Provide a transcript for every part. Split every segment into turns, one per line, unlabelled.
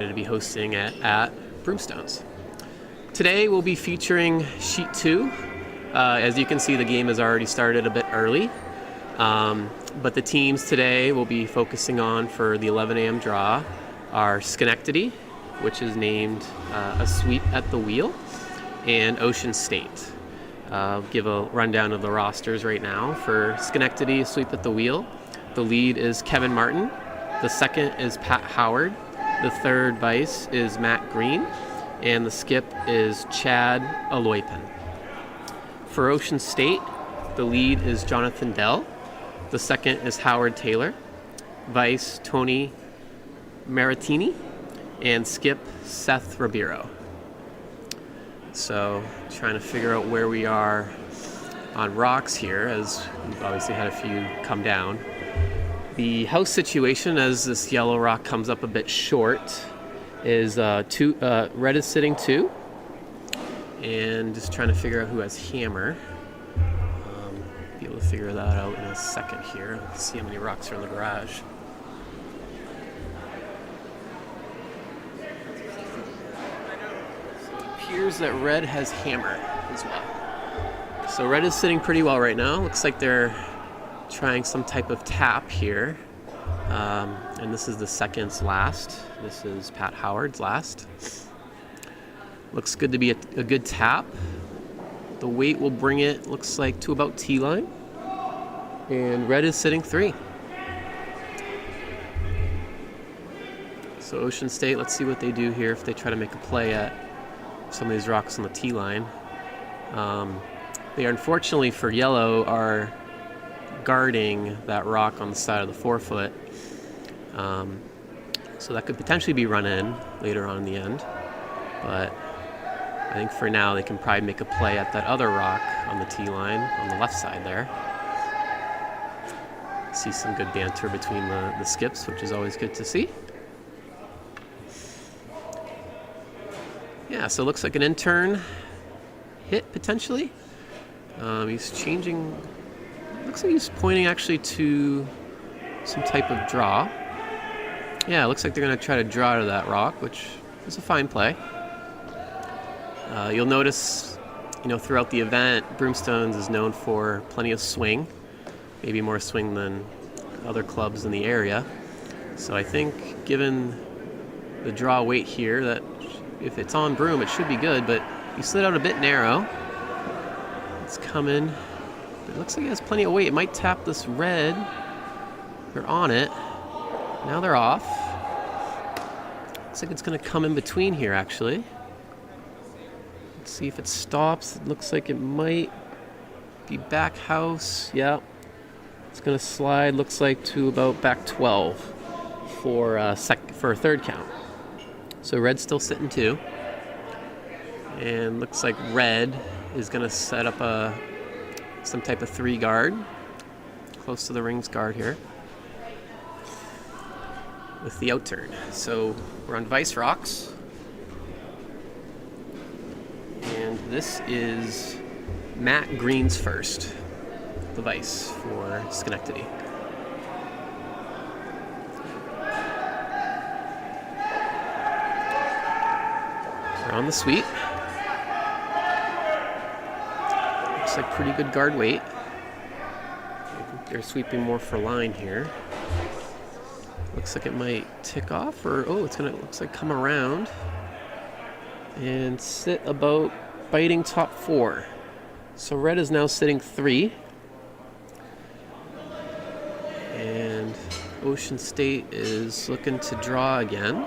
to be hosting at Broomstones. Today we'll be featuring Sheet 2. As you can see, the game has already started a bit early. But the teams today we'll be focusing on for the 11 a.m. draw are Schenectady, which is named a sweep at the wheel, and Ocean State. I'll give a rundown of the rosters right now. For Schenectady, sweep at the wheel, the lead is Kevin Martin. The second is Pat Howard. The third vice is Matt Green. And the skip is Chad Aloypen. For Ocean State, the lead is Jonathan Dell. The second is Howard Taylor. Vice, Tony Maritini. And skip, Seth Ribeiro. So, trying to figure out where we are on rocks here, as we've obviously had a few come down. The house situation, as this yellow rock comes up a bit short, is red is sitting 2. And just trying to figure out who has hammer. Be able to figure that out in a second here. Let's see how many rocks are in the garage. Appears that red has hammer as well. So red is sitting pretty well right now. Looks like they're trying some type of tap here. And this is the second's last. This is Pat Howard's last. Looks good to be a good tap. The weight will bring it, looks like, to about T-line. And red is sitting 3. So Ocean State, let's see what they do here if they try to make a play at some of these rocks on the T line. They unfortunately for yellow are guarding that rock on the side of the 4-foot. So that could potentially be run in later on in the end. But I think for now they can probably make a play at that other rock on the T line on the left side there. See some good banter between the skips, which is always good to see. Yeah, so it looks like an intern hit potentially. He's changing. Looks like he's pointing actually to some type of draw. Yeah, it looks like they're going to try to draw to that rock, which is a fine play. You'll notice, throughout the event, Broomstones is known for plenty of swing, maybe more swing than other clubs in the area. So I think, given the draw weight here, that if it's on Broom, it should be good, but he slid out a bit narrow. It's coming. It looks like it has plenty of weight. It might tap this red. They're on it. Now they're off. Looks like it's going to come in between here, actually. Let's see if it stops. It looks like it might be back house. Yeah. It's going to slide, looks like, to about back 12 for a third count. So red's still sitting 2. And looks like red is going to set up some type of 3 guard. Close to the rings guard here. With the out turn. So we're on Vice Rocks. And this is Matt Green's first. The Vice for Schenectady. We're on the sweep. Looks like pretty good guard weight. I think they're sweeping more for line here. Looks like it might tick off, or looks like come around and sit about biting top 4. So red is now sitting 3. And Ocean State is looking to draw again.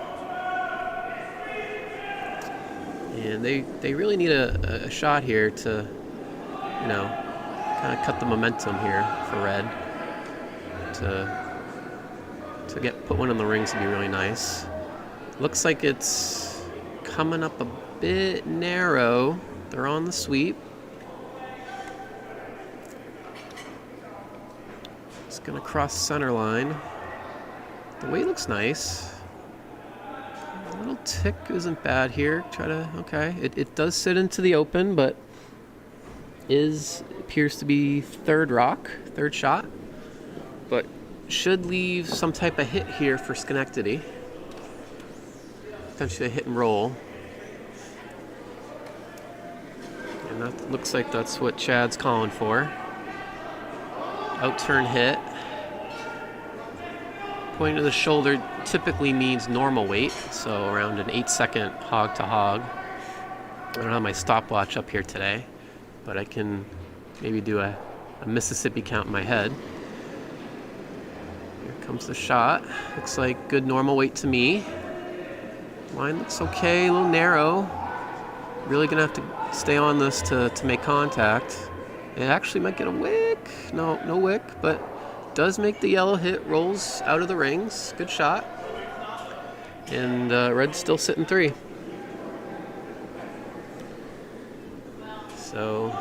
And they really need a shot here to, kind of cut the momentum here for red. To put one in the rings would be really nice. Looks like it's coming up a bit narrow. They're on the sweep. It's going to cross center line. The weight looks nice. A little tick isn't bad here. Okay. It does sit into the open, but appears to be third shot. But should leave some type of hit here for Schenectady. potentially a hit and roll. And that looks like that's what Chad's calling for. Out-turn hit. Point of the shoulder typically means normal weight, so around an 8-second hog to hog. I don't have my stopwatch up here today, but I can maybe do a Mississippi count in my head. Here comes the shot. Looks like good normal weight to me. Line looks okay, a little narrow. Really gonna have to stay on this to make contact. It actually might get a wick. No wick, but does make the yellow hit, rolls out of the rings. Good shot. And red's still sitting 3. So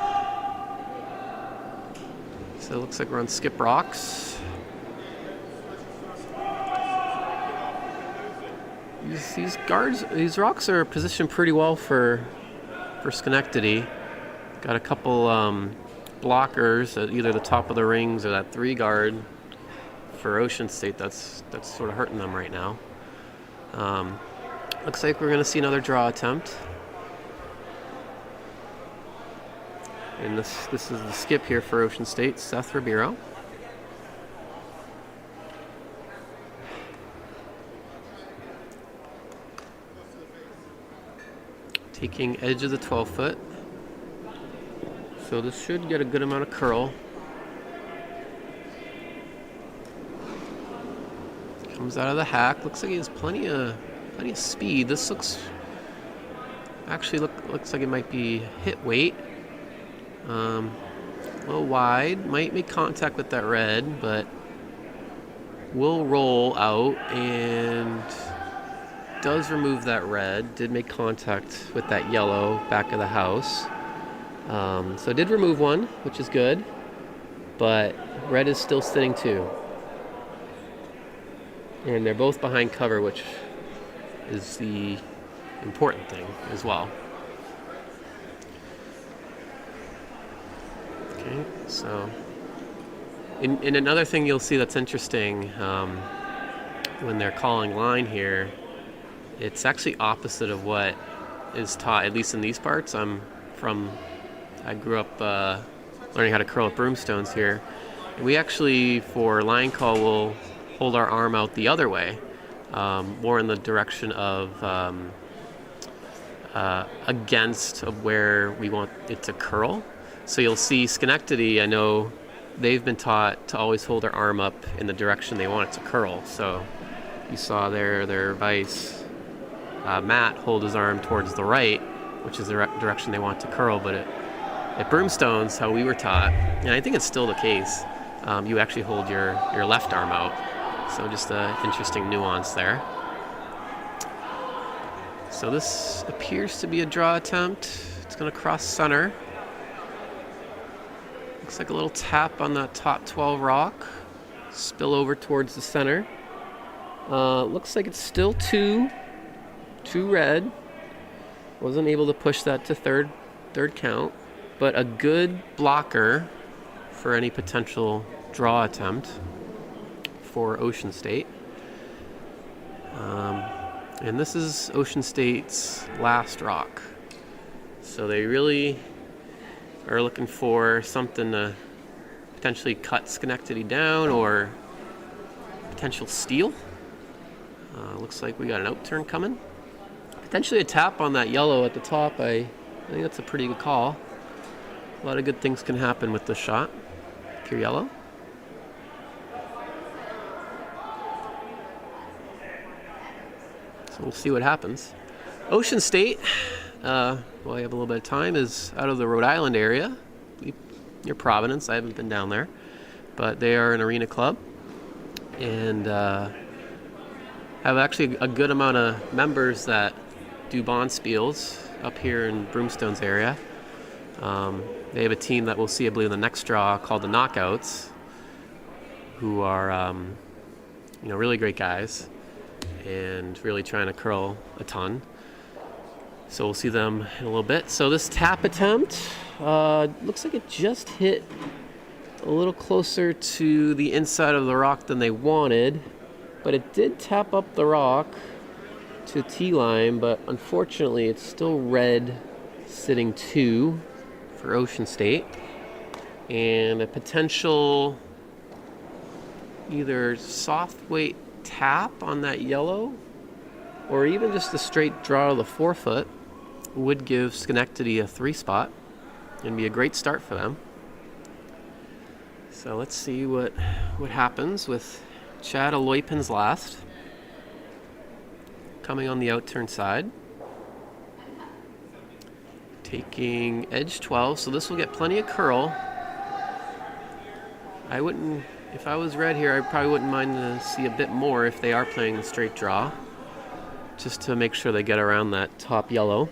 it looks like we're on skip rocks. These rocks are positioned pretty well for Schenectady. Got a couple blockers at either the top of the rings or that 3 guard for Ocean State. That's sort of hurting them right now. Looks like we're going to see another draw attempt. And this is the skip here for Ocean State, Seth Ribeiro. Taking edge of the 12-foot. So this should get a good amount of curl. Comes out of the hack. Looks like he has plenty of speed. This looks like it might be hit weight. A little wide. Might make contact with that red, but will roll out and does remove that red. Did make contact with that yellow back of the house. So did remove one, which is good, but red is still sitting 2. And they're both behind cover, which is the important thing as well. Okay, so in another thing you'll see that's interesting when they're calling line here, it's actually opposite of what is taught, at least in these parts. I grew up learning how to curl at Broomstones here. And we actually, for line call, will hold our arm out the other way, more in the direction of against of where we want it to curl. So you'll see Schenectady, I know they've been taught to always hold their arm up in the direction they want it to curl. So you saw their vice, Matt, hold his arm towards the right, which is the direction they want to curl, but at Broomstones, how we were taught, and I think it's still the case, you actually hold your left arm out. So just an interesting nuance there. So this appears to be a draw attempt. It's going to cross center. Looks like a little tap on that top 12 rock. Spill over towards the center. Looks like it's still 2 red. Wasn't able to push that to third count. But a good blocker for any potential draw attempt for Ocean State. And this is Ocean State's last rock. So they really are looking for something to potentially cut Schenectady down or potential steal. Looks like we got an out-turn coming. Potentially a tap on that yellow at the top. I think that's a pretty good call. A lot of good things can happen with this shot. Pure yellow. So we'll see what happens. Ocean State, while I have a little bit of time, is out of the Rhode Island area, near Providence. I haven't been down there, but they are an arena club and have actually a good amount of members that do bonspiels up here in Broomstones area. They have a team that we'll see, I believe, in the next draw called the Knockouts, who are really great guys and really trying to curl a ton. So we'll see them in a little bit. So this tap attempt looks like it just hit a little closer to the inside of the rock than they wanted, but it did tap up the rock to tee line, but unfortunately it's still red sitting 2 for Ocean State. And a potential either soft weight tap on that yellow, or even just a straight draw of the 4-foot would give Schenectady a 3 spot and be a great start for them. So let's see what happens with Chad Aloypin's last. Coming on the outturn side. Taking edge 12, so this will get plenty of curl. I wouldn't, if I was red here, I probably wouldn't mind to see a bit more if they are playing the straight draw, just to make sure they get around that top yellow.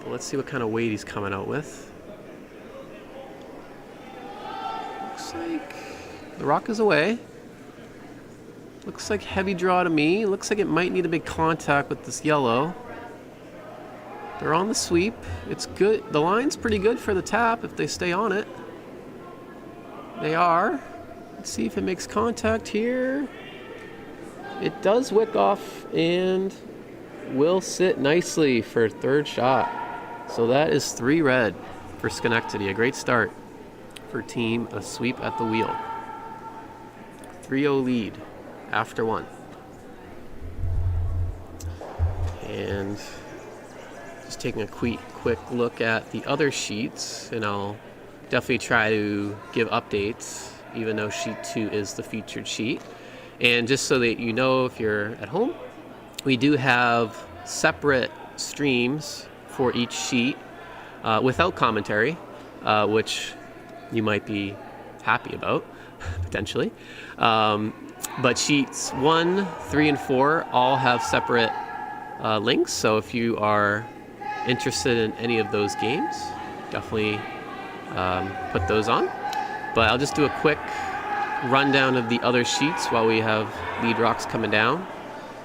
But let's see what kind of weight he's coming out with. Looks like the rock is away. Looks like heavy draw to me. Looks like it might need a big contact with this yellow. They're on the sweep. It's good. The line's pretty good for the tap if they stay on it. They are. Let's see if it makes contact here. It does wick off and will sit nicely for 3rd shot. So that is 3 red for Schenectady. A great start for team a sweep at the wheel. 3-0 lead after 1. And just taking a quick look at the other sheets, and I'll definitely try to give updates, even though sheet 2 is the featured sheet. And just so that you know, if you're at home, we do have separate streams for each sheet without commentary, which you might be happy about, potentially. But sheets 1, 3, and 4 all have separate links, so if you are interested in any of those games, definitely put those on. But I'll just do a quick rundown of the other sheets while we have lead rocks coming down.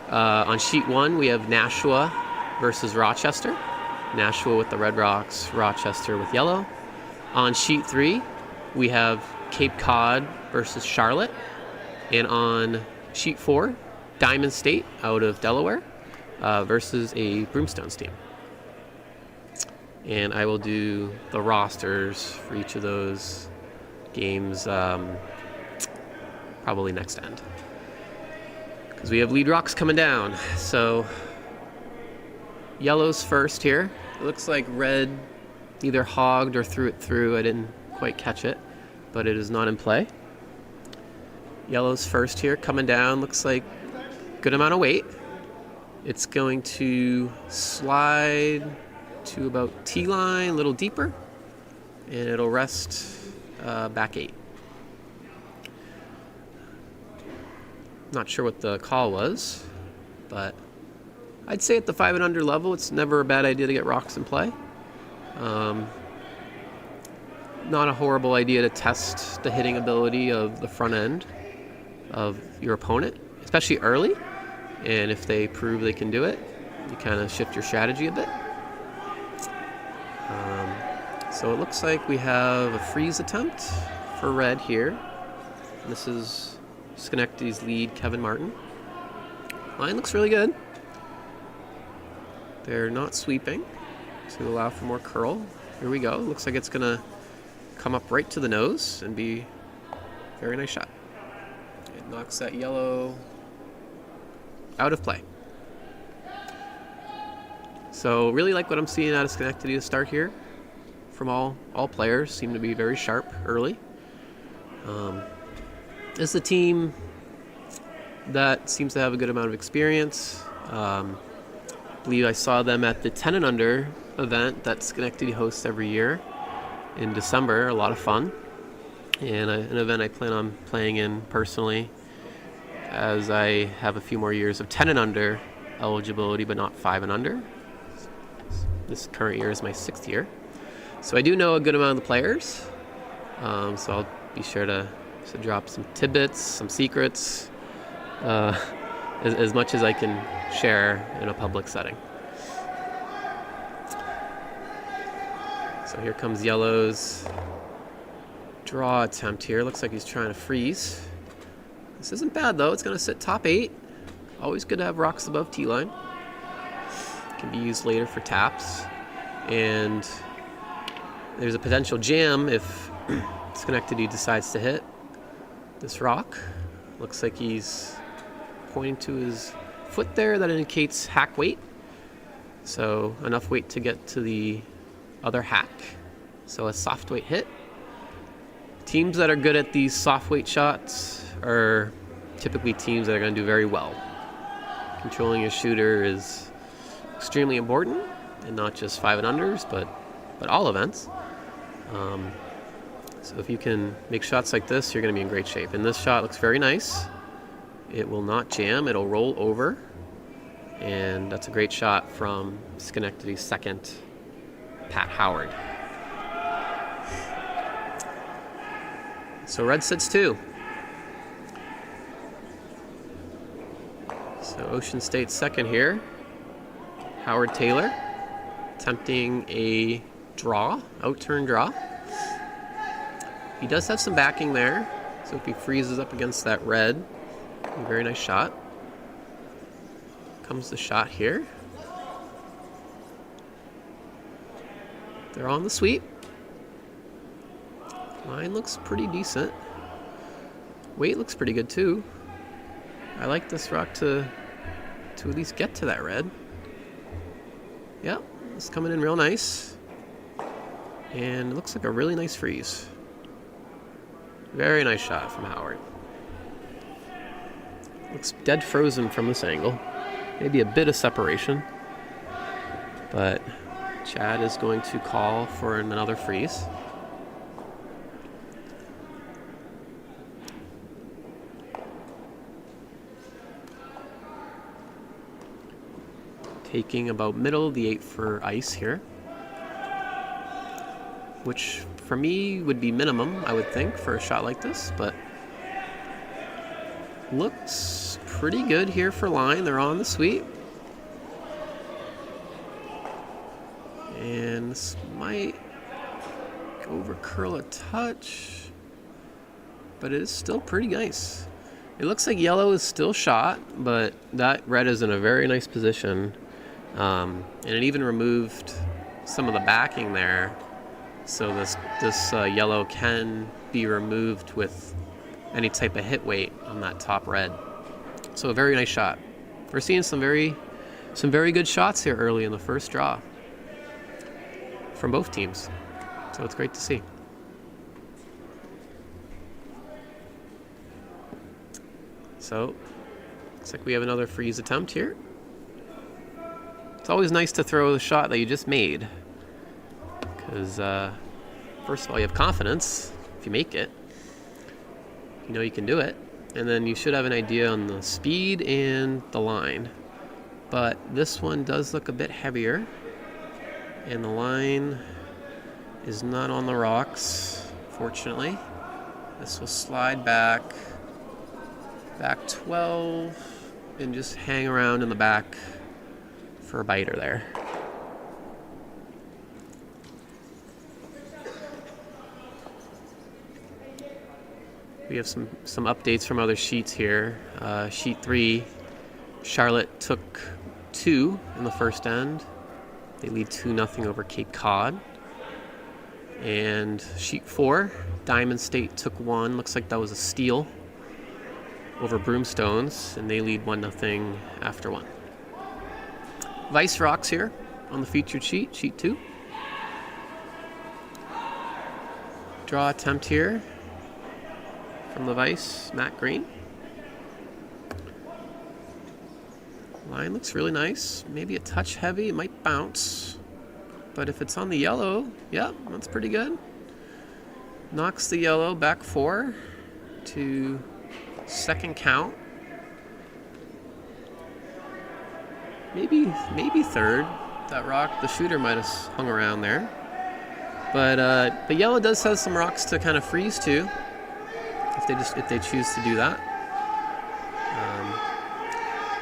On sheet 1, we have Nashua versus Rochester. Nashua with the red rocks, Rochester with yellow. On sheet 3, we have Cape Cod versus Charlotte. And on sheet 4, Diamond State out of Delaware versus a Broomstones team. And I will do the rosters for each of those games probably next end, because we have lead rocks coming down. So yellow's first here. It looks like red either hogged or threw it through. I didn't quite catch it, but it is not in play. Yellow's first here, coming down. Looks like good amount of weight. It's going to slide to about T-line, a little deeper, and it'll rest back 8. Not sure what the call was, but I'd say at the 5 and under level, it's never a bad idea to get rocks in play. Not a horrible idea to test the hitting ability of the front end of your opponent, especially early. And if they prove they can do it, you kind of shift your strategy a bit. So it looks like we have a freeze attempt for red here. This is Schenectady's lead, Kevin Martin. Line looks really good. They're not sweeping to allow for more curl. Here we go. Looks like it's going to come up right to the nose and be a very nice shot. It knocks that yellow out of play. So really like what I'm seeing out of Schenectady to start here. From all players, seem to be very sharp early. It's a team that seems to have a good amount of experience. I believe I saw them at the 10 and under event that Schenectady hosts every year in December. A lot of fun, and an event I plan on playing in personally, as I have a few more years of 10 and under eligibility, but not 5 and under. This current year is my 6th year. So I do know a good amount of the players, so I'll be sure to drop some tidbits, some secrets, as much as I can share in a public setting. So here comes yellow's draw attempt here. Looks like he's trying to freeze. This isn't bad though. It's going to sit top 8 always good to have rocks above tee line. Can be used later for taps. And there's a potential jam if Schenectady decides to hit this rock. Looks like he's pointing to his foot there. That indicates hack weight. So enough weight to get to the other hack. So a soft weight hit. Teams that are good at these soft weight shots are typically teams that are going to do very well. Controlling your shooter is extremely important, and not just 5 and unders, but all events. So if you can make shots like this, you're going to be in great shape. And this shot looks very nice. It will not jam. It'll roll over. And that's a great shot from Schenectady's second, Pat Howard. So red sits 2. So Ocean State second here. Howard Taylor attempting a draw, out-turn draw. He does have some backing there, so if he freezes up against that red, a very nice shot. Comes the shot here. They're on the sweep. Line looks pretty decent. Weight looks pretty good too. I like this rock to at least get to that red. Yep, it's coming in real nice. And it looks like a really nice freeze. Very nice shot from Howard. Looks dead frozen from this angle. Maybe a bit of separation. But Chad is going to call for another freeze. Taking about middle, the 8 for ice here. Which for me would be minimum, I would think, for a shot like this, but looks pretty good here for line. They're on the sweep. And this might over curl a touch, but it is still pretty nice. It looks like yellow is still shot, but that red is in a very nice position. And it even removed some of the backing there. So this yellow can be removed with any type of hit weight on that top red. So a very nice shot. We're seeing some very good shots here early in the first draw from both teams. So it's great to see. So looks like we have another freeze attempt here. It's always nice to throw the shot that you just made. Because, first of all, you have confidence if you make it. You know you can do it. And then you should have an idea on the speed and the line. But this one does look a bit heavier. And the line is not on the rocks, fortunately. This will slide back 12, and just hang around in the back for a biter there. We have some updates from other sheets here. Sheet 3, Charlotte took 2 in the first end. They lead 2-0 over Cape Cod. And sheet 4, Diamond State took 1. Looks like that was a steal over Broomstones, and they lead 1-0 after 1. Vice Rocks here on the featured sheet, sheet 2. Draw attempt here from the Vice, Matt Green. Line looks really nice. Maybe a touch heavy. It might bounce. But if it's on the yellow, yeah, that's pretty good. Knocks the yellow back 4 to second count. Maybe third. That rock, the shooter might have hung around there. But yellow does have some rocks to kind of freeze to, if they choose to do that.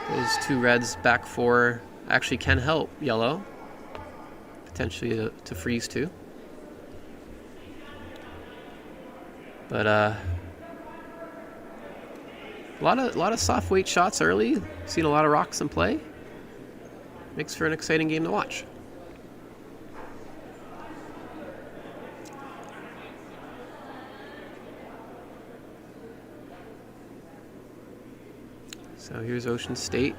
Those 2 reds back 4 actually can help yellow, potentially to freeze to. But A lot of soft weight shots early. Seen a lot of rocks in play. Makes for an exciting game to watch. So here's Ocean State.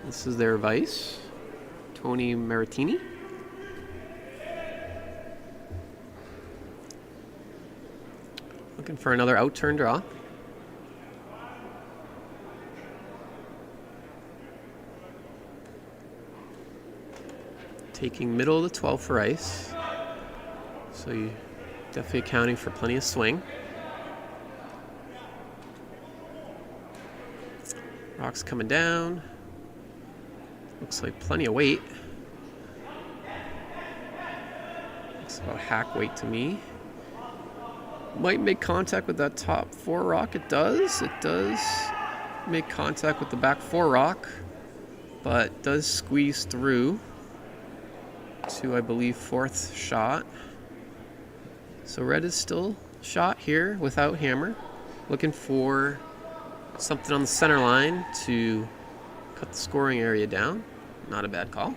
This is their vice, Tony Maritini. Looking for another out-turn draw. Taking middle of the 12 for ice. So you definitely accounting for plenty of swing. Rock's coming down. Looks like plenty of weight. Looks about hack weight to me. Might make contact with that top 4 rock. It does. It does make contact with the back 4 rock, but does squeeze through to, I believe, 4th shot. So red is still shot here without hammer. Looking for something on the center line to cut the scoring area down. Not a bad call.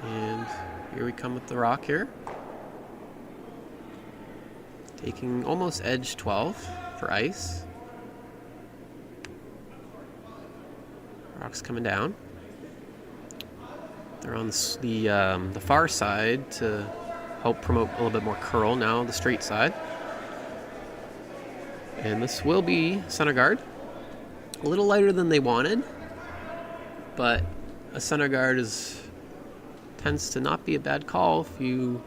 And here we come with the rock here. Taking almost edge 12 for ice. Rock's coming down. They're on the far side to help promote a little bit more curl. Now the straight side. And this will be center guard. A little lighter than they wanted, but a center guard tends to not be a bad call if you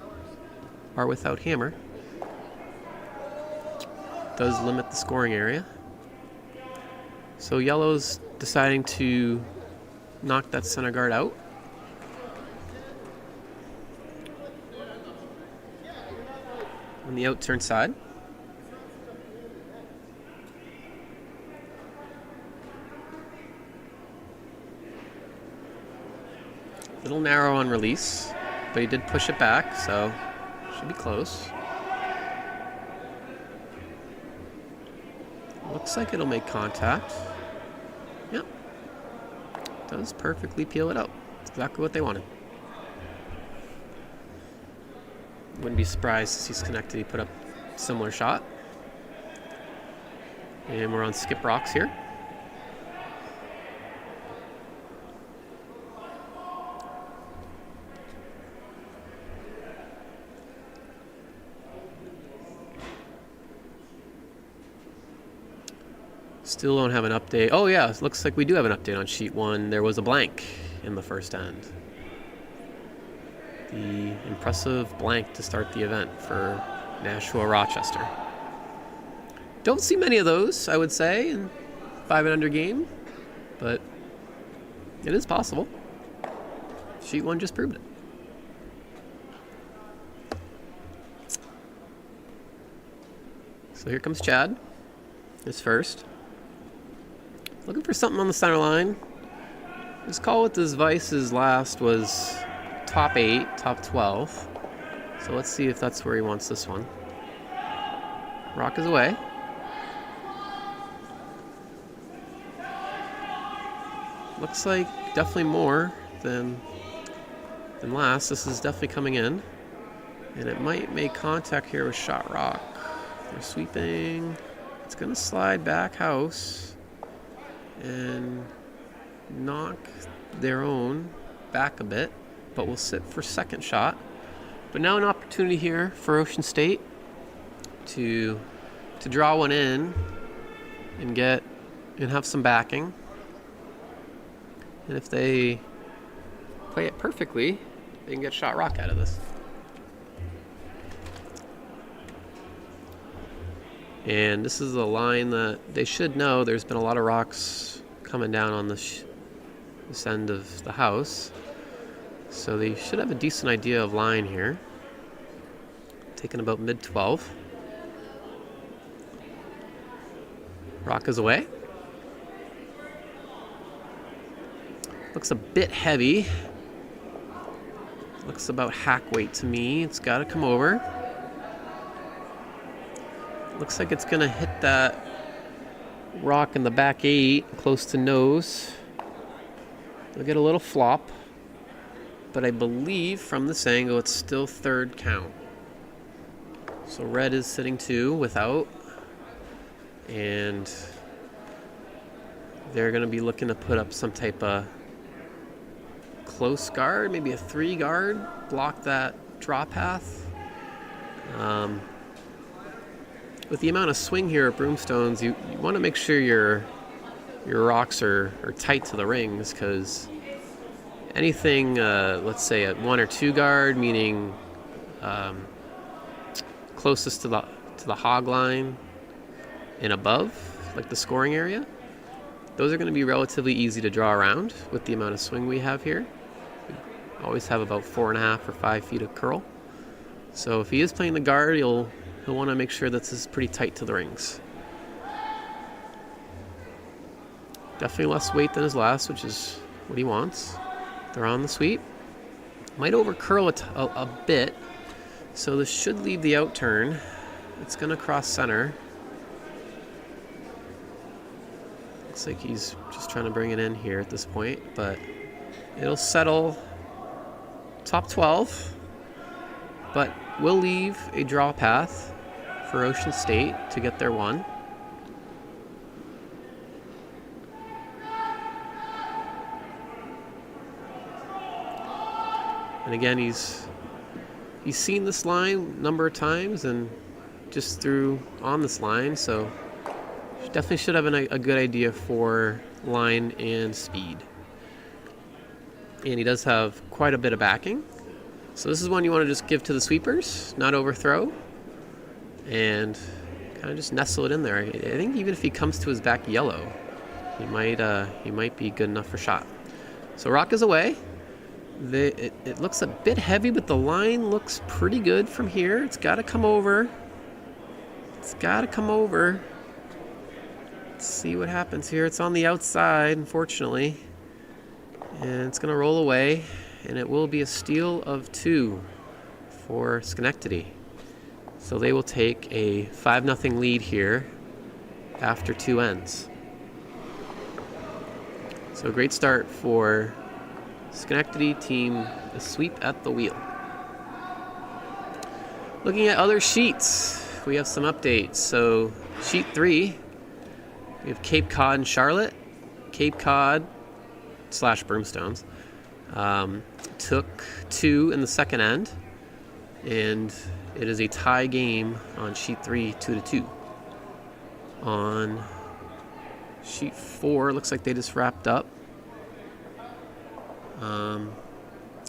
are without hammer. Does limit the scoring area. So yellow's deciding to knock that center guard out. On the out-turn side. A little narrow on release, but he did push it back, so should be close. Looks like it'll make contact. Yep. Does perfectly peel it out. Exactly what they wanted. Wouldn't be surprised to see Schenectady put up a similar shot. And we're on skip rocks here. Still don't have an update. Oh yeah, it looks like we do have an update on sheet 1. There was a blank in the first end. The impressive blank to start the event for Nashua Rochester. Don't see many of those, I would say, in 5 and under game, but it is possible. Sheet 1 just proved it. So here comes Chad. His first. Looking for something on the center line. His call with his vices last was top 8, top 12. So let's see if that's where he wants this one. Rock is away. Looks like definitely more than last. This is definitely coming in. And it might make contact here with shot rock. They're sweeping. It's going to slide back house and knock their own back a bit, but will sit for second shot. But now an opportunity here for Ocean State to draw one in and have some backing. And if they play it perfectly, they can get shot rock out of this. And this is a line that they should know. There's been a lot of rocks coming down on this end of the house. So they should have a decent idea of line here. Taking about mid-12. Rock is away. Looks a bit heavy. Looks about hack weight to me. It's got to come over. Looks like it's going to hit that rock in the back 8, close to nose. We'll get a little flop, but I believe from this angle it's still third count. So red is sitting 2 without, and they're going to be looking to put up some type of close guard, maybe a 3 guard, block that draw path. With the amount of swing here at Broomstones, you want to make sure your rocks are tight to the rings, because anything, let's say at 1 or 2 guard, meaning closest to the hog line and above, like the scoring area, those are going to be relatively easy to draw around with the amount of swing we have here. We always have about 4.5 or 5 feet of curl. So if he is playing the guard, he'll want to make sure that this is pretty tight to the rings. Definitely less weight than his last, which is what he wants. They're on the sweep. Might over curl a bit, so this should leave the out turn. It's going to cross center. Looks like he's just trying to bring it in here at this point, but it'll settle top 12, but we'll leave a draw path for Ocean State to get their 1. And again, he's seen this line a number of times and just threw on this line, so definitely should have a good idea for line and speed. And he does have quite a bit of backing. So this is one you want to just give to the sweepers, not overthrow, and kind of just nestle it in there. I think even if he comes to his back yellow, he might be good enough for shot. So rock is away. It looks a bit heavy, but the line looks pretty good from here. It's got to come over. It's got to come over. Let's see what happens here. It's on the outside, unfortunately. And it's going to roll away, and it will be a steal of 2 for Schenectady. So they will take a 5-0 lead here after 2 ends. So great start for Schenectady, team a sweep at the wheel. Looking at other sheets, we have some updates. So sheet 3, we have Cape Cod and Charlotte. Cape Cod / Broomstones took 2 in the second end, and it is a tie game on sheet 3, 2-2. On sheet 4, looks like they just wrapped up.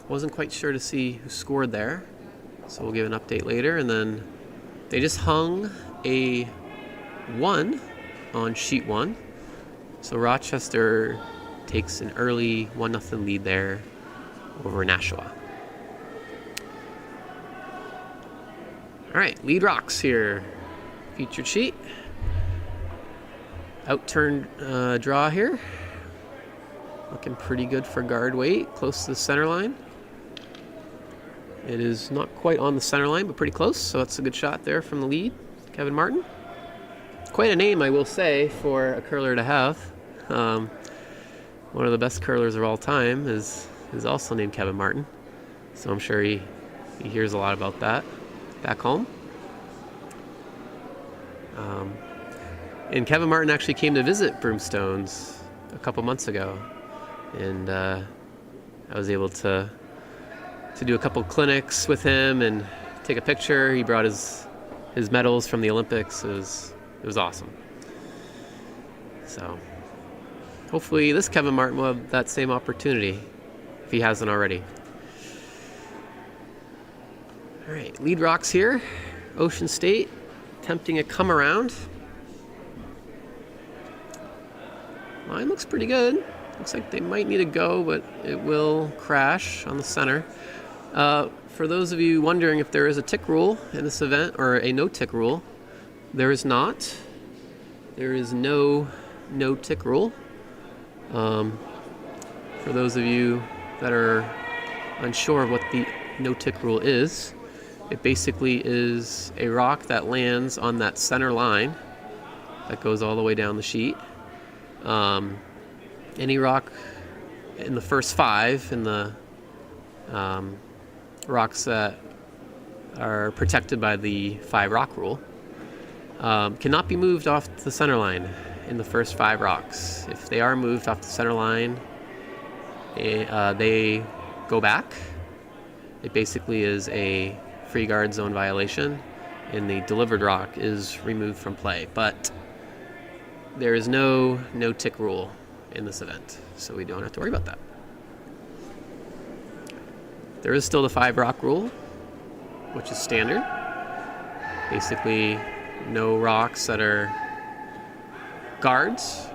Wasn't quite sure to see who scored there, so we'll give an update later. And then they just hung a 1 on sheet 1, so Rochester takes an early 1-0 lead there over Nashua. All right, lead rocks here. Featured sheet. Outturned draw here. Looking pretty good for guard weight, close to the center line. It is not quite on the center line, but pretty close, so that's a good shot there from the lead, Kevin Martin. Quite a name, I will say, for a curler to have. One of the best curlers of all time is also named Kevin Martin, so I'm sure he hears a lot about that back home. And Kevin Martin actually came to visit Broomstones a couple months ago, and I was able to do a couple clinics with him and take a picture. He brought his medals from the Olympics. It was awesome. So hopefully this Kevin Martin will have that same opportunity if he hasn't already. All right, lead rocks here. Ocean State attempting a come around. Line looks pretty good. Looks like they might need to go, but it will crash on the center. For those of you wondering if there is a tick rule in this event, or a no-tick rule, there is not. There is no tick rule. For those of you that are unsure of what the no-tick rule is. It basically is a rock that lands on that center line that goes all the way down the sheet. Any rock in the first 5 in the rocks that are protected by the 5 rock rule cannot be moved off the center line in the first 5 rocks. If they are moved off the center line, they go back. It basically is a free guard zone violation, and the delivered rock is removed from play. But there is no no-tick rule in this event, so we don't have to worry about that. There is still the 5 rock rule, which is standard. Basically, no rocks that are guards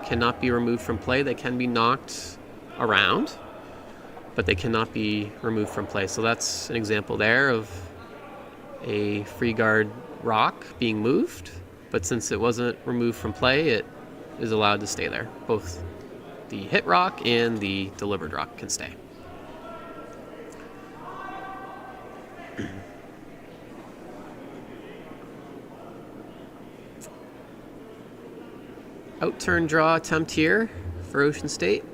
cannot be removed from play. They can be knocked around, but they cannot be removed from play. So that's an example there of a free guard rock being moved, but since it wasn't removed from play, it is allowed to stay there. Both the hit rock and the delivered rock can stay. Out-turn draw attempt here for Ocean State.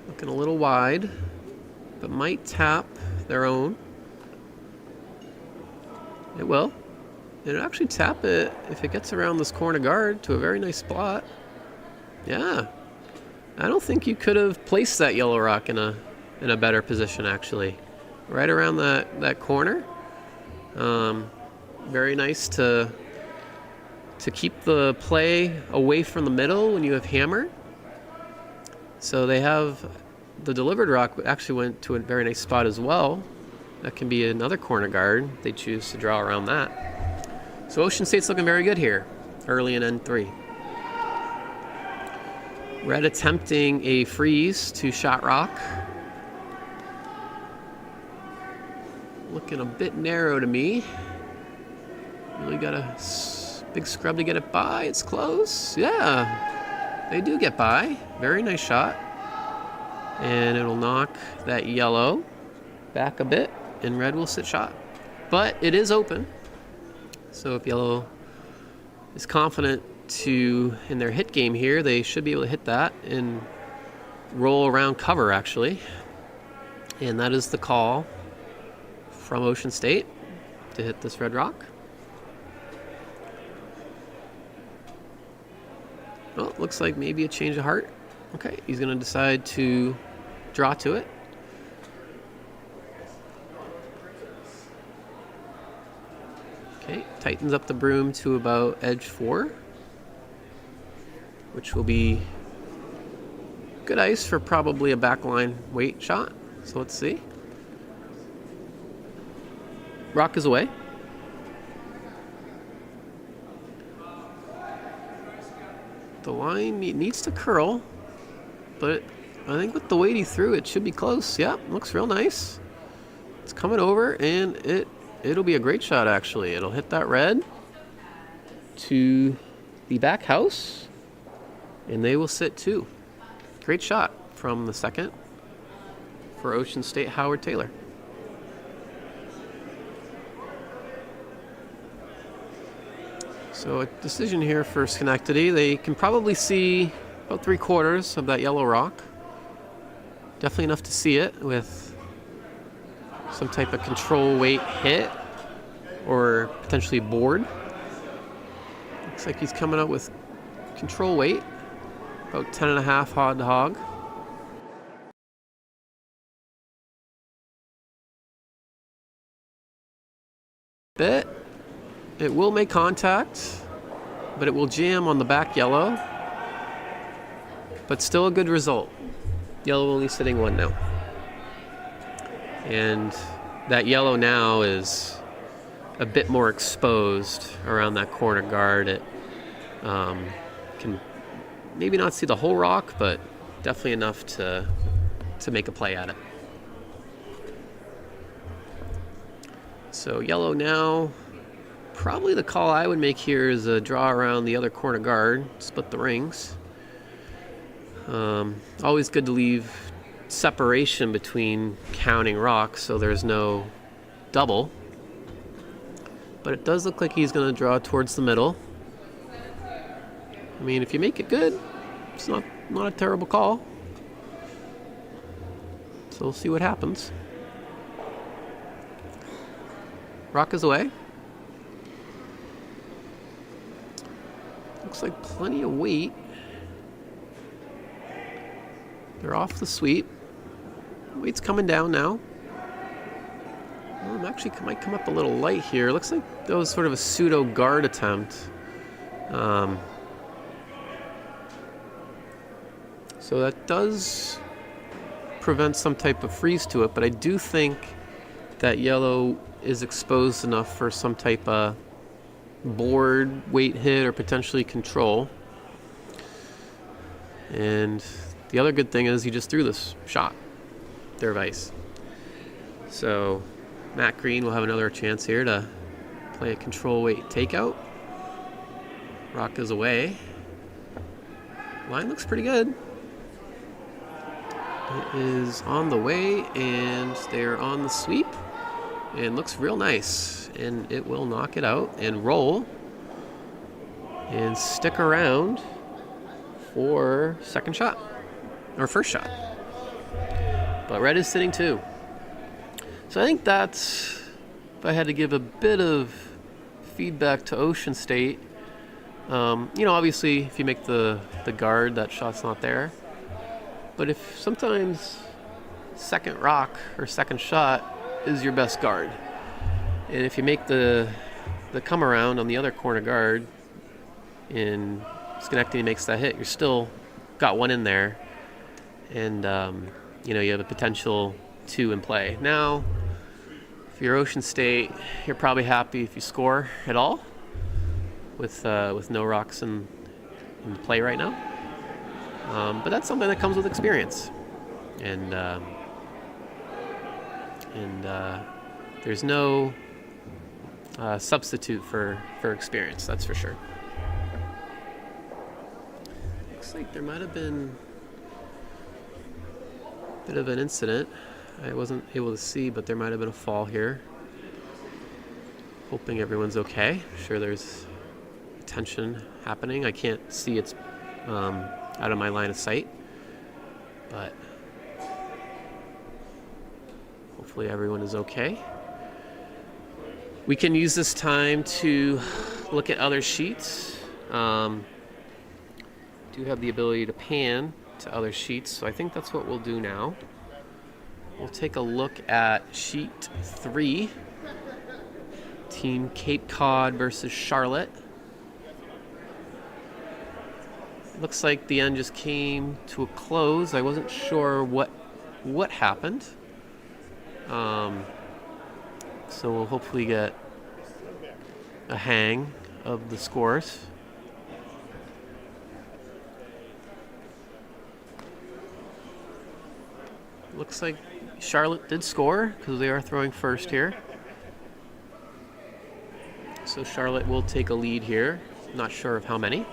Looking a little wide, but might tap their own. It will. It'll actually tap it if it gets around this corner guard to a very nice spot. Yeah. I don't think you could have placed that yellow rock in a better position, actually. Right around that corner. Very nice to keep the play away from the middle when you have hammer. So they have the delivered rock actually went to a very nice spot as well. That can be another corner guard. They choose to draw around that. So Ocean State's looking very good here, early in N3. Red attempting a freeze to shot rock. Looking a bit narrow to me. Really got a big scrub to get it by. It's close. Yeah, they do get by. Very nice shot. And it'll knock that yellow back a bit, and red will sit shot. But it is open. So if yellow is confident in their hit game here, they should be able to hit that and roll around cover, actually. And that is the call from Ocean State to hit this red rock. Well, looks like maybe a change of heart. Okay, he's going to decide to draw to it. Okay, tightens up the broom to about edge 4, which will be good ice for probably a backline weight shot. So let's see. Rock is away. The line needs to curl, but I think with the weight he threw, it should be close. Yeah, looks real nice. It's coming over, and it'll be a great shot, actually. It'll hit that red to the back house, and they will sit 2. Great shot from the second for Ocean State Howard Taylor. So a decision here for Schenectady. They can probably see about 3/4 of that yellow rock. Definitely enough to see it with some type of control weight hit or potentially board. Looks like he's coming up with control weight, about 10.5 hod to hog. Bit. It will make contact, but it will jam on the back yellow. But still a good result. Yellow only sitting 1 now. And that yellow now is a bit more exposed around that corner guard. It can maybe not see the whole rock, but definitely enough to make a play at it. So yellow now. Probably the call I would make here is a draw around the other corner guard, split the rings. Always good to leave separation between counting rocks so there's no double. But it does look like he's going to draw towards the middle. I mean, if you make it good, it's not a terrible call. So we'll see what happens. Rock is away. Looks like plenty of weight. They're off the sweep. Weight's coming down now. Well, actually might come up a little light here. Looks like that was sort of a pseudo guard attempt. So that does prevent some type of freeze to it, but I do think that yellow is exposed enough for some type of board weight hit or potentially control. And the other good thing is he just threw this shot, their vice. So Matt Green will have another chance here to play a control weight takeout. Rock is away. Line looks pretty good. It is on the way, and they're on the sweep, and looks real nice. And it will knock it out and roll and stick around for second shot, or first shot. But red is sitting 2. So I think that's, if I had to give a bit of feedback to Ocean State, obviously if you make the guard, that shot's not there. But if sometimes second rock or second shot is your best guard, and if you make the come around on the other corner guard and Schenectady makes that hit, you're still got one in there, and you have a potential 2 in play. Now, if you're Ocean State, you're probably happy if you score at all with no rocks in play right now. But that's something that comes with experience, and there's no substitute for experience. That's for sure. Looks like there might have been a bit of an incident. I wasn't able to see, but there might have been a fall here. Hoping everyone's okay. I'm sure there's tension happening. I can't see it's out of my line of sight, but hopefully everyone is okay. We can use this time to look at other sheets. Do have the ability to pan to other sheets, so I think that's what we'll do now. We'll take a look at sheet 3, Team Cape Cod versus Charlotte. Looks like the end just came to a close. I wasn't sure what happened. So we'll hopefully get a hang of the scores. Looks like Charlotte did score because they are throwing first here. So Charlotte will take a lead here. Not sure of how many.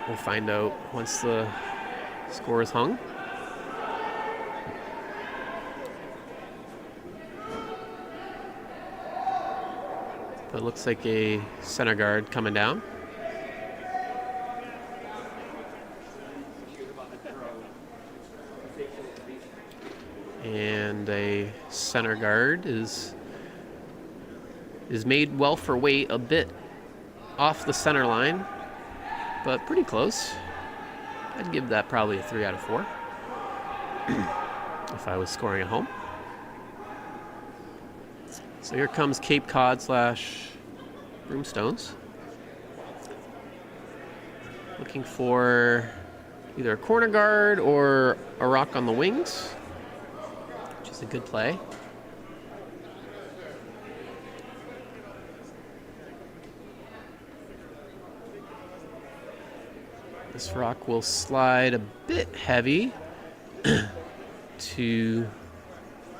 We'll find out once the score is hung. But it looks like a center guard coming down. And a center guard is made well for weight, a bit off the center line, but pretty close. I'd give that probably a 3 out of 4 if I was scoring at home. So here comes Cape Cod / Broomstones. Looking for either a corner guard or a rock on the wings, which is a good play. This rock will slide a bit heavy to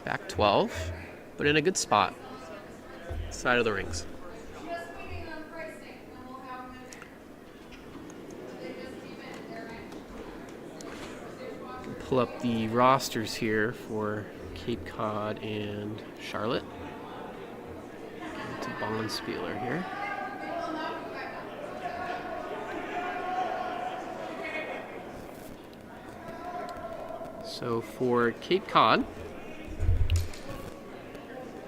back 12, but in a good spot, side of the rings. pull up the rosters here for Cape Cod and Charlotte. It's a Bonspieler here. So for Cape Cod,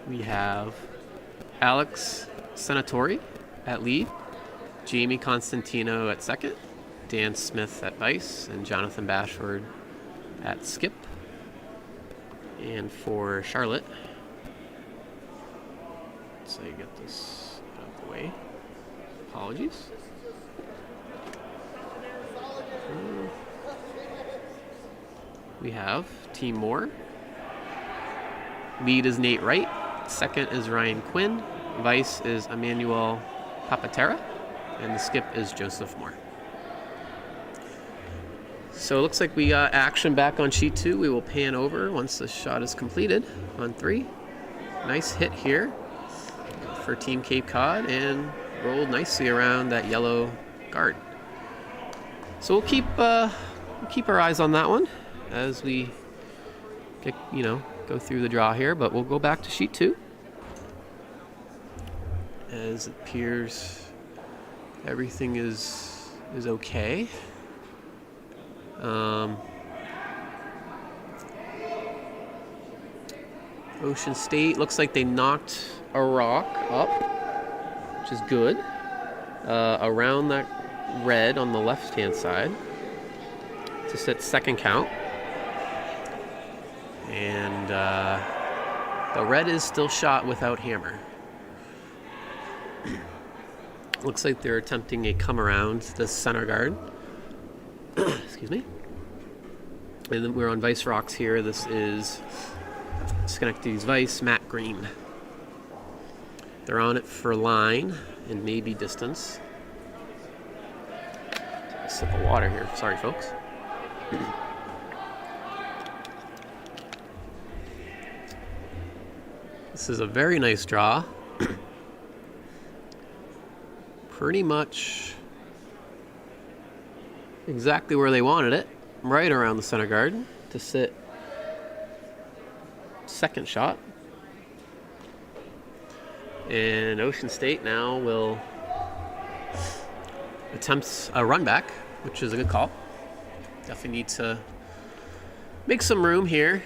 we have Alex Senatori at lead, Jamie Constantino at second, Dan Smith at vice, and Jonathan Bashford at skip. And for Charlotte, so you get this out of the way. Apologies. We have Team Moore. Lead is Nate Wright. Second is Ryan Quinn. Vice is Emmanuel Papatera. And the skip is Joseph Moore. So it looks like we got action back on sheet 2. We will pan over once the shot is completed on 3. Nice hit here for Team Cape Cod and rolled nicely around that yellow guard. So we'll keep our eyes on that one as we get, go through the draw here, but we'll go back to sheet 2 as it appears everything is okay. Ocean State looks like they knocked a rock up, which is good, around that red on the left-hand side to set second count. And the red is still shot without hammer. Looks like they're attempting a come around the center guard. Excuse me. And then we're on Vice Rocks here. This is Schenectady's Vice, Matt Green. They're on it for line and maybe distance. Take a sip of water here. Sorry, folks. This is a very nice draw. Pretty much exactly where they wanted it, right around the center guard to sit second shot. And Ocean State now will attempt a run back, which is a good call. Definitely need to make some room here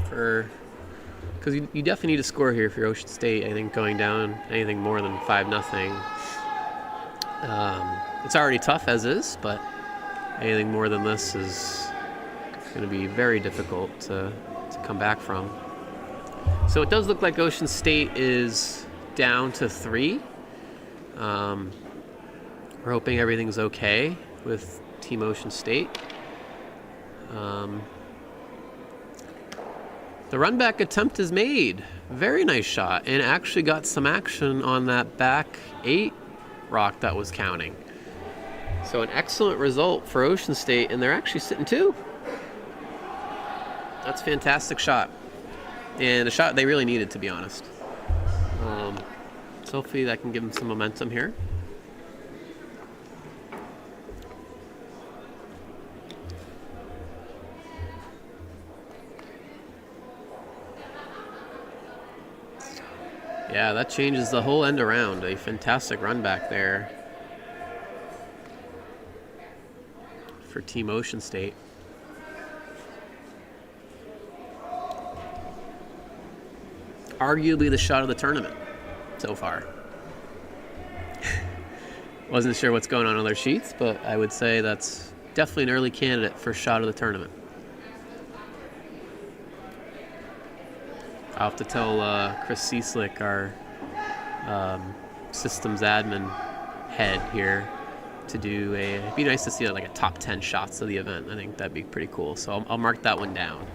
because you definitely need to score here for Ocean State. I think going down anything more than 5-0. It's already tough as is, but anything more than this is going to be very difficult to come back from. So it does look like Ocean State is down to 3. We're hoping everything's okay with Team Ocean State. The run back attempt is made. Very nice shot, and actually got some action on that back 8 rock that was counting. So an excellent result for Ocean State, and they're actually sitting 2. That's a fantastic shot, and a shot they really needed, to be honest. So hopefully that can give them some momentum here. Yeah, that changes the whole end around. A fantastic run back there for Team Ocean State. Arguably the shot of the tournament so far. Wasn't sure what's going on their sheets, but I would say that's definitely an early candidate for shot of the tournament. I'll have to tell Chris Cieslik, our systems admin head here, to do it'd be nice to see like a top 10 shots of the event. I think that'd be pretty cool. So I'll mark that one down.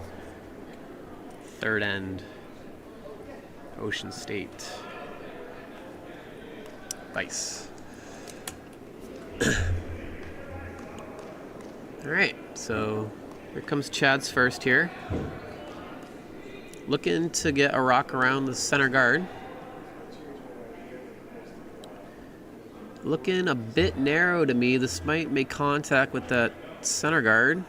Third end, Ocean State. Vice. All right, so here comes Chad's first here. Looking to get a rock around the center guard. Looking a bit narrow to me. This might make contact with that center guard.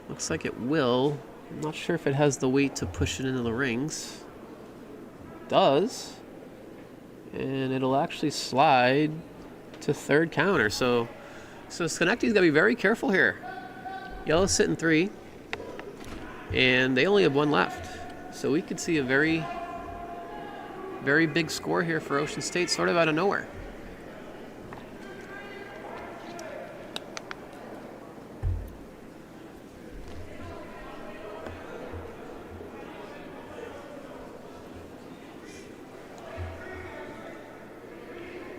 Looks like it will. I'm not sure if it has the weight to push it into the rings. It does. And it'll actually slide to third counter. So Schenectady's got to be very careful here. Yellow's sitting 3. And they only have 1 left. So we could see a very, very big score here for Ocean State, sort of out of nowhere.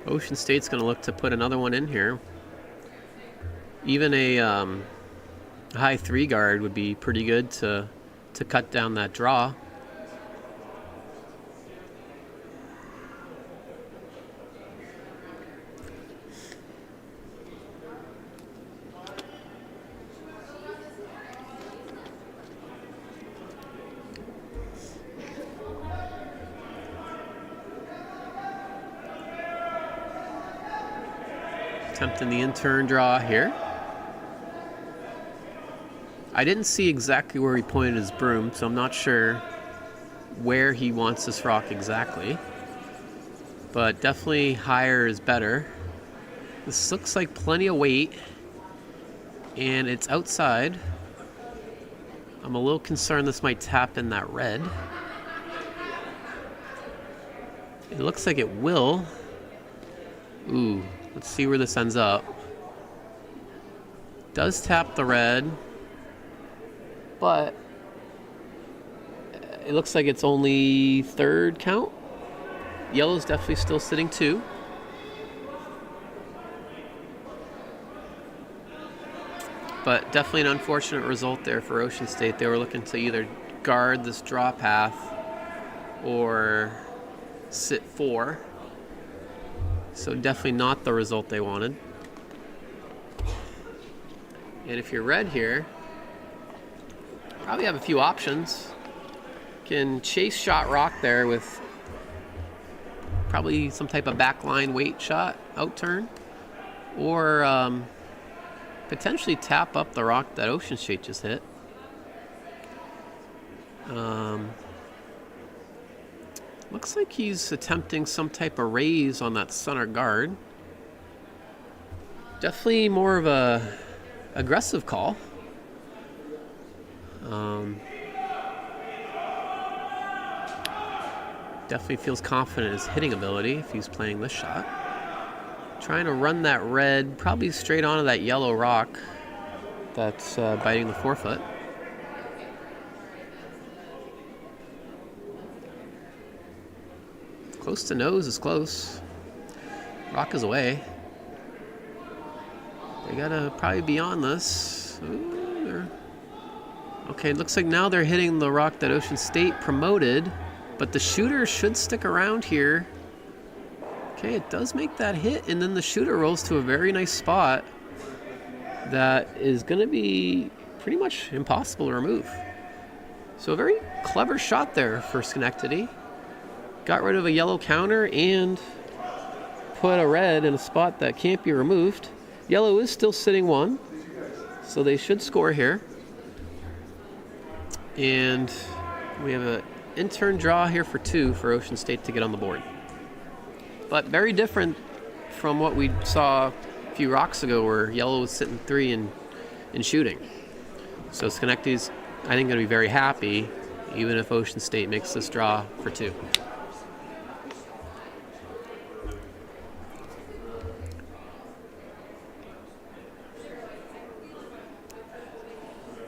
Ocean State's going to look to put another one in here. Even a high 3 guard would be pretty good to cut down that draw. Attempting the in-turn draw here. I didn't see exactly where he pointed his broom, so I'm not sure where he wants this rock exactly. But definitely higher is better. This looks like plenty of weight, and it's outside. I'm a little concerned this might tap in that red. It looks like it will. Ooh. Let's see where this ends up. Does tap the red, but it looks like it's only third count. Yellow's definitely still sitting 2. But definitely an unfortunate result there for Ocean State. They were looking to either guard this draw path or sit 4. So definitely not the result they wanted. And if you're red here, probably have a few options. Can chase shot rock there with probably some type of backline weight shot, out turn, or potentially tap up the rock that Ocean State just hit. Looks like he's attempting some type of raise on that center guard. Definitely more of a aggressive call. Definitely feels confident in his hitting ability if he's playing this shot. Trying to run that red probably straight onto that yellow rock that's biting the forefoot. Close to nose is close. Rock is away. They gotta probably be on this. Ooh, okay, looks like now they're hitting the rock that Ocean State promoted, but the shooter should stick around here. Okay, it does make that hit, and then the shooter rolls to a very nice spot that is gonna be pretty much impossible to remove. So a very clever shot there for Schenectady. Got rid of a yellow counter and put a red in a spot that can't be removed. Yellow is still sitting 1, so they should score here. And we have an in-turn draw here for 2 for Ocean State to get on the board. But very different from what we saw a few rocks ago where yellow was sitting 3 and shooting. So Schenectady's, I think, going to be very happy even if Ocean State makes this draw for 2.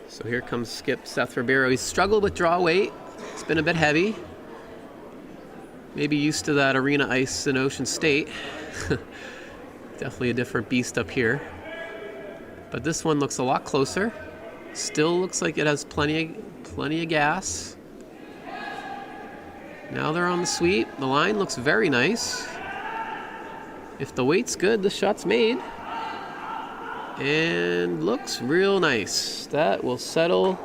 So here comes skip Seth Ribeiro. He's struggled with draw weight. It's been a bit heavy. Maybe used to that arena ice in Ocean State. Definitely a different beast up here. But this one looks a lot closer. Still looks like it has plenty of gas. Now they're on the sweep. The line looks very nice. If the weight's good, the shot's made. And looks real nice. That will settle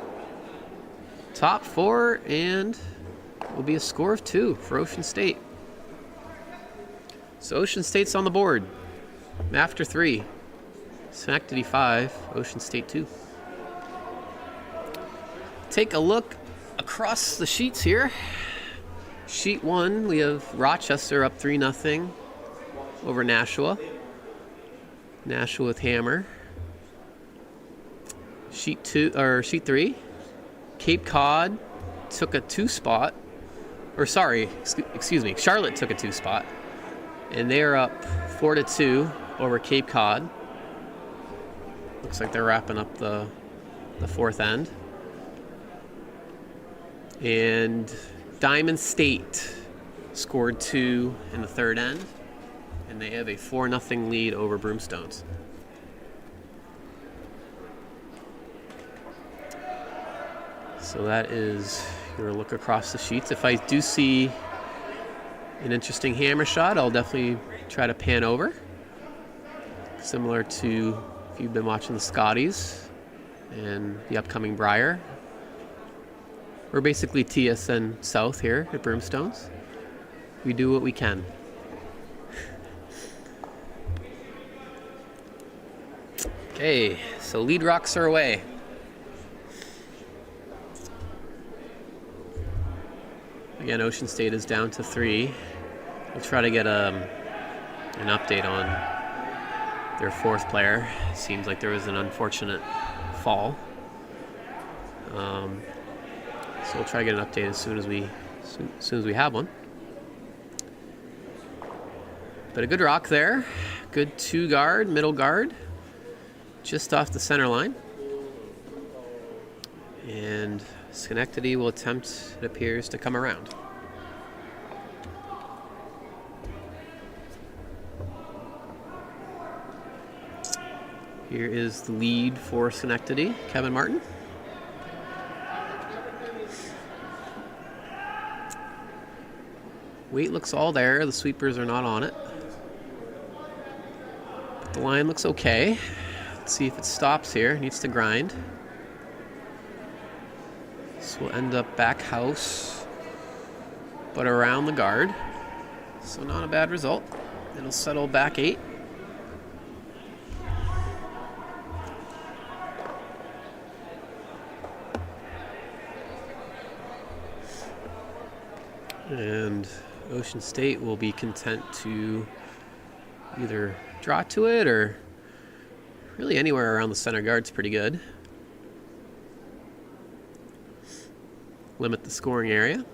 top 4 and will be a score of 2 for Ocean State. So Ocean State's on the board after 3. Schenectady 5, Ocean State 2. take a look across the sheets here. Sheet 1, we have Rochester up 3-0 over Nashua. Nashua with hammer. Sheet 3, Cape Cod took a 2 spot. Or sorry, excuse me, Charlotte took a 2 spot. And they're up 4-2 over Cape Cod. Looks like they're wrapping up the fourth end. And Diamond State scored 2 in the third end, and they have a 4-0 lead over Broomstones. So that is your look across the sheets. If I do see an interesting hammer shot, I'll definitely try to pan over. Similar to if you've been watching the Scotties and the upcoming Briar. We're basically TSN South here at Broomstones. We do what we can. Okay, so lead rocks are away. Again, Ocean State is down to 3. We'll try to get an update on their fourth player. Seems like there was an unfortunate fall. So we'll try to get an update as soon as we have one. But a good rock there. Good 2 guard, middle guard, just off the center line. And Schenectady will attempt, it appears, to come around. Here is the lead for Schenectady, Kevin Martin. Weight looks all there. The sweepers are not on it. But the line looks okay. Let's see if it stops here. It needs to grind. This will end up back house, but around the guard. So not a bad result. It'll settle back 8. And Ocean State will be content to either draw to it or really anywhere around the center guard's pretty good. Limit the scoring area.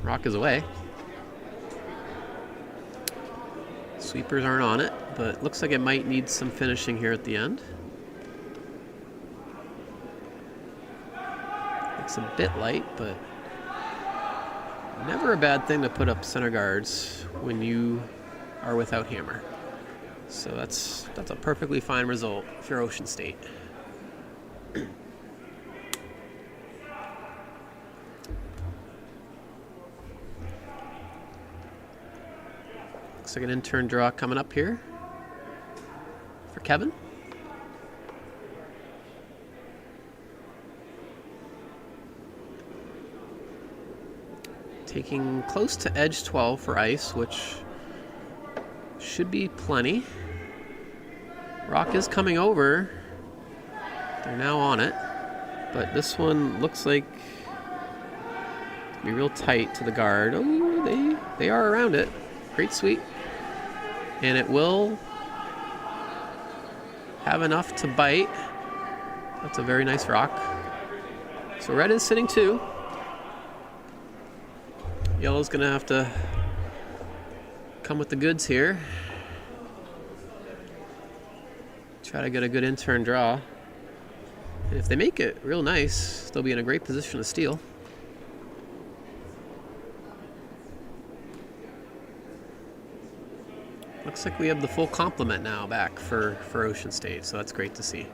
Rock is away. Sweepers aren't on it, but looks like it might need some finishing here at the end. It's a bit light, but never a bad thing to put up center guards when you are without hammer. So that's a perfectly fine result if you're Ocean State. Looks like an in-turn draw coming up here for Kevin. Taking close to edge 12 for ice, which should be plenty. Rock is coming over. They're now on it. But this one looks like it'll be real tight to the guard. Oh, they are around it. Great sweep. And it will have enough to bite. That's a very nice rock. So red is sitting 2. Yellow's gonna have to come with the goods here. Try to get a good in-turn draw. And if they make it real nice, they'll be in a great position to steal. Looks like we have the full complement now back for Ocean State, so that's great to see.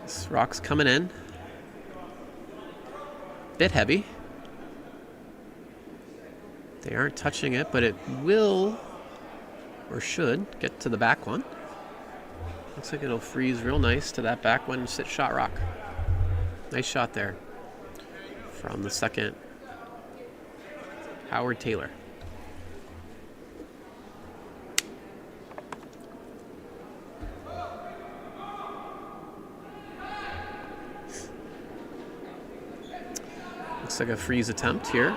This rock's coming in. Bit heavy. They aren't touching it, but it will, or should, get to the back one. Looks like it'll freeze real nice to that back one sit shot rock. Nice shot there from the second Howard Taylor. Looks like a freeze attempt here.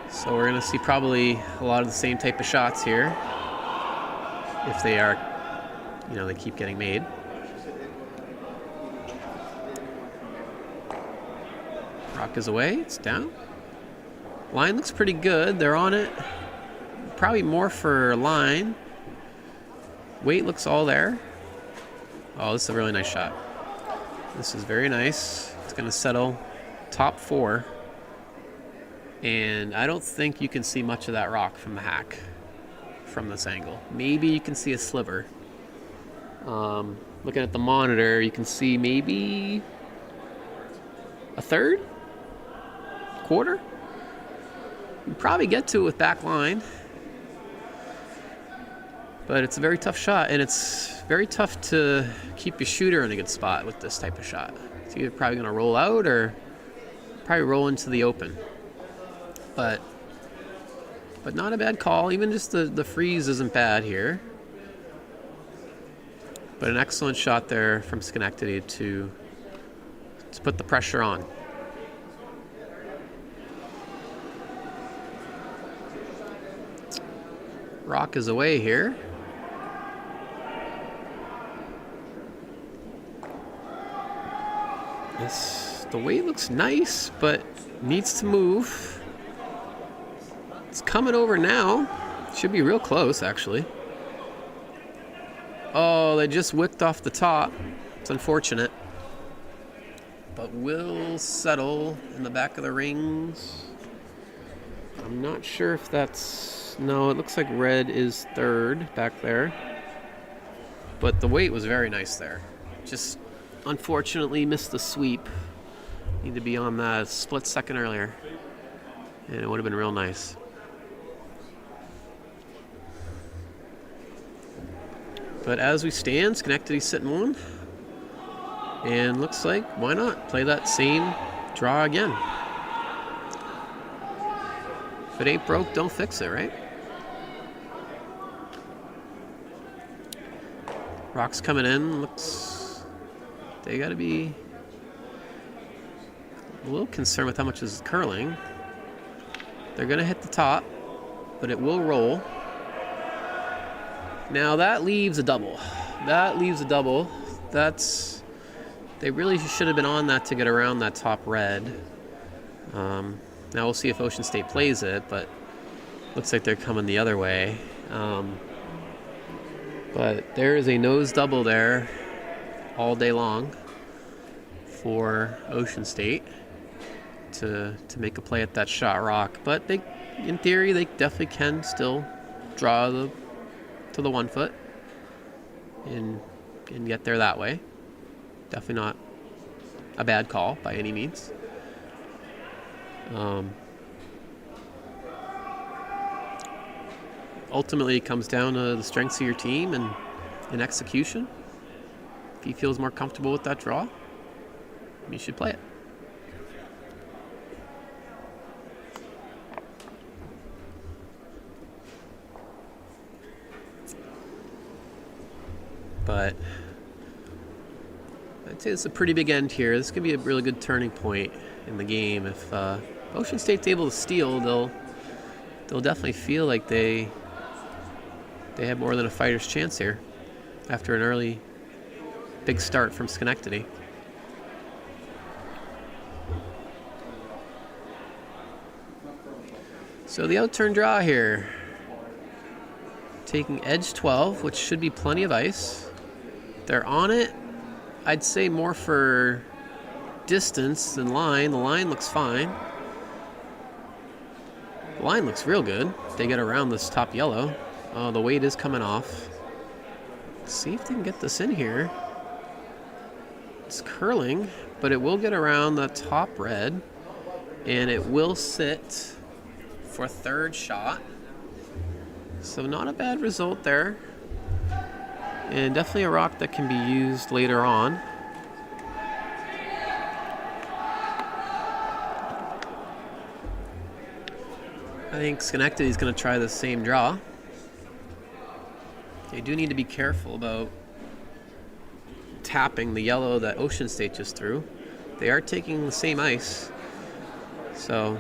So we're going to see probably a lot of the same type of shots here. If they are, they keep getting made. Rock is away. It's down. Line looks pretty good. They're on it. Probably more for line. Weight looks all there. Oh, this is a really nice shot. This is very nice. It's going to settle top 4. And I don't think you can see much of that rock from the hack from this angle. Maybe you can see a sliver. Looking at the monitor, you can see maybe a third? Quarter? You probably get to it with back line. But it's a very tough shot, and it's very tough to keep your shooter in a good spot with this type of shot. It's either probably going to roll out or probably roll into the open. But not a bad call. Even just the freeze isn't bad here. But an excellent shot there from Schenectady to put the pressure on. Rock is away here. The weight looks nice, but needs to move. It's coming over now. Should be real close, actually. Oh, they just whipped off the top. It's unfortunate. But will settle in the back of the rings. I'm not sure if that's... No, it looks like red is third back there. But the weight was very nice there. Just unfortunately missed the sweep. Need to be on that split second earlier. And it would have been real nice. But as we stand, Schenectady's sitting 1. And looks like, why not? Play that same draw again. If it ain't broke, don't fix it, right? Rock's coming in. Looks... They gotta be a little concerned with how much is curling. They're gonna hit the top, but it will roll. Now that leaves a double. They really should have been on that to get around that top red. Now we'll see if Ocean State plays it, but looks like they're coming the other way. But there is a nose double there all day long for Ocean State to make a play at that shot rock. But they, in theory, they definitely can still draw to the 1 foot and get there that way. Definitely not a bad call by any means. Ultimately, it comes down to the strengths of your team and execution. If he feels more comfortable with that draw, you should play it. But I'd say it's a pretty big end here. This could be a really good turning point in the game. If Ocean State's able to steal, they'll definitely feel like they have more than a fighter's chance here after an early big start from Schenectady. So the outturn draw here, taking edge 12, which should be plenty of ice. They're on it, I'd say more for distance than line. The line looks fine. The line looks real good. If they get around this top yellow. Oh, the weight is coming off. Let's see if they can get this in here. It's curling, but it will get around the top red, and it will sit for third shot. So not a bad result there. And definitely a rock that can be used later on. I think Schenectady is going to try the same draw. They do need to be careful about tapping the yellow that Ocean State just threw. They are taking the same ice. So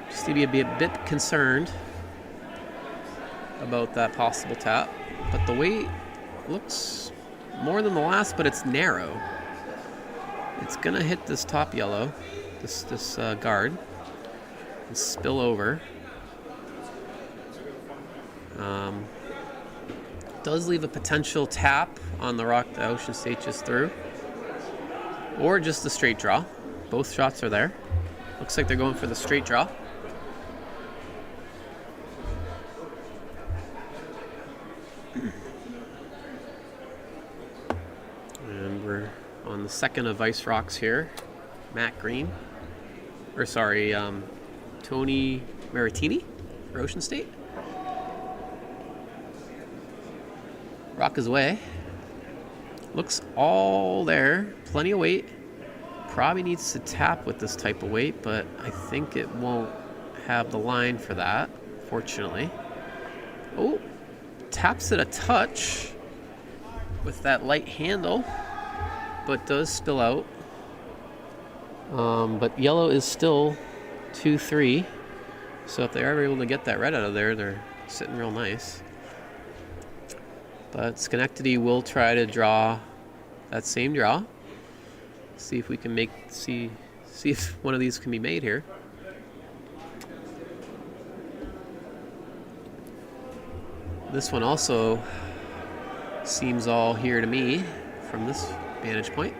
just need to be a bit concerned about that possible tap. But the weight looks more than the last, but it's narrow. It's gonna hit this top yellow, this guard, and spill over. Does leave a potential tap on the rock that Ocean State just threw, or just a straight draw. Both shots are there. Looks like they're going for the straight draw. And we're on the second of ice rocks here. Matt Green, Tony Maritini for Ocean State. Rock is away. Looks all there. Plenty of weight. Probably needs to tap with this type of weight, but I think it won't have the line for that, fortunately. Oh, taps it a touch with that light handle, but does spill out. But yellow is still 2-3. So if they are able to get that red out of there, they're sitting real nice. But Schenectady will try to draw that same draw. See if we can see if one of these can be made here. This one also seems all here to me from this vantage point.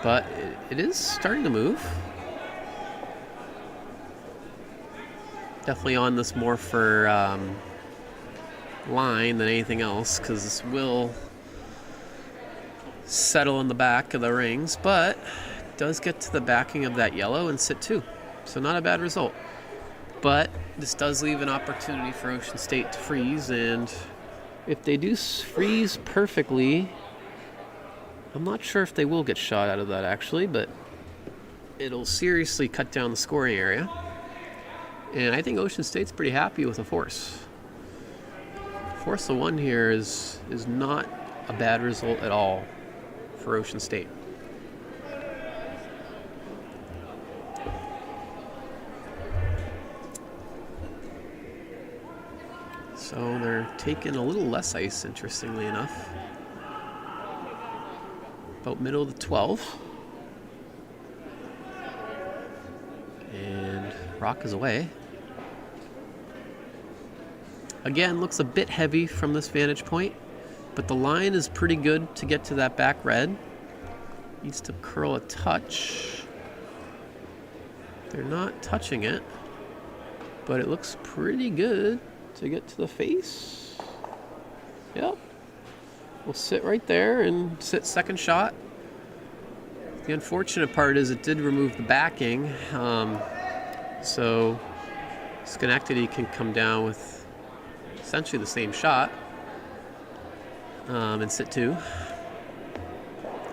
But it is starting to move. Definitely on this more for line than anything else, because this will settle in the back of the rings, but does get to the backing of that yellow and sit 2. So not a bad result. But this does leave an opportunity for Ocean State to freeze, and if they do freeze perfectly, I'm not sure if they will get shot out of that actually, but it'll seriously cut down the scoring area. And I think Ocean State's pretty happy with a force. Force of 1 here is not a bad result at all for Ocean State. So they're taking a little less ice, interestingly enough. About middle of the 12. And rock is away. Again, looks a bit heavy from this vantage point, but the line is pretty good to get to that back red. Needs to curl a touch. They're not touching it, but it looks pretty good to get to the face. Yep. We'll sit right there and sit second shot. The unfortunate part is it did remove the backing, so Schenectady can come down with essentially the same shot and sit 2.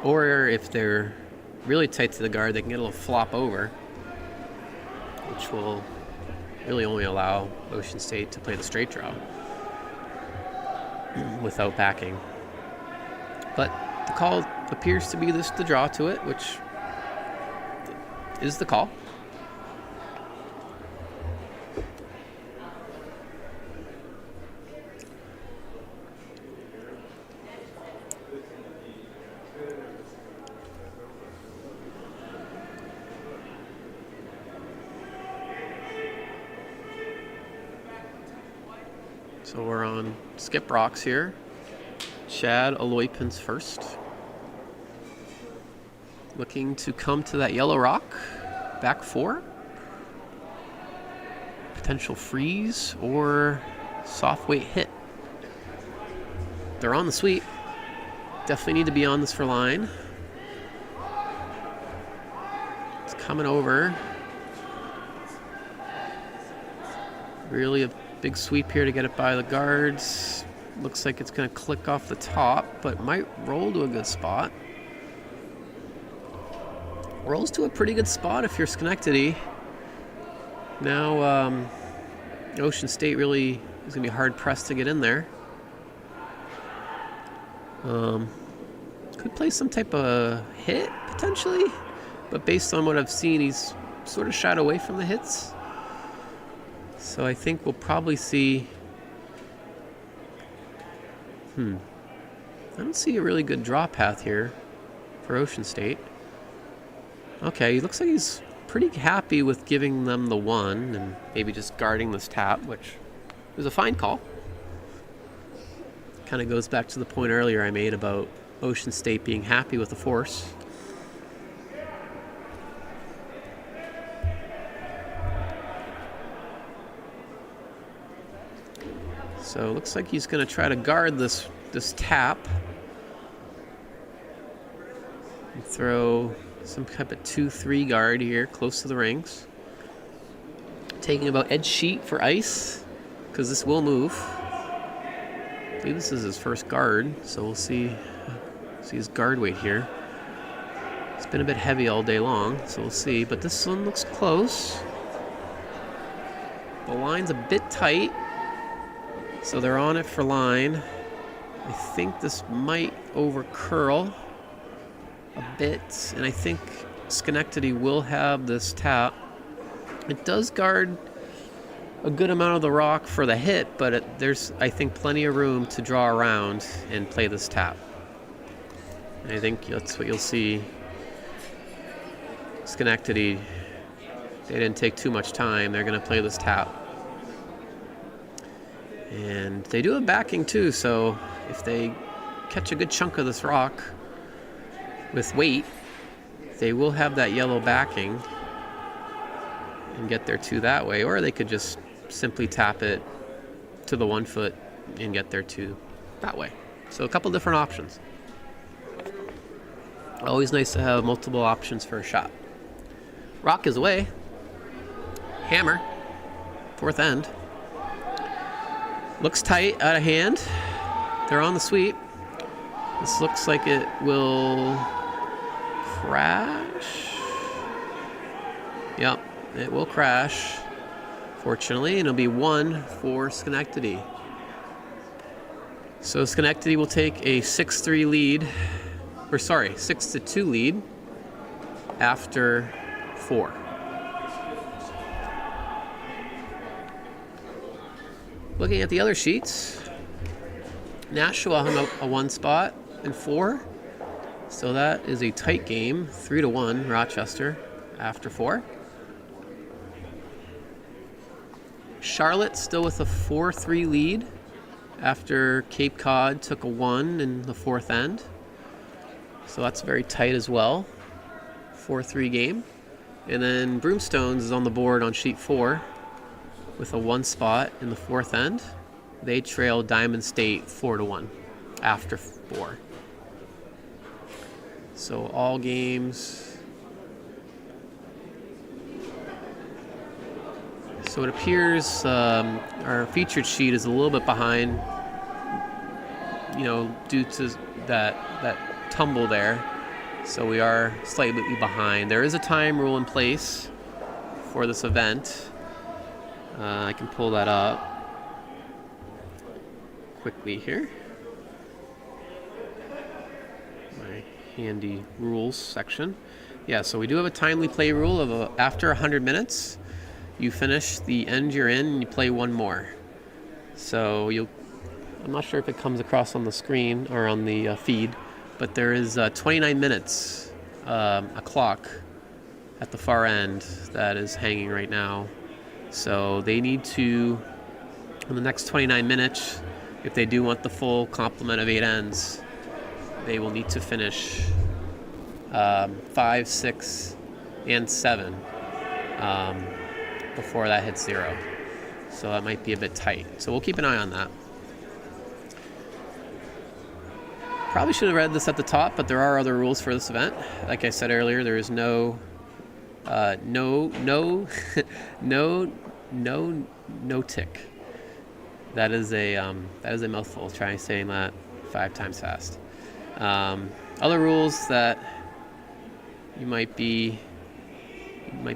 Or if they're really tight to the guard, they can get a little flop over, which will really only allow Ocean State to play the straight draw without backing. But the call appears to be the draw to it, which is the call. So we're on skip rocks here. Chad Aloypin's first. Looking to come to that yellow rock. Back 4. Potential freeze or soft weight hit. They're on the sweep. Definitely need to be on this for line. It's coming over. Really a big sweep here to get it by the guards. Looks like it's going to click off the top, but might roll to a good spot. Rolls to a pretty good spot if you're Schenectady. Now, Ocean State really is going to be hard pressed to get in there. Could play some type of hit, potentially. but based on what I've seen, he's sort of shied away from the hits. So I think we'll probably see... I don't see a really good draw path here for Ocean State. Okay, he looks like he's pretty happy with giving them the 1 and maybe just guarding this tap, which is a fine call. Kind of goes back to the point earlier I made about Ocean State being happy with the force. So it looks like he's going to try to guard this tap and throw some type of 2-3 guard here close to the rings. Taking about edge sheet for ice because this will move. I believe this is his first guard, so we'll see his guard weight here. It's been a bit heavy all day long, so we'll see. But this one looks close. The line's a bit tight. So they're on it for line. I think this might over curl a bit, and I think Schenectady will have this tap. It does guard a good amount of the rock for the hit, but there's, I think, plenty of room to draw around and play this tap. And I think that's what you'll see. Schenectady, they didn't take too much time. They're going to play this tap. And they do have backing too, so if they catch a good chunk of this rock with weight, they will have that yellow backing and get their 2 that way, or they could just simply tap it to the 1 foot and get their 2 that way. So a couple different options. Always nice to have multiple options for a shot. Rock is away. Hammer, 4th end. Looks tight, out of hand. They're on the sweep. This looks like it will crash. Yep, it will crash, fortunately, and it'll be 1 for Schenectady. So Schenectady will take a 6-3 lead, 6-2 lead after 4. Looking at the other sheets, Nashua hung up a 1 spot in 4. So that is a tight game, 3-1 Rochester after 4. Charlotte still with a 4-3 lead after Cape Cod took a 1 in the 4th end. So that's very tight as well. 4-3 game. And then Broomstones is on the board on sheet 4 with a 1 spot in the 4th end. They trail Diamond State 4-1 after 4. So all games. So it appears our featured sheet is a little bit behind, due to that tumble there. So we are slightly behind. There is a time rule in place for this event. I can pull that up quickly here. My handy rules section. Yeah, so we do have a timely play rule of after 100 minutes, you finish the end you're in and you play 1 more. So I'm not sure if it comes across on the screen or on the feed, but there is 29 minutes, a clock at the far end that is hanging right now. So they need to, in the next 29 minutes, if they do want the full complement of 8 ends, they will need to finish 5, 6, and 7 before that hits 0. So that might be a bit tight. So we'll keep an eye on that. Probably should have read this at the top, but there are other rules for this event. Like I said earlier, there is no tick. That is a mouthful. Try saying that 5 times fast. Other rules that you might be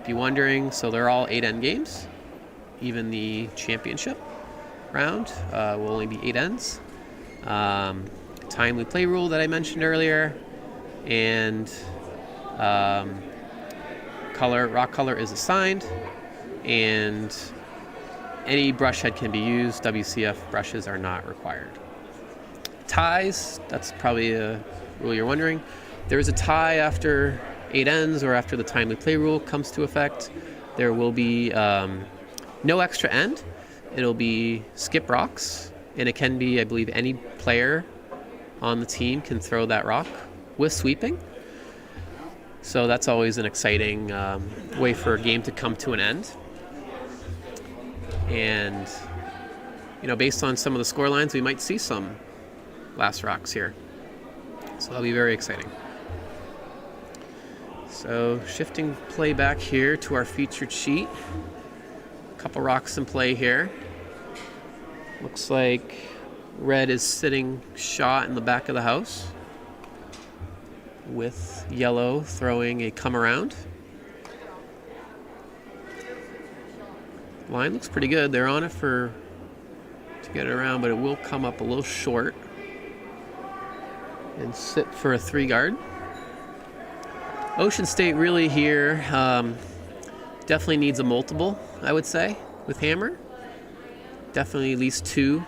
wondering. So they're all 8 end games. Even the championship round will only be 8 ends. Timely play rule that I mentioned earlier, and color. Rock color is assigned, and any brush head can be used. WCF brushes are not required. Ties, that's probably a rule you're wondering. There is a tie after 8 ends or after the timely play rule comes to effect. There will be no extra end. It'll be skip rocks, and it can be, I believe, any player on the team can throw that rock with sweeping. So that's always an exciting way for a game to come to an end. And, based on some of the score lines, we might see some last rocks here. So that'll be very exciting. So shifting play back here to our featured sheet. A couple rocks in play here. Looks like red is sitting shot in the back of the house, with yellow throwing a come around. Line looks pretty good. They're on it to get it around, but it will come up a little short and sit for a 3 guard. Ocean State really here definitely needs a multiple, I would say, with hammer. Definitely at least 2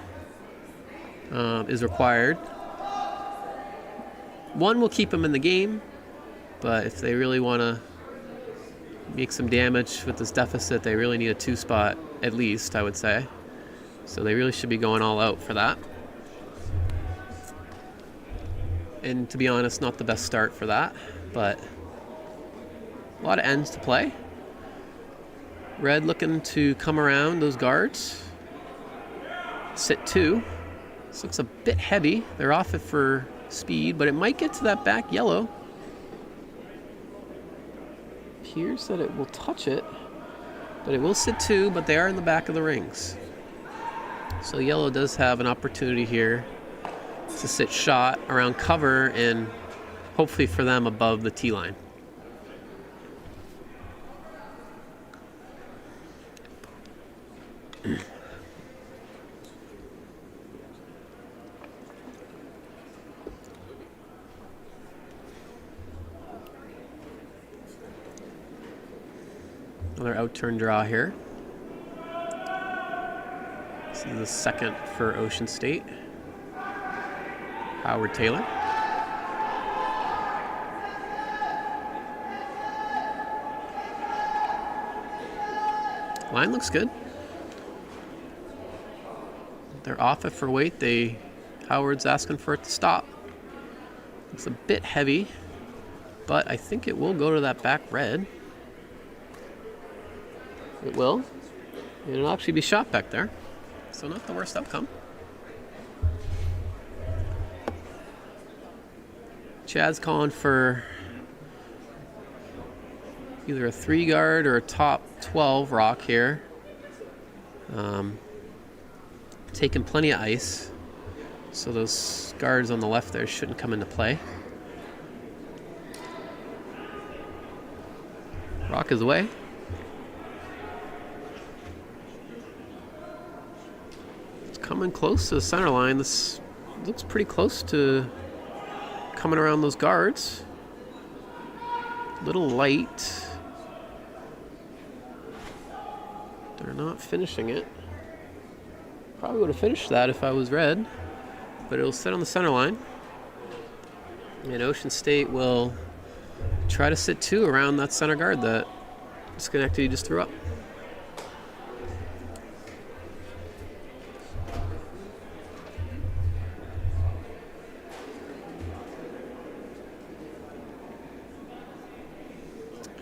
is required. 1 will keep them in the game, but if they really want to make some damage with this deficit, they really need a 2 spot at least, I would say. So they really should be going all out for that. And to be honest, not the best start for that, but a lot of ends to play. Red looking to come around those guards. Sit 2. This looks a bit heavy. They're off it for speed, but it might get to that back yellow. Appears that it will touch it, but it will sit 2, but they are in the back of the rings. So yellow does have an opportunity here to sit shot around cover and hopefully for them above the tee line. Another out-turn draw here. This is the second for Ocean State. Howard Taylor. Line looks good. They're off it for weight. Howard's asking for it to stop. It's a bit heavy, but I think it will go to that back red. It will. And it'll actually be shot back there. So not the worst outcome. Chad's calling for either a 3 guard or a top 12 rock here. Taking plenty of ice, so those guards on the left there shouldn't come into play. Rock is away. It's coming close to the center line. This looks pretty close to coming around those guards. A little light. They're not finishing it. Probably would have finished that if I was red, but it'll sit on the center line. And Ocean State will try to sit 2 around that center guard that Schenectady just threw up.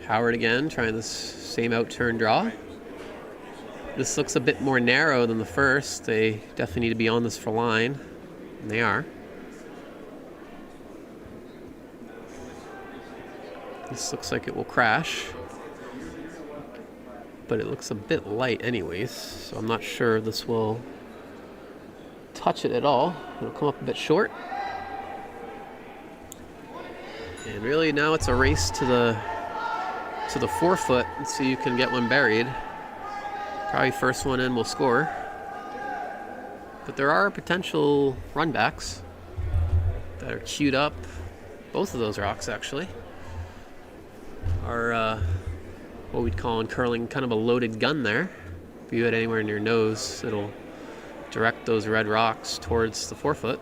Howard again, trying this same out-turn draw. This looks a bit more narrow than the first. They definitely need to be on this for line, and they are. This looks like it will crash, but it looks a bit light anyways, so I'm not sure this will touch it at all. It'll come up a bit short. And really now it's a race to the 4 foot and see who can get one buried. Probably first one in will score. But there are potential runbacks that are queued up. Both of those rocks actually are what we'd call in curling kind of a loaded gun there. If you hit anywhere in your nose, it'll direct those red rocks towards the forefoot.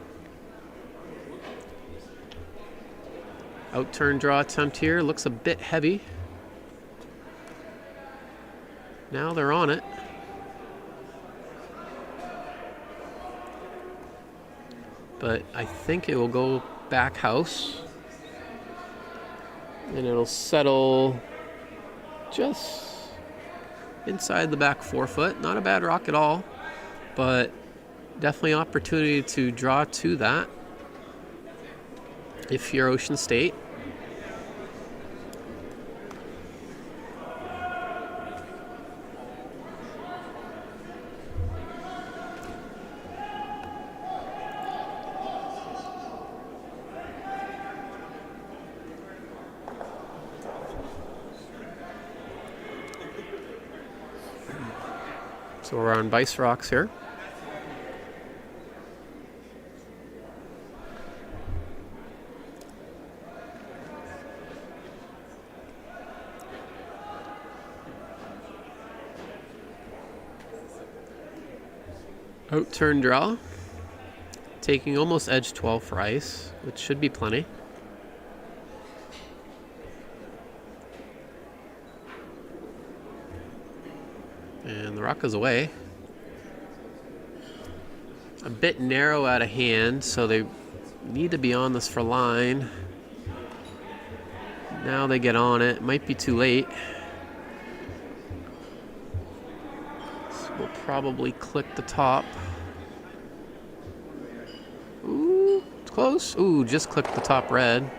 Out-turn draw attempt here, looks a bit heavy. Now they're on it. But I think it will go back house. And it'll settle just inside the back forefoot. Not a bad rock at all, but definitely opportunity to draw to that if you're Ocean State. So we're on Vice Rocks here. Out-turn draw. Taking almost edge 12 for ice, which should be plenty. And the rock is away. A bit narrow out of hand, so they need to be on this for line. Now they get on it. Might be too late. So we'll probably click the top. Ooh, it's close. Ooh, just clicked the top red.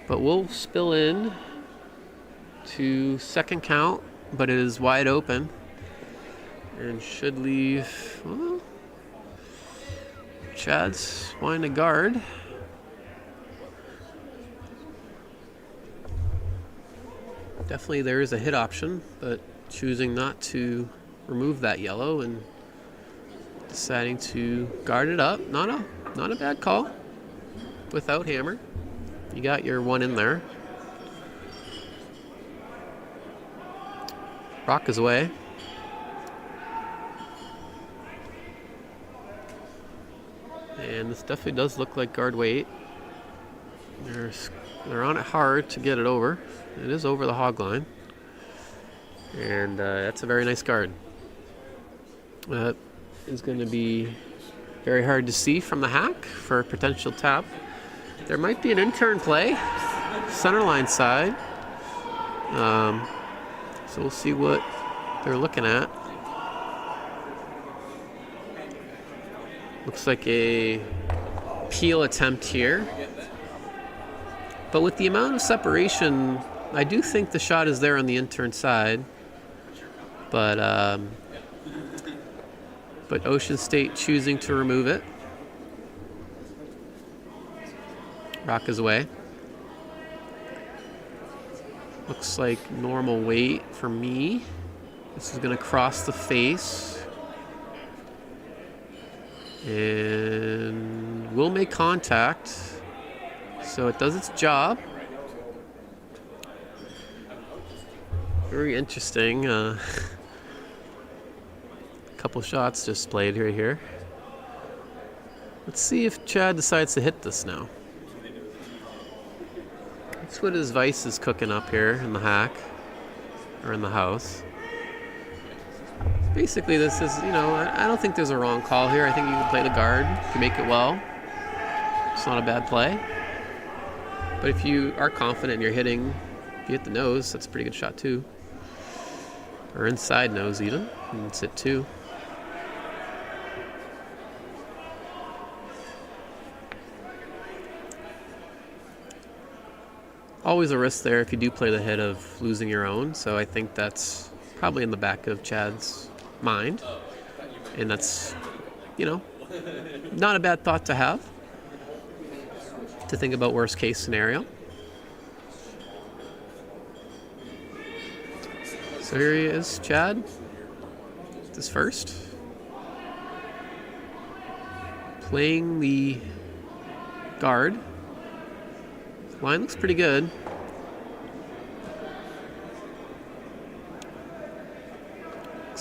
But we'll spill in to second count, but it is wide open. And should leave, well, Chad's wanting to guard. Definitely there is a hit option, but choosing not to remove that yellow and deciding to guard it up. Not a bad call. Without hammer. You got your one in there. Rock is away. And this definitely does look like guard weight. They're on it hard to get it over. It is over the hog line. And that's a very nice guard. That is going to be very hard to see from the hack for a potential tap. There might be an in-turn play, centerline side. So we'll see what they're looking at. Looks like a peel attempt here. But with the amount of separation, I do think the shot is there on the in-turn side. But Ocean State choosing to remove it. Rock is away. Looks like normal weight for me. This is going to cross the face. And will make contact. So it does its job. Very interesting. Couple shots just played right here. Let's see if Chad decides to hit this now. That's what his Vice is cooking up here in the hack, or in the house. Basically, this is, I don't think there's a wrong call here. I think you can play the guard if you make it well. It's not a bad play. But if you are confident you're hitting, if you hit the nose, that's a pretty good shot too. Or inside nose even, and it's hit too. Always a risk there if you do play the hit of losing your own, so I think that's probably in the back of Chad's mind. And that's, not a bad thought to have, to think about worst case scenario. So here he is, Chad. This first. Playing the guard. Line looks pretty good.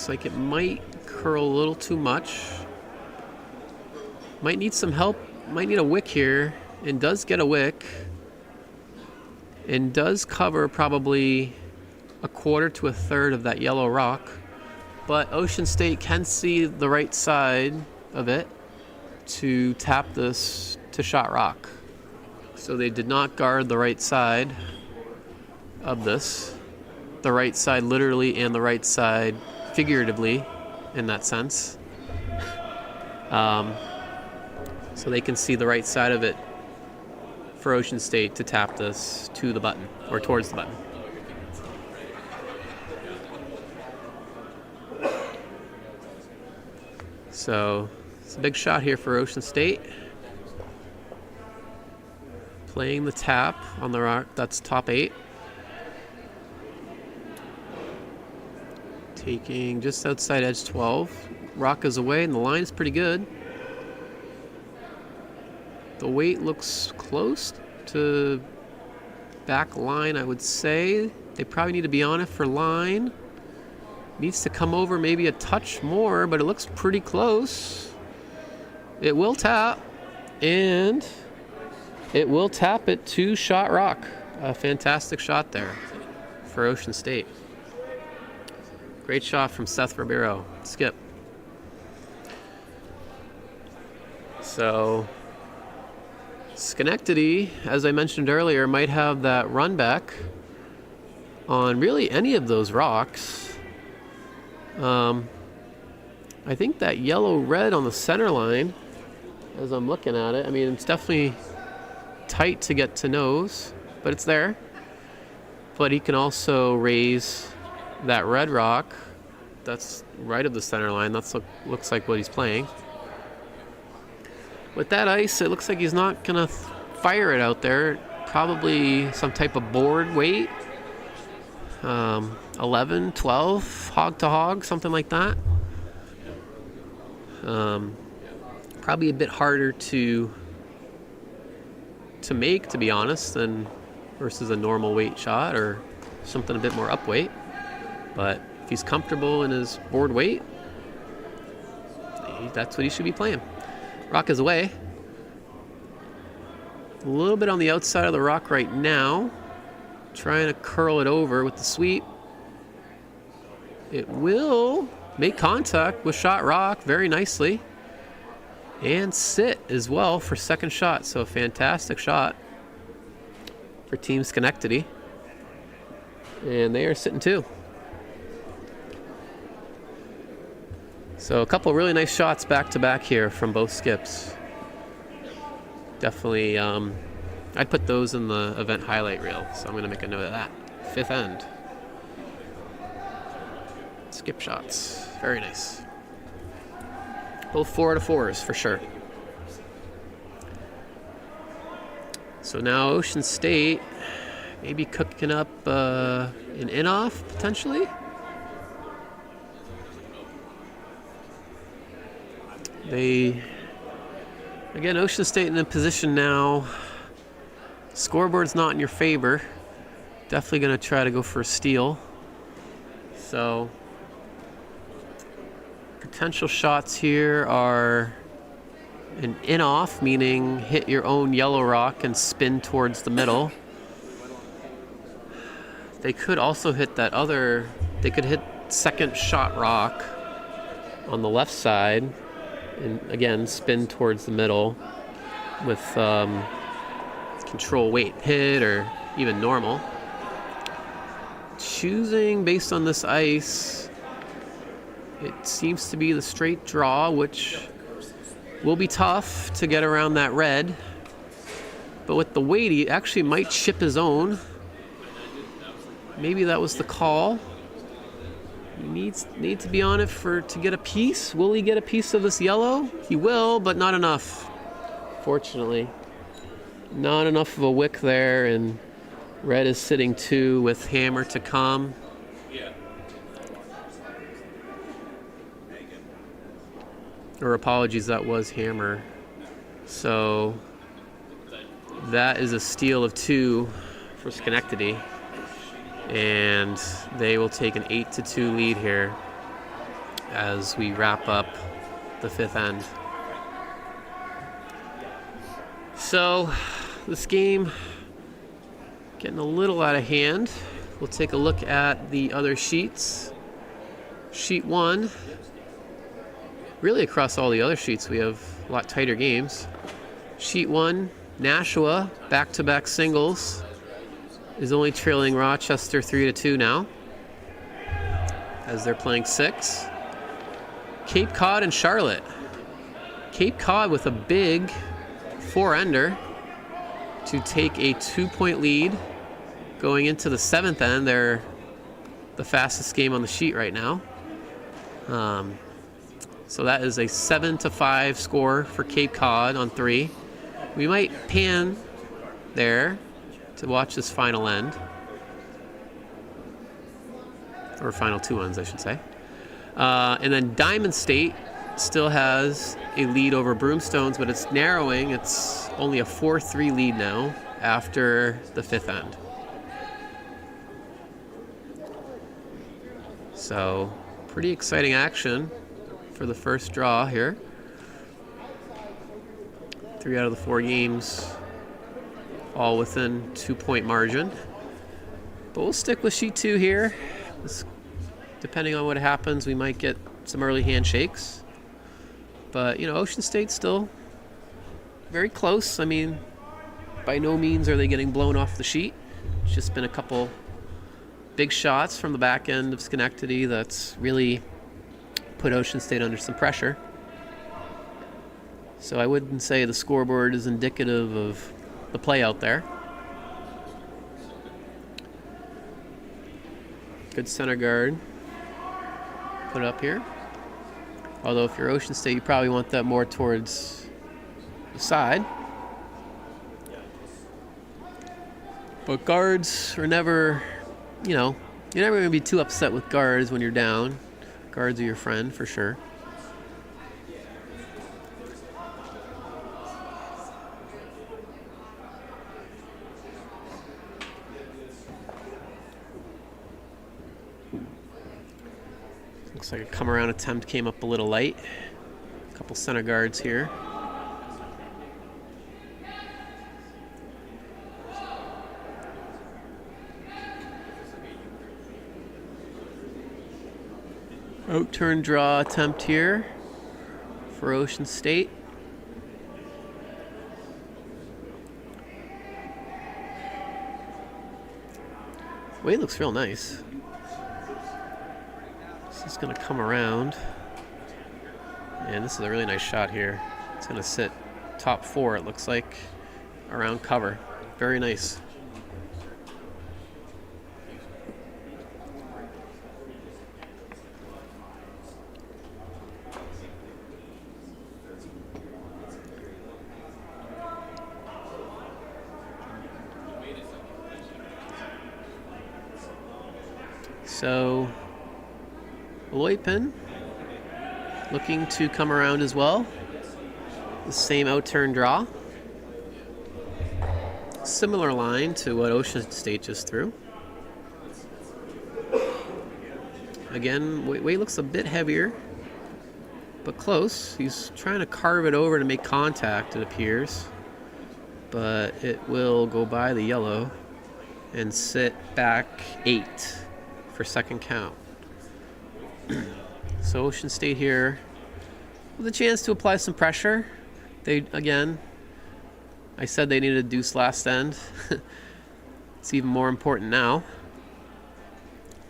Looks like it might curl a little too much. Might need some help. Might need a wick here. And does get a wick. And does cover probably a quarter to a third of that yellow rock. But Ocean State can see the right side of it to tap this to shot rock. So they did not guard the right side of this. The right side literally and the right side figuratively in that sense. So they can see the right side of it for Ocean State to tap this to the button or towards the button. So it's a big shot here for Ocean State. Playing the tap on the rock, that's top 8. Taking just outside edge 12. Rock is away and the line is pretty good. The weight looks close to back line, I would say. They probably need to be on it for line. Needs to come over maybe a touch more, but it looks pretty close. It will tap, and it will tap it to shot rock. A fantastic shot there for Ocean State. Great shot from Seth Ribeiro. Skip. So Schenectady, as I mentioned earlier, might have that run back on really any of those rocks. I think that yellow-red on the center line, as I'm looking at it, I mean, it's definitely tight to get to nose, but it's there. But he can also raise that red rock that's right of the center line. That's looks like what he's playing. With that ice, it looks like he's not going to fire it out there. Probably some type of board weight. 11, 12, hog to hog, something like that. Probably a bit harder to make, to be honest, than versus a normal weight shot or something a bit more up weight. But if he's comfortable in his board weight, that's what he should be playing. Rock is away. A little bit on the outside of the rock right now. Trying to curl it over with the sweep. It will make contact with shot rock very nicely. And sit as well for second shot. So a fantastic shot for Team Schenectady. And they are sitting too. So a couple really nice shots back to back here from both skips. Definitely, I'd put those in the event highlight reel, so I'm going to make a note of that. Fifth end. Skip shots. Very nice. Both 4 out of 4s for sure. So now Ocean State maybe cooking up an in-off potentially. Again, Ocean State in a position now. Scoreboard's not in your favor. Definitely going to try to go for a steal. So, potential shots here are an in-off, meaning hit your own yellow rock and spin towards the middle. They could also hit that other, they could hit second shot rock on the left side and again spin towards the middle with control weight hit or even normal. Choosing based on this ice, it seems to be the straight draw, which will be tough to get around that red. But with the weight, he actually might chip his own. Maybe that was the call. He needs to be on it to get a piece. Will he get a piece of this yellow? He will, but not enough. Fortunately. Not enough of a wick there, and red is sitting 2 with hammer to come. Or apologies, that was hammer. So that is a steal of 2 for Schenectady. And they will take an 8-2 lead here. as we wrap up the fifth end. So this game getting a little out of hand. We'll take a look at the other sheets. Sheet 1, really across all the other sheets we have a lot tighter games. Sheet 1, Nashua, back-to-back singles, is only trailing Rochester 3-2 now, as they're playing 6. Cape Cod and Charlotte. Cape Cod with a big 4-ender to take a 2-point lead going into the 7th end. They're the fastest game on the sheet right now. So that is a 7-5 score for Cape Cod on 3. We might pan there to watch this final end. Or final 2 ends, I should say. And then Diamond State still has a lead over Broomstones, but it's narrowing. It's only a 4-3 lead now after the 5th end. So, pretty exciting action for the first draw here. 3 out of the 4 games all within 2-point margin. But we'll stick with sheet 2 here. Depending on what happens, we might get some early handshakes. But, Ocean State's still very close. I mean, by no means are they getting blown off the sheet. It's just been a couple big shots from the back end of Schenectady that's really put Ocean State under some pressure. So I wouldn't say the scoreboard is indicative of the play out there. Good center guard put up here. Although if you're Ocean State, you probably want that more towards the side. But guards are never, you're never going to be too upset with guards when you're down. Guards are your friend for sure. Looks like a come around attempt came up a little light. A couple center guards here. Out-turn draw attempt here for Ocean State. Wade looks real nice. This is going to come around. And this is a really nice shot here. It's going to sit top 4, it looks like, around cover. Very nice. So, Loipin looking to come around as well. The same out-turn draw. Similar line to what Ocean State just threw. Again, Wade looks a bit heavier, but close. He's trying to carve it over to make contact, it appears. But it will go by the yellow and sit back 8 for second count. So Ocean State here with a chance to apply some pressure. I said they needed a deuce last end. It's even more important now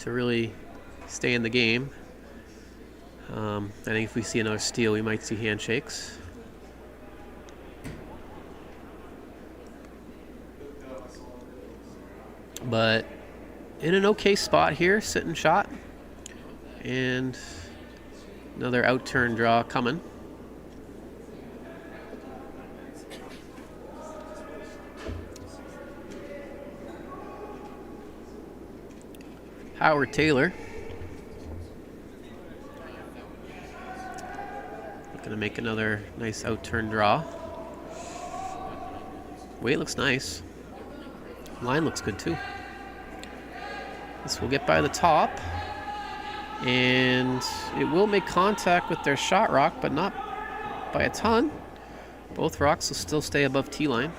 to really stay in the game. I think if we see another steal, we might see handshakes. But in an okay spot here, sitting shot. And another out-turn draw coming. Howard Taylor looking to make another nice out-turn draw. Weight looks nice. Line looks good too. This will get by the top. And it will make contact with their shot rock, but not by a ton. Both rocks will still stay above T-line.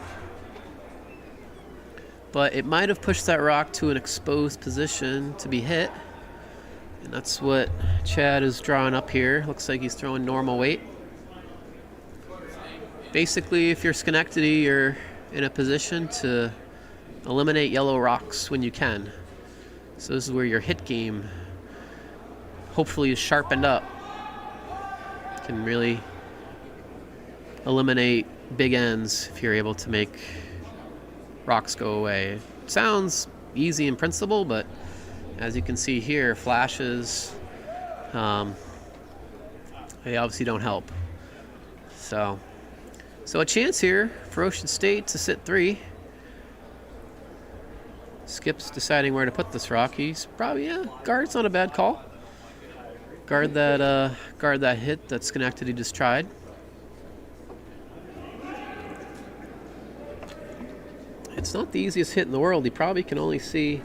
But it might have pushed that rock to an exposed position to be hit. And that's what Chad is drawing up here. Looks like he's throwing normal weight. Basically, if you're Schenectady, you're in a position to eliminate yellow rocks when you can. So this is where your hit game hopefully is sharpened up. Can really eliminate big ends if you're able to make rocks go away. It sounds easy in principle, but as you can see here, flashes, they obviously don't help. So a chance here for Ocean State to sit 3. Skip's deciding where to put this rock. He's probably, guard's not a bad call. Guard that hit that Schenectady just tried. It's not the easiest hit in the world. He probably can only see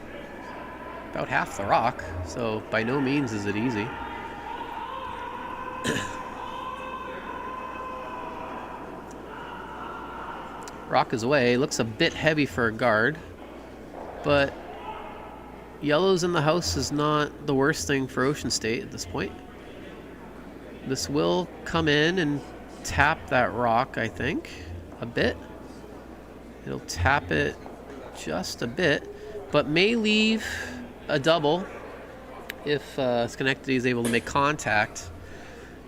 about half the rock, so by no means is it easy. Rock is away. Looks a bit heavy for a guard, but yellow's in the house is not the worst thing for Ocean State at this point. This will come in and tap that rock, I think, a bit. It'll tap it just a bit, but may leave a double if Schenectady is able to make contact.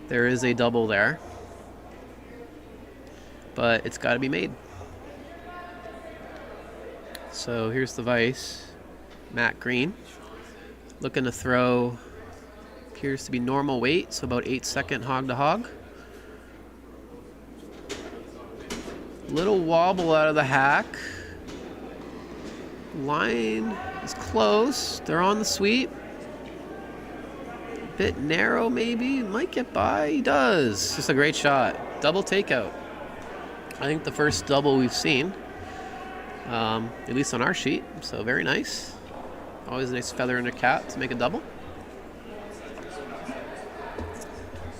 There is a double there, but it's got to be made. So here's the vice, Matt Green, looking to throw, appears to be normal weight, so about 8-second hog to hog. Little wobble out of the hack. Line is close. They're on the sweep. Bit narrow maybe. Might get by. He does. Just a great shot. Double takeout. I think the first double we've seen. At least on our sheet. So very nice. Always a nice feather in their cap to make a double.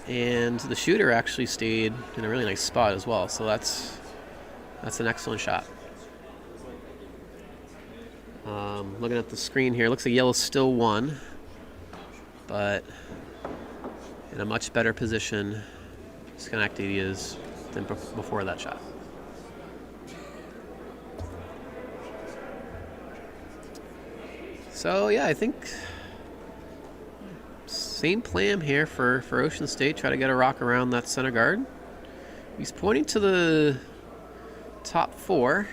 And the shooter actually stayed in a really nice spot as well. So that's an excellent shot. Looking at the screen here, looks like yellow still won, but in a much better position Schenectady is than before that shot. So yeah, I think same plan here for Ocean State. Try to get a rock around that center guard. He's pointing to the top 4.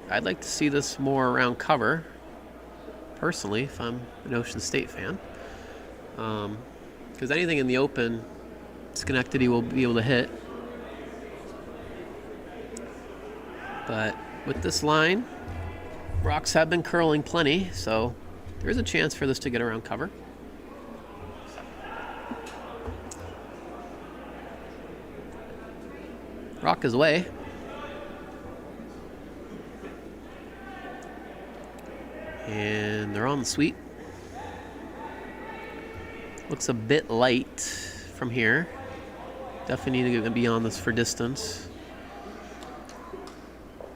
I'd like to see this more around cover, personally, if I'm an Ocean State fan. Because anything in the open, Schenectady will be able to hit. But with this line, rocks have been curling plenty, so there's a chance for this to get around cover. Rock is away. And they're on the sweep. Looks a bit light from here. Definitely need to get beyond this for distance.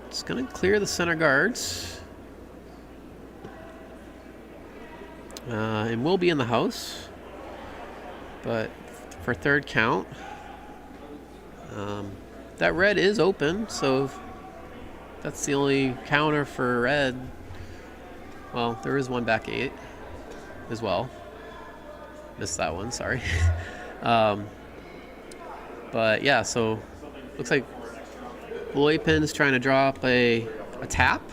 It's going to clear the center guards. And will be in the house. But for third count. That red is open, so that's the only counter for red. Well, there is one back 8 as well. Missed that one, sorry. But yeah, so looks like Loipin's trying to draw up a tap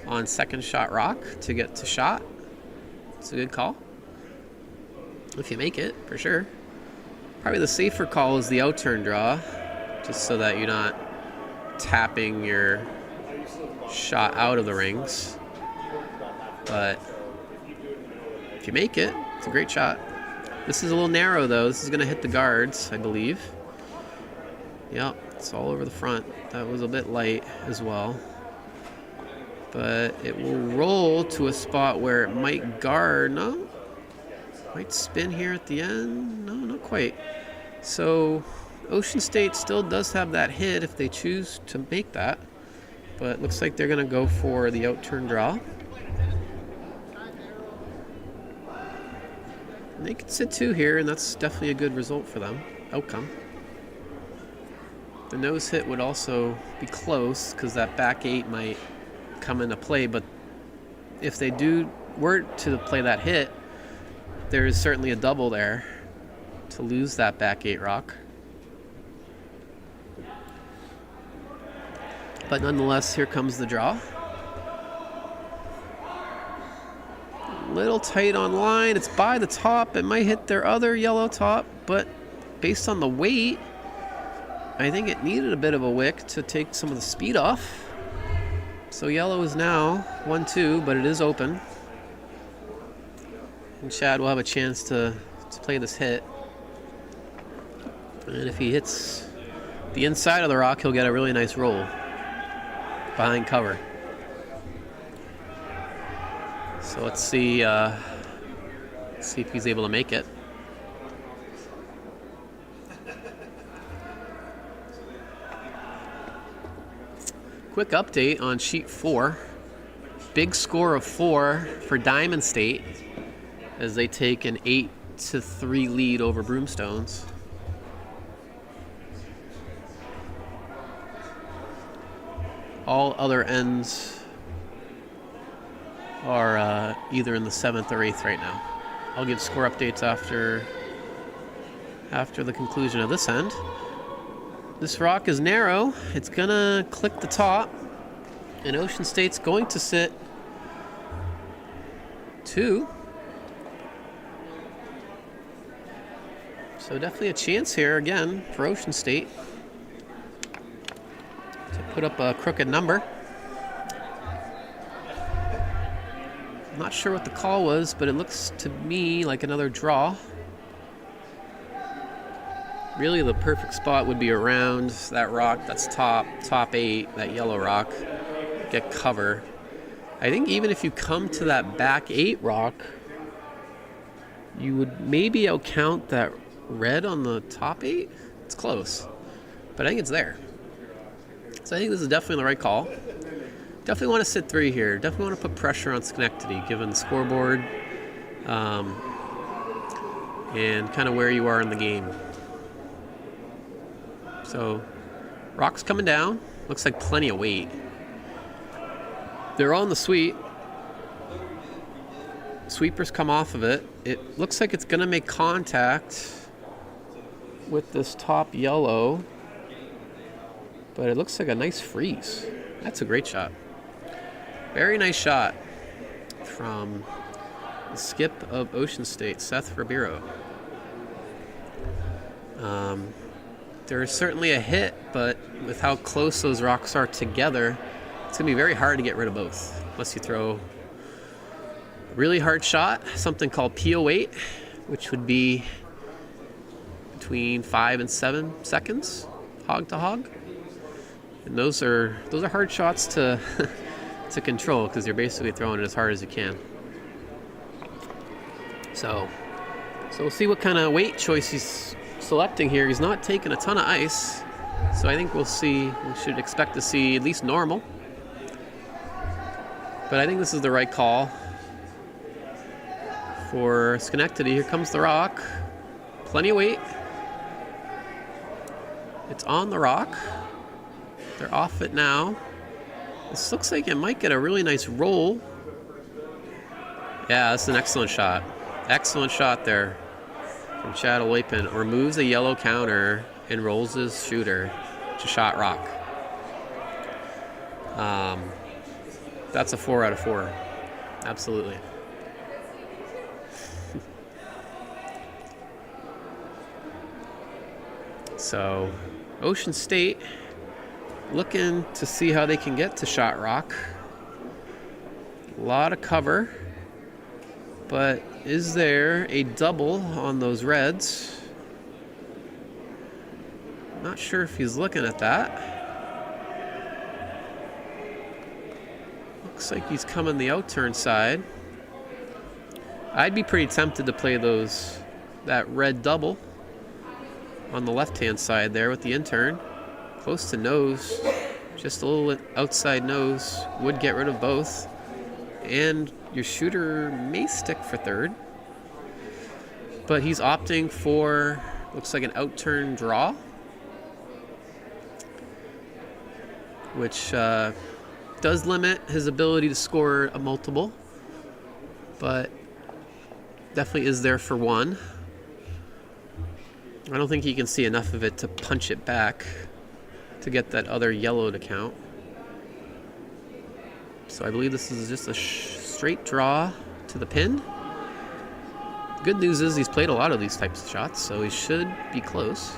on second shot rock to get to shot. It's a good call. If you make it, for sure. Probably the safer call is the out-turn draw, just so that you're not tapping your shot out of the rings. But if you make it, it's a great shot. This is a little narrow, though. This is going to hit the guards, I believe. Yep, it's all over the front. That was a bit light as well. But it will roll to a spot where it might guard. No? Might spin here at the end. No, not quite. So Ocean State still does have that hit if they choose to make that. But it looks like they're going to go for the out-turn draw. And they could sit 2 here, and that's definitely a good result for them. Outcome. The nose hit would also be close because that back 8 might come into play. But if they were to play that hit, there is certainly a double there to lose that back 8 rock. But nonetheless, here comes the draw. Little tight on line. It's by the top. It might hit their other yellow top, but based on the weight, I think it needed a bit of a wick to take some of the speed off. So yellow is now 1-2, but it is open. And Chad will have a chance to play this hit. And if he hits the inside of the rock, he'll get a really nice roll behind cover. So let's see if he's able to make it. Quick update on sheet 4. Big score of 4 for Diamond State as they take an 8-3 lead over Broomstones. All other ends are either in the 7th or 8th right now. I'll give score updates after the conclusion of this end. This rock is narrow. It's gonna click the top, and Ocean State's going to sit 2. So definitely a chance here again for Ocean State to put up a crooked number. I'm not sure what the call was, but it looks to me like another draw. Really, the perfect spot would be around that rock that's top 8, that yellow rock. Get cover. I think even if you come to that back 8 rock, you would maybe outcount that red on the top 8. It's close, but I think it's there. So I think this is definitely the right call. Definitely want to sit 3 here. Definitely want to put pressure on Schenectady, given the scoreboard and kind of where you are in the game. So, rock's coming down. Looks like plenty of weight. They're on the sweep. Sweepers come off of it. It looks like it's going to make contact with this top yellow, but it looks like a nice freeze. That's a great shot. Very nice shot from the skip of Ocean State, Seth Ribeiro. There is certainly a hit, but with how close those rocks are together, it's going to be very hard to get rid of both, unless you throw a really hard shot, something called PO8, which would be between 5 and 7 seconds, hog to hog. And those are hard shots to to control because you're basically throwing it as hard as you can. So we'll see what kind of weight choice he's selecting here. He's not taking a ton of ice, so I think we should expect to see at least normal. But I think this is the right call for Schenectady. Here comes the rock. Plenty of weight. It's on the rock. They're off it now. This looks like it might get a really nice roll. Yeah, that's an excellent shot. Excellent shot there from Chad Olypin. Removes a yellow counter and rolls his shooter to shot rock. That's a 4 out of 4. Absolutely. So, Ocean State looking to see how they can get to shot rock. A lot of cover, but is there a double on those reds? Not sure if he's looking at that. Looks like he's coming the out-turn side. I'd be pretty tempted to play that red double on the left-hand side there with the intern. Close to nose, just a little outside nose, would get rid of both. And your shooter may stick for third. But he's opting for, looks like an out-turn draw, which does limit his ability to score a multiple, but definitely is there for one. I don't think he can see enough of it to punch it back to get that other yellow to count. So I believe this is just a straight draw to the pin. Good news is he's played a lot of these types of shots, so he should be close.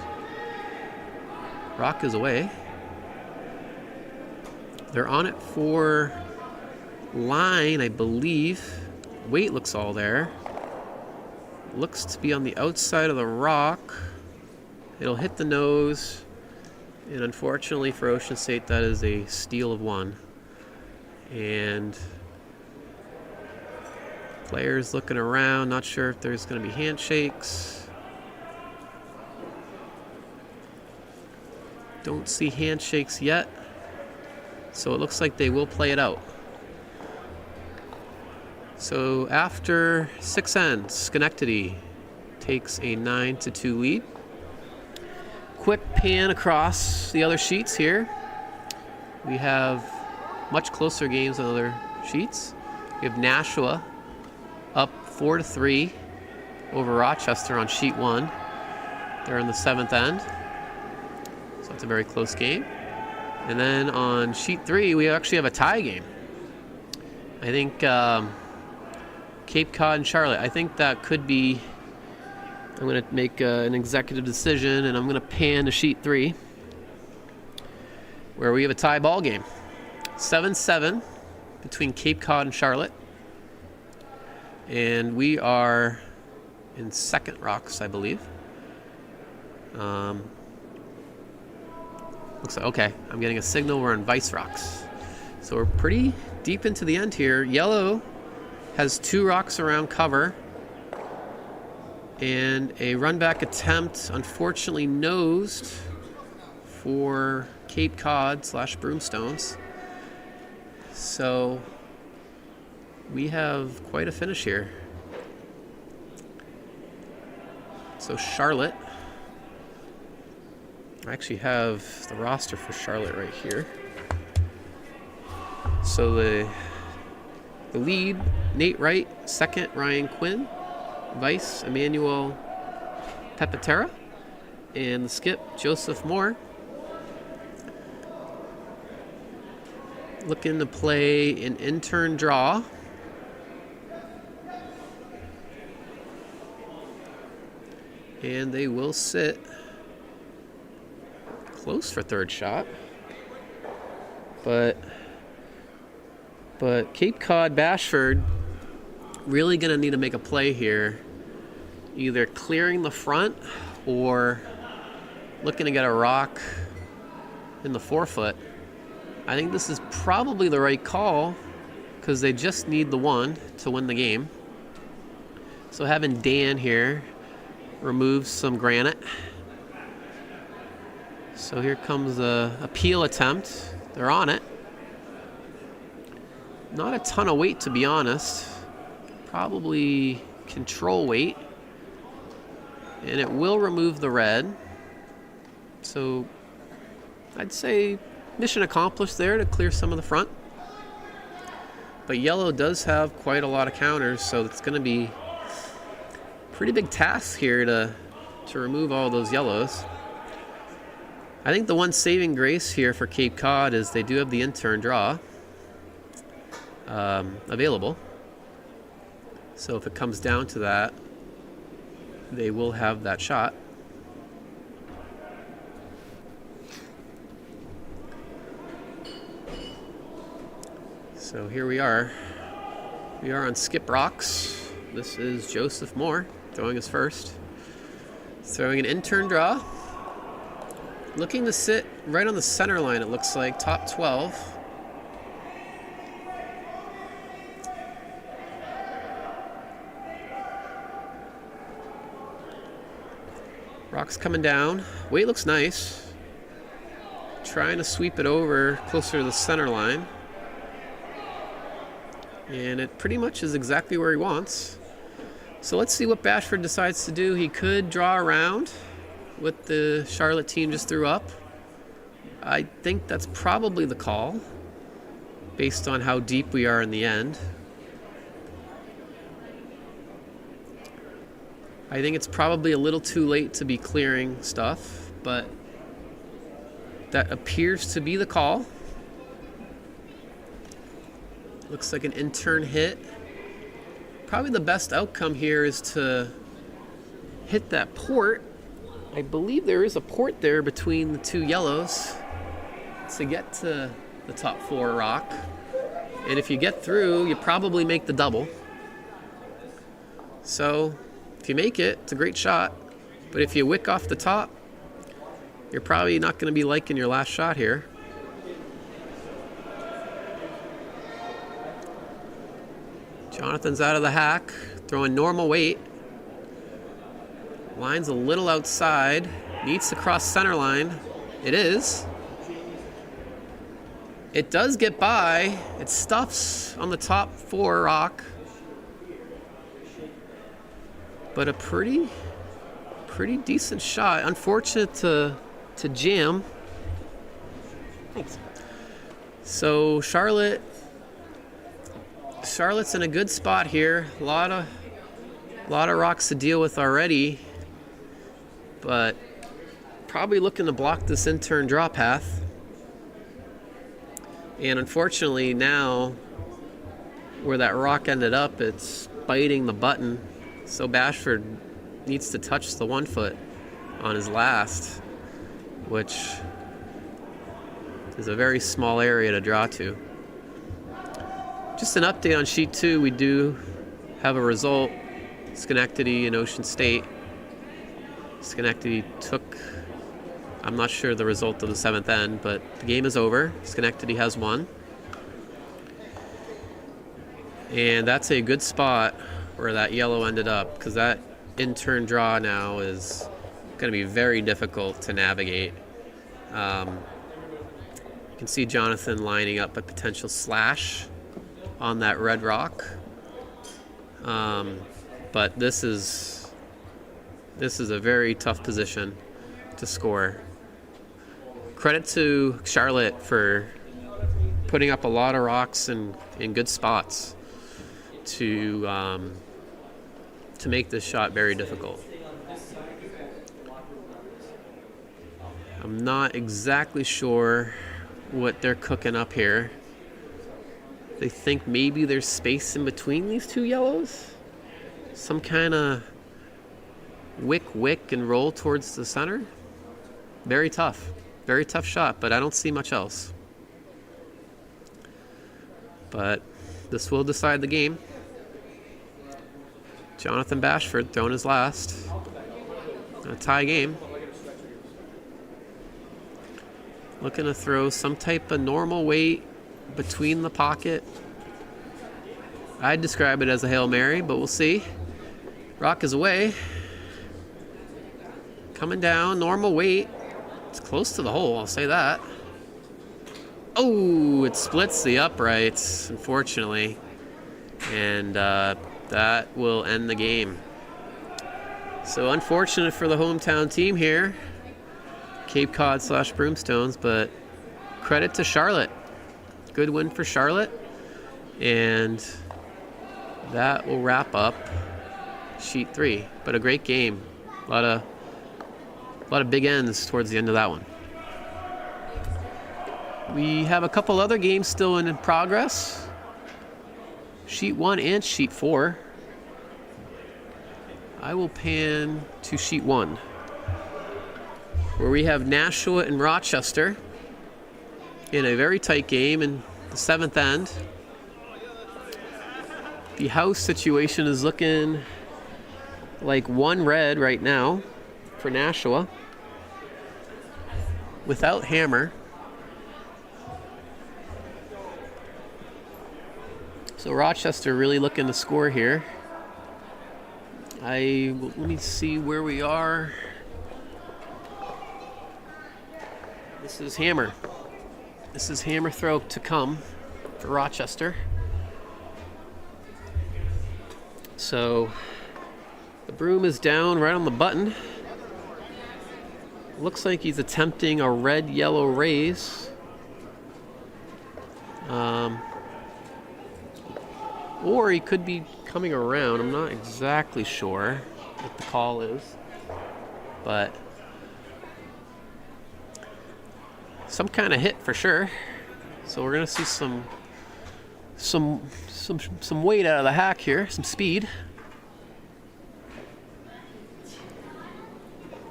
Rock is away. They're on it for line, I believe. Weight looks all there. Looks to be on the outside of the rock. It'll hit the nose. And unfortunately for Ocean State, that is a steal of one. And players looking around, not sure if there's going to be handshakes. Don't see handshakes yet. So it looks like they will play it out. So after 6 ends, Schenectady takes a 9-2 lead. Quick pan across the other sheets here. We have much closer games on other sheets. We have Nashua up 4-3 over Rochester on sheet 1. They're in the 7th end. So it's a very close game. And then on sheet 3, we actually have a tie game. I think Cape Cod and Charlotte. I think that could be. I'm going to make an executive decision, and I'm going to pan to sheet 3, where we have a tie ball game. 7-7 between Cape Cod and Charlotte. And we are in second rocks, I believe. Looks like, okay, I'm getting a signal we're on vice rocks. So we're pretty deep into the end here. Yellow has 2 rocks around cover. And a run back attempt, unfortunately nosed for Cape Cod / Broomstones. So we have quite a finish here. So Charlotte, I actually have the roster for Charlotte right here. So the lead, Nate Wright. Second, Ryan Quinn. Vice, Emmanuel Pepatera. And the skip, Joseph Moore. Looking to play an intern draw. And they will sit close for third shot. But Cape Cod Bashford really going to need to make a play here. Either clearing the front or looking to get a rock in the 4-foot. I think this is probably the right call because they just need the 1 to win the game. So having Dan here remove some granite. So here comes the appeal attempt. They're on it. Not a ton of weight, to be honest. Probably control weight. And it will remove the red. So I'd say mission accomplished there to clear some of the front. But yellow does have quite a lot of counters, so it's going to be pretty big task here to remove all those yellows. I think the one saving grace here for Cape Cod is they do have the intern draw available. So if it comes down to that, they will have that shot. So here we are. We are on skip rocks. This is Joseph Moore throwing his first. Throwing an intern draw. Looking to sit right on the center line, it looks like, top 12. Rock's coming down. Weight looks nice. Trying to sweep it over closer to the center line. And it pretty much is exactly where he wants. So let's see what Bashford decides to do. He could draw around what the Charlotte team just threw up. I think that's probably the call, based on how deep we are in the end. I think it's probably a little too late to be clearing stuff, but that appears to be the call. Looks like an in-turn hit. Probably the best outcome here is to hit that port. I believe there is a port there between the two yellows to get to the top 4 rock. And if you get through, you probably make the double. So if you make it, it's a great shot. But if you wick off the top, you're probably not going to be liking your last shot here. Jonathan's out of the hack, throwing normal weight. Line's a little outside. Needs to cross center line. It is. It does get by. It stuffs on the top 4 rock. But a pretty decent shot. Unfortunate to jam. Thanks. So Charlotte's in a good spot here. A lot of rocks to deal with already, but probably looking to block this in-turn draw path. And unfortunately now, where that rock ended up, it's biting the button. So Bashford needs to touch the 1 foot on his last, which is a very small area to draw to. Just an update on sheet 2, we do have a result. Schenectady and Ocean State. Schenectady took, I'm not sure the result of the 7th end, but the game is over. Schenectady has won. And that's a good spot where that yellow ended up, because that in-turn draw now is going to be very difficult to navigate. You can see Jonathan lining up a potential slash on that red rock. But this is a very tough position to score. Credit to Charlotte for putting up a lot of rocks in good spots to make this shot very difficult. I'm not exactly sure what they're cooking up here. They think maybe there's space in between these two yellows. Some kind of wick and roll towards the center. Very tough shot, but I don't see much else. But this will decide the game. Jonathan Bashford throwing his last. A tie game. Looking to throw some type of normal weight between the pocket. I'd describe it as a Hail Mary, but we'll see. Rock is away. Coming down, normal weight. It's close to the hole, I'll say that. Oh, it splits the uprights, unfortunately. And that will end the game. So unfortunate for the hometown team here. Cape Cod / Broomstones, but credit to Charlotte. Good win for Charlotte. And that will wrap up sheet 3. But a great game. A lot of big ends towards the end of that one. We have a couple other games still in progress. Sheet 1 and sheet 4. I will pan to sheet 1, where we have Nashua and Rochester in a very tight game in the 7th end. The house situation is looking like 1 red right now for Nashua, without Hammer. So Rochester really looking to score here. Let me see where we are. This is hammer. This is hammer throw to come for Rochester. So the broom is down right on the button. Looks like he's attempting a red-yellow raise. Or he could be coming around. I'm not exactly sure what the call is. But some kind of hit for sure. So we're gonna see some weight out of the hack here, some speed.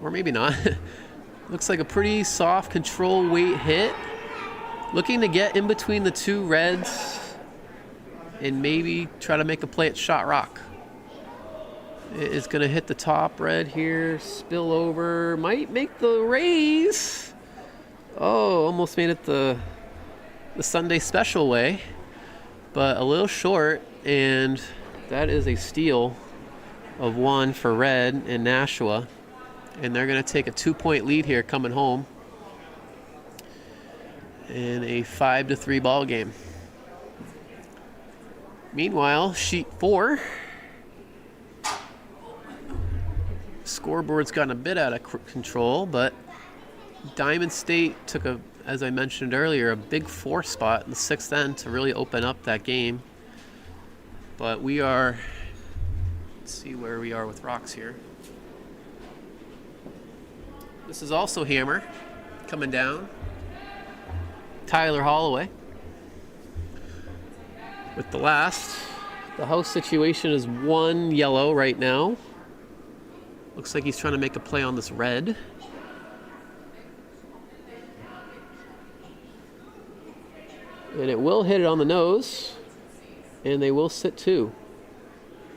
Or maybe not. Looks like a pretty soft control weight hit. Looking to get in between the two reds and maybe try to make a play at shot rock. It is gonna hit the top red here, spill over, might make the raise. Oh, almost made it the Sunday special way, but a little short, and that is a steal of one for red in Nashua. And they're going to take a 2-point lead here coming home in a 5-3 ball game. Meanwhile, sheet 4. Scoreboard's gotten a bit out of control, but Diamond State took, as I mentioned earlier, a big 4 spot in the 6th end to really open up that game. But let's see where we are with rocks here. This is also hammer coming down. Tyler Holloway with the last. The house situation is 1 yellow right now. Looks like he's trying to make a play on this red. And it will hit it on the nose, and they will sit 2.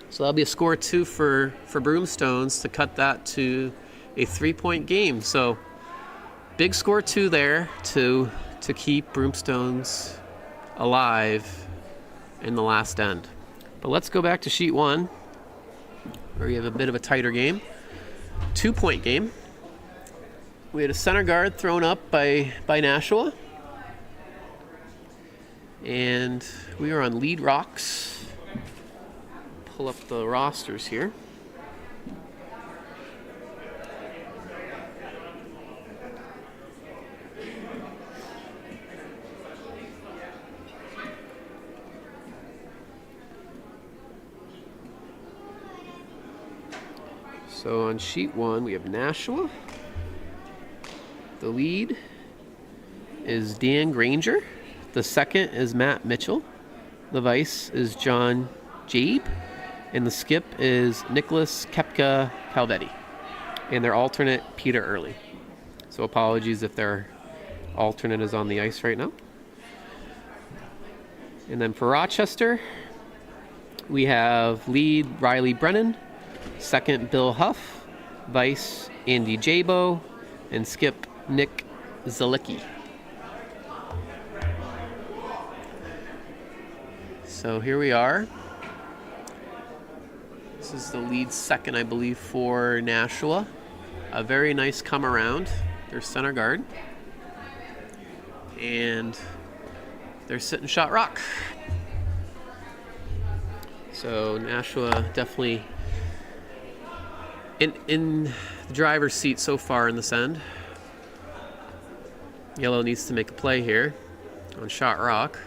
So that'll be a score 2 for Broomstones to cut that to a 3-point game. So big score 2 there to keep Broomstones alive in the last end. But let's go back to sheet 1, where we have a bit of a tighter game. 2-point game. We had a center guard thrown up by Nashua. And we are on lead rocks. Pull up the rosters here. So on sheet 1, we have Nashua. The lead is Dan Granger. The second is Matt Mitchell. The vice is John Jabe. And the skip is Nicholas Kepka Calvetti. And their alternate, Peter Early. So apologies if their alternate is on the ice right now. And then for Rochester, we have lead Riley Brennan. Second, Bill Huff. Vice, Andy Jabo. And skip, Nick Zalicki. So here we are. This is the lead second, I believe, for Nashua. A very nice come around. Their center guard. And they're sitting shot rock. So Nashua definitely in the driver's seat so far in this end. Yellow needs to make a play here on shot rock.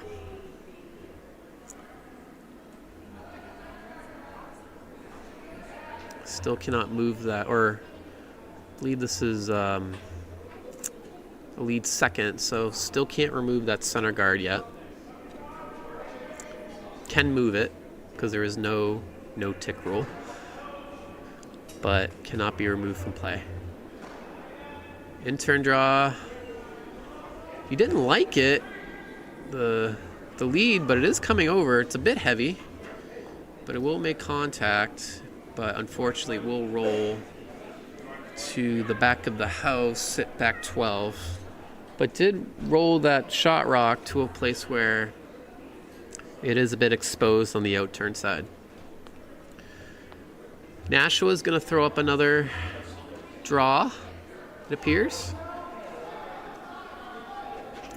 Still cannot move that, or I believe this is a lead second, so still can't remove that center guard yet. Can move it because there is no tick rule, but cannot be removed from play. In-turn draw. You didn't like it, the lead, but it is coming over. It's a bit heavy, but it will make contact. But unfortunately will roll to the back of the house, sit back 12. But did roll that shot rock to a place where it is a bit exposed on the out-turn side. Nashua is going to throw up another draw, it appears.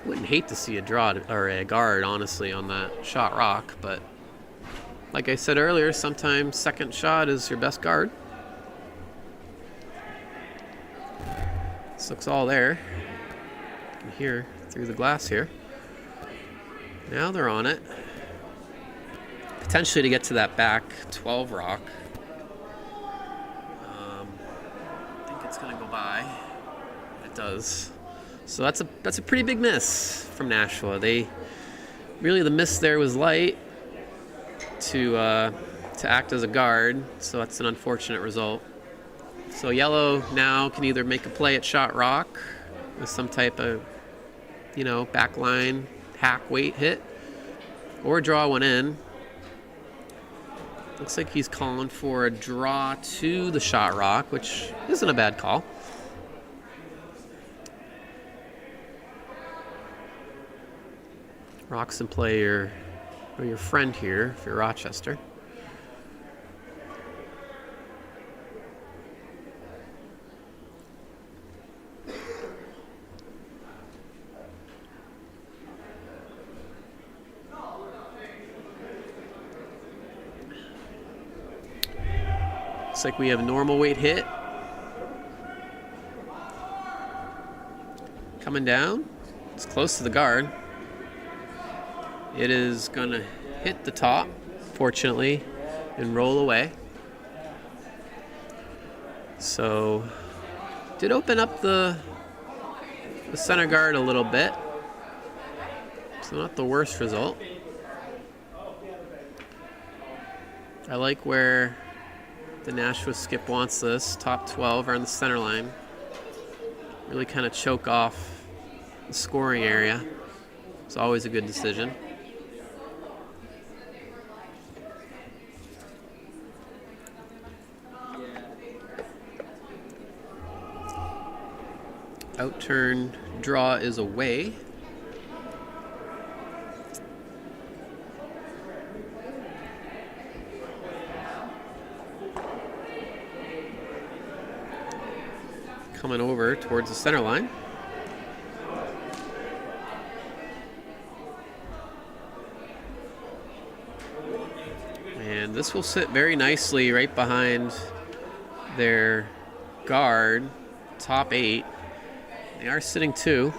Wouldn't hate to see a draw or a guard, honestly, on that shot rock, but like I said earlier, sometimes second shot is your best guard. This looks all there. You can hear through the glass here. Now they're on it. Potentially to get to that back 12 rock. I think it's going to go by. It does. So that's a pretty big miss from Nashua. The miss there was light to act as a guard, so that's an unfortunate result. So yellow now can either make a play at shot rock with some type of, backline hack weight hit, or draw one in. Looks like he's calling for a draw to the shot rock, which isn't a bad call. Rocks in play your friend here if you're Rochester. Looks like we have normal weight hit. Coming down. It's close to the guard. It is going to hit the top, fortunately, and roll away. So, did open up the center guard a little bit. So not the worst result. I like where the Nashua skip wants this. Top 12 are on the center line. Really kind of choke off the scoring area. It's always a good decision. Outturn draw is away. Coming over towards the center line. And this will sit very nicely right behind their guard, top 8. They are sitting 2,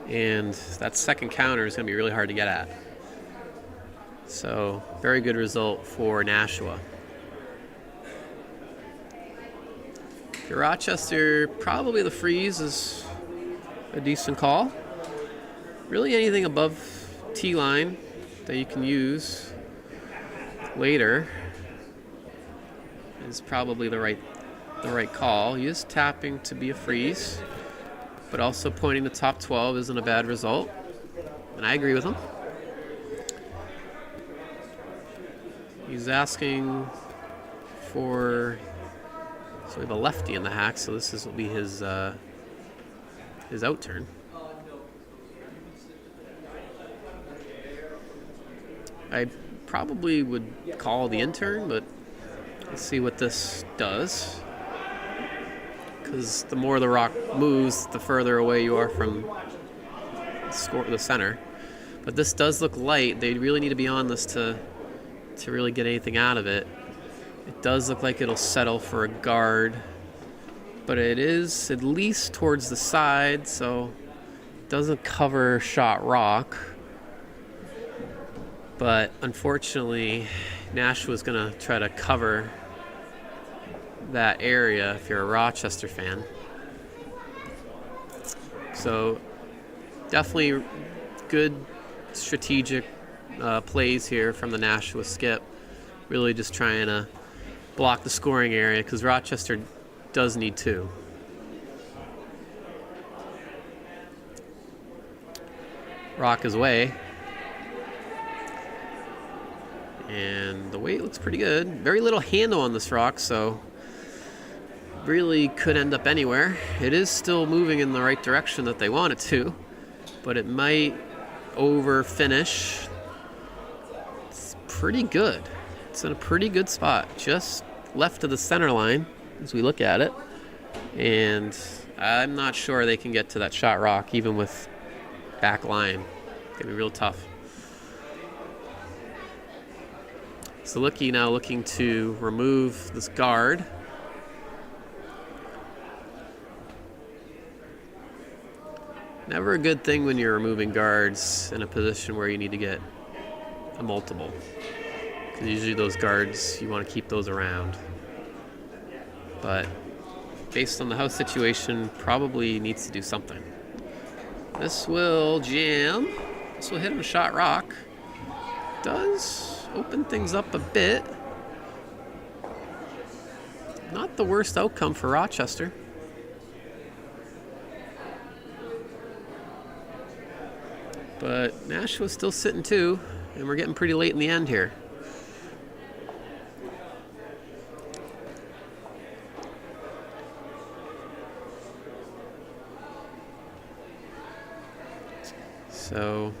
and that second counter is going to be really hard to get at. So, very good result for Nashua. For Rochester, probably the freeze is a decent call. Really anything above T-line that you can use later is probably the right call. He is tapping to be a freeze, but also pointing to top 12 isn't a bad result, and I agree with him. He's asking for, so we have a lefty in the hack, so this will be his outturn. I probably would call the in-turn, but let's see what this does. Because the more the rock moves, the further away you are from the center. But this does look light. They really need to be on this to really get anything out of it. It does look like it'll settle for a guard, but it is at least towards the side, so it doesn't cover shot rock. But unfortunately, Nashua's going to try to cover that area if you're a Rochester fan. So definitely good strategic plays here from the Nashua skip. Really just trying to block the scoring area because Rochester does need 2. Rock is away. And the weight looks pretty good. Very little handle on this rock, so really could end up anywhere. It is still moving in the right direction that they want it to, but it might over finish. It's pretty good. It's in a pretty good spot, just left of the center line as we look at it. And I'm not sure they can get to that shot rock even with back line. It's going to be real tough. So now looking to remove this guard. Never a good thing when you're removing guards in a position where you need to get a multiple. Because usually those guards, you want to keep those around. But based on the house situation, probably needs to do something. This will jam. This will hit him a shot rock. Does open things up a bit. Not the worst outcome for Rochester. But Nashua's still sitting too, and we're getting pretty late in the end here. So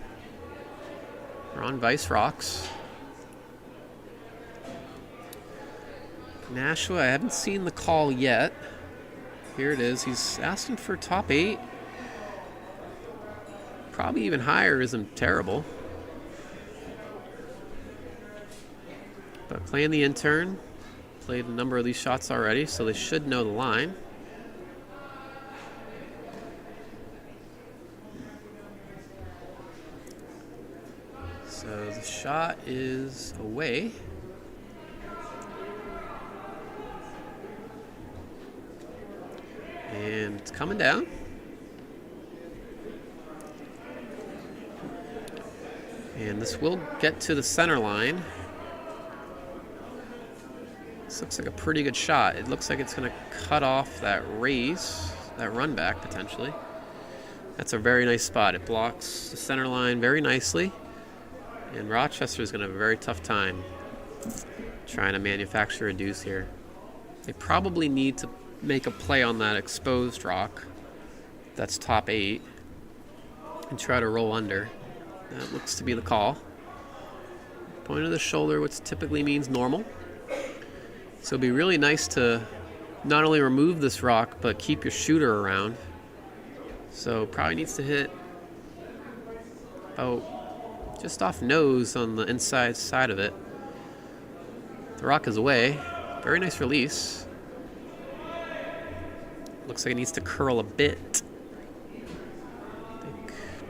we're on Vice Rocks. Nashua, I haven't seen the call yet. Here it is. He's asking for top 8. Probably even higher isn't terrible. But playing the intern, played a number of these shots already, so they should know the line. So the shot is away. And it's coming down. And this will get to the center line. This looks like a pretty good shot. It looks like it's going to cut off that raise, that run back potentially. That's a very nice spot. It blocks the center line very nicely. And Rochester is going to have a very tough time trying to manufacture a deuce here. They probably need to make a play on that exposed rock. That's top 8. And try to roll under. That looks to be the call. Point of the shoulder, which typically means normal. So it'd be really nice to not only remove this rock, but keep your shooter around. So probably needs to hit about just off nose on the inside side of it. The rock is away. Very nice release. Looks like it needs to curl a bit.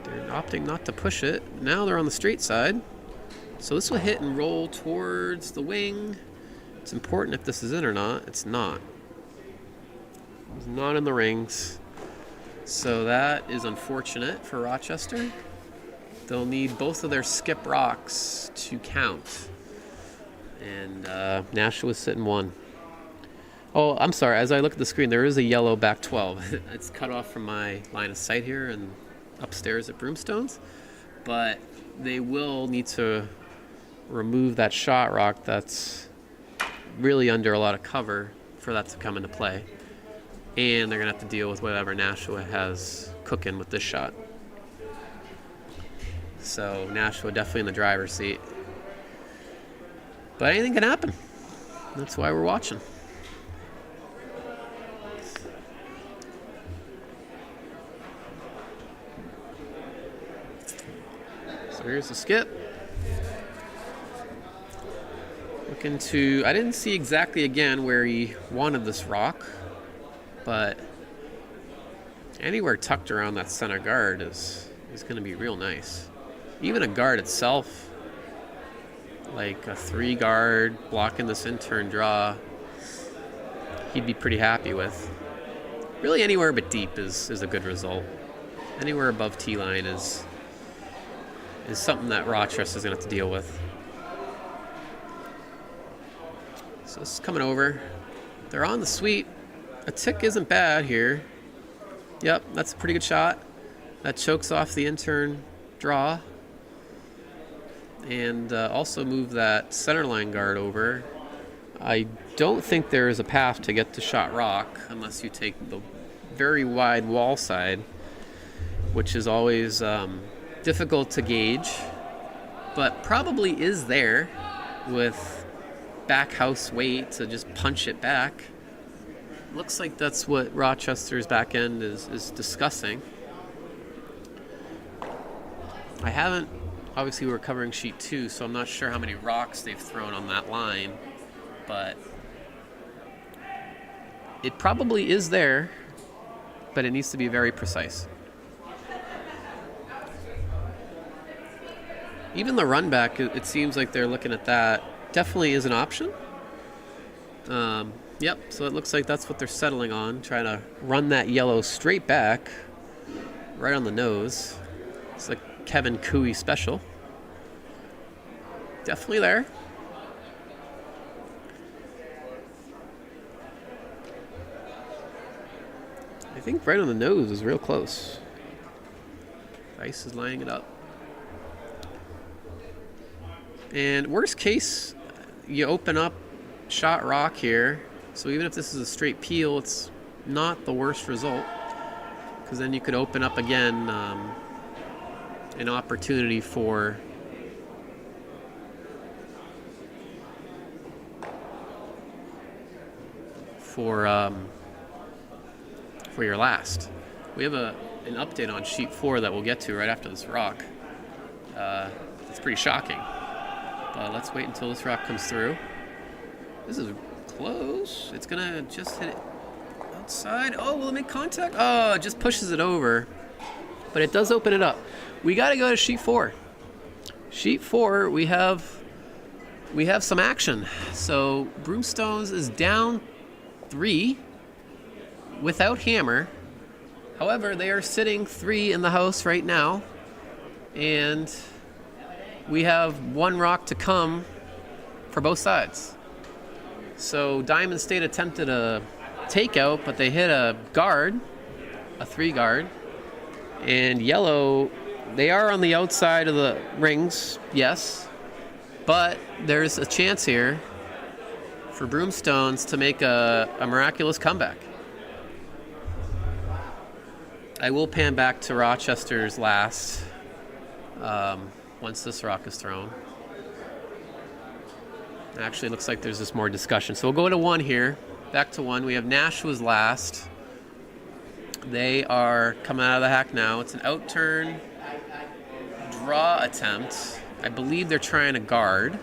They're opting not to push it. Now they're on the straight side. So this will hit and roll towards the wing. It's important if this is in or not. It's not. It's not in the rings. So that is unfortunate for Rochester. They'll need both of their skip rocks to count. And Nashua was sitting 1. Oh, I'm sorry. As I look at the screen, there is a yellow back 12. It's cut off from my line of sight here and upstairs at Broomstones. But they will need to remove that shot rock that's really under a lot of cover for that to come into play. And they're going to have to deal with whatever Nashua has cooking with this shot. So Nashua definitely in the driver's seat. But anything can happen. That's why we're watching. So here's the skip. Looking to, I didn't see exactly again where he wanted this rock, but anywhere tucked around that center guard is going to be real nice. Even a guard itself, like a 3 guard blocking this intern draw, he'd be pretty happy with. Really anywhere but deep is a good result. Anywhere above T-line is something that Rochester is going to have to deal with. So this is coming over. They're on the sweep. A tick isn't bad here. Yep, that's a pretty good shot. That chokes off the intern draw. And also move that center line guard over. I don't think there is a path to get to shot rock unless you take the very wide wall side, which is always difficult to gauge, but probably is there with back house weight to just punch it back. looks like that's what Rochester's back end is discussing. I haven't, obviously we're covering sheet 2, so I'm not sure how many rocks they've thrown on that line, but it probably is there, but it needs to be very precise. Even the run back, it seems like they're looking at that. Definitely is an option. Yep, so it looks like that's what they're settling on, trying to run that yellow straight back, right on the nose. It's like Kevin Cooey special. Definitely there. I think right on the nose is real close. Ice is lining it up. And worst case, you open up shot rock here. So even if this is a straight peel, it's not the worst result, because then you could open up again an opportunity for your last. We have an update on sheet 4 that we'll get to right after this rock. It's pretty shocking, but let's wait until this rock comes through. This is close. It's gonna just hit it outside. Oh, will it make contact? Oh, it just pushes it over, but it does open it up. We got to go to sheet 4. Sheet 4, we have some action. So Broomstones is down 3 without hammer. However, they are sitting 3 in the house right now, and we have 1 rock to come for both sides. So Diamond State attempted a takeout, but they hit a guard, a 3 guard, and Yellow, they are on the outside of the rings, yes, but there's a chance here for Broomstones to make a miraculous comeback. I will pan back to Rochester's last once this rock is thrown. Actually, it looks like there's just more discussion. So we'll go to 1 here. Back to 1. We have Nashua's last. They are coming out of the hack now. It's an out-turn draw attempt. I believe they're trying to guard.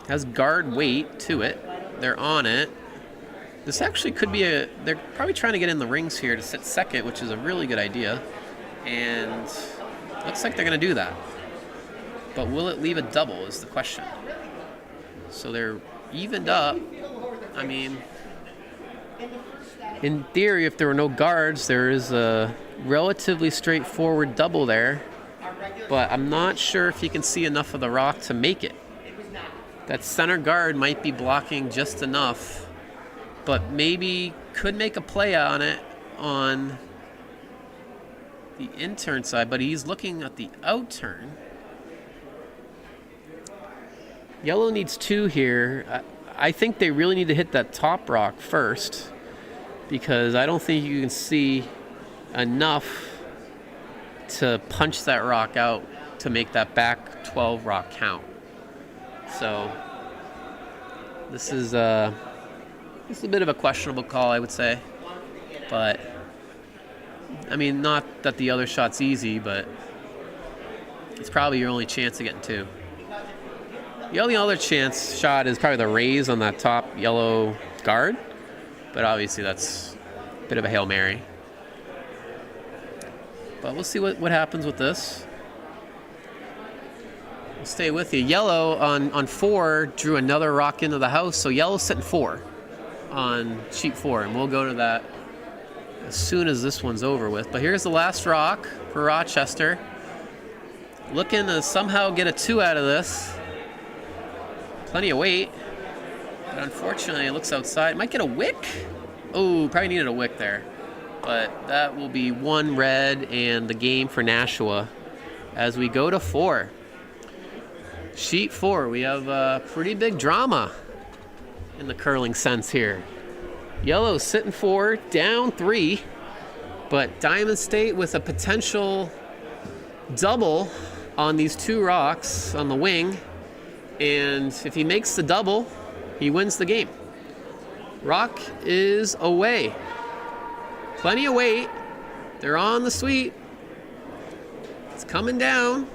Has guard weight to it. They're on it. This actually could be they're probably trying to get in the rings here to sit second, which is a really good idea. And looks like they're going to do that. But will it leave a double is the question. So they're evened up. I mean, in theory, if there were no guards, there is a relatively straightforward double there. But I'm not sure if you can see enough of the rock to make it. That center guard might be blocking just enough, but maybe could make a play on it on the in-turn side, but he's looking at the out-turn. Yellow needs 2 here. I think they really need to hit that top rock first, because I don't think you can see enough to punch that rock out to make that back 12 rock count. So this is a bit of a questionable call, I would say. But I mean, not that the other shot's easy, but it's probably your only chance of getting 2. The only other chance shot is probably the raise on that top yellow guard, but obviously that's a bit of a Hail Mary. But we'll see what happens with this. We'll stay with you. Yellow on 4 drew another rock into the house, so Yellow's sitting 4 on sheet 4, and we'll go to that as soon as this one's over with. But here's the last rock for Rochester. Looking to somehow get a 2 out of this. Plenty of weight, but unfortunately it looks outside. Might get a wick. Oh, probably needed a wick there. But that will be 1 red and the game for Nashua as we go to 4. Sheet 4, we have a pretty big drama in the curling sense here. Yellow sitting 4, down 3, but Diamond State with a potential double on these 2 rocks on the wing. And if he makes the double, he wins the game. Rock is away. Plenty of weight. They're on the sweep. It's coming down.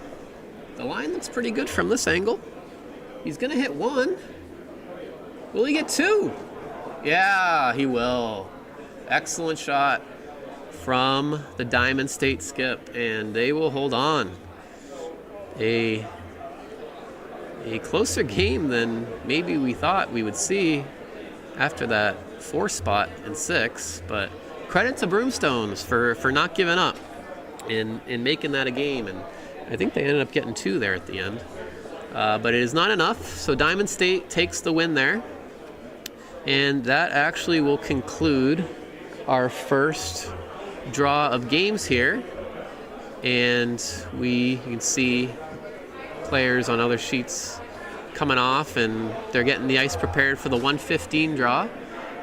The line looks pretty good from this angle. He's going to hit one. Will he get two? Yeah, he will. Excellent shot from the Diamond State skip, and they will hold on. A closer game than maybe we thought we would see after that 4 spot in 6, but credit to Broomstones for not giving up and making that a game, and I think they ended up getting 2 there at the end. But it is not enough, so Diamond State takes the win there. And that actually will conclude our first draw of games here. And you can see players on other sheets coming off, and they're getting the ice prepared for the 1:15 draw,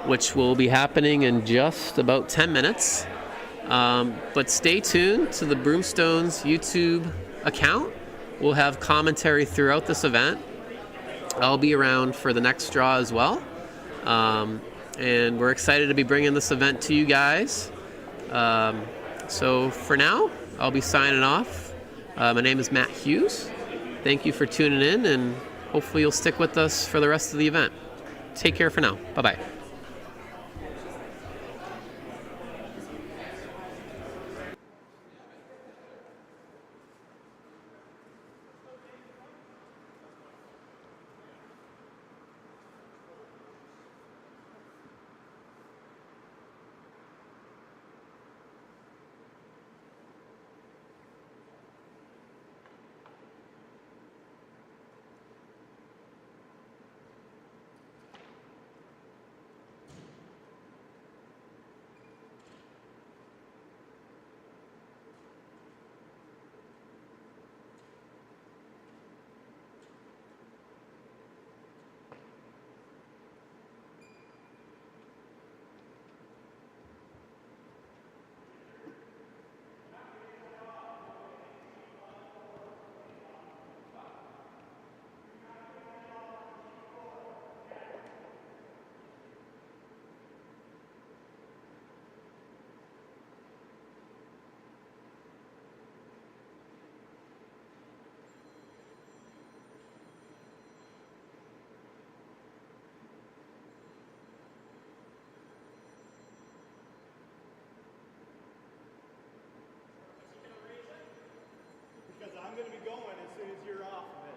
which will be happening in just about 10 minutes. But stay tuned to the Broomstones YouTube account. We'll have commentary throughout this event. I'll be around for the next draw as well. And we're excited to be bringing this event to you guys. So for now, I'll be signing off. My name is Matt Hughes. Thank you for tuning in, and hopefully you'll stick with us for the rest of the event. Take care for now. Bye-bye.
I'm going to be going as soon as you're off of it.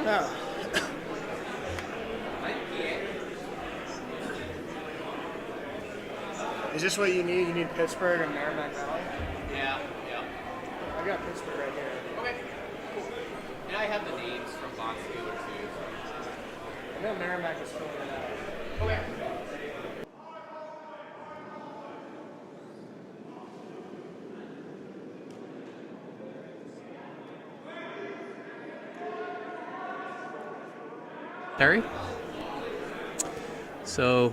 Oh. Is this what you need? You need Pittsburgh and Merrimack Valley?
Yeah.
I got Pittsburgh right here.
Okay. Cool. And I have the names from Bonspiel too.
I know Merrimack is filling it out.
Okay. Terry? So,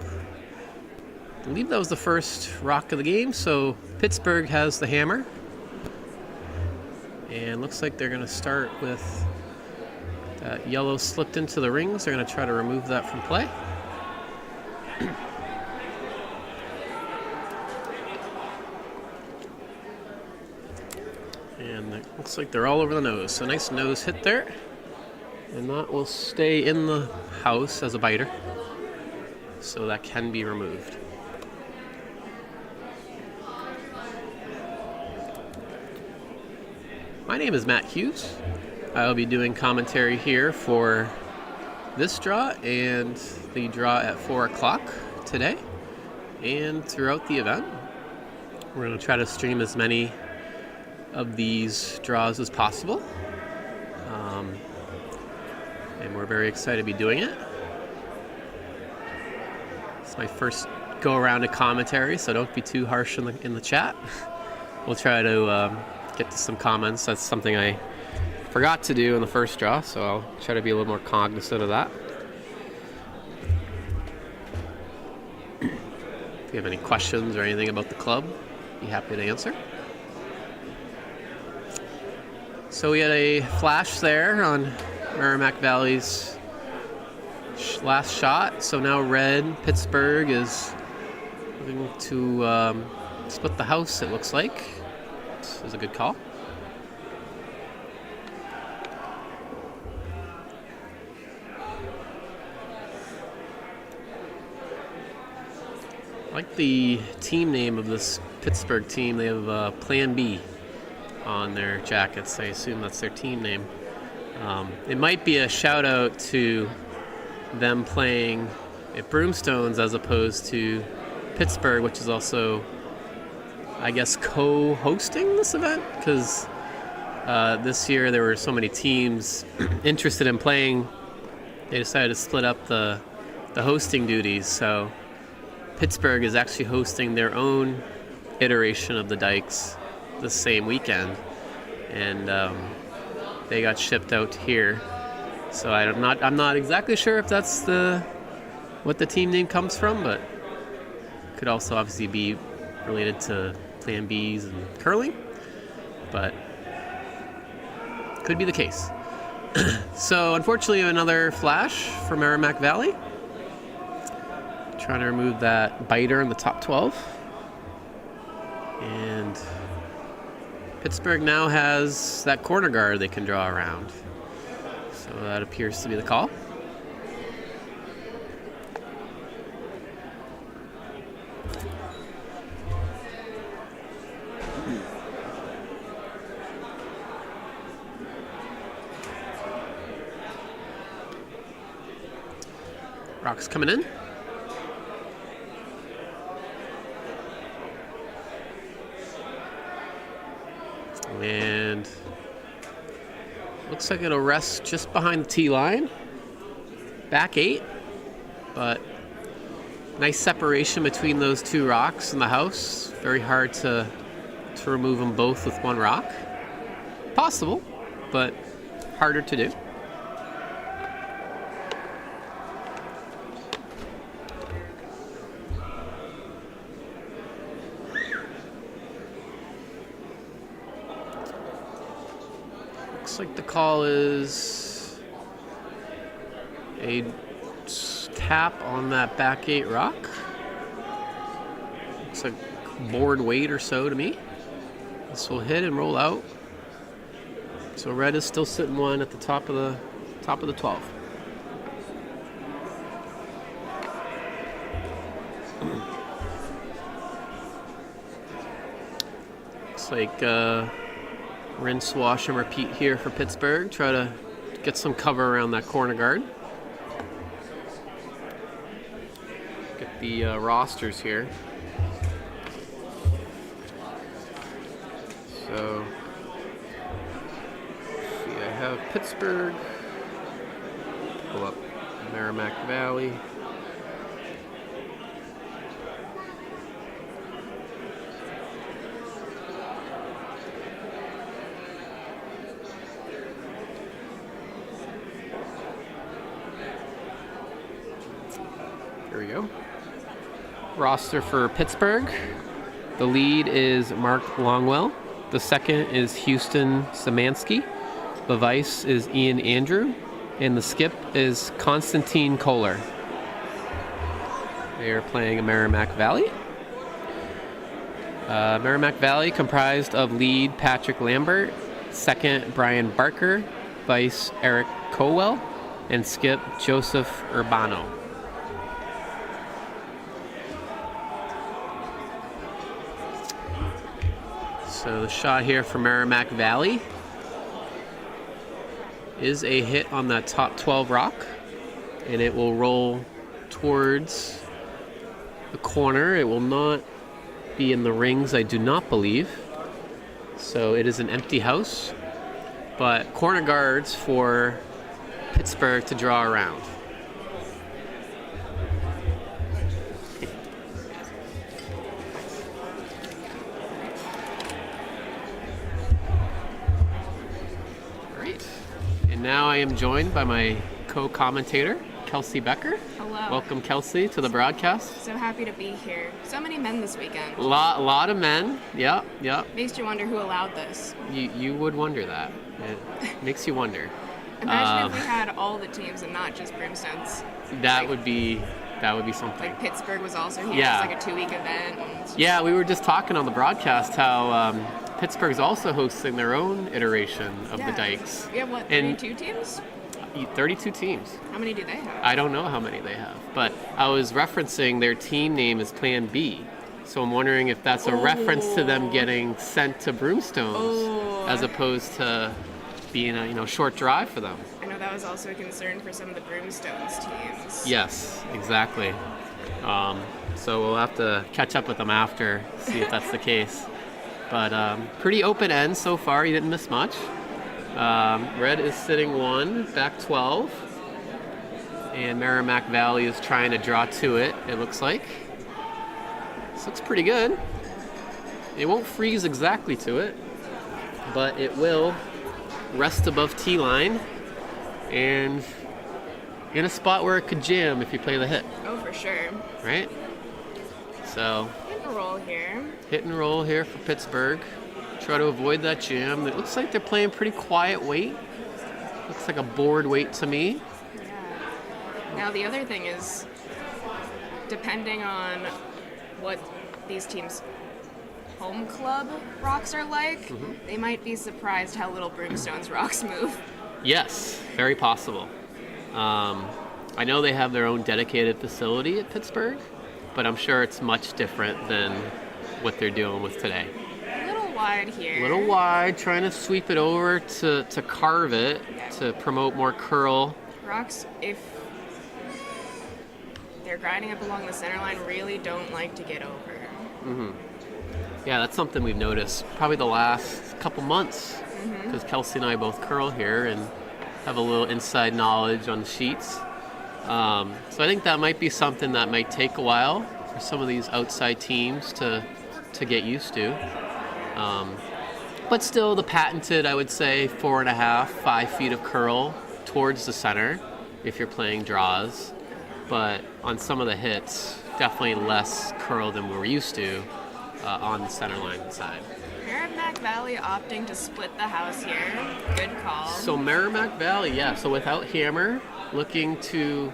I believe that was the first rock of the game. So, Pittsburgh has the hammer. And looks like they're going to start with that yellow slipped into the rings. They're going to try to remove that from play. And it looks like they're all over the nose. So, nice nose hit there. And that will stay in the house as a biter. So that can be removed. My name is Matt Hughes. I'll be doing commentary here for this draw and the draw at 4 o'clock today and throughout the event. We're going to try to stream as many of these draws as possible. And we're very excited to be doing it. It's my first go around to commentary, so don't be too harsh in the chat. We'll try to get to some comments. That's something I forgot to do in the first draw, so I'll try to be a little more cognizant of that. If you have any questions or anything about the club, be happy to answer. So we had a flash there on Merrimack Valley's last shot. So now red, Pittsburgh is looking to split the house, it looks like. This is a good call. I like the team name of this Pittsburgh team. They have Plan B on their jackets. I assume that's their team name. It might be a shout out to them playing at Broomstones as opposed to Pittsburgh, which is also, I guess, co-hosting this event, because this year there were so many teams interested in playing. They decided to split up the hosting duties. So Pittsburgh is actually hosting their own iteration of the Dykes the same weekend, and they got shipped out here. So I'm not exactly sure if that's what the team name comes from, but could also obviously be related to Plan Bs and curling, but could be the case. So unfortunately, another flash for Merrimack Valley. Trying to remove that biter in the top 12. And Pittsburgh now has that corner guard they can draw around. So that appears to be the call. Rock's coming in. And looks like it'll rest just behind the tee line. Back 8, but nice separation between those two rocks in the house. Very hard to remove them both with one rock. Possible, but harder to do. Looks like the call is a tap on that back 8 rock. Looks like board weight or so to me. This will hit and roll out. So red is still sitting one at the top of the 12. Looks like rinse, wash, and repeat here for Pittsburgh. Try to get some cover around that corner guard. Get the rosters here. So, let's see, I have Pittsburgh. Pull up Merrimack Valley. Here we go. Roster for Pittsburgh. The lead is Mark Longwell. The second is Houston Szymanski. The vice is Ian Andrew. And the skip is Konstantin Kohler. They are playing Merrimack Valley. Merrimack Valley comprised of lead Patrick Lambert, second Brian Barker, vice Eric Colwell, and skip Joseph Urbano. So the shot here for Merrimack Valley is a hit on that top 12 rock, and it will roll towards the corner. It will not be in the rings, I do not believe. So it is an empty house, but corner guards for Pittsburgh to draw around. Now I am joined by my co-commentator, Kelsey Becker.
Hello.
Welcome, Kelsey, to the broadcast.
So happy to be here. So many men this weekend.
A lot of men. Yep.
Makes you wonder who allowed this.
You would wonder that. It makes you wonder.
Imagine if we had all the teams and not just Broomstones.
That would be something.
Like Pittsburgh was also here.
Yeah.
It's like a 2-week event. And
Yeah, we were just talking on the broadcast how Pittsburgh's also hosting their own iteration of the Dykes.
We have, what,
And
32 teams?
32 teams.
How many do they have?
I don't know how many they have, but I was referencing their team name is Plan B. So I'm wondering if that's a reference to them getting sent to Broomstones as opposed to being a short drive for them.
I know that was also a concern for some of the Broomstones teams.
Yes, exactly. So we'll have to catch up with them after, see if that's the case. But pretty open end so far. You didn't miss much. Red is sitting 1, back 12. And Merrimack Valley is trying to draw to it, it looks like. This looks pretty good. It won't freeze exactly to it, but it will rest above T line and in a spot where it could jam if you play the hit.
Oh, for sure.
Right? So
Hit and roll here.
hit and roll here for Pittsburgh. Try to avoid that jam. It looks like they're playing pretty quiet weight. Looks like a board weight to me.
Yeah. Now the other thing is, depending on what these teams' home club rocks are like, they might be surprised how little Broomstones rocks move.
Yes, very possible. I know they have their own dedicated facility at Pittsburgh, but I'm sure it's much different than what they're dealing with today.
A little wide here.
A little wide, trying to sweep it over to carve it, to promote more curl.
Rocks, if they're grinding up along the center line, really don't like to get over.
Yeah, that's something we've noticed probably the last couple months, because Kelsey and I both curl here and have a little inside knowledge on the sheets. So I think that might be something that might take a while for some of these outside teams to get used to. But still, the patented, I would say, 4.5, 5 feet of curl towards the center if you're playing draws. But on some of the hits, definitely less curl than we're used to on the center line side.
Merrimack Valley opting to split the house here. Good call.
So Merrimack Valley, so without hammer, looking to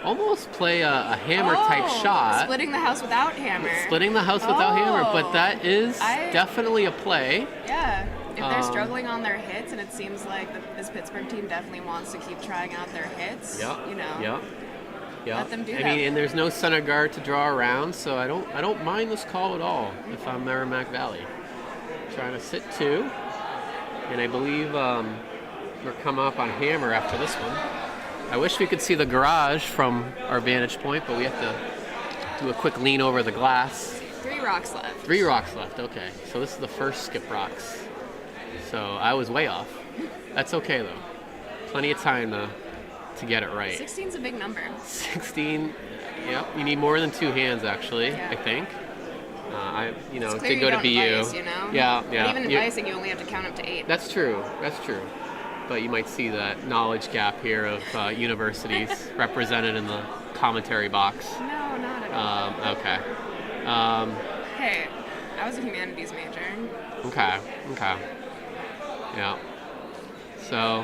almost play a hammer type shot.
Splitting the house without hammer.
Splitting the house without hammer, but that is definitely a play.
Yeah. If they're struggling on their hits, and it seems like this Pittsburgh team definitely wants to keep trying out their hits, let them do that.
I mean, and there's no center guard to draw around, so I don't mind this call at all if I'm Merrimack Valley. Trying to sit 2, and I believe We're coming up on hammer after this one. I wish we could see the garage from our vantage point, but we have to do a quick lean over the glass.
3 rocks left.
3 rocks left, okay. So this is the first skip rocks. So I was way off. That's okay though. Plenty of time to get it right.
16's a big number.
16, yep. You need more than 2 hands actually,
Yeah.
I think.
It's
It
clear
did go to
don't
BU.
Vice, you know?
Yeah.
But even in
You-
Vicing, you only have to count up to 8.
That's true. But you might see that knowledge gap here of universities represented in the commentary box.
No, not at all.
Okay.
Hey, I was a humanities major.
Okay. Yeah. So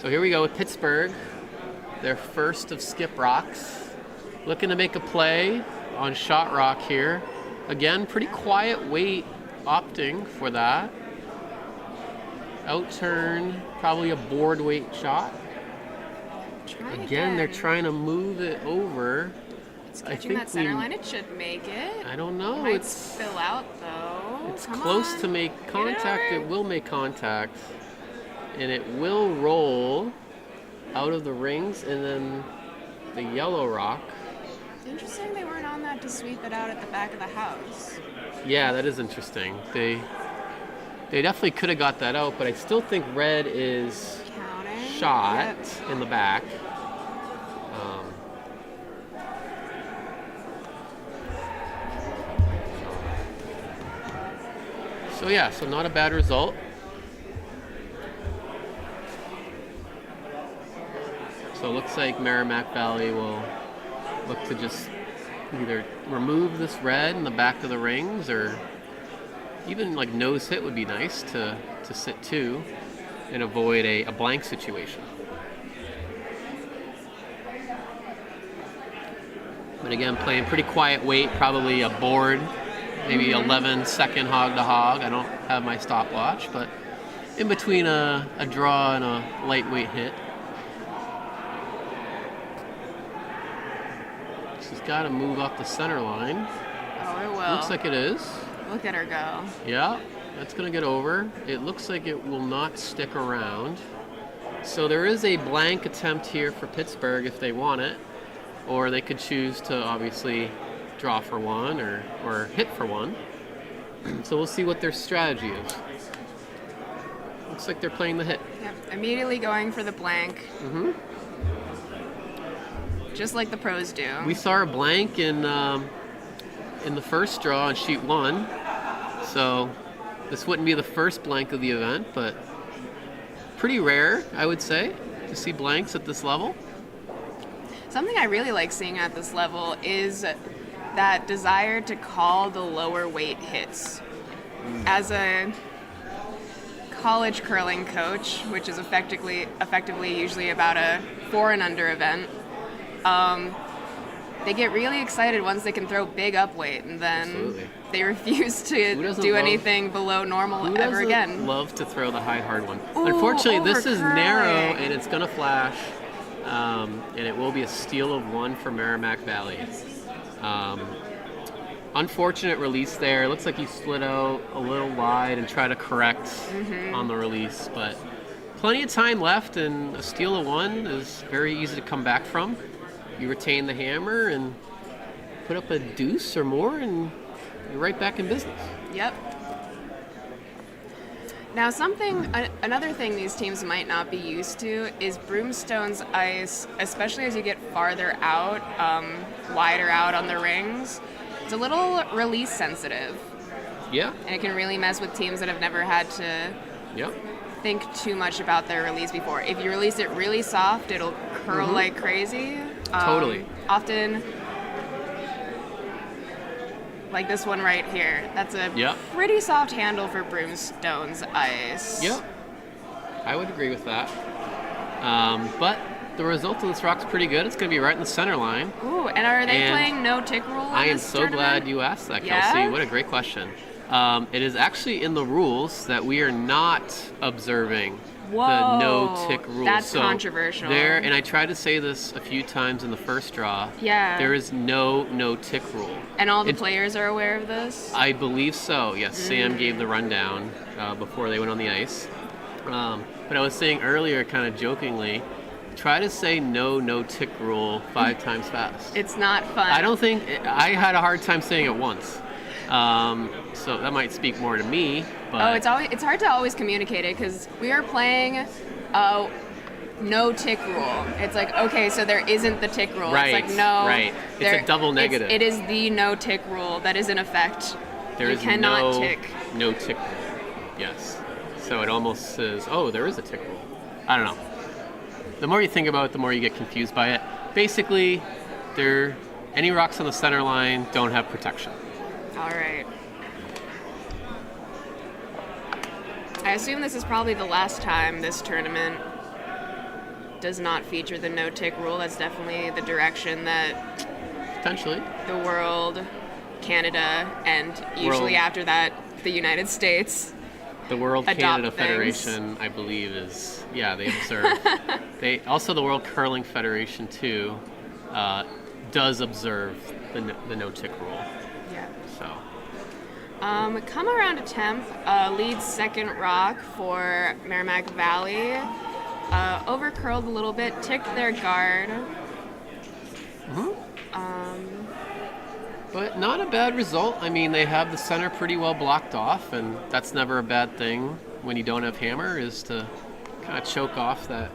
here we go with Pittsburgh. Their first of skip rocks. Looking to make a play on shot rock here. Again, pretty quiet weight opting for that. Outturn, probably a board weight shot. Again, they're trying to move it over.
It's catching that center line. It should make it.
I don't know.
It might
It's
spill out though.
it's
Come
close
on.
to make
Get it
contact.
over.
It will make contact. And it will roll out of the rings and then the yellow rock.
Interesting they weren't on that to sweep it out at the back of the house.
Yeah, that is interesting. They definitely could have got that out, but I still think red is
Counting.
shot
Yep.
in the back. So not a bad result. So it looks like Merrimack Valley will look to just either remove this red in the back of the rings, or even like nose hit would be nice to sit 2 and avoid a blank situation. But again, playing pretty quiet weight, probably a board, maybe 11-second hog to hog. I don't have my stopwatch, but in between a draw and a lightweight hit. She's got to move up the center line.
Oh, it will.
Looks like it is.
Look at her go.
Yeah, that's going to get over. It looks like it will not stick around. So there is a blank attempt here for Pittsburgh if they want it. Or they could choose to obviously draw for 1 or hit for 1. So we'll see what their strategy is. Looks like they're playing the hit.
Yep. Immediately going for the blank.
Mm-hmm.
Just like the pros do.
We saw a blank in the first draw on sheet 1. So this wouldn't be the first blank of the event, but pretty rare, I would say, to see blanks at this level.
Something I really like seeing at this level is that desire to call the lower weight hits. As a college curling coach, which is effectively usually about a 4 and under event, they get really excited once they can throw big up weight, and then
Absolutely.
they refuse to do anything below normal
Who
ever
doesn't
again.
love to throw the high hard one?
Ooh,
Unfortunately, this is
overcurling.
narrow and it's gonna flash, and it will be a steal of 1 for Merrimack Valley. Unfortunate release there. It looks like he slid out a little wide and tried to correct on the release, but plenty of time left, and a steal of 1 is very easy to come back from. You retain the hammer and put up a deuce or more, and you're right back in business.
Yep. Now, another thing these teams might not be used to is Broomstones ice, especially as you get farther out, wider out on the rings. It's a little release sensitive,
Yeah.
and it can really mess with teams that have never had to
Yep.
think too much about their release before. If you release it really soft, it'll curl like crazy.
Totally.
Often, like this one right here, that's a
Yep.
pretty soft handle for Broomstones ice.
Yep. I would agree with that. But the result of this rock's pretty good. It's going to be right in the center line.
Ooh, and are they
And
playing no tick rule?
I
in
am
this
so
tournament?
glad you asked that,
Yeah?
Kelsey. What a great question. It is actually in the rules that we are not observing the
Whoa,
no tick rule.
that's
So
controversial.
There, and I tried to say this a few times in the first draw.
Yeah.
There is no tick rule.
And all the
It-
players are aware of this?
I believe so. Yes, Sam gave the rundown before they went on the ice. But I was saying earlier, kind of jokingly, try to say no tick rule 5 times fast.
It's not fun.
I had a hard time saying it once. So that might speak more to me. But
It's hard to always communicate it because we are playing no tick rule. It's like, okay, so there isn't the tick rule.
Right,
it's like, no.
right. It's a double negative.
It is the no tick rule that is in effect.
There
you
is
cannot tick.
no tick rule. Yes. So it almost says, oh, there is a tick rule. I don't know. The more you think about it, the more you get confused by it. Basically, any rocks on the center line don't have protection.
All right. I assume this is probably the last time this tournament does not feature the no-tick rule. That's definitely the direction that
Potentially.
the world, Canada, and usually after that, the United States.
The World
Adopt
Canada
things.
Federation, I believe, they observe. Also, the World Curling Federation, too, does observe the no-tick rule.
Yeah.
So,
Come Around a Temp leads second rock for Merrimack Valley. Overcurled a little bit, ticked their guard.
but not a bad result. I mean, they have the center pretty well blocked off, and that's never a bad thing when you don't have hammer, is to kind of choke off that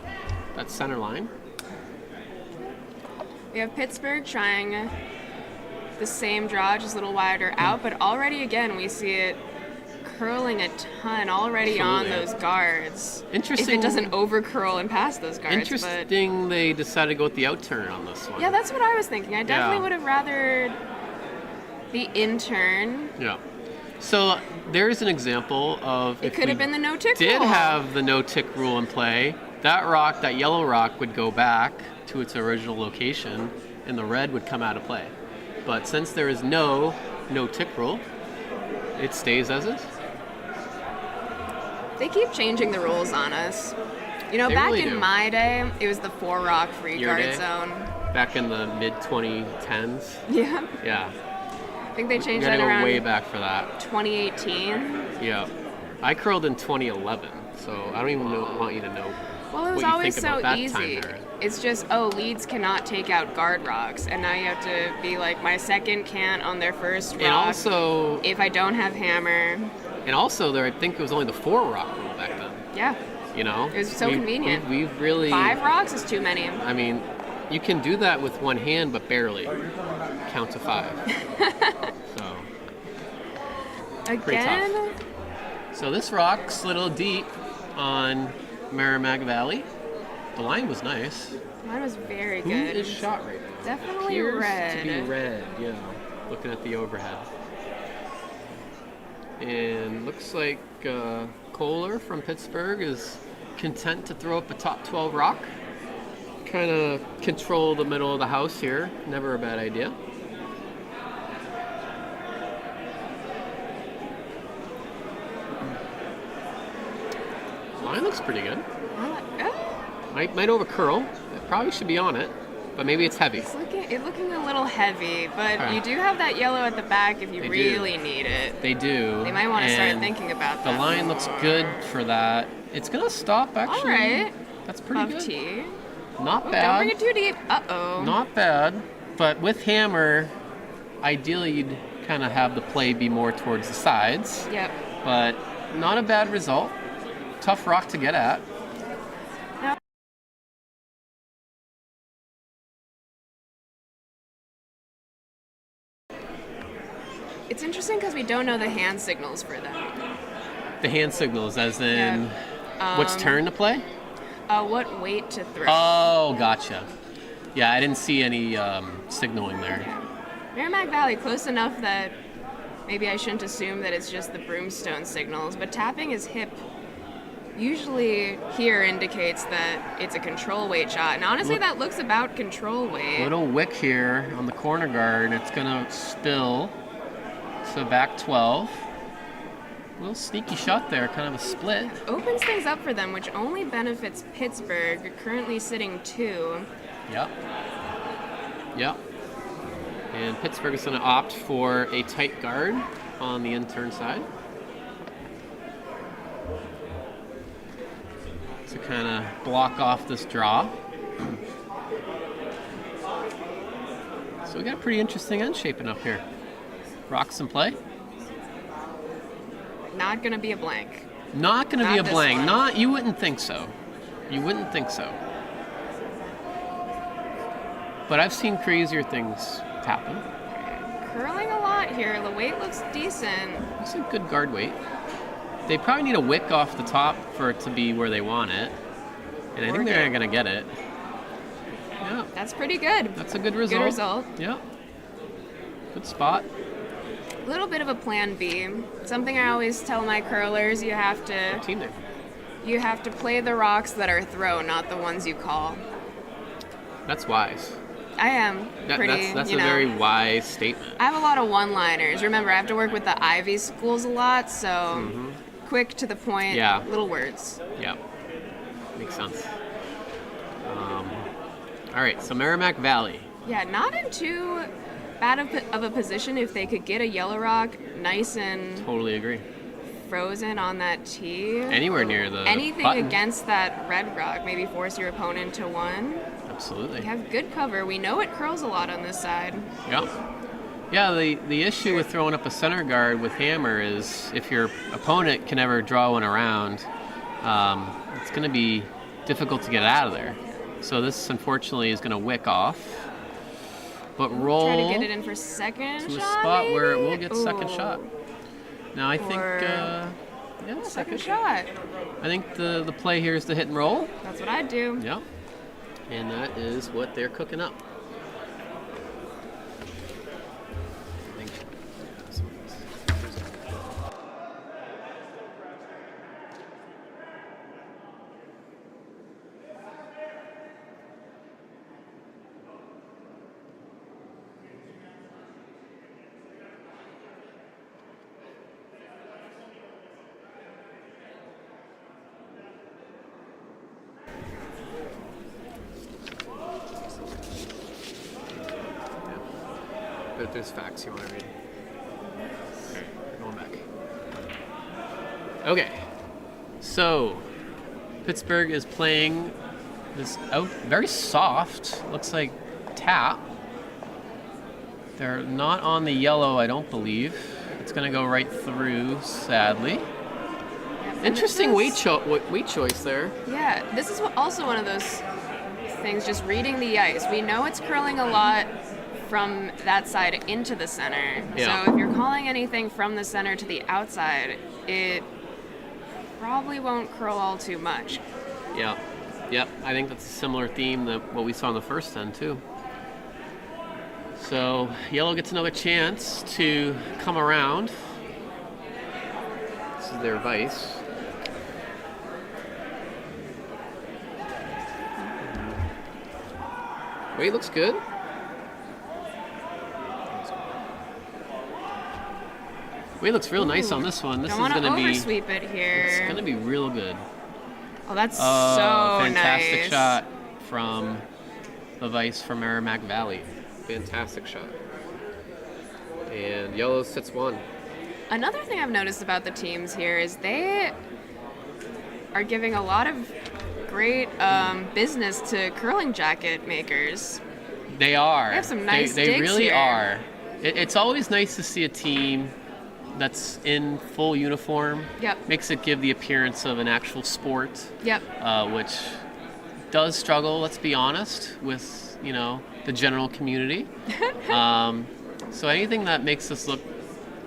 center line.
We have Pittsburgh trying the same draw, just a little wider out, but already again we see it curling a ton already on
Absolutely.
those guards.
Interesting.
If it doesn't overcurl and pass those guards.
Interesting they decided to go with the outturn on this one.
But yeah, that's what I was thinking. I definitely
Yeah.
would have rather the in-turn.
Yeah. So there's an example of
It could have been the no-tick
did
rule.
have the no-tick rule in play, that yellow rock would go back to its original location, and the red would come out of play. But since there is no-tick rule, it stays as is.
They keep changing the rules on us. You know,
They
back
really
in
do.
my day, it was the 4-rock free
Your
guard
day?
zone.
Back in the mid-2010s.
Yeah.
Yeah.
I think they
We
changed
gotta
that
go
around
way back for that.
2018.
Yeah. I curled in 2011, so I don't even want you to know.
Well, it was
what you
always
think
so
about that
easy.
time period.
It's just, leads cannot take out guard rocks, and now you have to be like, my second can't on their first rock.
And also,
if I don't have hammer.
I think it was only the 4-rock rule back then.
Yeah.
You know,
It was so convenient.
We've really
5 rocks is too many.
I mean, you can do that with one hand, but barely count to 5. So
Again,
So this rock's a little deep on Merrimack Valley. The line was nice.
mine was very
Who
good.
is shot right now?
Definitely
Appears
red.
to be red, yeah. Looking at the overhead. And looks like Kohler from Pittsburgh is content to throw up a top 12 rock. Kind of control the middle of the house here. Never a bad idea. Line looks pretty good. Might overcurl. It probably should be on it, but maybe it's heavy.
It's looking a little heavy, but
Okay.
you do have that yellow at the back if you
They do.
really need it.
They do.
They might want to start
and
thinking about
The
that.
line looks good for that. It's gonna stop actually.
All right.
That's pretty
Of
good.
tea.
Not
Don't
bad.
bring it too deep. Uh-oh.
Not bad. But with hammer, ideally you'd kind of have the play be more towards the sides.
Yep.
But not a bad result. Tough rock to get at.
Now, it's interesting because we don't know the hand signals for them.
The hand signals, as in what's turn to play?
What weight to throw.
Oh, gotcha. Yeah, I didn't see any signaling there.
Merrimack Valley, close enough that maybe I shouldn't assume that it's just the Broomstone signals, but tapping his hip usually here indicates that it's a control weight shot. And honestly, that looks about control weight.
Little wick here on the corner guard. It's gonna spill. So back 12. Little sneaky shot there, kind of a split.
Opens things up for them, which only benefits Pittsburgh, currently sitting 2.
Yep. Yep. And Pittsburgh is going to opt for a tight guard on the in-turn side. to kind of block off this draw. So we got a pretty interesting end shaping up here. Rocks in play.
Not gonna be a blank.
Not going to be a
Not this
blank.
one.
Not. You wouldn't think so. You wouldn't think so. But I've seen crazier things happen.
Curling a lot here. The weight looks decent.
It's a good guard weight. They probably need a wick off the top for it to be where they want it. And I think they're going to get it. Yeah,
That's pretty good.
that's a good result.
Good result.
Yeah. Good spot.
A little bit of a plan B. Something I always tell my curlers, you have
Team there.
to play the rocks that are thrown, not the ones you call.
That's wise.
I am pretty,
That's
you
a
know.
very wise statement.
I have a lot of one-liners. Remember, I have to work with the Ivy schools a lot, so quick to the point,
Yeah.
little words.
Yeah. Makes sense. All right, so Merrimack Valley.
Yeah, not in too bad of a position if they could get a yellow rock nice and
Totally agree.
frozen on that tee.
Anywhere near the
Anything
button.
against that red rock, maybe force your opponent to one.
Absolutely.
You have good cover. We know it curls a lot on this side.
Yeah. Yeah, the issue with throwing up a center guard with hammer is if your opponent can ever draw one around, it's going to be difficult to get out of there. So this, unfortunately, is going to wick off. But roll
Try to get it in for second
to a
shot,
spot where it
maybe?
will get second
Ooh.
shot. Now I think,
Or-
yeah,
Second shot.
I think the play here is to hit and roll.
That's what I do.
Yeah. And that is what they're cooking up. I think- But there's facts you want to read. Okay, going back. Okay, so Pittsburgh is playing this out very soft, looks like tap. They're not on the yellow, I don't believe. It's going to go right through, sadly.
And
Interesting
this is-
weight choice there.
Yeah, this is also one of those things, just reading the ice. We know it's curling a lot from that side into the center.
Yeah.
So if you're calling anything from the center to the outside, it probably won't curl all too much.
Yeah. Yep. I think that's a similar theme that what we saw in the first end too. So yellow gets another chance to come around. This is their vice. Weight looks good. Weight looks real nice on this one. This
Don't
is
want to
going to be
oversweep it here.
it's going to be real good.
Oh, that's
Oh,
so
fantastic
nice.
shot from the vice from Merrimack Valley. Fantastic shot. And yellow sits one.
Another thing I've noticed about the teams here is they are giving a lot of great business to curling jacket makers.
They are.
They have some nice
They
digs
really
here.
are. It's always nice to see a team that's in full uniform.
Yep.
Makes it give the appearance of an actual sport,
Yep.
which does struggle, let's be honest, with, the general community. So anything that makes this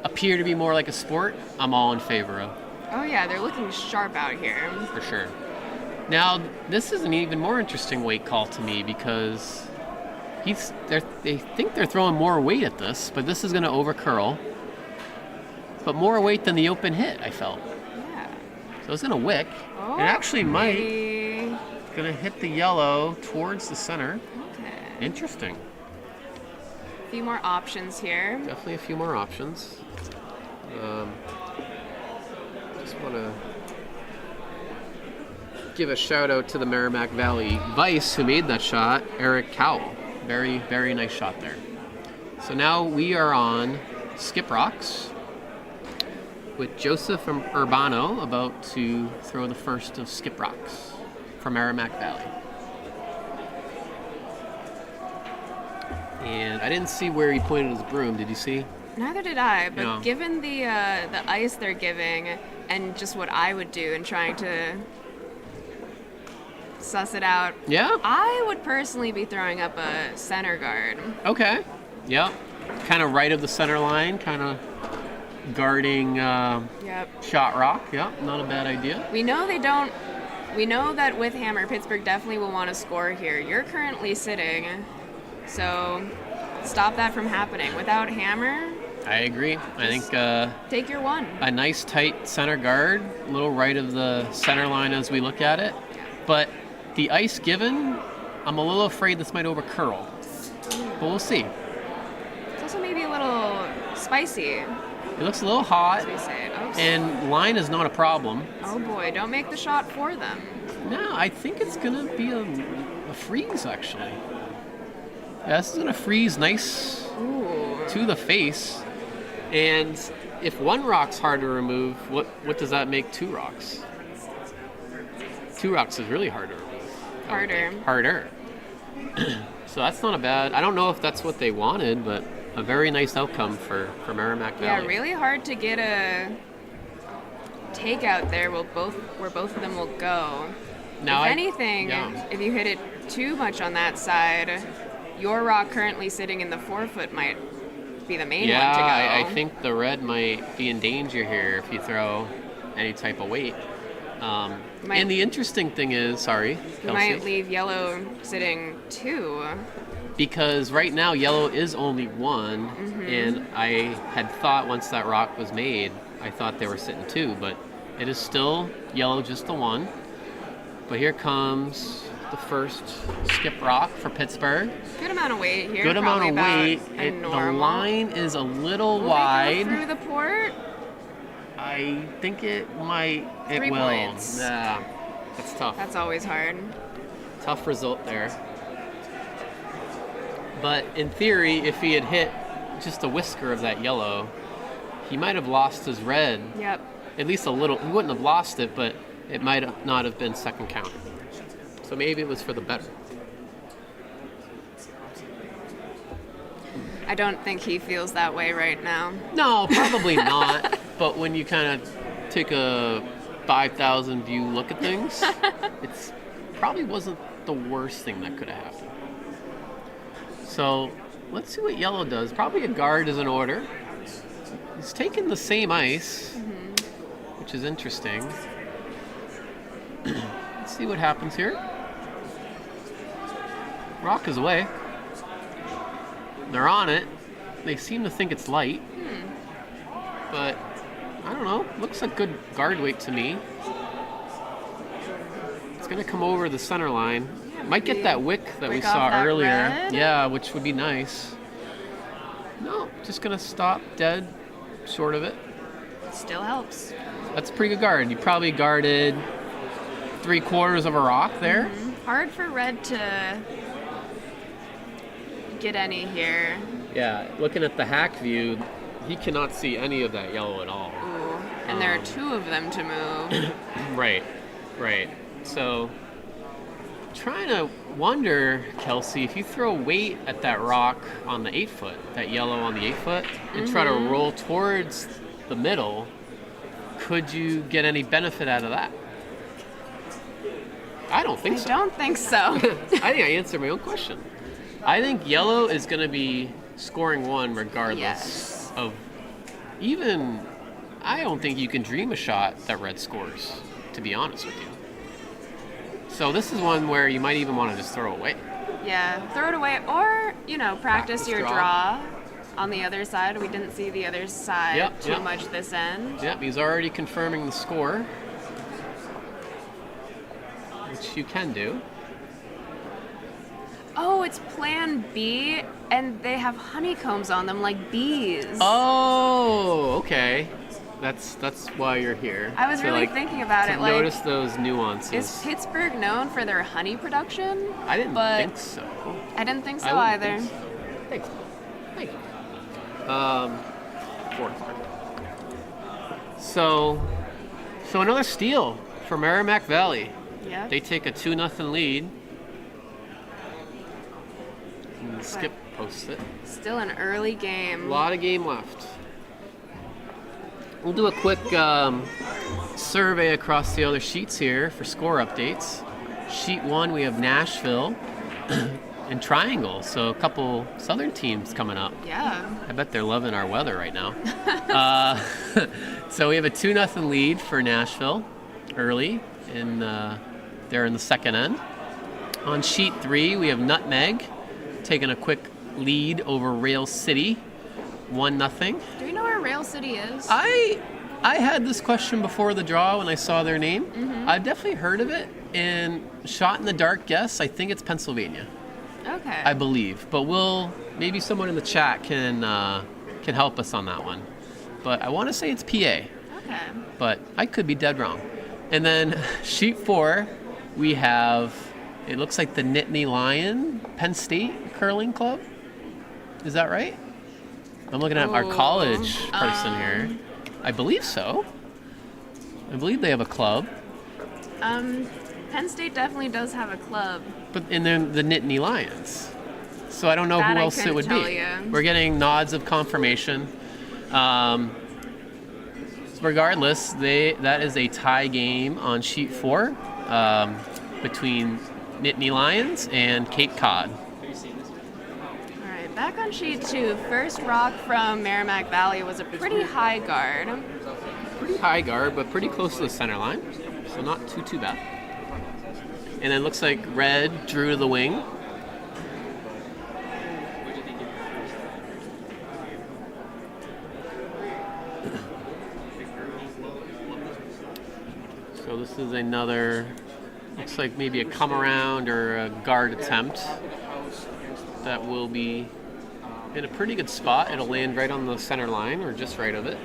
appear to be more like a sport, I'm all in favor of,
Oh yeah, they're looking sharp out here.
for sure. Now, this is an even more interesting weight call to me because they think they're throwing more weight at this, but this is going to over-curl. But more weight than the open hit, I felt.
Yeah.
So it's going to wick.
Oh,
It actually might.
pretty.
Going to hit the yellow towards the center.
Okay.
Interesting.
A few more options here.
Definitely a few more options. Just want to give a shout out to the Merrimack Valley Vice who made that shot, Eric Cowell. Very, very nice shot there. So now we are on Skip Rocks with Joseph Urbano about to throw the first of Skip Rocks. for Merrimack Valley. And I didn't see where he pointed his broom. Did you see?
Neither did I, but
No.
given the ice they're giving and just what I would do in trying to suss it out,
Yeah?
I would personally be throwing up a center guard.
Okay. Yep. Kind of right of the center line, kind of guarding
Yep.
shot rock. Yep, not a bad idea.
We know they don't. We know that with Hammer, Pittsburgh definitely will want to score here. You're currently sitting, so stop that from happening. Without Hammer,
I agree. I think
take your one.
a nice tight center guard, a little right of the center line as we look at it. But the ice given, I'm a little afraid this might overcurl. But we'll see.
It's also maybe a little spicy,
It looks a little hot,
as we say. Oops.
and line is not a problem.
Oh boy, don't make the shot for them.
No, I think it's going to be a freeze, actually. Yeah, this is going to freeze nice
Ooh.
to the face. And if one rock's hard to remove, what does that make two rocks? Two rocks is really hard to remove. I would
Harder.
think. Harder. So that's not a bad. I don't know if that's what they wanted, but a very nice outcome for Merrimack Valley.
Yeah, really hard to get a takeout there. Where both of them will go.
Now,
If anything,
yeah.
if you hit it too much on that side, your rock currently sitting in the 4-foot might be the main one to go.
I think the red might be in danger here if you throw any type of weight.
Might-
And the interesting thing is, sorry,
You
Kelsey,
might leave yellow sitting 2.
because right now yellow is only 1, and I had thought once that rock was made, I thought they were sitting 2, but it is still yellow, just the 1. But here comes the first skip rock for Pittsburgh.
Good amount of weight here.
Good amount
probably
of
about
weight.
a
The
normal.
line is a little
Will they go
wide.
through the port.
I think it might. It
3
will.
points.
Yeah, that's tough.
That's always hard.
Tough result there. But in theory, if he had hit just a whisker of that yellow, he might have lost his red.
Yep.
At least a little. He wouldn't have lost it, but it might not have been second count. So maybe it was for the better.
I don't think he feels that way right now.
No, probably not. But when you kind of take a 5,000 view look at things, it's probably wasn't the worst thing that could have happened. So let's see what yellow does. Probably a guard is in order. He's taking the same ice, which is interesting. Let's see what happens here. Rock is away. They're on it. They seem to think it's light. But I don't know. Looks like good guard weight to me. It's going to come over the center line. Might get that wick that we
wick
saw
off that
earlier.
red?
Yeah, which would be nice. No, just going to stop dead short of it.
Still helps.
That's a pretty good guard. You probably guarded 3/4 of a rock there.
Hard for red to get any here.
Yeah, looking at the hack view, he cannot see any of that yellow at all.
Ooh. And there are 2 of them to move.
Right. So, trying to wonder, Kelsey, if you throw weight at that rock on the 8-foot, that yellow on the 8-foot, and try to roll towards the middle, could you get any benefit out of that? I don't think
I
so.
don't think so.
I think I answered my own question. I think yellow is going to be scoring 1 regardless
Yes.
of even. I don't think you can dream a shot that red scores, to be honest with you. So this is one where you might even want to just throw away.
Yeah, throw it away or, practice
Practice
your
draw.
draw on the other side. We didn't see the other side
Yep,
too
yep.
much this end.
Yep, he's already confirming the score, which you can do.
Oh, it's plan B, and they have honeycombs on them like bees.
Oh, okay. That's why you're here.
I was
To,
really thinking about
to
it. Like,
notice those nuances.
is Pittsburgh known for their honey production?
I didn't
but
think so.
I didn't think so
I wouldn't
either.
think so. Thanks. Thank you. 4 o'clock. So another steal for Merrimack Valley.
Yep.
They take a 2-0 lead. And Skip posts it.
Still an early
A
game.
lot of game left. We'll do a quick survey across the other sheets here for score updates. Sheet 1, we have Nashville and Triangle, so a couple southern teams coming up.
Yeah.
I bet they're loving our weather right now. So we have a 2-0 lead for Nashville early, and they're in the second end. On sheet 3, we have Nutmeg taking a quick lead over Rail City, 1-0.
Do we know where Rail City is?
I had this question before the draw when I saw their name.
Mm-hmm.
I've definitely heard of it, and shot in the dark guess, I think it's Pennsylvania.
Okay.
I believe, but maybe someone in the chat can help us on that one. But I want to say it's PA,
Okay.
but I could be dead wrong. And then sheet 4, we have, it looks like the Nittany Lion Penn State Curling Club. Is that right? I'm looking at our
Ooh,
college person here. I believe so. I believe they have a club.
Penn State definitely does have a club.
But and then the Nittany Lions. So I don't know
That
who
I
else it
couldn't
would
tell
be.
ya.
We're getting nods of confirmation. Regardless, that is a tie game on sheet 4 between Nittany Lions and Cape Cod.
All right, back on sheet 2. First rock from Merrimack Valley was a pretty high guard.
Pretty high guard, but pretty close to the center line, so not too bad. And then looks like Red drew to the wing. So this is another, looks like maybe a come around or a guard attempt that will be in a pretty good spot. It'll land right on the center line or just right of it.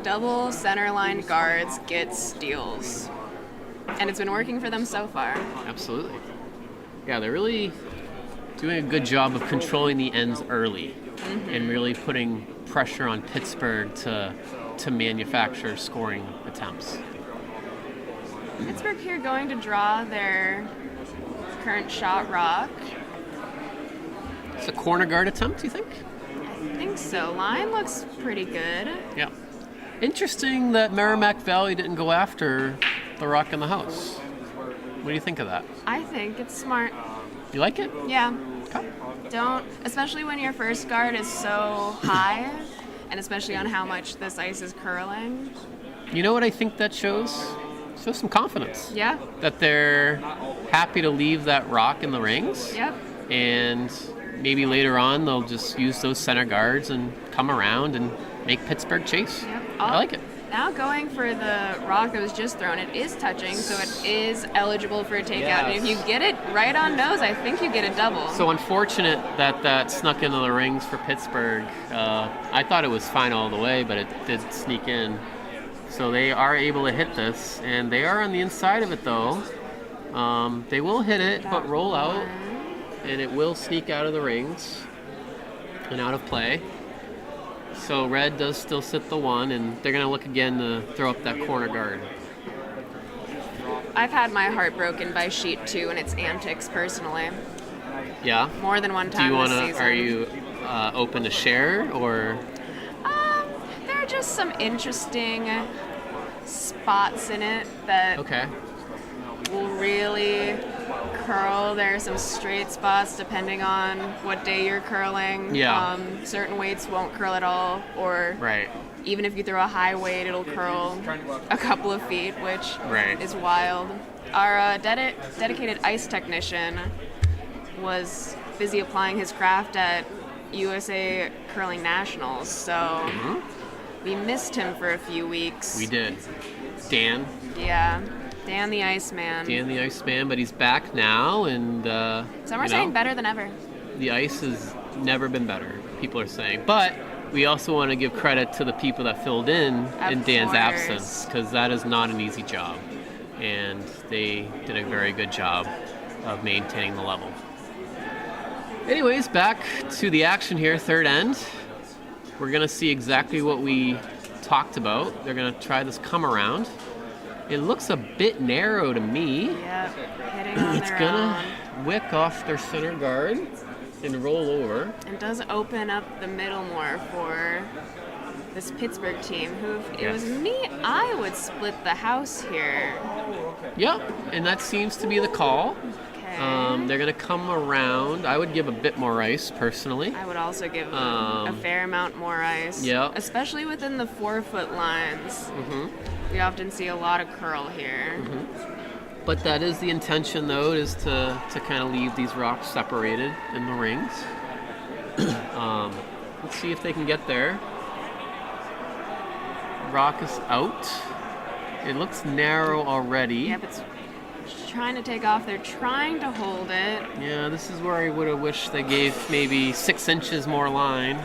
Double centerline guards get steals. And it's been working for them so far.
Absolutely. Yeah, they're really doing a good job of controlling the ends early and really putting pressure on Pittsburgh to manufacture scoring attempts.
Pittsburgh here going to draw their current shot rock.
It's a corner guard attempt, you think?
I think so. Line looks pretty good.
Yeah. Interesting that Merrimack Valley didn't go after the rock in the house. What do you think of that?
I think it's smart.
You like it?
Yeah.
Okay.
Don't, especially when your first guard is so high, and especially on how much this ice is curling.
You know what I think that shows? Shows some confidence.
Yeah.
That they're happy to leave that rock in the rings.
Yep.
And maybe later on they'll just use those center guards and come around and make Pittsburgh chase.
Yep.
I like it.
Now going for the rock that was just thrown, it is touching, so it is eligible for a takeout. And if you get it right on nose, I think you get a double.
So unfortunate that snuck into the rings for Pittsburgh. I thought it was fine all the way, but it did sneak in. So they are able to hit this, and they are on the inside of it though. They will hit it, but roll out, and it will sneak out of the rings and out of play. So Red does still sit the 1, and they're going to look again to throw up that corner guard.
I've had my heart broken by sheet 2 and its antics personally.
Yeah?
More than one
Do
time
you want
this
to,
season.
are you open to share, or?
There are just some interesting spots in it that
Okay.
will really curl. There are some straight spots depending on what day you're curling.
Yeah.
Certain weights won't curl at all, or
Right.
even if you throw a high weight, it'll curl a couple of feet, which
Right.
is wild. Our dedicated ice technician was busy applying his craft at USA Curling Nationals, so we missed him for a few weeks.
We did. Dan
Dan the Iceman.
Dan the Iceman, but he's back now, and
Some are saying better than ever.
the ice has never been better, people are saying. But we also want to give credit to the people that filled in Dan's
course.
absence, because that is not an easy job, and they did a very good job of maintaining the level. Anyways, back to the action here, third end. We're going to see exactly what we talked about. They're going to try this come around. It looks a bit narrow to me.
Yep, hitting on
It's
their
gonna
own.
wick off their center guard and roll over.
And does open up the middle more for this Pittsburgh team, who, if it was me, I would split the house here.
Yep, and that seems to be the call.
Okay.
They're gonna come around. I would give a bit more ice, personally.
I would also give them a fair amount more ice.
Yeah.
Especially within the 4-foot lines. We often see a lot of curl here.
But that is the intention, though, is to kind of leave these rocks separated in the rings. Let's see if they can get there. Rock is out. It looks narrow already.
Yep, it's trying to take off. They're trying to hold it.
Yeah, this is where I would have wished they gave maybe 6 inches more line.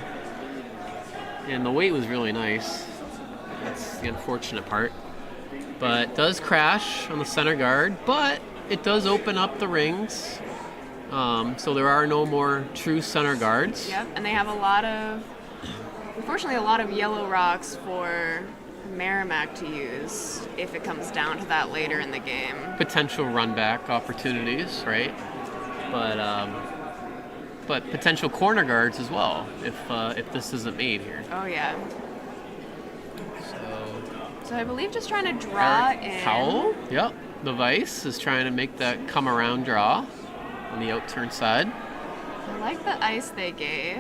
And the weight was really nice. That's the unfortunate part. But it does crash on the center guard, but it does open up the rings. So there are no more true center guards.
Yep, and they have unfortunately, a lot of yellow rocks for Merrimack to use if it comes down to that later in the game.
Potential run back opportunities, right? But potential corner guards as well if this isn't made here.
Oh yeah. So I believe just trying to draw
Eric
in.
Powell, yep. The Vice is trying to make that come around draw on the outturn side.
I like the ice they gave.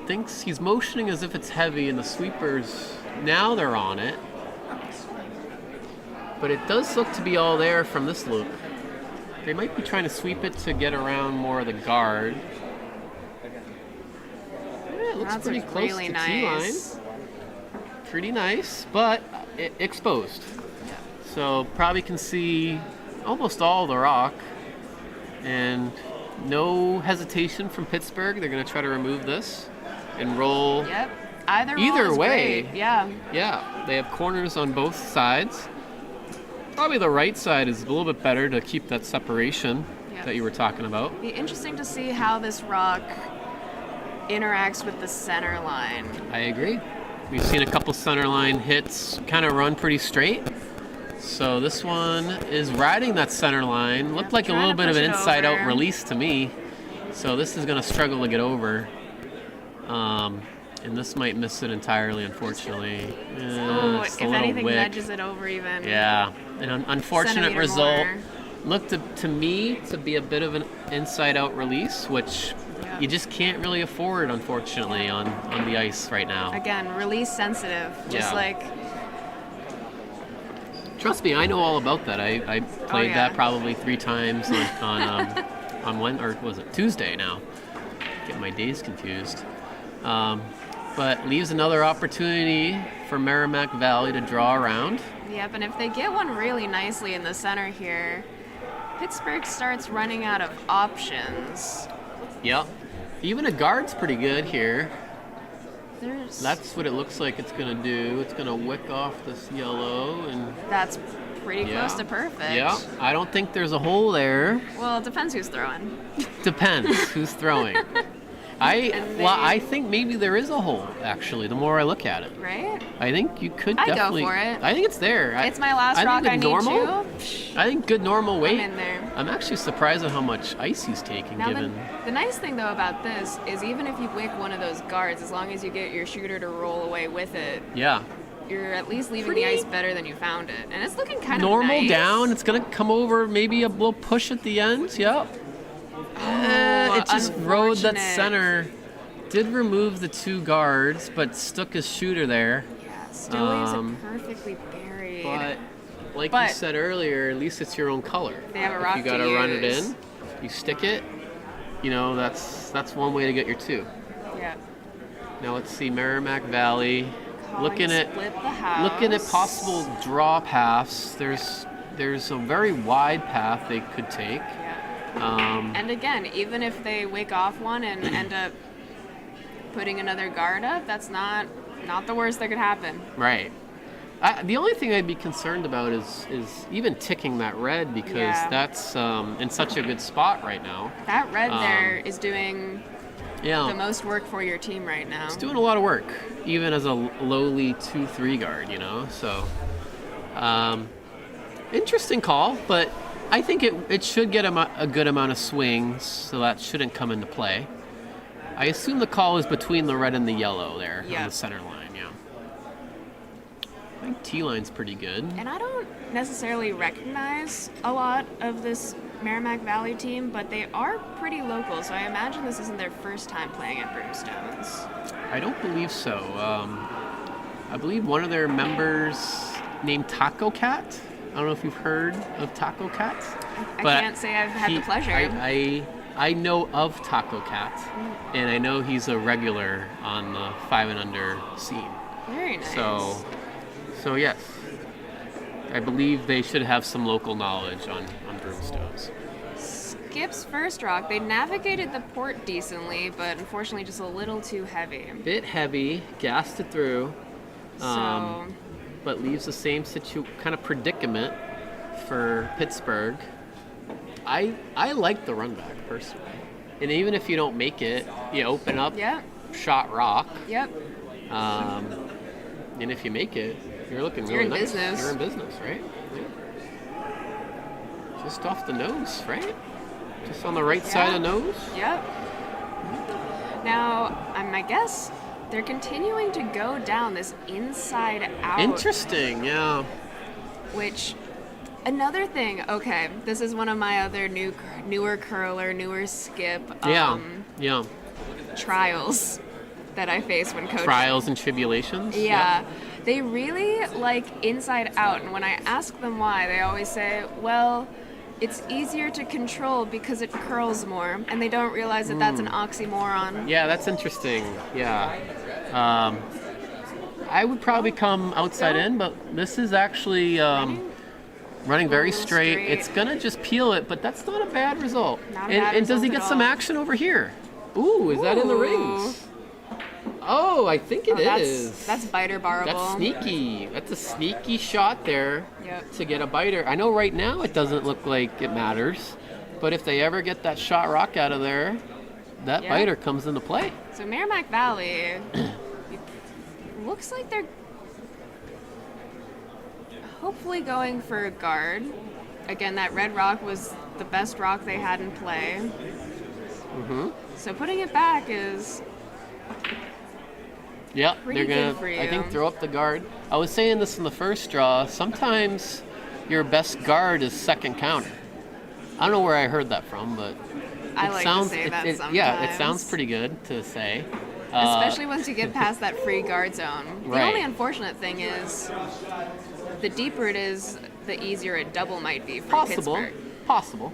Thinks he's motioning as if it's heavy, and the sweepers, now they're on it. But it does look to be all there from this loop. They might be trying to sweep it to get around more of the guard. Yeah, it looks
That's
pretty close
really
to
nice.
T-line. Pretty nice, but exposed. So probably can see almost all the rock. And no hesitation from Pittsburgh. They're going to try to remove this and roll.
Yep. Either
Either way.
Great. Yeah.
Yeah, they have corners on both sides. Probably the right side is a little bit better to keep that separation that you were talking about.
Be interesting to see how this rock interacts with the center line.
I agree. We've seen a couple center line hits kind of run pretty straight. So this one is riding that center line. Looked like a little bit of an inside-out release to me. So this is going to struggle to get over. And this might miss it entirely, unfortunately.
If anything, nudges it over even.
Yeah, an unfortunate result.
More.
Looked to me to be a bit of an inside-out release, which you just can't really afford, unfortunately, on the ice right now.
Again, release sensitive, just like...
Trust me, I know all about that. I played that probably 3 times on when, or was it Tuesday now? Get my days confused. But leaves another opportunity for Merrimack Valley to draw around.
Yep, and if they get one really nicely in the center here, Pittsburgh starts running out of options.
Yep. Even a guard's pretty good here.
There's...
That's what it looks like it's going to do. It's going to wick off this yellow. And
that's pretty close to perfect.
Yeah, I don't think there's a hole there.
Well, it depends who's throwing.
Depends who's throwing. I think maybe there is a hole, actually, the more I look at it.
Right?
I think you could
I'd
definitely...
go for it.
I think it's there.
It's my last rock, I need you.
I think good normal weight.
I'm in there.
I'm actually surprised at how much ice he's taking,
Now
given...
the nice thing, though, about this is even if you wick one of those guards, as long as you get your shooter to roll away with it, you're at least leaving the ice better than you found it. And it's looking kind of
normal
nice.
Down. It's going to come over, maybe a little push at the end. Yep. It just rode that center. Did remove the 2 guards, but stuck his shooter there.
Yeah, still leaves it perfectly buried.
But like you said earlier, at least it's your own color.
They have a rock
if you got to run it in, you stick it. You know, that's one way to get your 2.
Yeah.
Now let's see Merrimack Valley. Looking at possible draw paths. There's a very wide path they could take.
Yeah. And again, even if they wick off one and end up putting another guard up, that's not the worst that could happen.
Right. The only thing I'd be concerned about is even ticking that red, because that's in such a good spot right now.
That red there is doing the most work for your team right now.
It's doing a lot of work, even as a lowly 2-3 guard, you know. So Interesting call, but I think it should get a good amount of swings, so that shouldn't come into play. I assume the call is between the red and the yellow there on the center line, yeah. I think T-line's pretty good.
And I don't necessarily recognize a lot of this Merrimack Valley team, but they are pretty local, so I imagine this isn't their first time playing at Broomstones.
I don't believe so. I believe one of their members named Taco Cat. I don't know if you've heard of Taco Cat.
I can't say I've had the pleasure.
I know of Taco Cat, and I know he's a regular on the 5 and under scene.
Very nice.
So yes, I believe they should have some local knowledge on Broomstones.
Skip's first rock, they navigated the port decently, but unfortunately just a little too heavy.
Bit heavy, gassed it through, but leaves the same kind of predicament for Pittsburgh. I like the run back personally, and even if you don't make it, you open up shot rock.
Yep.
And if you make it, you're looking really nice.
Business.
You're in business, right? Yeah. Just off the nose, right? Just on the right side of the nose.
Yep. Now, I guess they're continuing to go down this inside out.
Interesting, yeah.
Which, another thing, okay, this is one of my other newer curler, newer skip trials that I face when coaching.
Trials and tribulations?
Yeah. They really like inside out, and when I ask them why, they always say, well, it's easier to control because it curls more, and they don't realize that that's an oxymoron.
Yeah, that's interesting. Yeah. I would probably come outside in, but this is actually running very straight. It's going to just peel it, but that's not a bad result. And does he get some action over here? Ooh, is that in the rings? Oh, I think it is.
That's biter barrable.
That's sneaky. That's a sneaky shot there to get a biter. I know right now it doesn't look like it matters, but if they ever get that shot rock out of there, that biter comes into play.
So Merrimack Valley, looks like they're hopefully going for a guard. Again, that red rock was the best rock they had in play.
Mm-hmm.
So putting it back is...
Yeah, they're going to, I think, throw up the guard. I was saying this in the first draw. Sometimes your best guard is second counter. I don't know where I heard that from, but
I like to say that sometimes.
Yeah, it sounds pretty good to say.
Especially once you get past that free guard zone. The only unfortunate thing is the deeper it is, the easier a double might be for Pittsburgh.
Possible.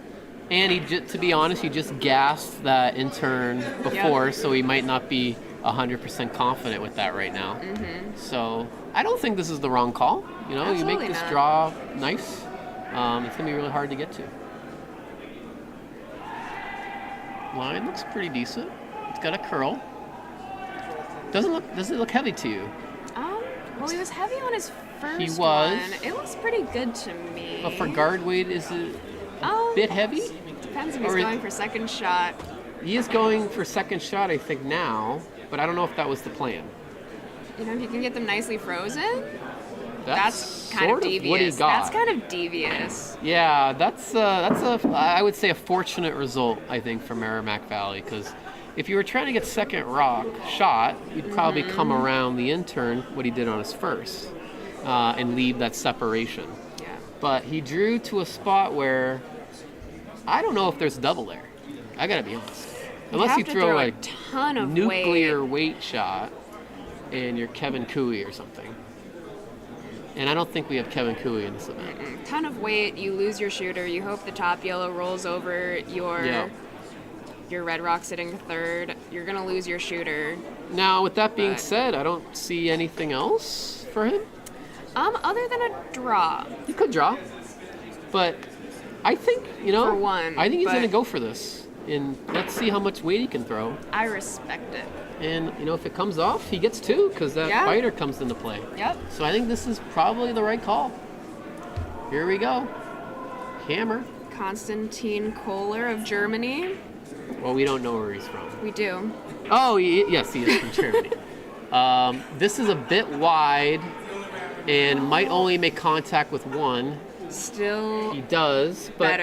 And to be honest, he just gassed that intern before, so he might not be 100% confident with that right now. Mm-hmm. So I don't think this is the wrong call. You know, you make this draw nice. It's going to be really hard to get to. Line looks pretty decent. It's got a curl. Does it look heavy to you?
Well, he was heavy on his first
one.
It looks pretty good to me.
But for guard weight, is it a bit heavy?
Depends if he's going for second shot.
He is going for second shot, I think, now. But I don't know if that was the plan.
You know, if you can get them nicely frozen, that's kind
sort
of devious.
What he got.
That's kind of devious.
Yeah, that's I would say a fortunate result, I think, for Merrimack Valley, because if you were trying to get second rock shot, you'd probably come around the intern, what he did on his first, and leave that separation.
Yeah.
But he drew to a spot where I don't know if there's double there. I gotta be honest. Unless you throw a
ton of
nuclear weight shot and you're Kevin Cooey or something. And I don't think we have Kevin Cooey in this event.
Ton of weight, you lose your shooter, you hope the top yellow rolls over your red rock sitting third. You're going to lose your shooter.
Now, with that being said, I don't see anything else for him.
Other than a draw.
He could draw. But I think,
for one,
I think he's going to go for this. And let's see how much weight he can throw.
I respect it.
And, if it comes off, he gets two because that biter comes into play.
Yep.
So I think this is probably the right call. Here we go. Hammer.
Konstantin Kohler of Germany.
Well, we don't know where he's from.
We do.
Oh, yes, he is from Germany. This is a bit wide and might only make contact with one.
Still
He does, but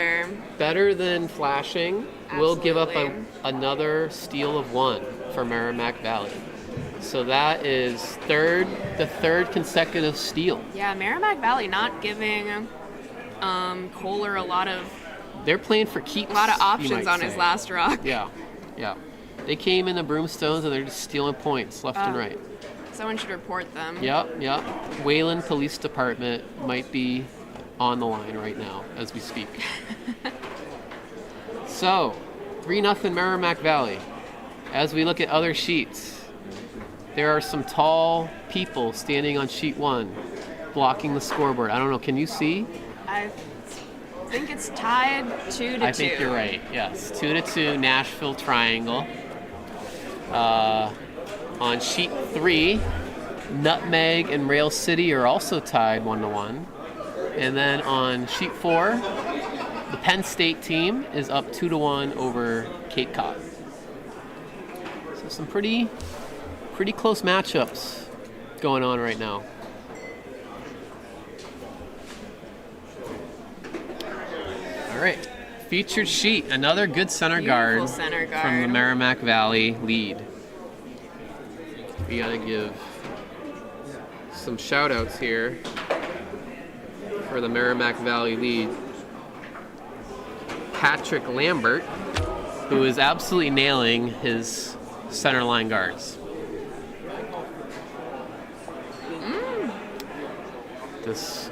better than flashing. Will give up another steal of 1 for Merrimack Valley. So that is the third consecutive steal.
Yeah, Merrimack Valley not giving Kohler a lot of
keeps.
A lot of options on his last rock.
Yeah. They came in the Broomstones and they're just stealing points left and right.
Someone should report them.
Yep. Wayland Police Department might be on the line right now as we speak. So, 3-0 Merrimack Valley. As we look at other sheets, there are some tall people standing on sheet 1, blocking the scoreboard. I don't know, can you see?
I think it's tied 2-2.
I think you're right, yes. 2-2, Nashville Triangle. On sheet 3, Nutmeg and Rail City are also tied 1-1. And then on sheet 4, the Penn State team is up 2-1 over Cape Cod. So some pretty close matchups going on right now. All right, featured sheet, another good center guard from the Merrimack Valley lead. We gotta give some shout outs here for the Merrimack Valley lead. Patrick Lambert, who is absolutely nailing his center line guards. This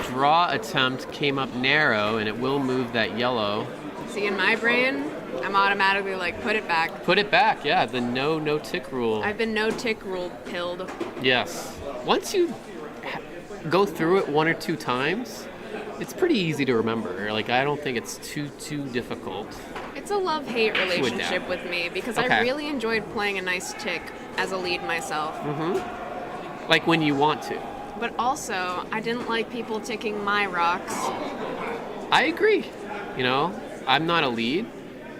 draw attempt came up narrow, and it will move that yellow.
See, in my brain, I'm automatically like, put it back.
Put it back, yeah, the no tick rule.
I've been no tick rule pilled.
Yes. Once you go through it 1 or 2 times, it's pretty easy to remember. Like, I don't think it's too difficult.
It's a love-hate relationship with me because I really enjoyed playing a nice tick as a lead myself.
Mm-hmm. Like when you want to.
But also, I didn't like people ticking my rocks.
I agree. You know, I'm not a lead,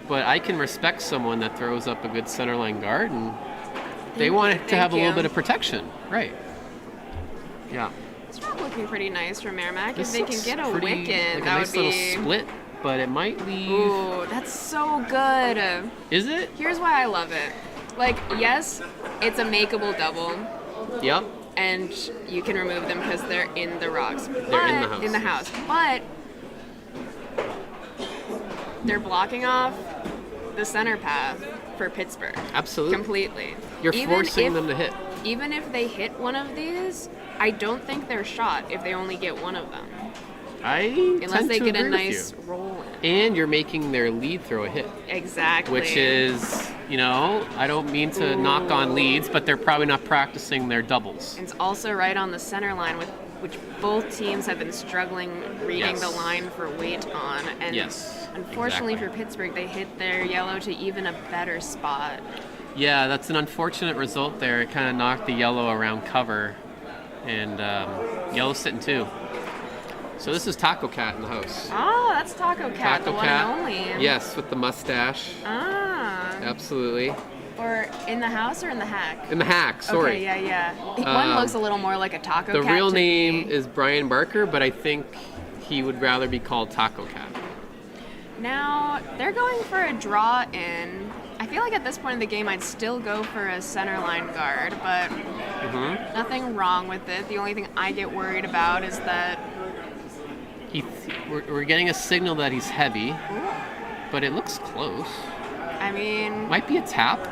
but I can respect someone that throws up a good centerline guard, and they want it to have a little bit of protection. Right. Yeah.
This rock looking pretty nice for Merrimack. If they can get a
wick
in,
like
that
nice
would be...
little split, but it might leave...
Ooh, that's so good.
Is it?
Here's why I love it. Like, yes, it's a makeable double.
Yep.
And you can remove them because they're in the rocks.
They're in the house.
But they're blocking off the center path for Pittsburgh.
Absolutely.
Completely.
You're forcing them to hit.
Even if they hit one of these, I don't think they're shot if they only get one of them. Unless they get a nice roll in.
And you're making their lead throw a hit.
Exactly.
Which is, you know, I don't mean to knock on leads, but they're probably not practicing their doubles.
It's also right on the center line, which both teams have been struggling reading the line for weight on. And unfortunately for Pittsburgh, they hit their yellow to even a better spot.
Yeah, that's an unfortunate result there. It kind of knocked the yellow around cover, and yellow's sitting 2. So this is Taco Cat in the house.
Oh, that's Taco Cat, the one and only.
Yes, with the mustache.
Ah.
Absolutely.
Or in the house or in the hack?
In the hack, sorry.
Okay, yeah. One looks a little more like a Taco Cat.
The real name is Brian Barker, but I think he would rather be called Taco Cat.
Now, they're going for a draw in. I feel like at this point in the game, I'd still go for a center line guard, but nothing wrong with it. The only thing I get worried about is that
we're getting a signal that he's heavy, but it looks close.
I mean...
Might be a tap.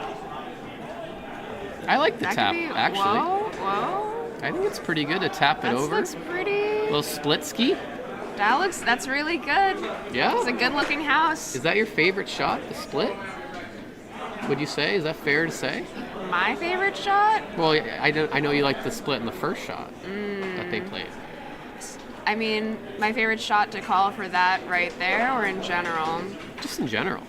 I like the tap, actually.
Whoa.
I think it's pretty good to tap it over.
That looks pretty...
A little split ski.
That's really good.
Yeah?
It's a good-looking house.
Is that your favorite shot, the split? Would you say? Is that fair to say?
My favorite shot?
Well, I know you like the split in the first shot that they played.
I mean, my favorite shot to call for that right there, or in general?
Just in general.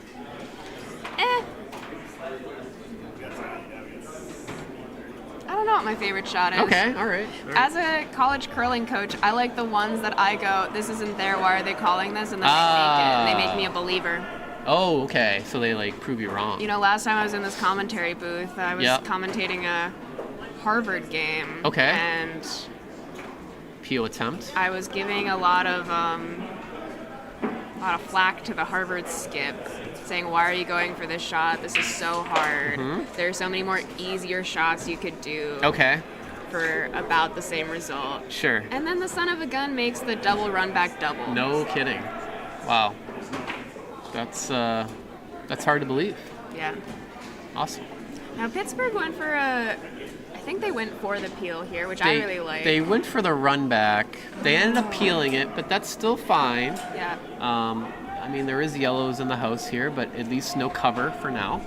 I don't know what my favorite shot is.
Okay, all right.
As a college curling coach, I like the ones that I go, this isn't there, why are they calling this? And then they make it, and they make me a believer.
Oh, okay. So they, like, prove you wrong.
You know, last time I was in this commentary booth, I was commentating a Harvard game.
Okay.
And
peel attempt.
I was giving a lot of flack to the Harvard skip, saying, "Why are you going for this shot? This is so hard. There are so many more easier shots you could do
Okay,
for about the same result."
sure.
And then the son of a gun makes the double run back double.
No kidding. Wow. That's hard to believe.
Yeah.
Awesome.
Now Pittsburgh went for I think they went for the peel here, which I really like.
They went for the run back. They ended up peeling it, but that's still fine.
Yeah.
I mean, there is yellows in the house here, but at least no cover for now.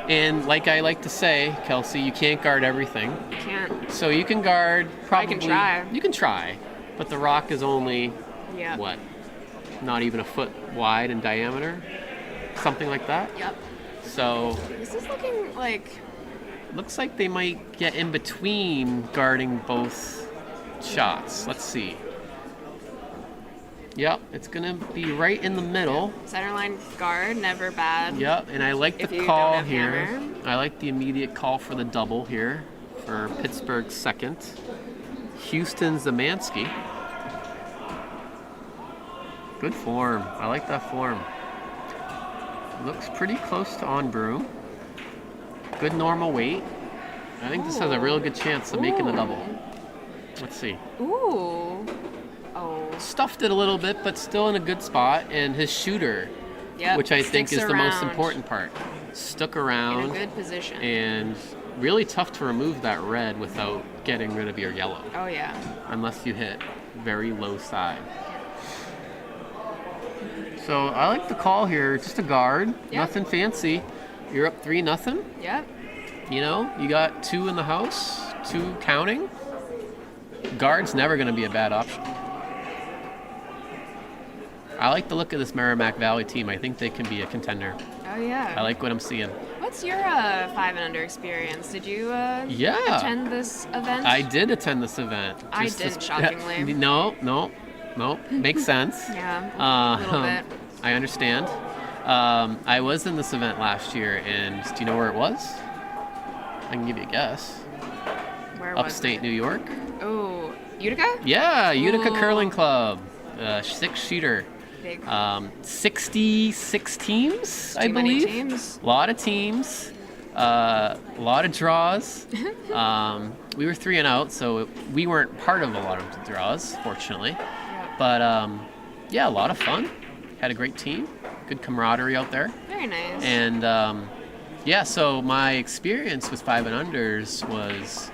And like I like to say, Kelsey, you can't guard everything.
You can't.
So you can guard probably.
I can try.
You can try, but the rock is only
Yeah.
what? Not even a foot wide in diameter, something like that.
Yep.
So
This is looking like
looks like they might get in between guarding both shots. Let's see. Yep, it's gonna be right in the middle.
centerline guard, never bad.
Yep, and I like
If
the
you
call
don't have
here.
hammer.
I like the immediate call for the double here for Pittsburgh's second. Houston's Zemansky. Good form. I like that form. Looks pretty close to on broom. Good normal weight. I think this has a real good chance of making a double. Let's see.
Ooh. Oh.
Stuffed it a little bit, but still in a good spot. And his shooter,
Yep.
which I think
sticks
is the most
around
important part, stuck
In
around.
a good position.
And really tough to remove that red without getting rid of your yellow,
Oh yeah.
unless you hit very low side. So I like the call here, just a guard, nothing fancy. You're up 3-0.
Yep.
You know, you got 2 in the house, 2 counting. Guard's never going to be a bad option. I like the look of this Merrimack Valley team. I think they can be a contender.
Oh yeah.
I like what I'm seeing.
What's your 5 and under experience? Did you attend this event?
I did attend this event.
I
Just
didn't, shockingly.
No. Makes sense.
Yeah. A little bit.
I understand. I was in this event last year, and do you know where it was? I can give you a guess.
Where was
Upstate New York.
it? Oh, Utica?
Yeah, Utica
Ooh.
Curling Club. 6-shooter.
Big.
66 teams, I
Too many
believe.
teams.
A lot of teams. A lot of draws. We were 3 and out, so we weren't part of a lot of the draws, fortunately. But yeah, a lot of fun. Had a great team. Good camaraderie out there.
Very nice.
And yeah, so my experience with 5 and unders was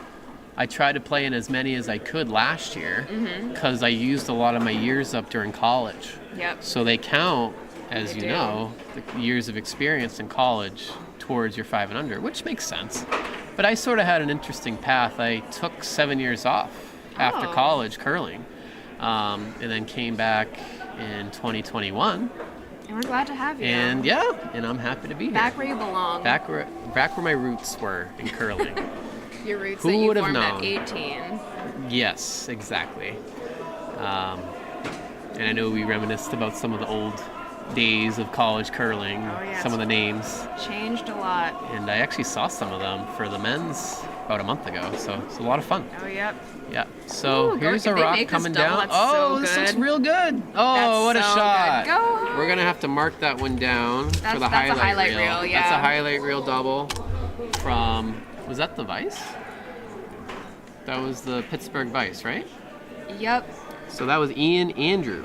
I tried to play in as many as I could last year because I used a lot of my years up during college.
Yep.
So they count, as
They
you
do.
know, the years of experience in college towards your 5 and under, which makes sense. But I sort of had an interesting path. I took 7 years off after
Oh.
college curling, and then came back in 2021.
And we're glad to have you.
And yeah, and I'm happy to be here.
Back where you belong.
Back where my roots were in curling.
Your roots
Who
that you
would have
formed at
known?
18.
Yes, exactly. And I know we reminisced about some of the old days of college curling,
Oh, yeah,
some of the names.
Changed a lot.
And I actually saw some of them for the men's about a month ago, so it's a lot of fun.
Oh, yep.
Yeah. So
Ooh,
here's
if
a
they
rock
make this
coming
double,
down.
that's
Oh,
so
this looks
good.
real good. Oh,
That's
what a
so good.
shot.
Go.
We're going to have to mark that one down for the
That's a
highlight
highlight
reel.
reel,
That's
yeah.
a highlight reel double from, was that the Vice? That was the Pittsburgh Vice, right?
Yep.
So that was Ian Andrew.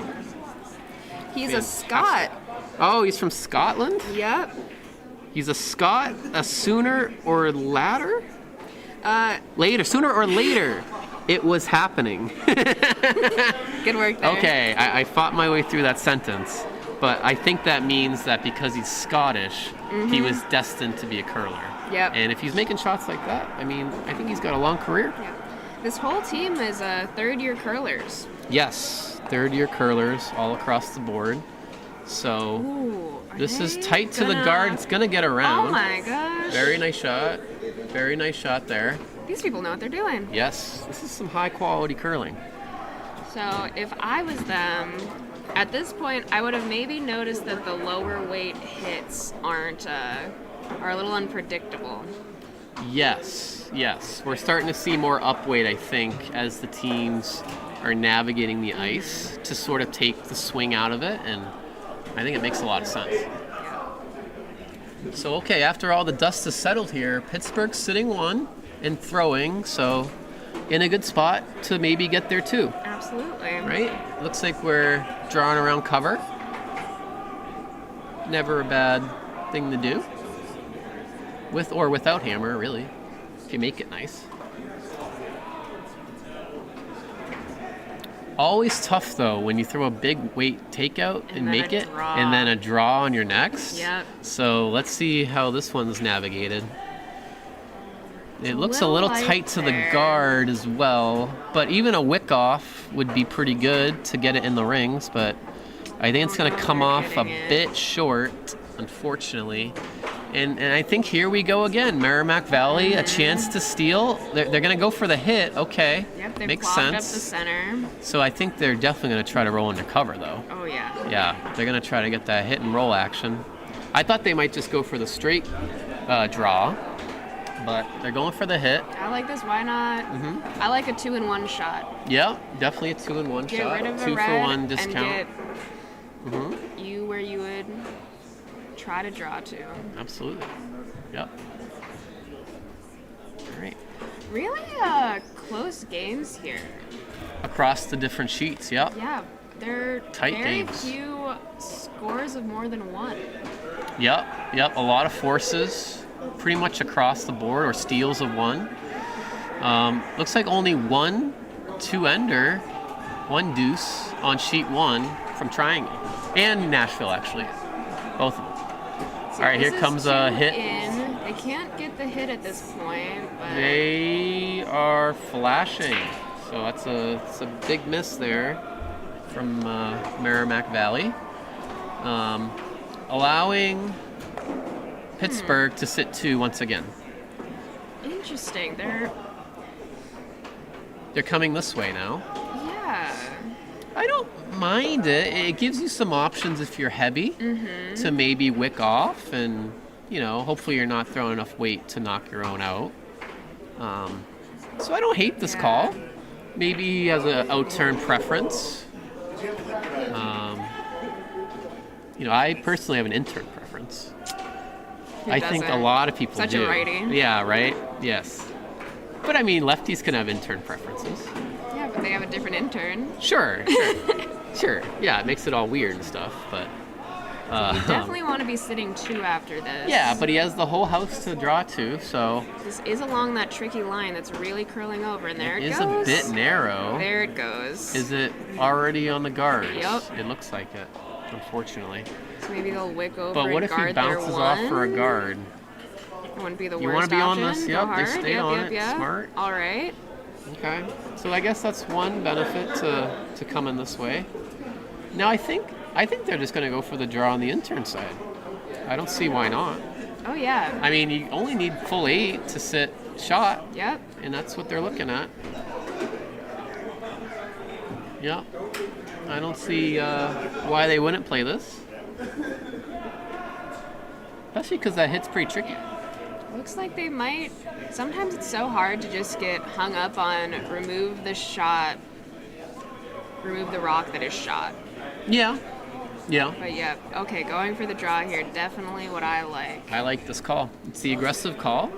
He's
Fantastic.
a Scot.
Oh, he's from Scotland?
Yep.
He's a Scot, a sooner or later? Later, sooner or later. It was happening.
Good work there.
Okay, I fought my way through that sentence, but I think that means that because he's Scottish, he was destined to be a curler.
Yep.
And if he's making shots like that, I mean, I think he's got a long career.
Yep. This whole team is third-year curlers.
Yes, third-year curlers all across the board. So
Ooh. Are
this is
they
tight to the
gonna-
guard. It's gonna get around.
Oh my gosh.
Very nice shot. Very nice shot there.
These people know what they're doing.
Yes, this is some high-quality curling.
So if I was them, at this point, I would have maybe noticed that the lower weight hits are a little unpredictable.
Yes. We're starting to see more upweight, I think, as the teams are navigating the ice to sort of take the swing out of it, and I think it makes a lot of sense. So, okay, after all the dust is settled here, Pittsburgh's sitting 1 and throwing, so in a good spot to maybe get there too.
Absolutely.
Right? Looks like we're drawing around cover. Never a bad thing to do. With or without hammer, really, if you make it nice. Always tough, though, when you throw a big weight takeout and make it, and then a draw on your next.
Yep.
So let's see how this one's navigated. It looks a little tight to the guard as well, but even a wick off would be pretty good to get it in the rings, but I think it's going to come off a bit short, unfortunately. And I think here we go again. Merrimack Valley, a chance to steal. They're going to go for the hit. Okay.
Yep, they
makes
plopped
sense.
up the center.
So I think they're definitely going to try to roll into cover, though.
Oh, yeah.
Yeah, they're going to try to get that hit and roll action. I thought they might just go for the straight draw, but they're going for the hit.
I like this. Why not? I like a 2-in-1 shot.
Yeah, definitely a 2-in-1
Get
shot.
rid of the
2-for-1
red
discount.
and get you where you would try to draw to.
Absolutely. Yep. All right.
Really close games here.
Across the different sheets, yep.
Yeah, they're
Tight
very
games.
few scores of more than 1.
Yep. A lot of forces, pretty much across the board, or steals of 1. Looks like only 1 2-ender, 1 deuce on sheet 1 from Triangle. And Nashville, actually. Both of them.
So
all right, here comes a hit.
They can't get the hit at this point, but
They are flashing. So that's a big miss there from Merrimack Valley. Allowing Pittsburgh to sit 2 once again.
interesting.
They're coming this way now.
Yeah.
I don't mind it. It gives you some options if you're heavy to maybe wick off, and hopefully you're not throwing enough weight to knock your own out. So I don't hate this call. Maybe he has an out-turn preference. I personally have an in-turn preference.
Who
I think a
doesn't?
lot of people
Such
do.
a righty.
Yeah, right? Yes. But I mean, lefties can have in-turn preferences.
Yeah, but they have a different intern.
Sure. Sure. Yeah, it makes it all weird and stuff, but...
You definitely want to be sitting 2 after this.
Yeah, but he has the whole house to draw to, so...
This is along that tricky line that's really curling over, and there it
It is
goes.
a bit narrow.
There it goes.
Is it already on the guards?
Yep.
It looks like it, unfortunately.
So maybe they'll wick over
But what
and
if he
guard their
bounces
1.
off for a guard?
It wouldn't be the
You
worst
want to be on
option.
this?
Go
Yep,
hard.
they stay on it.
Yep.
Smart.
All right.
Okay. So I guess that's one benefit to coming this way. Now I think they're just going to go for the draw on the intern side. I don't see why not.
Oh, yeah.
I mean, you only need full 8 to sit shot,
Yep.
and that's what they're looking at. Yep. I don't see why they wouldn't play this. Especially because that hit's pretty tricky.
Looks like they might. Sometimes it's so hard to just get hung up on remove the rock that is shot.
Yeah. Yeah.
But yeah, okay, going for the draw here, definitely what I like.
I like this call. It's the aggressive call.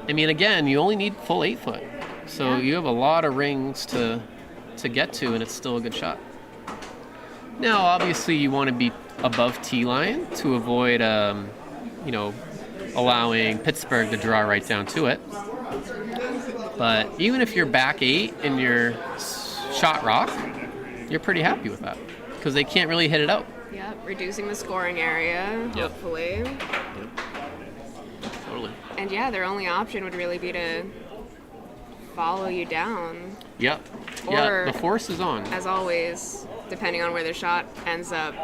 I mean, again, you only need full 8 foot. So you have a lot of rings to get to, and it's still a good shot. Now, obviously, you want to be above T-line to avoid, allowing Pittsburgh to draw right down to it. But even if you're back 8 and you're shot rock, you're pretty happy with that because they can't really hit it out.
Yep, reducing the scoring area, hopefully.
Yep. Totally.
And yeah, their only option would really be to follow you down.
Yep.
Or,
the force is on.
As always, depending on where their shot ends up,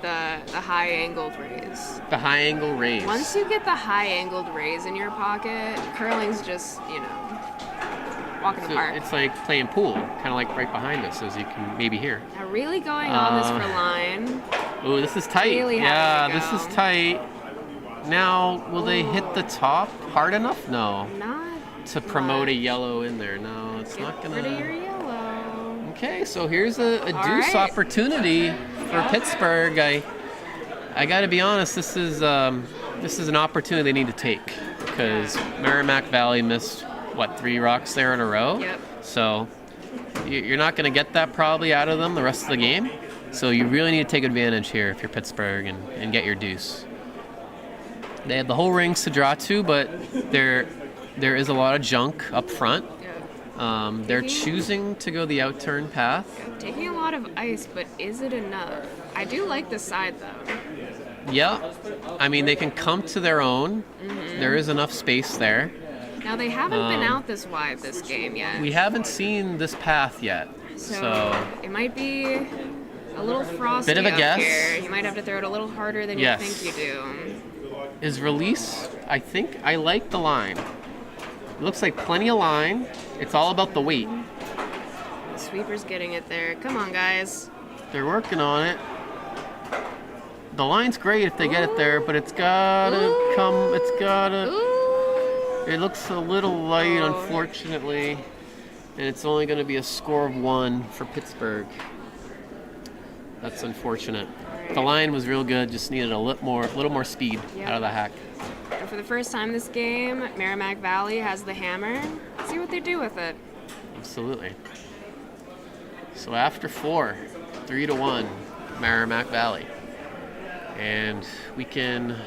the high angled raise.
The high angle raise.
Once you get the high angled raise in your pocket, curling's just, walk in the park.
It's like playing pool, kind of like right behind us, as you can maybe hear.
Now really going on this for line.
Oh, this is tight.
Really
yeah,
having to
this
go.
is tight. Now, will they hit the top hard enough? No.
Not
To promote a
much.
yellow in there. No, it's not
Get rid of your
gonna.
yellow.
Okay, so here's a deuce
right.
opportunity for Pittsburgh. I got to be honest. This is an opportunity they need to take because Merrimack Valley missed 3 rocks there in a row.
Yep.
So you're not going to get that probably out of them the rest of the game. So you really need to take advantage here if you're Pittsburgh and get your deuce. They have the whole rings to draw to, but there is a lot of junk up front. They're choosing to go the outturn path.
Taking a lot of ice, but is it enough? I do like the side, though.
Yeah. I mean, they can come to their own. There is enough space there.
Now, they haven't been out this wide this game yet.
We haven't seen this path yet. So
it might be a little frosty
bit of a
out
guess.
here. You might have to throw it a little harder than
Yes.
you think you do.
Is release, I like the line. It looks like plenty of line. It's all about the weight.
The sweeper's getting it there. Come on, guys.
They're working on it. The line's great if they get it there, but it's gotta come. It's gotta.
Ooh.
It looks a little light, unfortunately, and it's only going to be a score of 1 for Pittsburgh. That's unfortunate. The line was real good. Just needed a little more speed out of the hack.
And for the first time this game, Merrimack Valley has the hammer. Let's see what they do with it.
Absolutely. So after 4, 3-1, Merrimack Valley. And we can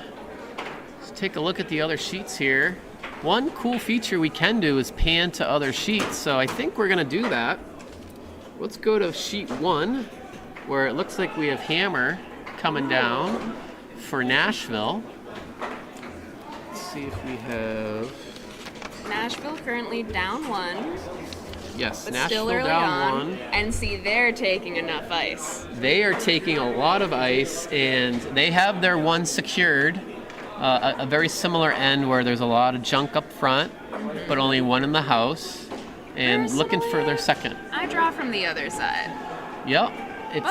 take a look at the other sheets here. One cool feature we can do is pan to other sheets, so I think we're going to do that. Let's go to sheet 1, where it looks like we have hammer coming down for Nashville. Let's see if we have...
Nashville currently down 1.
Yes,
But
Nashville
still early
down
on.
1.
And see, they're taking enough ice.
They are taking a lot of ice, and they have their one secured. A very similar end where there's a lot of junk up front, but only one in the house, and
Very
looking for
similar.
their second.
I draw from the other side.
Yep, it's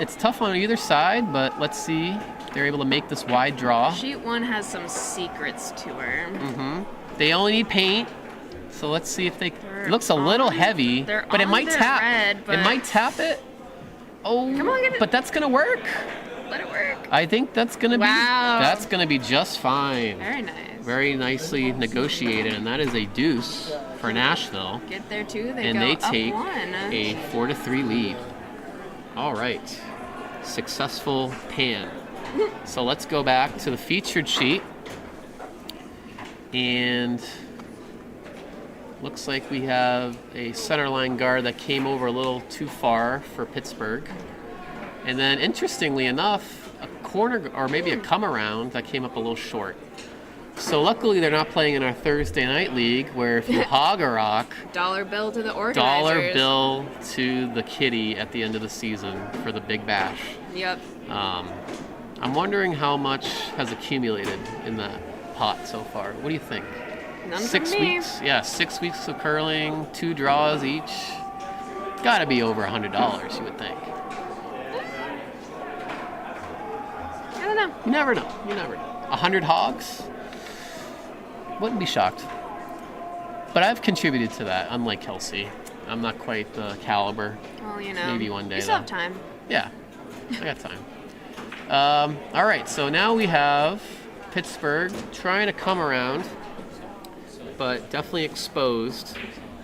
it's tough on either side, but let's see. They're able to make this wide draw.
Sheet 1 has some secrets to her.
They only need paint, so let's see if they. It looks a little heavy,
they're
but it
on
might
their
tap.
red, but-
It might tap it. Oh,
Come on, get it.
but that's gonna work.
Let it work.
I think that's gonna
Wow.
That's gonna be just fine.
Very nice.
Very nicely negotiated, and that is a deuce for Nashville,
Get there too. They
and
go
they
up
take
1.
a 4-3 lead. All right, successful pan. So let's go back to the featured sheet, and looks like we have a centerline guard that came over a little too far for Pittsburgh. And then, interestingly enough, a corner or maybe a come around that came up a little short. So luckily, they're not playing in our Thursday night league, where if you hog a rock,
$1 bill to the organizers.
dollar bill to the kitty at the end of the season for the Big Bash.
Yep.
I'm wondering how much has accumulated in that pot so far. What do you think?
None
6
from me.
weeks? Yeah, 6 weeks of curling, 2 draws each. Got to be over $100, you would think.
I don't know.
You never know. 100 hogs? Wouldn't be shocked. But I've contributed to that, unlike Kelsey. I'm not quite the caliber.
Well, you know.
Maybe one day,
You still have
though.
time.
Yeah, I got time. All right, so now we have Pittsburgh trying to come around, but definitely exposed.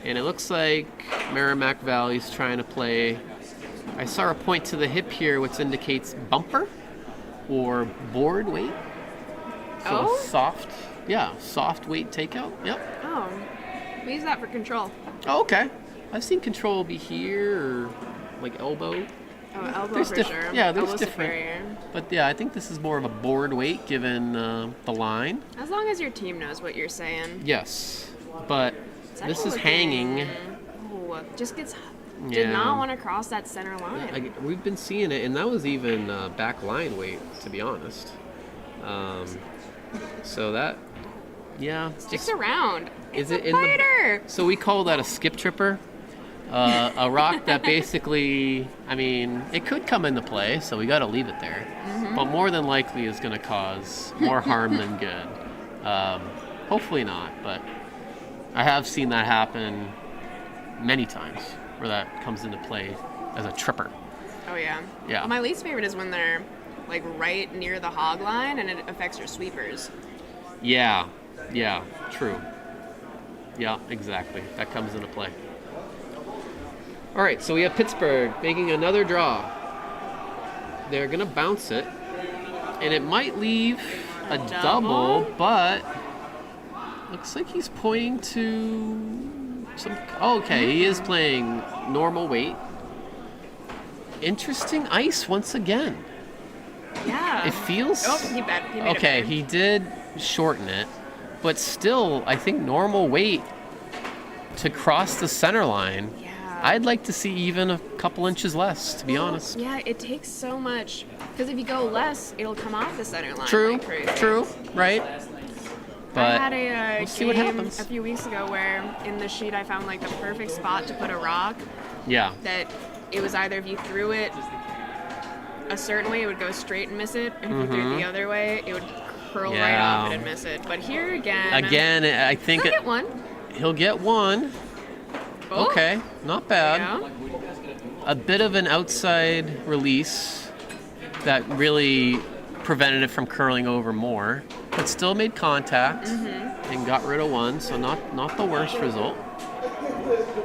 And it looks like Merrimack Valley's trying to play. I saw a point to the hip here, which indicates bumper or board weight. So
Oh?
soft weight takeout. Yep.
Oh. We use that for control.
Oh, okay. I've seen control be here or like elbow.
Oh, elbow
There's
for
diff-
sure.
yeah, there's
Elbow
different-
superior.
But yeah, I think this is more of a board weight given the line.
As long as your team knows what you're saying.
Yes, but
It's
this
actually
is
looking-
hanging.
Oh, just gets.
Yeah.
Did not want to cross that center line.
We've been seeing it, and that was even back line weight, to be honest. So that, yeah.
Sticks around.
Is
It's
it
a
in the-
fighter.
So we call that a skip tripper. A rock that basically, I mean, it could come into play, so we got to leave it there. But more than likely is going to cause more harm than good. Hopefully not, but I have seen that happen many times where that comes into play as a tripper.
Oh, yeah.
Yeah.
Well, my least favorite is when they're, like, right near the hog line and it affects your sweepers.
Yeah, true. Yeah, exactly. That comes into play. All right, so we have Pittsburgh making another draw. They're going to bounce it, and it might leave a double, but looks like he's pointing to some... Oh, okay, he is playing normal weight. Interesting ice once again.
Yeah.
It feels...
Oh, he made it
okay,
better.
he did shorten it, but still, I think normal weight to cross the center line.
Yeah.
I'd like to see even a couple inches less, to be honest.
Yeah, it takes so much. Because if you go less, it'll come off the center line.
True,
like crazy.
true, right? But
I had a
we'll see what
game
happens.
a few weeks ago where in the sheet I found like the perfect spot to put a rock.
Yeah.
That it was either if you threw it a certain way, it would go straight and miss it, and if you threw it the other way, it would curl right
Yeah.
off it and miss it. But here again,
I think
he'll get one.
he'll get one.
Oh.
Okay, not bad.
Yeah.
A bit of an outside release that really prevented it from curling over more, but still made contact and got rid of one, so not the worst result.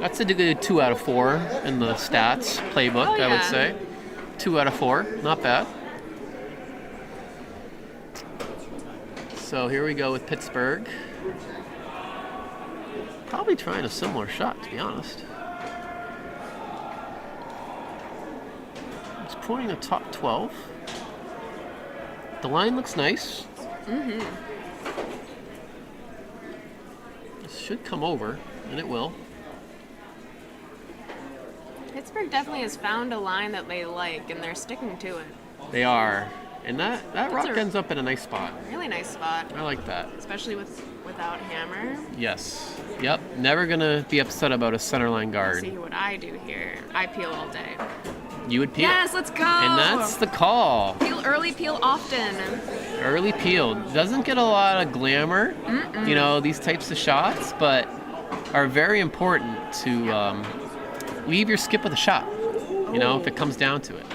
That's a good 2 out of 4 in the stats playbook,
Oh,
I would
yeah.
say. 2 out of 4, not bad. So here we go with Pittsburgh. Probably trying a similar shot, to be honest. It's pointing a top 12. The line looks nice. This should come over, and it will.
Pittsburgh definitely has found a line that they like, and they're sticking to it.
They are. And that rock
a-
ends up in a nice spot.
Really nice spot,
I like that.
especially without hammer.
Yes. Yep. Never gonna be upset about a centerline guard.
See what I do here. I peel all day.
You would peel.
Yes, let's go.
And that's the call.
Peel early, peel often.
Early peel. Doesn't get a lot of glamour, you know, these types of shots, but are very important to leave your skip with a shot, you know, if it comes down to it.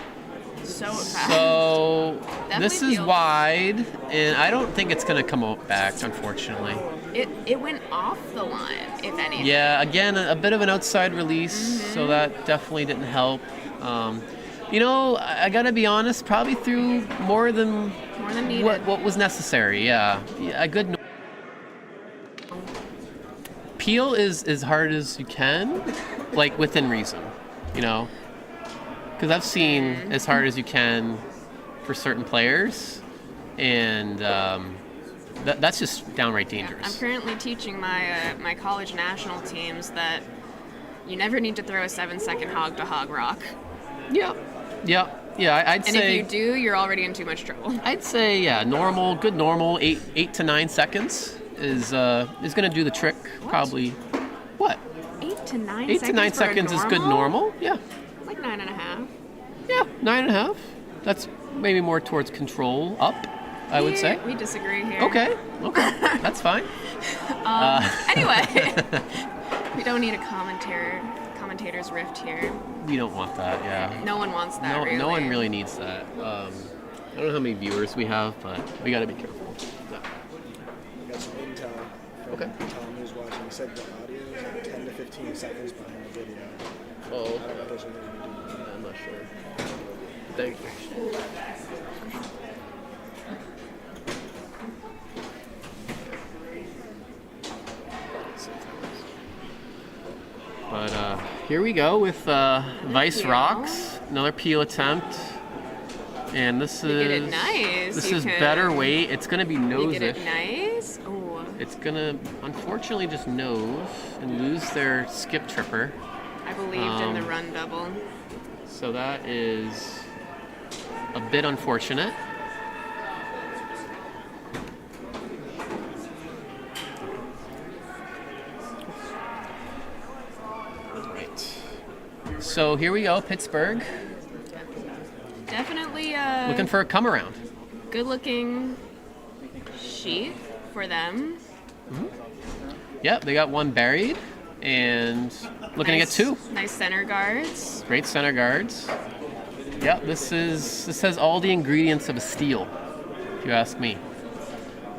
So fast.
So this
Definitely
is
feels-
wide, and I don't think it's going to come out back, unfortunately.
It went off the line, if anything.
Yeah, again, a bit of an outside release, so that definitely didn't help. You know, I got to be honest, probably threw more than
needed.
what was necessary. Yeah, a good peel is as hard as you can, like within reason, you know. Because I've seen as hard as you can for certain players, and that's just downright
I'm
dangerous.
currently teaching my college national teams that you never need to throw a 7-second hog to hog rock.
Yeah. I'd
And
say.
if you do, you're already in too much trouble.
I'd say good normal, 8 to 9 seconds is gonna do the trick. Probably. What?
8 to 9
8
seconds
to 9
for a
seconds is good normal. Yeah.
Like 9.5.
Yeah, 9.5. That's maybe more towards control up, I would say.
We disagree here.
Okay, that's fine.
Anyway, we don't need a commentator's rift here.
We don't want that, yeah.
No one wants that, really.
No one really needs that. I don't know how many viewers we have, but we gotta be careful. Yeah.
We got some intel from
Okay.
Tom who's watching. He said the audio is like 10 to 15 seconds behind the video.
Oh,
I don't know if there's anything we can do.
I'm not sure. Thank you. But here we go with Vice
peel.
Rocks, another peel attempt, and this
You get it
is
nice.
this
You
is
can-
better weight. It's gonna be
You
nose-ish.
get it nice. Oh,
It's gonna unfortunately just nose and lose their skip tripper.
I believed in the run double.
So that is a bit unfortunate. Right. So here we go, Pittsburgh,
Definitely
looking for a come around.
good-looking sheet for them.
Yep, they got one buried. and looking to get 2.
Nice center guards.
Great center guards. Yeah, this has all the ingredients of a steal, if you ask me.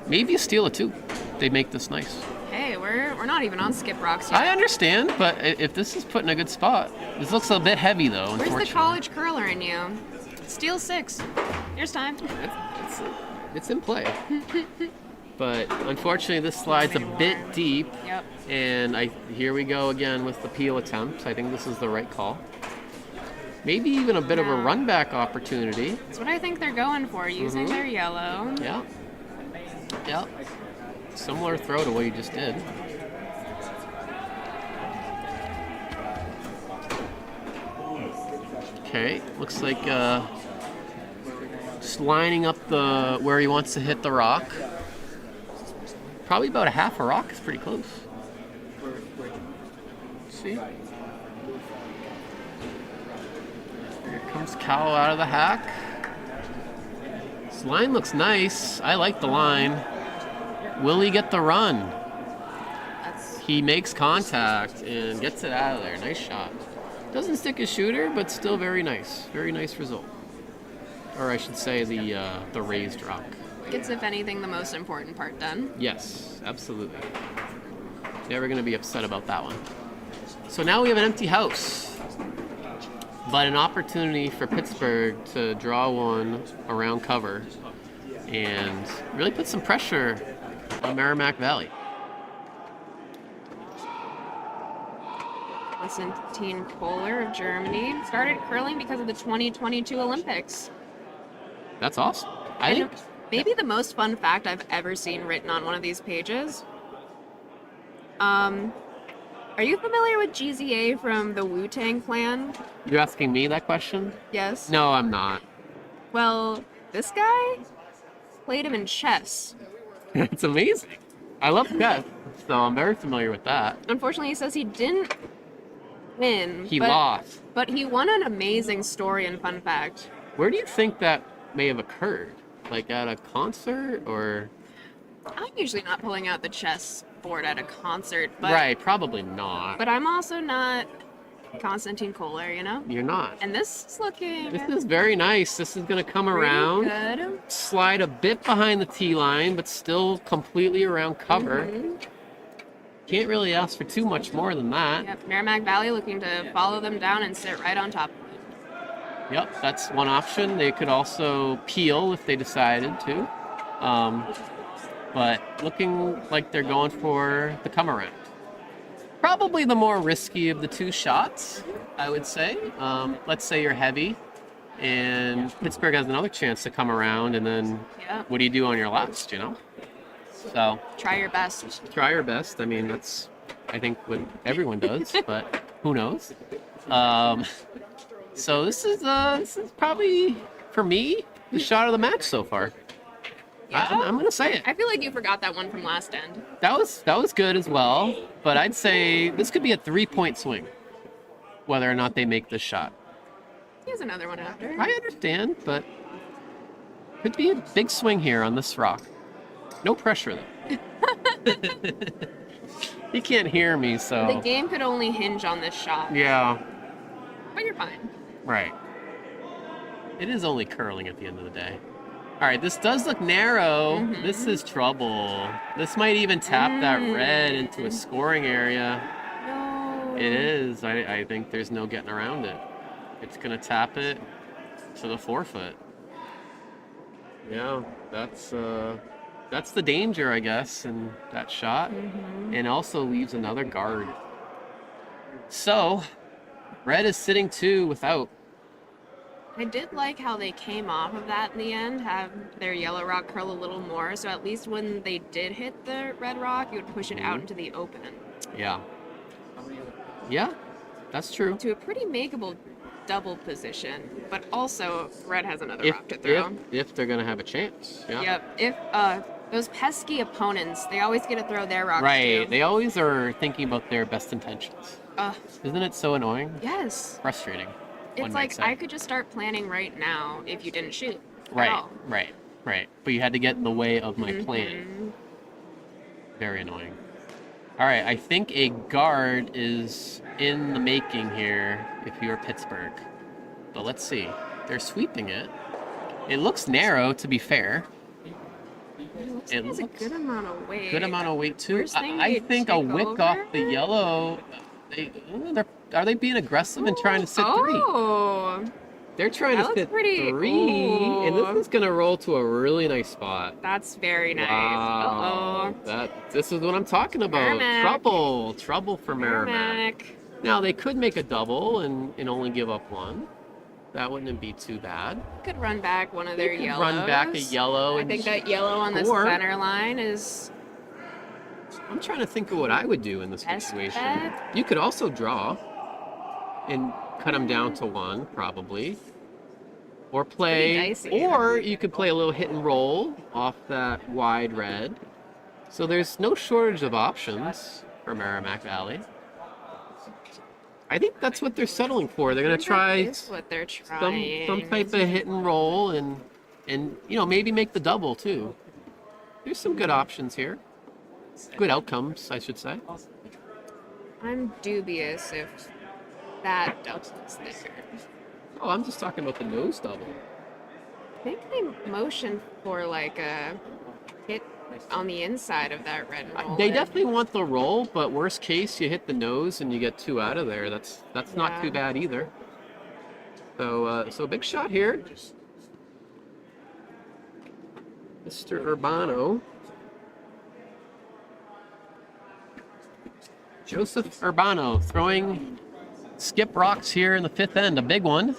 Maybe a steal of 2. They make this nice.
Hey, we're not even on skip rocks yet.
I understand, but if this is put in a good spot, this looks a bit heavy though.
Where's
Unfortunately,
the college curler in you? Steal 6. Here's time.
It's in play. But unfortunately, this slide's a bit deep.
Yep.
And here we go again with the peel attempt. I think this is the right call. Maybe even a bit of a run back opportunity.
That's what I think they're going for, using their yellow.
Yeah. Yep. Similar throw to what you just did. Okay, looks like just lining up where he wants to hit the rock. Probably about a half a rock is pretty close. See? Here comes Cal out of the hack. This line looks nice. I like the line. Will he get the run? He makes contact and gets it out of there. Nice shot. Doesn't stick his shooter, but still very nice. Very nice result. Or I should say the raised rock.
Gets, if anything, the most important part done.
Yes, absolutely. Never going to be upset about that one. So now we have an empty house. But an opportunity for Pittsburgh to draw one around cover and really put some pressure on Merrimack Valley.
Konstantin Kohler of Germany started curling because of the 2022 Olympics.
That's awesome. I think
maybe the most fun fact I've ever seen written on one of these pages. Are you familiar with GZA from the Wu-Tang Clan?
You're asking me that question?
Yes.
No, I'm not.
Well, this guy played him in chess.
It's amazing. I love chess, so I'm very familiar with that.
Unfortunately, he says he didn't win.
He lost.
But he won an amazing story and fun fact.
Where do you think that may have occurred? Like at a concert or?
I'm usually not pulling out the chess board at a concert, but
Right, probably not.
But I'm also not Konstantin Kohler, you know?
You're not.
And this is looking
This is very nice. This is going to come
pretty
around,
good.
slide a bit behind the tee line, but still completely around cover. Can't really ask for too much more than that.
Yep, Merrimack Valley looking to follow them down and sit right on top of it.
Yep, that's one option. They could also peel if they decided to. But looking like they're going for the come around. Probably the more risky of the two shots, I would say. Let's say you're heavy and Pittsburgh has another chance to come around, and then what do you do on your last, you know? So
try your best.
Try your best. I mean, that's, I think, what everyone does, but who knows? So this is probably, for me, the shot of the match so far.
Yeah.
I'm gonna say it.
I feel like you forgot that one from last end.
That was good as well, but I'd say this could be a 3-point swing, whether or not they make this shot.
Here's another one after.
I understand, but could be a big swing here on this rock. No pressure though. You can't hear me, so.
The game could only hinge on this shot.
Yeah.
But you're fine.
Right. It is only curling at the end of the day. All right, this does look narrow. This is trouble. This might even tap that red into a scoring area.
No.
It is. I think there's no getting around it. It's going to tap it to the forefoot. Yeah, that's the danger, I guess, in that shot. And also leaves another guard. So, red is sitting 2 without.
I did like how they came off of that in the end, have their yellow rock curl a little more, so at least when they did hit the red rock, you would push it out into the open.
Yeah. Yeah, that's true.
To a pretty makeable double position, but also red has another rock to throw.
If they're going to have a chance. Yeah.
Yep. If those pesky opponents, they always get to throw their rocks
Right.
too.
They always are thinking about their best intentions. Isn't it so annoying?
Yes.
Frustrating.
It's like I could just start planning right now if you didn't shoot.
Right. But you had to get in the way of my plan. Very annoying. All right, I think a guard is in the making here if you're Pittsburgh. But let's see. They're sweeping it. It looks narrow, to be fair.
It looks like it's a good amount of weight.
Good amount of weight, too.
Worst thing
I
they'd
think a
take
wick
over?
off the yellow. Are they being aggressive and trying to sit three?
Oh,
They're trying
that
to
looks
sit
pretty-
three, and this
Ooh.
is going to roll to a really nice spot.
that's very nice.
Wow. This is what I'm talking about.
Merrimack.
Trouble for Merrimack.
Merrimack.
Now, they could make a double and only give up one. That wouldn't be too bad.
Could run back one of their
Could
yellows.
run back a yellow.
I
and
think that yellow on the
score.
center line is
I'm trying to think of what I would do in this
best
situation.
bet.
You could also draw and cut them down to one, probably. Or play,
Pretty dicey.
or you could play a little hit and roll off that wide red. So there's no shortage of options for Merrimack Valley. I think that's what they're settling for. They're gonna try
That is what they're trying.
some type of hit and roll and maybe make the double too. There's some good options here. Good outcomes, I should say.
I'm dubious if that doubles there.
Oh, I'm just talking about the nose double.
I think they motioned for like a hit on the inside of that red roll.
They definitely want the roll, but worst case, you hit the nose and you get two out of there. That's not
Yeah.
too bad either. So big shot here, Mr. Urbano. Joseph Urbano throwing skip rocks here in the fifth end, a big one.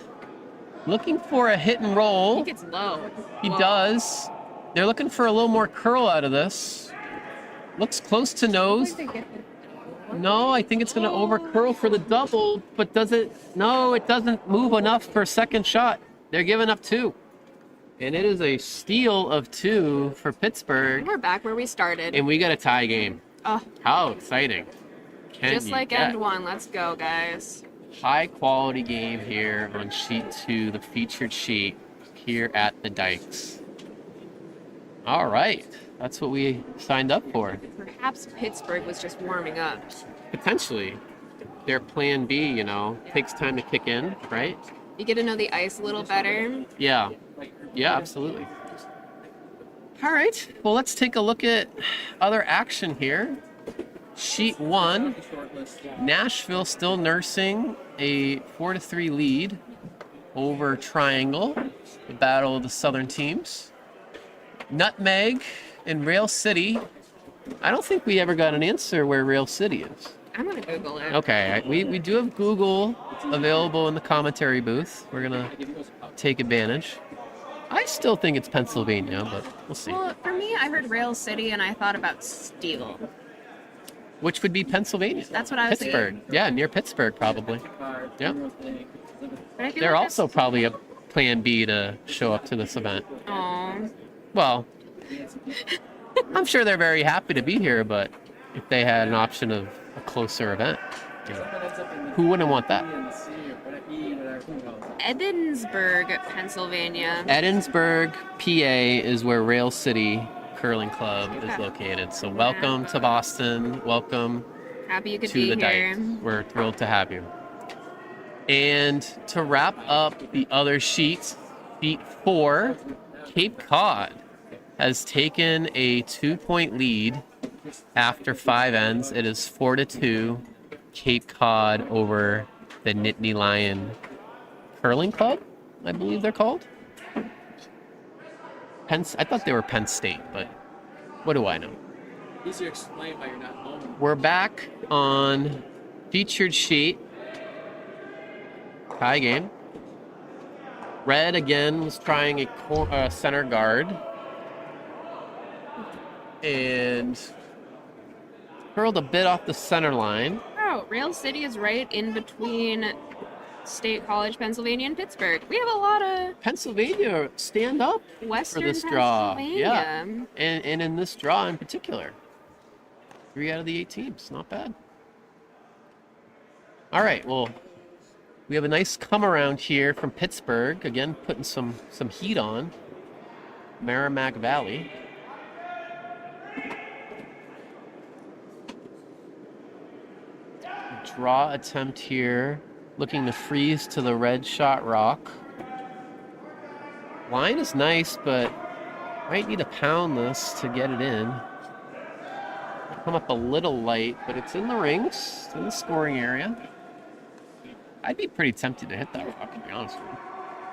Looking for a hit and
I
roll.
think it's low.
He
Whoa.
does. They're looking for a little more curl out of this. Looks close to nose. No, I think it's going to over curl for the double, but no, it doesn't move enough for a second shot. They're giving up two. And it is a steal of two for Pittsburgh,
We're back where we started.
and we got a tie game.
Oh,
How exciting. Can
just
you
like
get
end one. Let's go, guys.
high quality game here on sheet 2, the featured sheet here at the Dykes. All right, that's what we signed up for.
Perhaps Pittsburgh was just warming up.
Potentially, their plan B, takes time to kick in, right?
You get to know the ice a little better.
Yeah, absolutely. All right, well, let's take a look at other action here. Sheet 1, Nashville still nursing a 4-3 lead over Triangle, the battle of the southern teams. Nutmeg and Rail City. I don't think we ever got an answer where Rail City is.
I'm gonna Google it.
Okay, we do have Google available in the commentary booth. We're gonna take advantage. I still think it's Pennsylvania, but we'll see.
Well, for me, I heard Rail City and I thought about Steel.
Which would be Pennsylvania.
That's what I was
Pittsburgh.
thinking.
Yeah, near Pittsburgh probably. Yeah.
But I feel
They're
like
also probably a plan B to show up to this event.
Aw.
Well, I'm sure they're very happy to be here, but if they had an option of a closer event, who wouldn't want that?
Edinburgh, Pennsylvania.
Edinburgh, PA is where Rail City Curling Club is
Okay.
located. So welcome to Boston. Welcome
Happy you could
to
be
the
here.
Dykes. We're thrilled to have you. And to wrap up the other sheets, sheet 4, Cape Cod has taken a 2-point lead after 5 ends. It is 4-2 Cape Cod over the Nittany Lion Curling Club, I believe they're called. I thought they were Penn State, but what do I know?
Easier to explain why you're not home.
We're back on featured sheet. Tie game. Red again was trying a center guard. And curled a bit off the center line.
Oh, Rail City is right in between State College, Pennsylvania, and Pittsburgh. We have a lot of
Pennsylvania, stand up
Western
for this draw.
Pennsylvania.
Yeah. And in this draw in particular. 3 out of the 8 teams. Not bad. All right, well, we have a nice come around here from Pittsburgh. Again, putting some heat on. Merrimack Valley. draw attempt here. Looking to freeze to the red shot rock. Line is nice, but might need to pound this to get it in. Come up a little light, but it's in the rings, it's in the scoring area. I'd be pretty tempted to hit that rock, to be honest with you.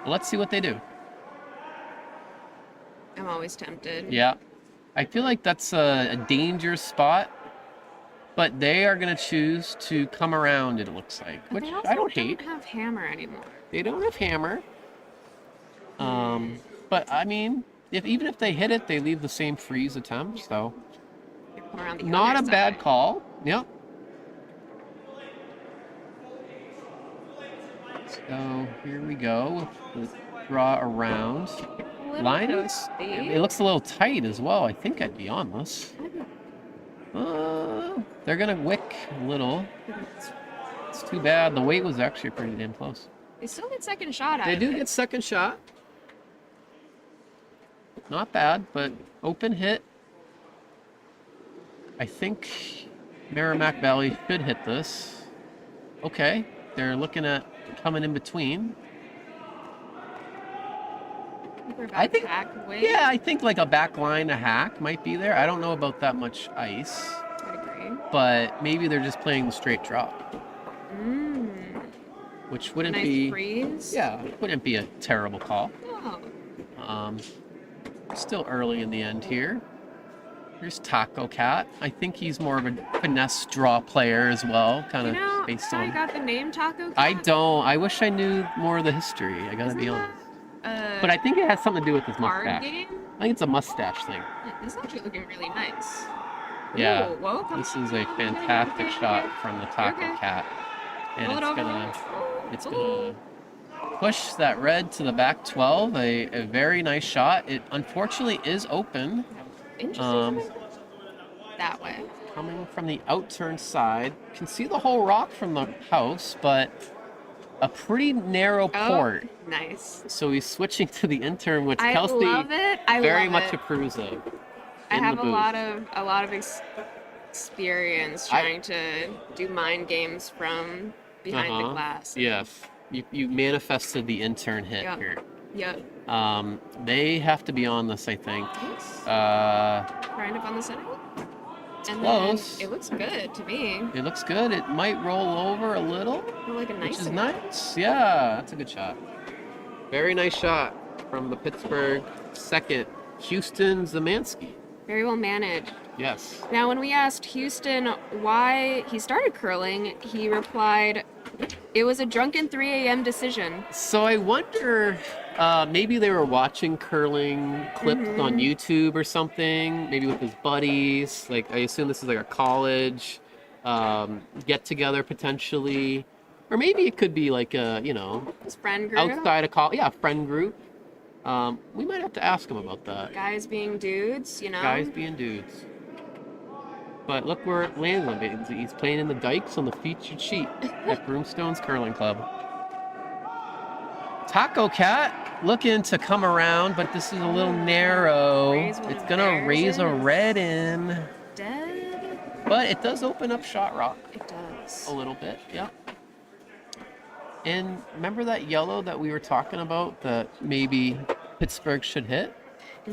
But let's see what they do.
I'm always tempted.
Yeah. I feel like that's a dangerous spot, but they are going to choose to come around, it looks like,
But
which
they also
I don't hate.
have hammer anymore.
They don't have hammer. But, I mean, even if they hit it, they leave the same freeze attempt, so
Come around the
not a
other
bad
side.
call. Yep. So here we go with the draw around.
A little
Line is,
toasty.
it looks a little tight as well. I think I'd be on this. They're gonna wick a little. It's too bad. The weight was actually pretty damn close.
They still get second shot at
They
it.
do get second shot. Not bad, but open hit. I think Merrimack Valley should hit this. Okay, they're looking at coming in between. I think, yeah, I think like a back line, a hack might be there. I don't know about that much ice,
I agree.
but maybe they're just playing the straight drop, which wouldn't
Nice
be,
freeze.
yeah, wouldn't be a terrible call.
Oh.
Still early in the end here. Here's Taco Cat. I think he's more of a finesse draw player as well, kind
You
of
know,
based
how
on.
I got the name Taco Cat?
I don't. I wish I knew more of the history. I gotta
Isn't
be
that
honest.
a
But I think it has something to do with his
card
mustache.
game?
I think it's a mustache thing.
This is actually looking really nice.
Yeah.
Ooh, whoa, come
This
on.
is a fantastic shot from the Taco
Okay.
Cat, and
Pull it
it's
over.
gonna push that red to the back 12. A very nice shot. It unfortunately is open.
Interesting. That way.
Coming from the outturn side. Can see the whole rock from the house, but a pretty narrow port.
Oh, nice.
So he's switching to the intern, which
I
Kelsey
love it. I
very
love
much
it.
approves of.
I
in
have
the
a
booth.
lot of experience trying to do mind games from behind the glass.
Yes. You manifested the intern hit
Yep.
here.
Yep.
They have to be on this, I think.
Thanks.
It
Grind up on the center. And
close.
then it looks good to me.
looks good. It might roll over a little,
Feel like a nice
which is
one.
nice. Yeah, that's a good shot. Very nice shot from the Pittsburgh second, Houston Zemansky.
Very well managed.
Yes.
Now, when we asked Houston why he started curling, he replied, "It was a drunken 3 a.m. decision."
So I wonder, maybe they were watching curling clips on YouTube or something, maybe with his buddies. Like, I assume this is like a college get together potentially. Or maybe it could be like a,
His friend group.
outside of college. Yeah, friend group. We might have to ask him about that.
Guys being dudes, you know?
Guys being dudes. But look where it landed him. He's playing in the dikes on the featured sheet at Broomstones Curling Club. Taco Cat looking to come around, but this is a little narrow.
Raise one
It's
of
gonna
theirs
raise a
in.
red in,
Dead?
but it does open up shot rock
It does.
a little bit. Yeah. And remember that yellow that we were talking about that maybe Pittsburgh should hit?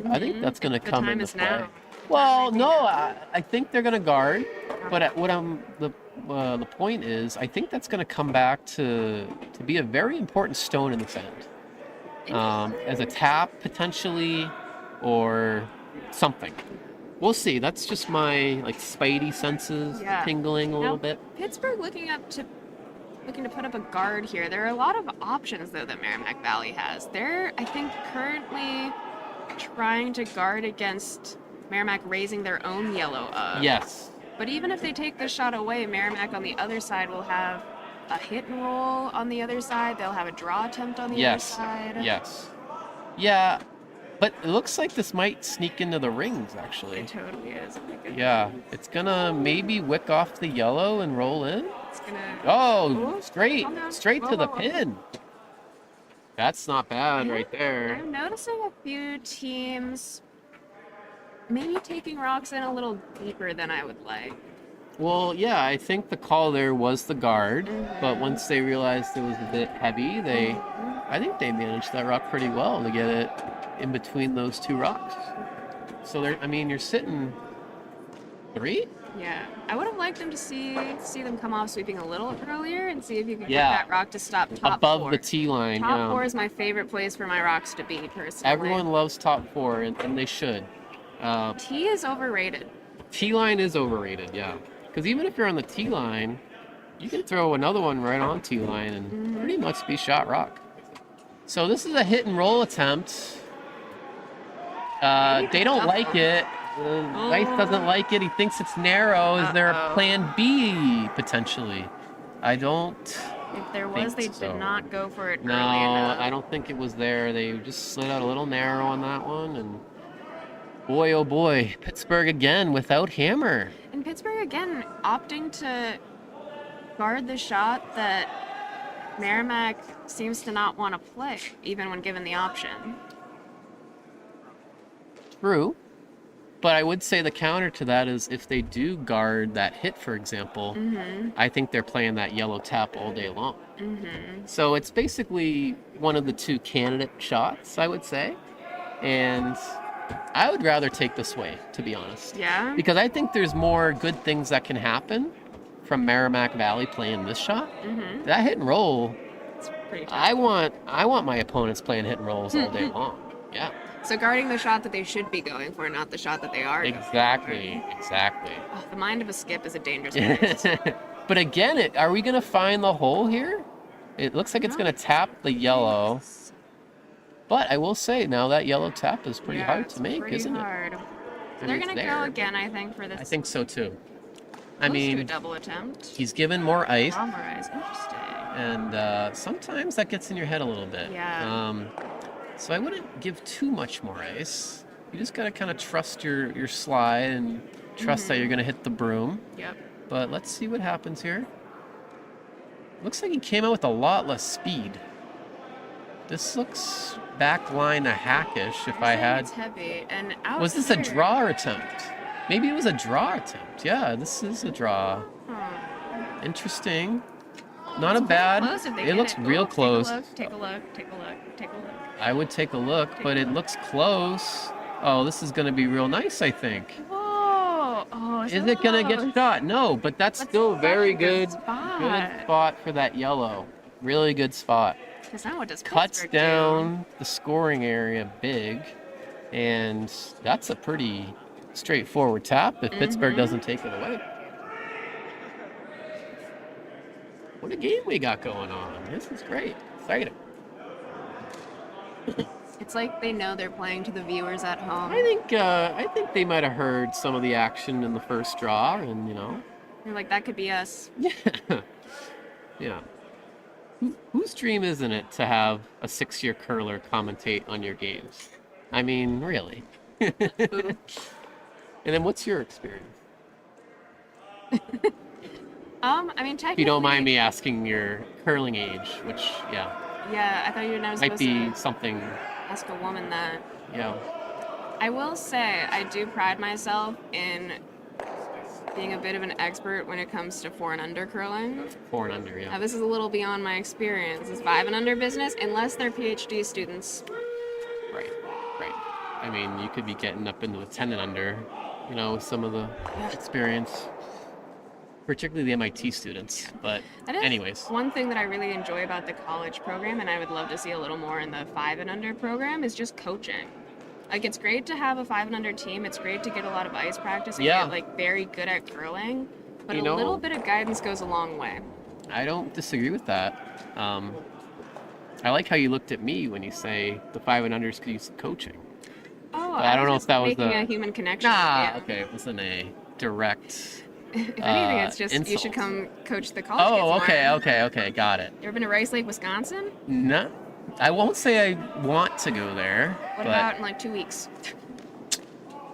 I think that's gonna
The
come
time
into
is
play.
now.
Well, no, I think they're gonna guard, but the point is, I think that's gonna come back to be a very important stone in this end, as a tap potentially, or something. We'll see. That's just my spidey senses tingling a little
Now,
bit.
Pittsburgh looking to put up a guard here. There are a lot of options though that Merrimack Valley has. They're, I think, currently trying to guard against Merrimack raising their own yellow up.
Yes.
But even if they take this shot away, Merrimack on the other side will have a hit and roll on the other side. They'll have a draw attempt on the other side.
Yes. Yeah. But it looks like this might sneak into the rings, actually.
It totally is. Oh my goodness.
Yeah. It's gonna maybe wick off the yellow and roll in.
It's gonna.
Oh,
Ooh,
straight
calm down.
to
Whoa,
the
whoa, whoa.
pin. That's not bad right there.
I'm noticing a few teams maybe taking rocks in a little deeper than I would like.
Well, yeah, I think the call there was the guard, but once they realized it was a bit heavy, I think they managed that rock pretty well to get it in between those two rocks. So I mean, you're sitting 3?
Yeah, I would have liked them to see them come off sweeping a little earlier and see if you could
Yeah.
get that rock to stop top
Above
4.
the tee line.
Top
Yeah.
4 is my favorite place for my rocks to be, personally.
Everyone loves top 4, and they should.
Tee is overrated.
Tee line is overrated, yeah. Because even if you're on the tee line, you can throw another one right on tee line and pretty much be shot rock. So this is a hit and roll attempt. They don't like it. Dice doesn't like it. He thinks it's narrow. Is there a plan B potentially? I don't.
If there was, they
so.
did not go for it early
No,
enough.
I don't think it was there. They just slid out a little narrow on that one, and boy, oh boy, Pittsburgh again without hammer.
And Pittsburgh again opting to guard the shot that Merrimack seems to not want to play, even when given the option.
True. But I would say the counter to that is if they do guard that hit, for example, I think they're playing that yellow tap all day long. So it's basically one of the two candidate shots, I would say. And I would rather take this way, to be honest.
Yeah?
Because I think there's more good things that can happen from Merrimack Valley playing this shot. That hit and roll,
It's pretty tough.
I want my opponents playing hit and rolls all day long. Yeah.
So guarding the shot that they should be going for, not the shot that they are going for.
Exactly.
Oh, the mind of a skip is a dangerous place.
But again, are we going to find the hole here? It looks like it's going to tap the yellow. But I will say, now that yellow tap is pretty hard to make, isn't
hard.
it?
So they're going to go again, I think, for this.
I think so too.
Let's do a
mean,
double attempt.
he's given more ice,
Summarize. Interesting.
and sometimes that gets in your head a little bit.
Yeah.
So I wouldn't give too much more ice. You just gotta kind of trust your slide and trust that you're gonna hit the broom.
Yep.
But let's see what happens here. Looks like he came out with a lot less speed. This looks back line a hackish if I had.
It's heavy and out.
Was this a
here.
draw attempt? Maybe it was a draw attempt. Yeah, this is a draw. Interesting. Not a bad.
Close if they
It
get
looks real close.
Take a look. Take a look. Take a look.
I would take a look, but it looks close. Oh, this is going to be real nice, I think.
Whoa! Oh,
Is it going to get shot? No, but that's still very good.
Spot.
Good spot for that yellow. Really good spot.
Because now what does
Cuts
Pittsburgh do?
down the scoring area big, and that's a pretty straightforward tap if Pittsburgh doesn't take it away. What a game we got going on. This is great. Exciting.
It's like they know they're playing to the viewers at home.
I think they might have heard some of the action in the first draw, and
They're like, that could be us.
yeah. Whose dream isn't it to have a 6-year curler commentate on your games? I mean, really. And then, what's your experience?
I mean, technically.
If you don't mind me asking your curling age, which, yeah,
Yeah, I thought you were never
might
supposed
be
to
something.
ask a woman that.
Yeah.
I will say, I do pride myself in being a bit of an expert when it comes to 4 and under curling.
4 and under,
Now,
yeah.
this is a little beyond my experience. It's 5 and under business, unless they're PhD students.
Right. I mean, you could be getting up into the 10 and under, with some of the experience. Particularly the MIT students, but
That is
anyways.
one thing that I really enjoy about the college program, and I would love to see a little more in the 5 and under program, is just coaching. Like, it's great to have a 5 and under team. It's great to get a lot of ice practice and get, very good at curling. But a little bit of guidance goes a long way.
I don't disagree with that. I like how you looked at me when you say the 5 and unders could use some coaching.
Oh,
I don't know if that was
making a human connection.
Okay, it wasn't a direct.
If anything, it's just you
insult.
should come coach the college kids more.
Okay, got it.
You ever been to Rice Lake, Wisconsin?
No, I won't say I want to go there.
What
but
about in like 2 weeks?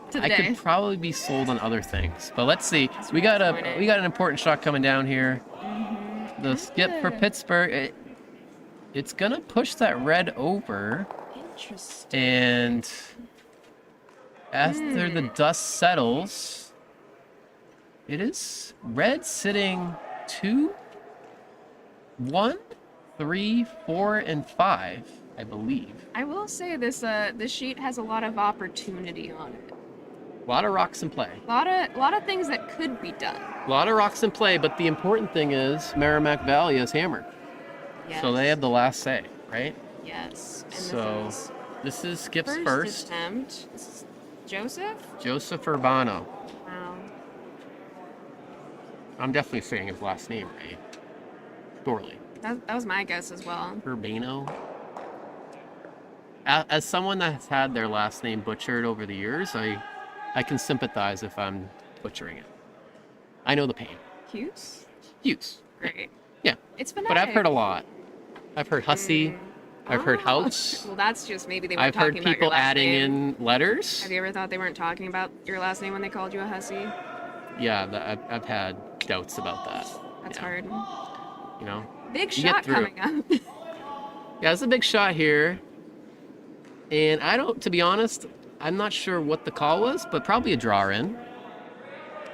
To the
I
day.
could probably be sold on other things, but let's see. We got an important shot coming down here. The skip for Pittsburgh. It's gonna push that red over,
Interesting.
and after the dust settles, It is red sitting 2, 1, 3, 4, and 5, I believe.
I will say this sheet has a lot of opportunity on it.
A lot of rocks in play.
A lot of things that could be done.
A lot of rocks in play, but the important thing is Merrimack Valley has hammered.
Yes.
So they have the last say, right?
Yes. And
So this is Skip's first.
attempt. This is Joseph?
Joseph Urbano.
Wow.
I'm definitely saying his last name right. Surely.
That was my guess as well.
Urbano. As someone that's had their last name butchered over the years, I can sympathize if I'm butchering it. I know the pain.
Hughes?
Hughes.
Great.
Yeah.
It's phonetic.
But I've heard a lot. I've heard hussy. I've heard house.
Well, that's just maybe they weren't
I've
talking
heard
about your
people
last
adding
name.
in letters.
Have you ever thought they weren't talking about your last name when they called you a hussy?
Yeah, I've had doubts about that.
That's
Yeah.
hard.
You know?
Big
You get
shot
through.
coming up.
Yeah, it's a big shot here. And to be honest, I'm not sure what the call was, but probably a draw in.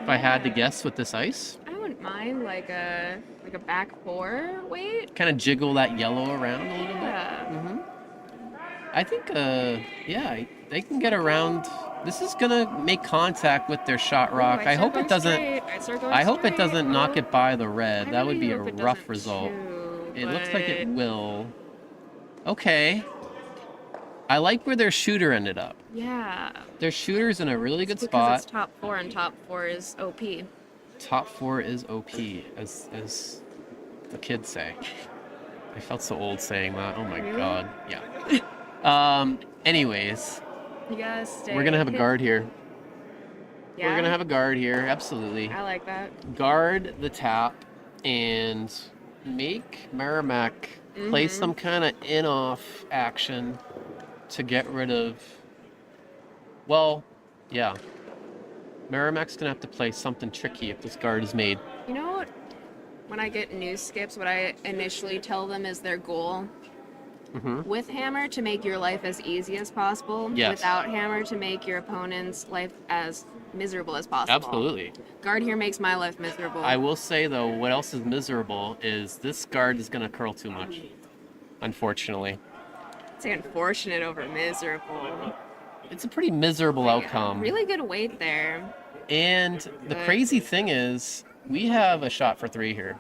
If I had to guess with this ice.
I wouldn't mind like a back four weight.
Kind of jiggle that yellow around a little bit.
Yeah.
I think, yeah, they can get around. This is gonna make contact with their shot rock. I hope it doesn't. I hope it doesn't knock it by the red. That would be a rough result. It looks like it will. Okay. I like where their shooter ended up.
Yeah.
Their shooter's in a really good
Because
spot.
it's top four, and top four is OP.
Top 4 is OP, as the kids say. I felt so old saying that. Oh my
Really?
god. Yeah. Anyways,
You gotta stay.
we're gonna have a guard here.
Yeah?
We're gonna have a guard here, absolutely.
I like that.
Guard the tap and make Merrimack play some kind of in-off action to get rid of. Well, yeah. Merrimack's gonna have to play something tricky if this guard is made.
You know what? When I get new skips, what I initially tell them is their goal with hammer to make your life as easy as possible.
Yes.
Without hammer to make your opponent's life as miserable as possible.
Absolutely.
Guard here makes my life miserable.
I will say though, what else is miserable is this guard is gonna curl too much. Unfortunately.
Say unfortunate over miserable.
It's a pretty miserable outcome.
Really good weight there.
And the crazy thing is, we have a shot for 3 here.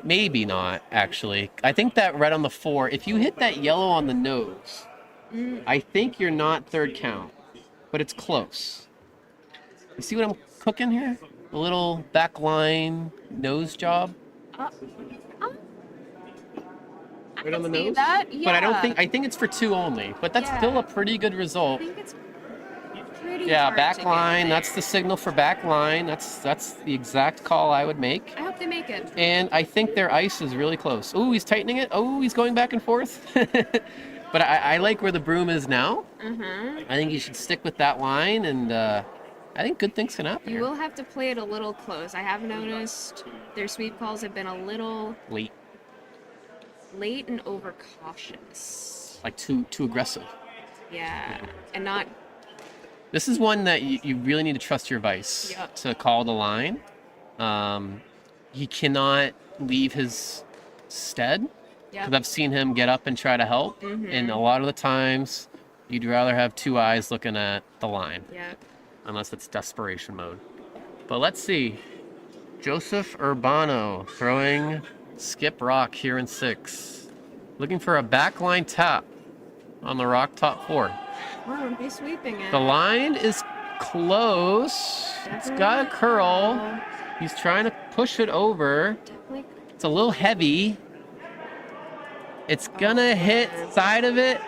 Maybe not, actually. I think that red on the 4, if you hit that yellow on the nose, I think you're not third count, but it's close. You see what I'm cooking here? A little back line nose job. Right on the
see
nose.
that,
But
yeah.
I think it's for 2 only. But that's
Yeah.
still a pretty good result.
I think it's pretty
Yeah,
hard
back
to
line.
get
That's the signal for back line. That's the exact call I would make.
there. I hope they make it.
And I think their ice is really close. Oh, he's tightening it. Oh, he's going back and forth. But I like where the broom is now. I think you should stick with that line, and I think good things can happen.
You
here.
will have to play it a little close. I have noticed their sweep calls have been a little late and overcautious.
Like too aggressive.
Yeah, and not.
This is one that you really need to trust your vice
Yep.
to call the line. He cannot leave his stead.
Yeah.
Because I've seen him get up and try to help, and a lot of the times you'd rather have 2 eyes looking at the line,
Yeah.
unless it's desperation mode. But let's see. Joseph Urbano throwing skip rock here in 6. Looking for a backline tap on the rock top 4.
Oh, he's sweeping it.
The line is close. It's got a curl. He's trying to push it over.
Definitely.
It's a little heavy. It's gonna hit side of it.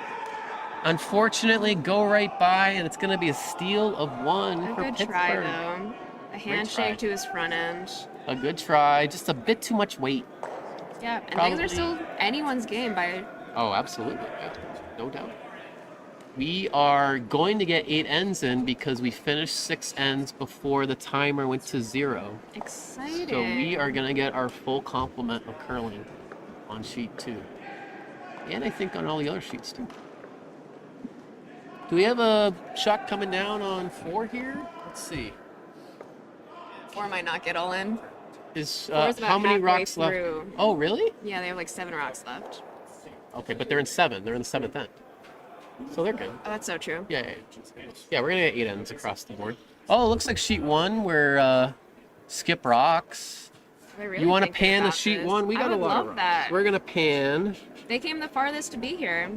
Unfortunately, go right by, and it's gonna be a steal of 1
A
for
good
Pittsburgh.
try though. A
try.
handshake to his front end.
A good try, just a bit too much weight.
Yeah, and
Probably-
things are still anyone's game by.
Oh, absolutely, yeah, no doubt. We are going to get 8 ends in because we finished 6 ends before the timer went to 0.
Exciting.
So we are gonna get our full complement of curling on sheet 2. And I think on all the other sheets too. Do we have a shot coming down on 4 here? Let's see.
4 might not get all in.
Is
Four's about
how many
halfway
rocks
through.
left? Oh, really?
Yeah, they have like 7 rocks left.
Okay, but they're in 7. They're in the 7th end. So they're good.
Oh, that's so true.
Yeah. Yeah, we're gonna get 8 ends across the board. Oh, it looks like sheet 1 where skip rocks.
They're really
You want to
thinking
pan the
about
sheet
this.
1? We
I
got a
would
lot
love
of rocks.
that.
We're gonna pan.
They came the farthest to be here.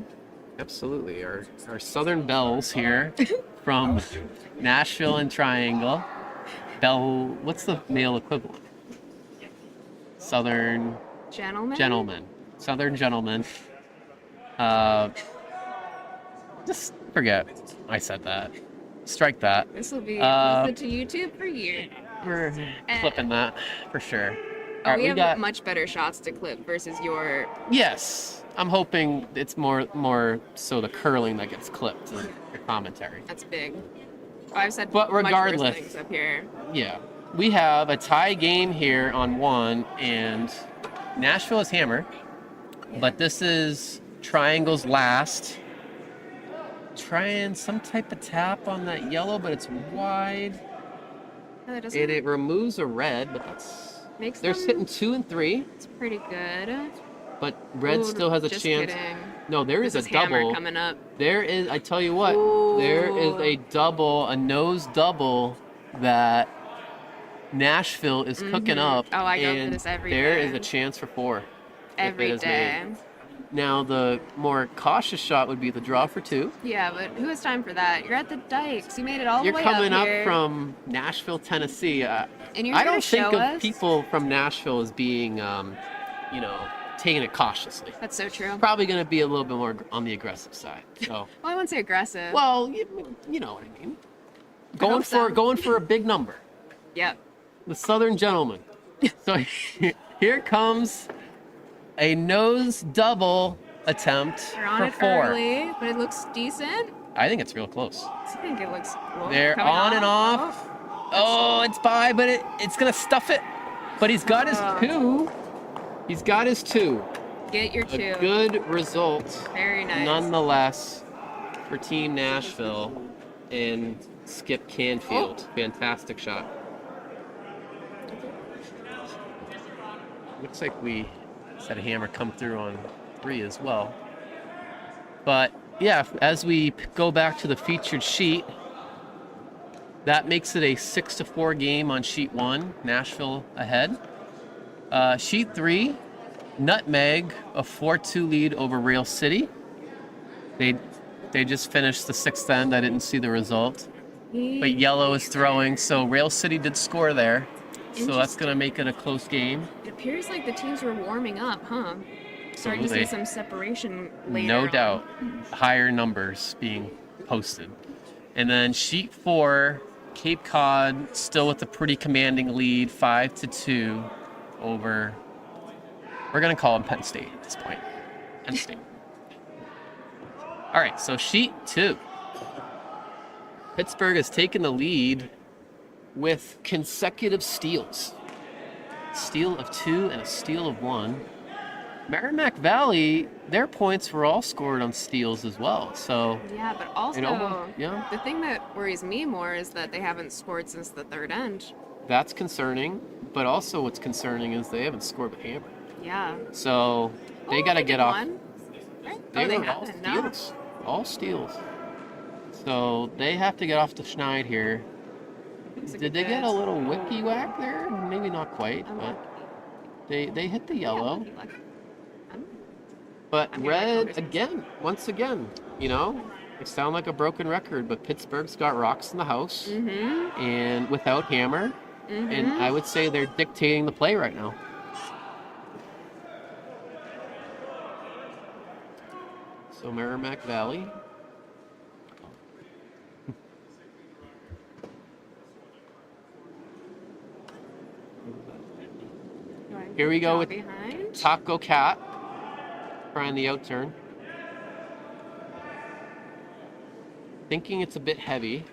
Absolutely. Our Southern Belles here from Nashville and Triangle. Belle, what's the male equivalent? Southern
Gentlemen?
Southern gentlemen. Just forget I said that. Strike that.
This will be
Uh,
posted to YouTube for you.
We're clipping that for sure.
Oh,
All right,
we have
got
much better shots to clip versus your.
yes. I'm hoping it's more so the curling that gets clipped in your commentary.
That's big. Oh, I've said
But
much
regardless-
worse things up here.
Yeah. We have a tie game here on 1, and Nashville is hammer, but this is Triangle's last. Trying some type of tap on that yellow, but it's wide.
No, that doesn't.
It removes a red, but
Makes
they're
them-
hitting 2 and 3,
It's pretty good.
but red
Ooh,
still has a
just
chance.
kidding.
No, there is
This
a
is hammer
double.
coming up.
There is, I tell you what, there is a double, a nose double that Nashville is cooking up.
Oh, I go for
and
this every
there
day.
is a chance for 4. if it
Every
is
day.
made. Now, the more cautious shot would be the draw for 2.
Yeah, but who has time for that? You're at the Dykes. You made it all
You're
the way
coming
up
up
here.
from Nashville, Tennessee.
And you're
I
here
don't
to
think
show
of
us?
people from Nashville as being, taking it cautiously.
That's so true.
Probably going to be a little bit more on the aggressive side. So,
Well, I wouldn't say aggressive.
well, you know what I mean.
hope so.
Going for a big number.
Yep.
The Southern gentleman. So here comes a nose double attempt
They're on
for
it
4.
early, but it looks decent.
I think it's real close.
I think it looks. Whoa,
They're
coming
on and off. Oh, it's by, but it's gonna stuff it. But he's got his 2. He's got his 2.
Get your 2.
A good result,
Very nice.
nonetheless, for Team Nashville and Skip Canfield. Fantastic shot. Looks like we had a hammer come through on 3 as well. But yeah, as we go back to the featured sheet, that makes it a 6-4 game on sheet 1. Nashville ahead. Sheet 3, Nutmeg, a 4-2 lead over Rail City. They just finished the 6th end. I didn't see the result. But yellow is throwing, so Rail City did score there. So that's going to make it a close game.
It appears like the teams were warming up, huh? Starting to see
Absolutely.
some separation later.
No
on.
doubt. Higher numbers being posted. And then sheet 4, Cape Cod still with a pretty commanding lead, 5-2 over, we're going to call them Penn State at this point. Penn State. All right, so sheet 2. Pittsburgh has taken the lead with consecutive steals. Steal of 2 and a steal of 1. Merrimack Valley, their points were all scored on steals as well. So
Yeah, but also,
yeah,
the thing that worries me more is that they haven't scored since the 3rd end.
that's concerning. But also what's concerning is they haven't scored with hammer.
Yeah.
So they
Oh,
got to
did
get off.
one. Right?
They
Oh, they
were all
haven't. No.
steals. All steals. So they have to get off the schneid here.
It's
Did they get a little wicky whack there? Maybe not quite, but they hit the yellow.
lucky, lucky.
But
I'm hearing that
red
conversation.
again, once again, they sound like a broken record, but Pittsburgh's got rocks in the house and without hammer. And I would say they're dictating the play right now. So Merrimack Valley. Here we go with
behind.
Taco Cat trying the out turn. Thinking it's a bit heavy.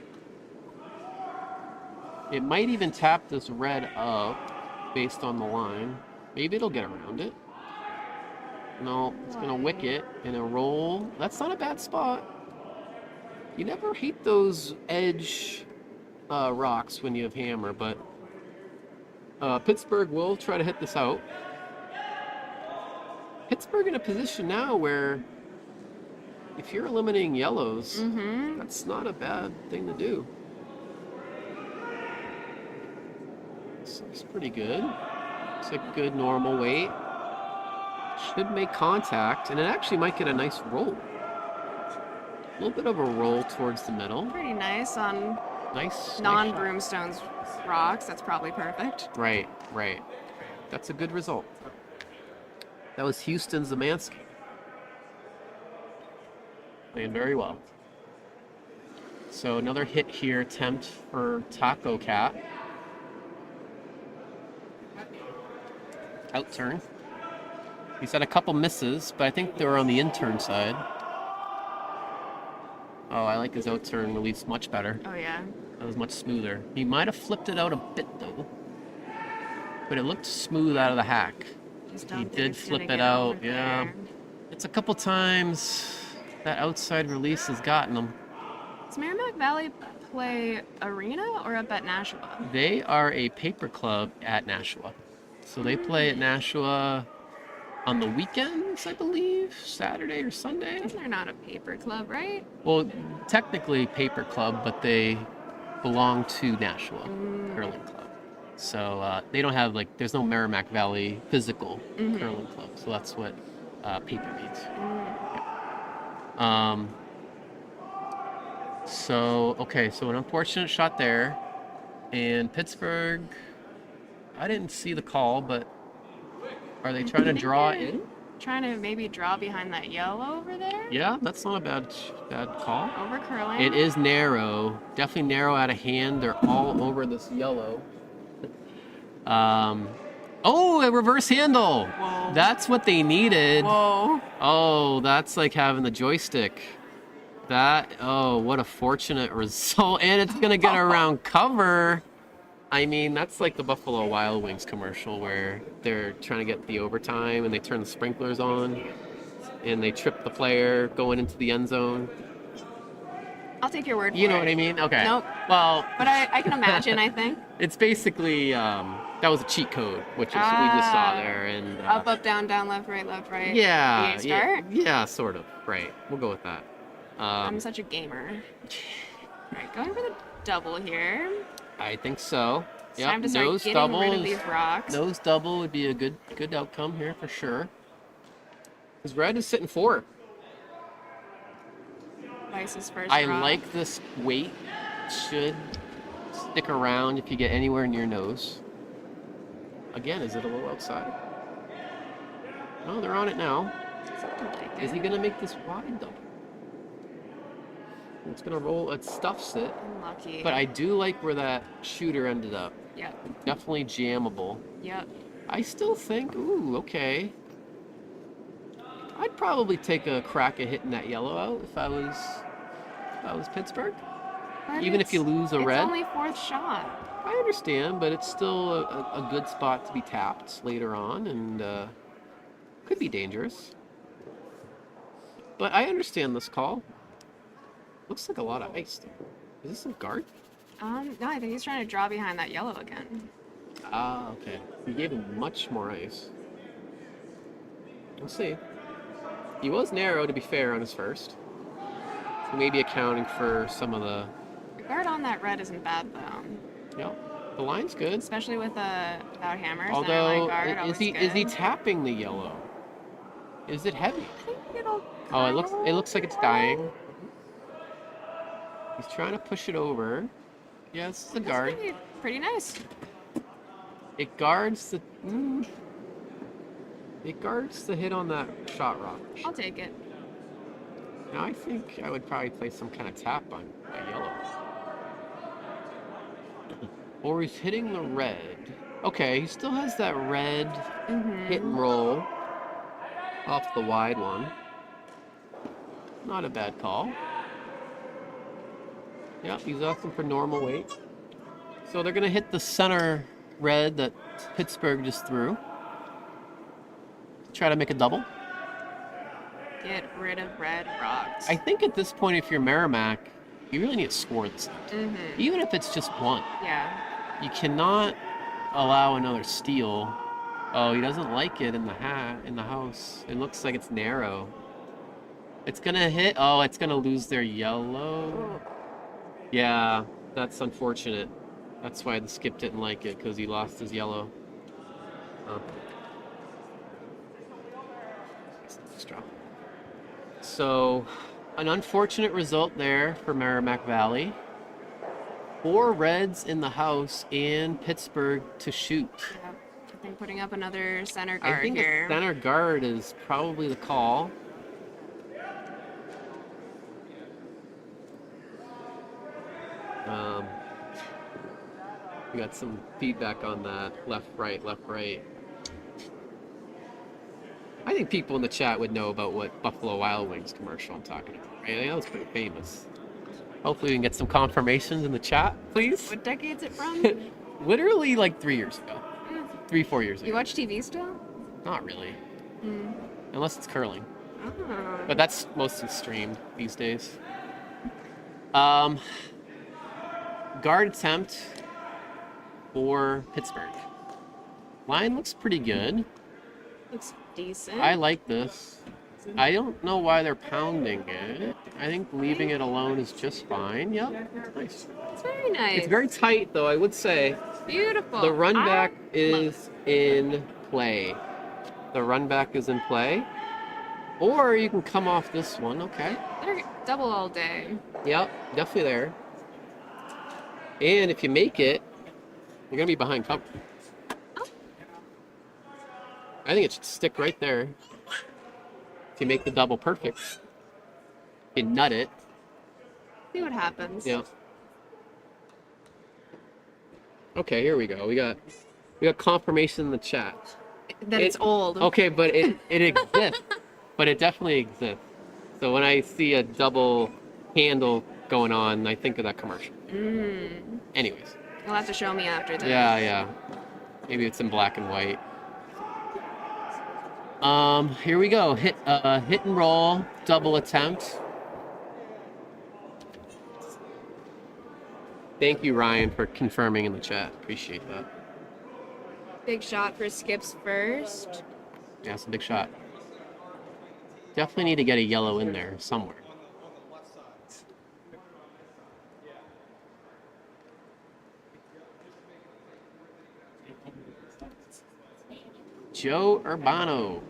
It might even tap this red up based on the line. Maybe it'll get around it. No, it's going to wick it and a roll. That's not a bad spot. You never hate those edge rocks when you have hammer, but Pittsburgh will try to hit this out. Pittsburgh in a position now where if you're eliminating yellows, that's not a bad thing to do. This looks pretty good. Looks like good normal weight. Should make contact, and it actually might get a nice roll. A little bit of a roll towards the middle.
Pretty nice on
Nice.
non-Broomstones rocks. That's probably perfect.
Right. That's a good result. That was Houston Zemansky. Playing very well. So another hit here, attempt for Taco Cat. Out turn. He's had a couple misses, but I think they were on the in-turn side. Oh, I like his out turn release much better.
Oh yeah.
That was much smoother. He might have flipped it out a bit though, but it looked smooth out of the hack.
Just don't
He
think
did
it's
flip
gonna
it
get
out.
over
Yeah,
there.
it's a couple times that outside release has gotten him.
Does Merrimack Valley play arena or up at Nashua?
They are a paper club at Nashua, so they play at Nashua on the weekends, I believe, Saturday or Sunday.
They're not a paper club, right?
Well, technically paper club, but they belong to Nashua Curling Club. So they don't have there's no Merrimack Valley physical curling club. So that's what paper means. Yeah. So an unfortunate shot there, and Pittsburgh. I didn't see the call, but are they trying to draw in?
Trying to maybe draw behind that yellow over there?
Yeah, that's not a bad call.
Over curling.
It is narrow, definitely narrow out of hand. They're all over this yellow. Oh, a reverse handle.
Whoa.
That's what they needed.
Whoa.
Oh, that's like having the joystick. What a fortunate result. And it's going to get around cover. I mean, that's like the Buffalo Wild Wings commercial where they're trying to get the overtime and they turn the sprinklers on and they trip the player going into the end zone.
I'll take your word for it.
You know what I mean? Okay.
Nope.
Well,
But I can imagine, I think.
it's basically, that was a cheat code, which is we just saw there. And
Up, down, left, right.
Yeah.
Do you start?
Yeah, sort of. Right. We'll go with that.
I'm such a gamer. Alright, going for the double here.
I think so.
It's time to start getting rid of these rocks.
Nose double would be a good outcome here for sure. Because red is sitting 4.
Vice's first
I
rock.
like this weight. Should stick around if you get anywhere near nose. Again, is it a little outside? No, they're on it now.
Something like
Is
it.
he gonna make this wide double? It's gonna roll. It stuffs it.
Unlucky.
But I do like where that shooter ended up.
Yep.
Definitely jammable.
Yep.
I still think, ooh, okay. I'd probably take a crack at hitting that yellow out if I was Pittsburgh.
But
Even if you lose a red.
It's only 4th shot.
I understand, but it's still a good spot to be tapped later on, and could be dangerous. But I understand this call. Looks like a lot of ice there. Is this some guard?
No, I think he's trying to draw behind that yellow again.
Ah, okay. He gave him much more ice. We'll see. He was narrow, to be fair, on his first. So maybe accounting for some of the...
The guard on that red isn't bad, though.
Yeah, the line's good.
Especially without hammers.
Although,
guard,
is he
good.
tapping the yellow? Is it heavy?
I think it'll
Oh, it looks like it's dying.
Oh,
He's trying to push it over. Yeah, this is a
That's
guard.
pretty nice.
It guards the... It guards the hit on that shot rock.
I'll take it.
Now I think I would probably play some kind of tap on my yellow. Or he's hitting the red. Okay, he still has that red hit and roll off the wide one. Not a bad call. Yep, he's asking for normal weight. So they're going to hit the center red that Pittsburgh just threw. Try to make a double.
Get rid of red rocks.
I think at this point, if you're Merrimack, you really need to score this. Even if it's just one.
Yeah.
You cannot allow another steal. Oh, he doesn't like it in the house. It looks like it's narrow. It's gonna hit. Oh, it's gonna lose their yellow. Yeah, that's unfortunate. That's why the skip didn't like it, because he lost his yellow. Oh. Straw. So, an unfortunate result there for Merrimack Valley. 4 reds in the house and Pittsburgh to shoot.
Yeah. I think putting up another center
I
guard
think
here.
a center guard is probably the call. We got some feedback on that. Left, right, left, right. I think people in the chat would know about what Buffalo Wild Wings commercial I'm talking about, right? I think that was pretty famous. Hopefully we can get some confirmations in the chat, please.
What decade's it from?
Literally like 3 years ago. 3-4 years ago.
You watch TV still?
Not really. Unless it's curling.
Oh.
But that's mostly streamed these days. Guard attempt for Pittsburgh. Line looks pretty good.
Looks decent.
I like this. I don't know why they're pounding it. I think leaving it alone is just fine. Yep, it's nice.
It's very nice.
It's very tight, though, I would say.
Beautiful.
The run back is in play. The run back is in play. Or you can come off this one. Okay.
They're double all day.
Yep, definitely there. And if you make it, you're going to be behind cover.
Oh.
I think it should stick right there. If you make the double perfect. You nut it.
See what happens.
Yep. Okay, here we go. We got confirmation in the chat.
That it's old.
Okay, but it exists. But it definitely exists. So when I see a double handle going on, I think of that commercial. Anyways.
You'll have to show me after this.
Yeah. Maybe it's in black and white. Here we go. Hit and roll, double attempt. Thank you, Ryan, for confirming in the chat. Appreciate that.
Big shot for Skips first.
Yeah, it's a big shot. Definitely need to get a yellow in there somewhere. Joe Urbano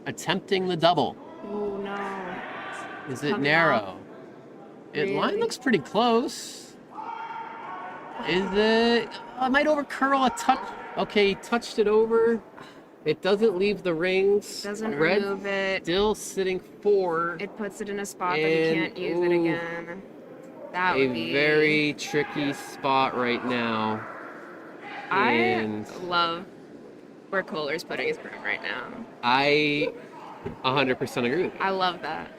attempting the double.
Oh no.
Is it
Coming
narrow?
off.
Line
Really?
looks pretty close. Is it? Oh, it might over curl a touch. Okay, he touched it over. It doesn't leave the rings.
Doesn't
Red
remove it.
Still sitting 4.
It puts it in a spot that he
And,
can't use it again. That
A
would be
very tricky spot right now.
I
and-
love where Kohler's putting his broom right now.
I 100% agree with you.
I love that.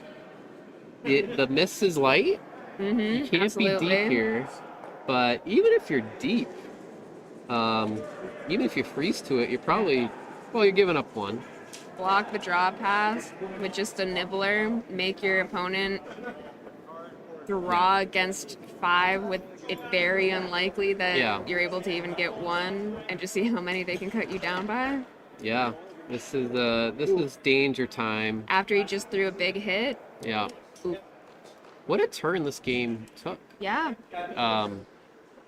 The miss is light. You can't
absolutely.
be deep here. But even if you're deep, even if you freeze to it, you're probably, well, you're giving up 1.
Block the draw pass with just a nibbler. Make your opponent draw against 5 with it very unlikely that
Yeah.
you're able to even get 1 and just see how many they can cut you down by.
Yeah, this is danger time.
After he just threw a big hit.
Yeah.
Ooh.
What a turn this game took.
Yeah.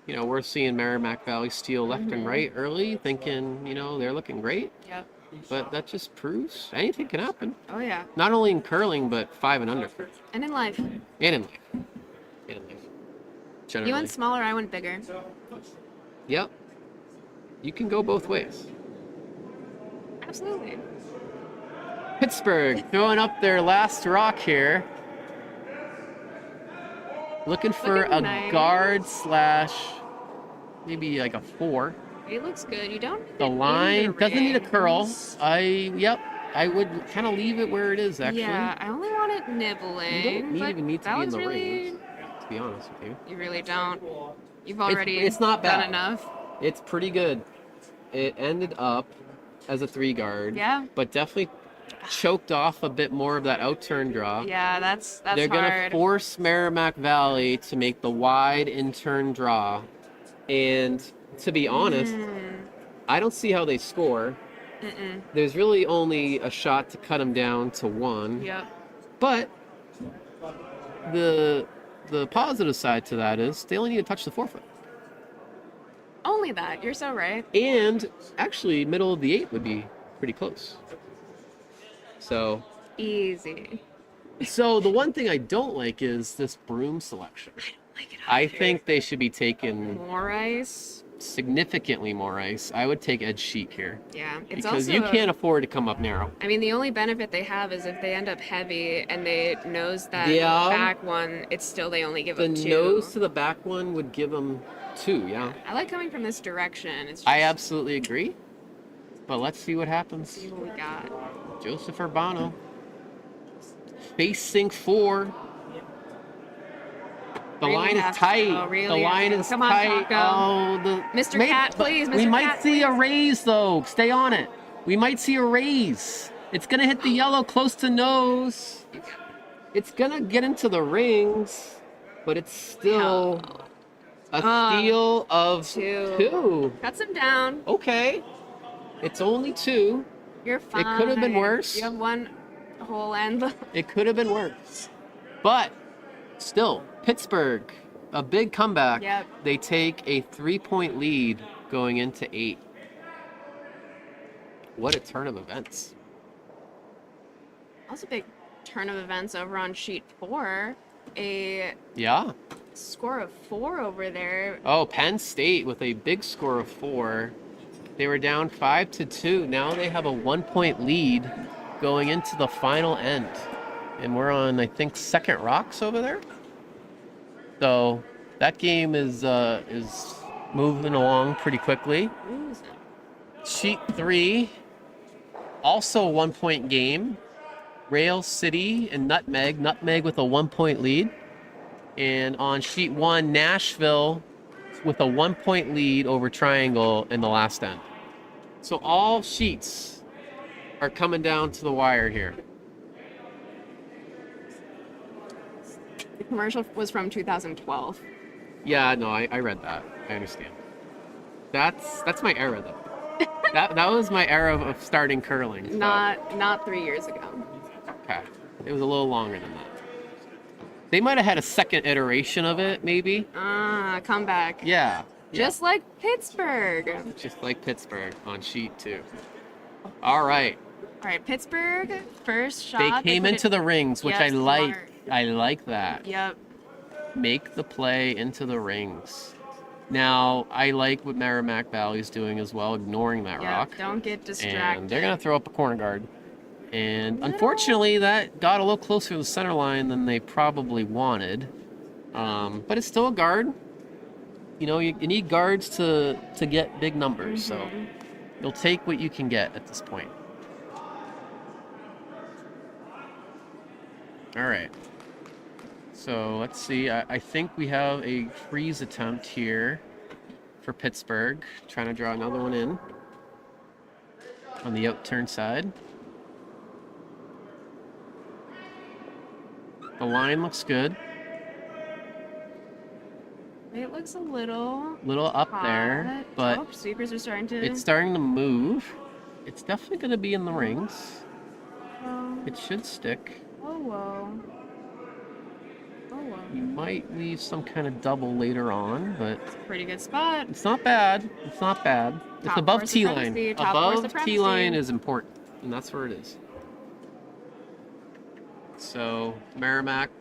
We're seeing Merrimack Valley steal left
Mm-hmm.
and right early, thinking, they're looking great.
Yep.
But that just proves anything can happen.
Oh yeah.
Not only in curling, but 5 and under.
And in life.
And in life. Generally.
You went smaller, I went bigger.
Yep. You can go both ways.
Absolutely.
Pittsburgh throwing up their last rock here. Looking for
Looking
a
nice.
guard / maybe like a 4.
It looks good. You don't need
The
it in
line
the
doesn't need a curl.
rings.
I would kind of leave it where it is, actually.
Yeah, I only want it nibbling.
You don't
but
even need to
that
be in
was
the
really...
rings, to be honest with you.
You really don't. You've already
it's not
done
bad.
enough.
It's pretty good. It ended up as a 3 guard.
Yeah.
But definitely choked off a bit more of that out-turn draw.
Yeah, that's
They're going to
hard.
force Merrimack Valley to make the wide in-turn draw. And to be honest, I don't see how they score. There's really only a shot to cut them down to 1.
Yep.
But the positive side to that is they only need to touch the 4-foot.
Only that. You're so right.
And actually, middle of the 8 would be pretty close. So
Easy.
So the one thing I don't like is this broom selection.
Like it
I
either.
think they should be taking
More ice.
significantly more ice. I would take edge sheet here.
Yeah. It's
Because
also,
you can't afford to come up narrow.
I mean, the only benefit they have is if they end up heavy and they nose that
Yeah.
back one, it's still they only give
The
up 2.
nose to the back one would give them 2, yeah.
I like coming from this direction. It's just,
I absolutely agree. But let's see what happens.
see what we got.
Joseph Urbano. Facing 4. The
Really
line is
has to
tight.
go, really
The line
has to
is
go. Come on,
tight.
Taco.
Oh,
Mr.
Maybe-
Cat,
but
please,
We
Mr.
might
Cat,
see a
please.
raise though. Stay on it. We might see a raise. It's gonna hit the yellow close to nose. It's gonna get into the rings, but it's still a steal of
2.
2.
Cuts him down.
Okay. It's only 2.
You're fine.
could have been worse.
You have one whole end.
It could have been worse. But still, Pittsburgh, a big comeback.
Yep.
They take a 3-point lead going into 8. What a turn of events.
Also, big turn of events over on sheet 4. A
Yeah.
score of 4 over there.
Oh, Penn State with a big score of 4. They were down 5-2. Now they have a 1-point lead going into the final end. And we're on, I think, second rocks over there. So that game is moving along pretty quickly. Sheet 3, also a 1-point game. Rail City and Nutmeg. Nutmeg with a 1-point lead. And on sheet 1, Nashville with a 1-point lead over Triangle in the last end. So all sheets are coming down to the wire here.
The commercial was from 2012.
Yeah, no, I read that. I understand. That's my era though. that was my era of starting curling. So.
Not 3 years ago.
Okay. It was a little longer than that. They might have had a second iteration of it, maybe.
Comeback.
Yeah.
Just like Pittsburgh.
Just like Pittsburgh on sheet 2. All right.
All right, Pittsburgh, first shot.
They came
put
into
it-
the rings, which
Yep,
I like.
smart.
I like that.
Yep.
Make the play into the rings. Now, I like what Merrimack Valley's doing as well, ignoring that
Yep.
rock.
Don't get distracted.
And they're going to throw up a corner guard. And unfortunately, that got a little closer to the center line than they probably wanted. But it's still a guard. You know, you need guards to get big numbers. So you'll take what you can get at this point. All right. So let's see. I think we have a freeze attempt here for Pittsburgh. Trying to draw another one in on the outturn side. The line looks good.
It looks a little
Up
hot.
there, but
Oh, sweepers are starting to.
it's starting to move. It's definitely going to be in the rings.
Oh,
It should stick.
whoa.
You might leave some kind of double later on, but
Pretty good spot.
it's not bad. It's not bad. It's
Top
above
four
T line.
supremacy, top four
Above
supremacy.
T line is important, and that's where it is. So Merrimack,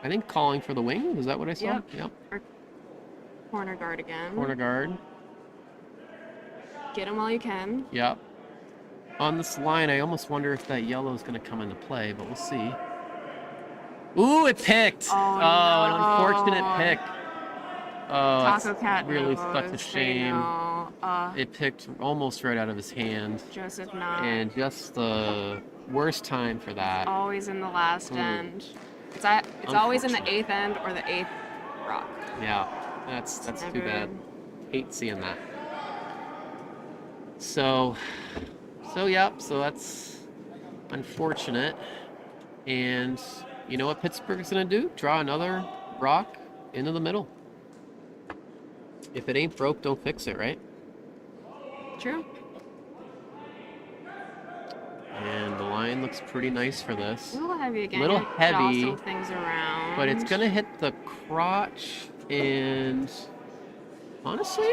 I think calling for the wing. Is that what I saw?
Yep. Or corner guard again.
Corner guard.
Get him while you can.
Yep. On this line, I almost wonder if that yellow is going to come into play, but we'll see. Ooh, it picked.
Oh,
An
no.
unfortunate pick. Oh,
Taco
it's
Cat
really
knows.
such a
They
shame.
know.
It picked almost right out of his hand,
Joseph not.
and just the worst time for that.
Always in the last end. It's always in the 8th end or the 8th rock.
Yeah, that's too
Never-
bad. Hate seeing that. So that's unfortunate. And you know what Pittsburgh's gonna do? Draw another rock into the middle. If it ain't broke, don't fix it, right?
True.
And the line looks pretty nice for this.
A little heavy again.
Little
Gonna
heavy,
jostle things around.
but it's gonna hit the crotch and honestly,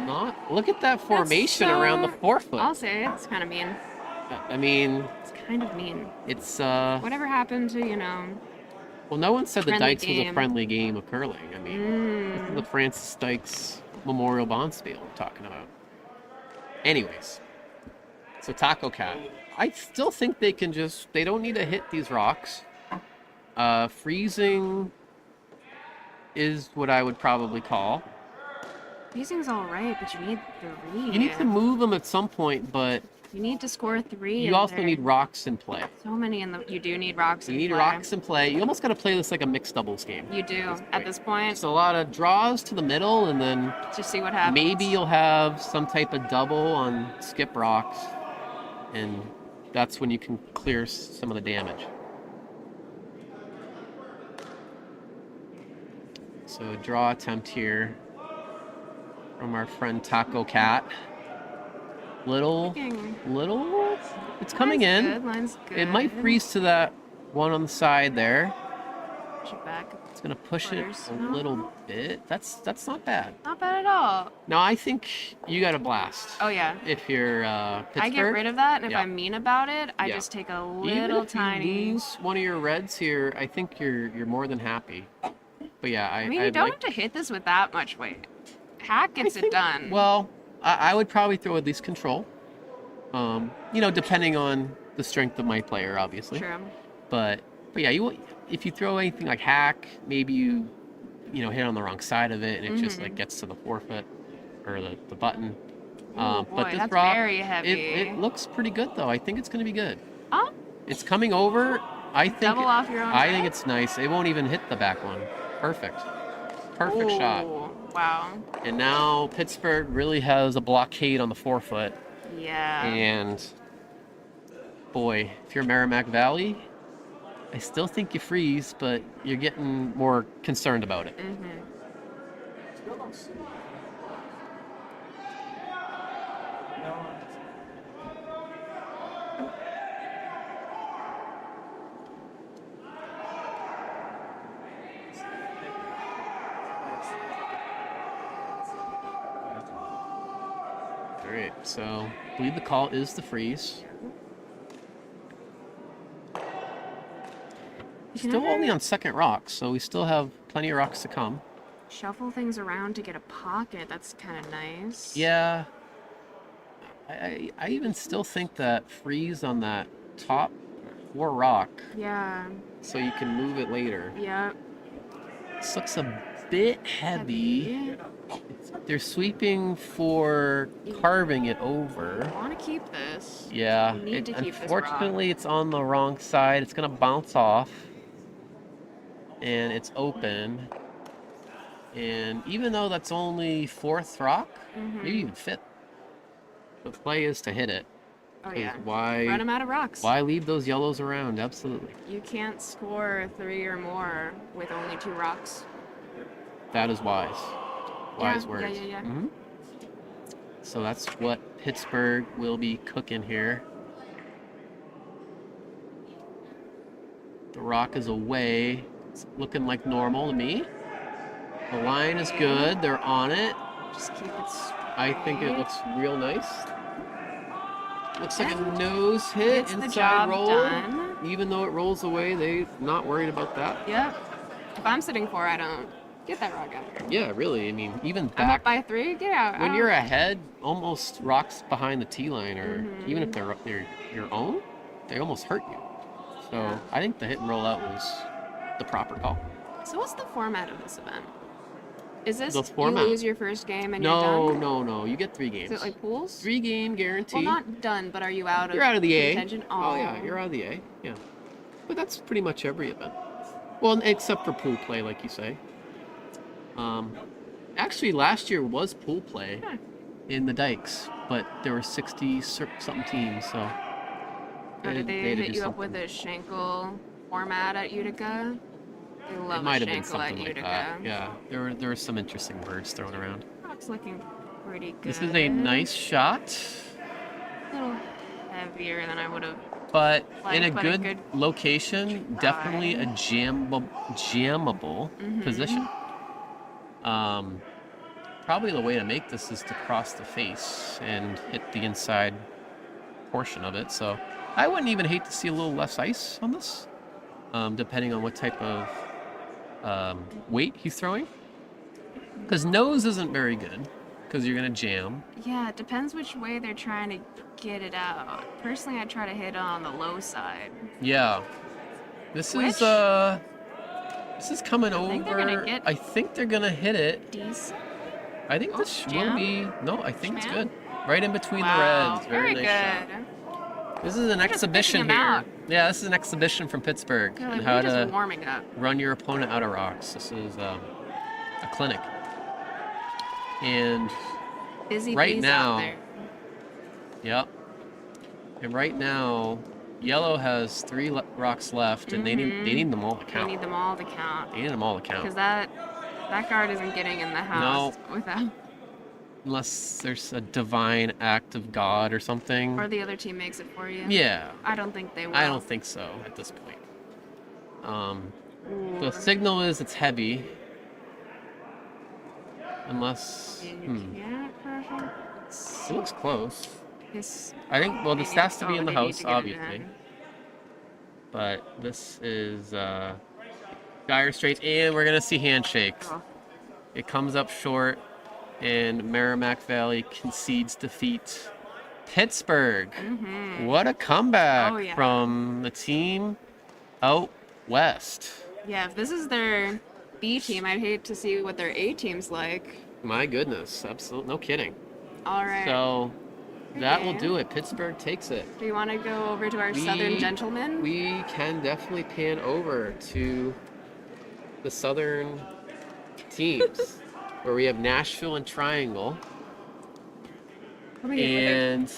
not. Look at that formation around the forefoot.
I'll say it's kind of mean.
I mean,
It's kind of mean.
it's
Whatever happened to,
well, no one said the
friendly
Dykes was a
game.
friendly game of curling. I mean, this is the Francis Dykes Memorial Bonspiel I'm talking about. Anyways, so Taco Cat. I still think they don't need to hit these rocks. Freezing is what I would probably call.
Freezing's all right, but you need 3.
You need to move them at some point, but
You need to score 3.
you also need rocks in play.
so many You do need rocks.
You
in
need
play.
rocks in play. You almost got to play this like a mixed doubles game.
You do at this point.
It's a lot of draws to the middle, and then
Just see what happens.
maybe you'll have some type of double on skip rocks, and that's when you can clear some of the damage. So a draw attempt here from our friend Taco Cat. Little, it's coming in.
Good. Line's good.
It might freeze to that one on the side there.
Push it back.
It's gonna push it
Quarters.
a little bit. That's not bad.
Not bad at all.
No, I think you got a blast.
Oh yeah.
If you're Pittsburgh,
I get rid of that, and if
Yeah.
I'm mean about it, I
Yeah.
just take a
Even
little
if you
tiny.
lose one of your reds here, I think you're more than happy. But yeah,
I mean, you
I'd
don't
like,
have to hit this with that much weight. Hack
I
gets it
think-
done.
Well, I would probably throw at least control. Depending on the strength of my player, obviously.
True.
But yeah, if you throw anything like hack, maybe you hit on the wrong side of it and it just like gets to the forefoot or the button.
Ooh,
But
boy,
this
that's
rock,
very heavy.
it looks pretty good though. I think it's going to be good.
Oh,
It's coming over. I think
double off your own
I think
side?
it's nice. It won't even hit the back one. Perfect shot.
Ooh, wow.
And now Pittsburgh really has a blockade on the forefoot.
Yeah.
And boy, if you're Merrimack Valley, I still think you freeze, but you're getting more concerned about it. All right, so I believe the call is the freeze. Still only on second rock, so we still have plenty of rocks to come.
Shuffle things around to get a pocket. That's kind of nice.
Yeah. I even still think that freeze on that top 4 rock,
Yeah.
so you can move it later.
Yeah.
This looks a bit heavy. They're sweeping for carving it over.
I want to keep this.
Yeah.
You need to keep this rock.
Unfortunately, it's on the wrong side. It's gonna bounce off, and it's open. And even though that's only 4th rock, maybe even 5th, the play is to hit it.
Oh
'Cause
yeah.
Why?
Run them out of rocks.
Why leave those yellows around? Absolutely.
You can't score 3 or more with only 2 rocks.
That is wise. Wise
Yeah,
words.
yeah.
Mhm. So that's what Pittsburgh will be cooking here. The rock is away. It's looking like normal to me. The line is good. They're on it.
Just keep it straight.
I think it looks real nice. Looks like a nose hit
Gets the
inside
job
roll.
done.
Even though it rolls away, they're not worried about that.
Yep. If I'm sitting 4, I don't get that rock out.
Yeah, really. I mean, even
I'm
back
up by 3. Get out.
when
out.
you're ahead, almost rocks behind the tee line, or even if they're your own, they almost hurt you. So I think the hit and roll out was the proper call.
So what's the format of this event? Is this
The
you
format?
lose your first game and you're
No,
done?
no. You get 3 games.
Is it like pools?
3-game guarantee.
Well, not done, but are you out of
You're out of the A.
contention?
Oh yeah, you're out of the A. Yeah, but that's pretty much every event. Well, except for pool play, like you say. Actually, last year was pool play
Huh.
in the Dykes, but there were 60-something teams, so.
Or did they
had to
hit
do
you up with a Schenkel format at Utica? They love
It might
a
have been
Schenkel at
something like
Utica.
that. Yeah, there were some interesting words thrown around.
Rock's looking pretty good.
This is a nice shot,
A little heavier than I would have.
but
Like,
in a
but a
good,
good
location,
try.
definitely a jammable position. Probably the way to make this is to cross the face and hit the inside portion of it. So I wouldn't even hate to see a little less ice on this, depending on what type of weight he's throwing. Because nose isn't very good, because you're going to jam.
Yeah, it depends which way they're trying to get it out. Personally, I try to hit on the low side.
Yeah. This
Which?
is coming over.
think they're gonna get-
I think they're going to hit it.
Decent.
I think this will
jam?
be... No, I think it's
Jam?
good. Right in between
Wow,
the reds. Very nice
good.
shot. This is an
just
exhibition
picking 'em
here.
out.
Yeah, this is an exhibition from Pittsburgh
They're
and
like,
how
we're just
to
warming up.
run your opponent out of rocks. This is a clinic. And
Busy
right
bees
now-
out there.
yep. And right now, yellow has 3 rocks left, and they need them all to
They
count.
need them all to count.
They need them all to
Because
count.
that guard isn't getting in the house without,
Unless there's a divine act of God or something.
or the other team makes it for you.
Yeah.
I don't think they will.
I don't think so at this point.
Ooh.
The signal is it's heavy. Unless...
And you can't crush 'em.
It looks close.
This-
I think, well, this has to be in the
they need
house,
to get it
obviously.
in.
But this is dire straits, and we're going to see handshakes.
Oh,
It comes up short, and Merrimack Valley concedes defeat. Pittsburgh. What a comeback
Oh, yeah.
from the team out west.
yeah, if this is their B team, I'd hate to see what their A team's like.
My goodness, absolutely, no kidding.
All right.
So that will
Okay.
do it. Pittsburgh takes it.
Do you want to go over to our Southern gentlemen?
We can definitely pan over to the Southern teams, where we have Nashville and Triangle.
What do we get with their-
And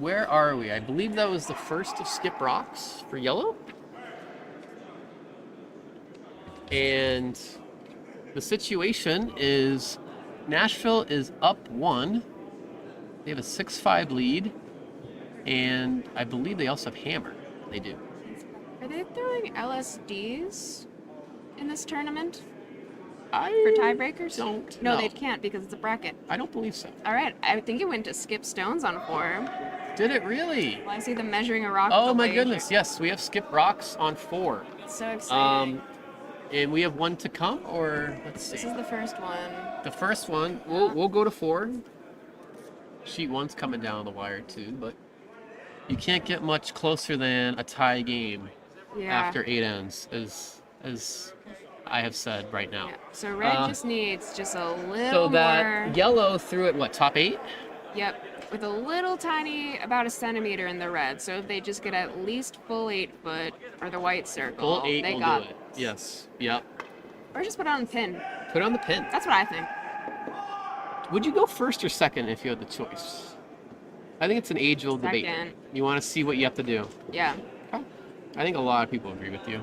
where are we? I believe that was the first of Skip Rocks for yellow. And the situation is Nashville is up 1. They have a 6-5 lead. And I believe they also have hammer. They do.
Are they throwing LSDs in this tournament
I
for tiebreakers?
don't
No,
know.
they can't because it's a bracket.
I don't believe so.
All right, I think it went to Skip Stones on 4.
Did it really?
Well, I see them measuring a rock.
Oh
with a
my
laser.
goodness, yes, we have Skip Rocks on 4.
So exciting.
And we have 1 to come, or let's
This
see.
is the first one.
The first one, we'll go to 4. Sheet 1's coming down the wire too, but you can't get much closer than a tie game
Yeah.
after 8 ends, as I have said right now.
Yeah. So red just needs just a little
So that
more.
yellow threw at what, top 8?
Yep. With a little tiny, about a centimeter in the red. So if they just get at least full 8 foot or the white circle,
Full 8
they
will
got
do it. Yes. Yep.
Or just put it on the pin.
Put it on the pin.
That's what I think.
Would you go first or second if you had the choice? I think it's an age-old debate.
Second.
You want to see what you have to do.
Yeah.
I think a lot of people agree with you.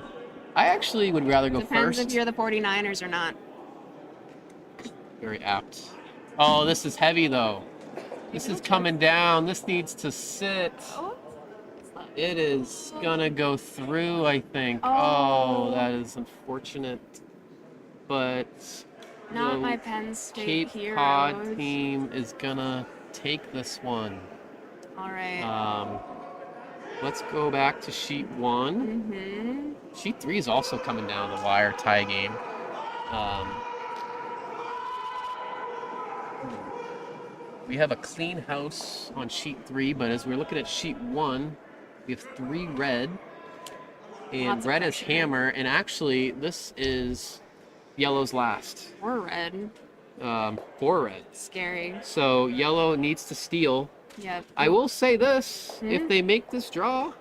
I actually would rather go
Depends
first.
if you're the 49ers or not.
Very apt. Oh, this is heavy though. This is coming down. This needs to sit.
Oh.
It is gonna go through, I think.
Oh.
Oh, that is unfortunate. But
Not
the
my Penn State
Cape
heroes.
Cod team is gonna take this one.
All right.
Let's go back to sheet 1.
Mm-hmm.
Sheet 3 is also coming down the wire, tie game. We have a clean house on sheet 3, but as we're looking at sheet 1, we have 3 red, and
Lots of
red is
pressure.
hammer, and actually this is yellow's last.
Or red.
4 red.
Scary.
So yellow needs to steal.
Yep.
I will say this,
Hmm?
if they make this draw,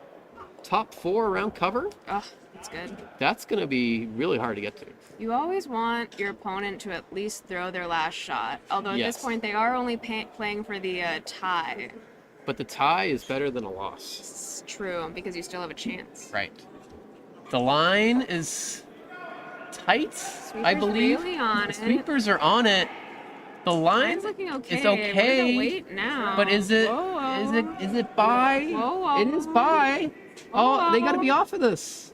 top 4 around cover,
Oh, that's good.
that's going to be really hard to get to.
You always want your opponent to at least throw their last shot. Although at
Yes.
this point they are only playing for the tie.
But the tie is better than a loss.
It's true because you still have a chance.
Right. The line is tight, I
Sweeper's
believe.
really on
The
it.
sweepers are on it, The line
Line's looking okay.
is okay.
We're gonna wait now.
But is it by?
Whoa.
It is by. Oh, they got to be off of this.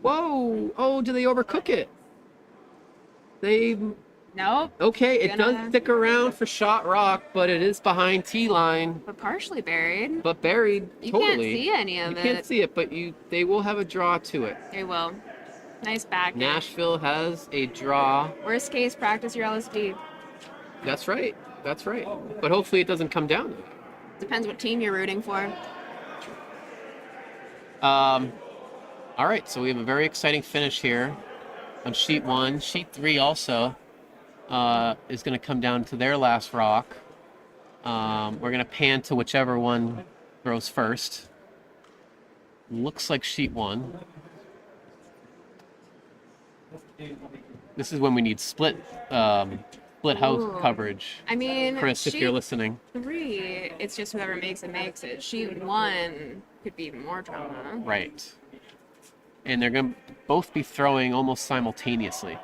Whoa. Oh, do they overcook it? They.
Nope.
Okay, it does stick around for shot rock, but it is behind T line.
But partially buried.
But buried.
You
totally.
can't see any of it.
You can't see it, but they will have a draw to it.
They will. Nice back.
Nashville has a draw.
Worst case, practice your LSD.
That's right. That's right. But hopefully it doesn't come down to that.
Depends what team you're rooting for.
All right, so we have a very exciting finish here on sheet 1. Sheet 3 also is going to come down to their last rock. We're going to pan to whichever one throws first. Looks like sheet 1. This is when we need split house coverage.
I mean,
Chris, if you're listening.
3, it's just whoever makes it. Sheet 1 could be even more drama.
Right. And they're going to both be throwing almost simultaneously.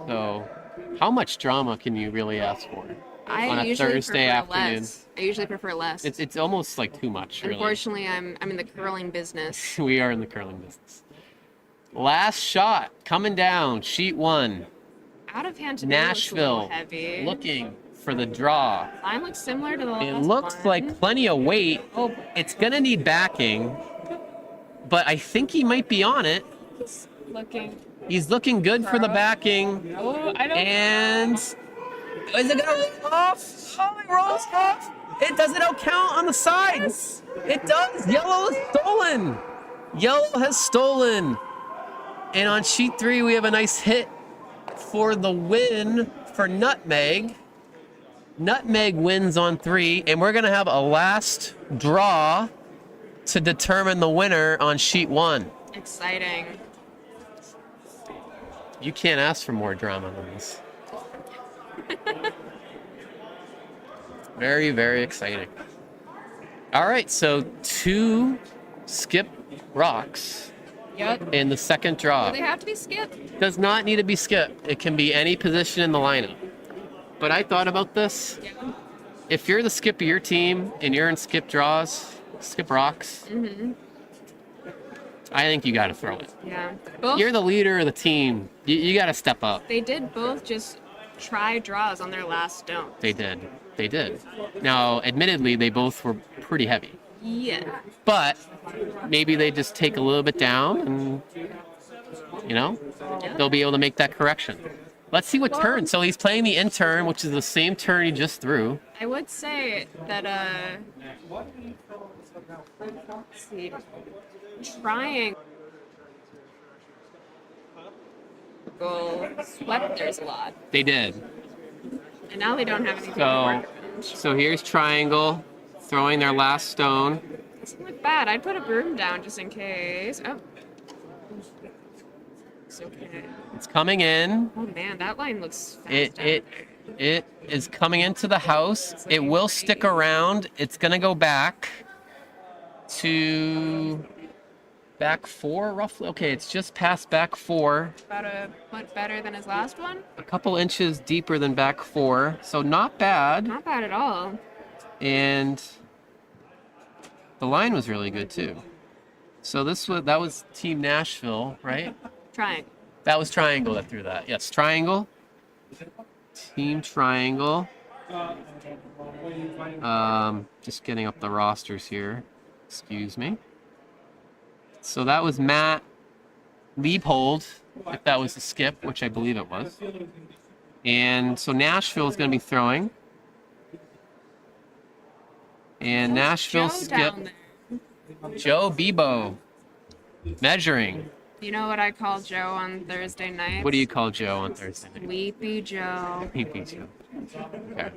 So, how much drama can you really ask for on a Thursday afternoon?
Less. I usually prefer less.
It's almost like too much, really.
Unfortunately, I'm in the curling business.
We are in the curling business. Last shot coming down, sheet 1.
Out of hand to
Nashville
heavy.
looking for the draw.
Line looks similar to the last one.
It looks like plenty of weight. Oh, it's gonna need backing, but I think he might be on it. He's looking good for the backing.
Oh, I don't
And is it gonna roll off? Oh, it rolls off. It doesn't count on the sides. It does. Yellow is stolen. Yellow has stolen. And on sheet 3, we have a nice hit for the win for Nutmeg. Nutmeg wins on 3, and we're gonna have a last draw to determine the winner on sheet 1.
Exciting.
You can't ask for more drama than this. Very, very exciting. All right, so 2 skip rocks in the second draw.
Do they have to be skipped?
Does not need to be skipped. It can be any position in the lineup. But I thought about this.
Yeah.
If you're the skip of your team and you're in skip draws, skip rocks, I think you got to throw it.
Yeah.
You're the leader of the team. You got to step up.
They did both just try draws on their last stone.
They did. They did. Now, admittedly, they both were pretty heavy.
Yeah.
But maybe they just take a little bit down and, they'll be able to make that correction. Let's see what turn. So he's playing the in turn, which is the same turn he just threw.
I would say that, let's see, triangle swept theirs a lot.
They did.
And now they don't have anything to work around.
So here's triangle, throwing their last stone.
Doesn't look bad. I'd put a broom down just in case. Oh. It's okay.
It's coming in.
Oh man, that line looks fast.
It is coming into the house. It will stick around. It's gonna go back to back 4 roughly. Okay, it's just past back 4.
About a foot better than his last one.
A couple inches deeper than back 4, so not bad.
Not bad at all.
And the line was really good too. So that was Team Nashville, right?
Triangle.
That was Triangle that threw that. Yes, Triangle. Team Triangle. Just getting up the rosters here. Excuse me. So that was Matt Liebhold, if that was a skip, which I believe it was. And so Nashville is going to be throwing. And Nashville skip. Joe Bebo measuring.
You know what I call Joe on Thursday night?
What do you call Joe on Thursday night?
Weepy Joe.
Weepy Joe. Okay.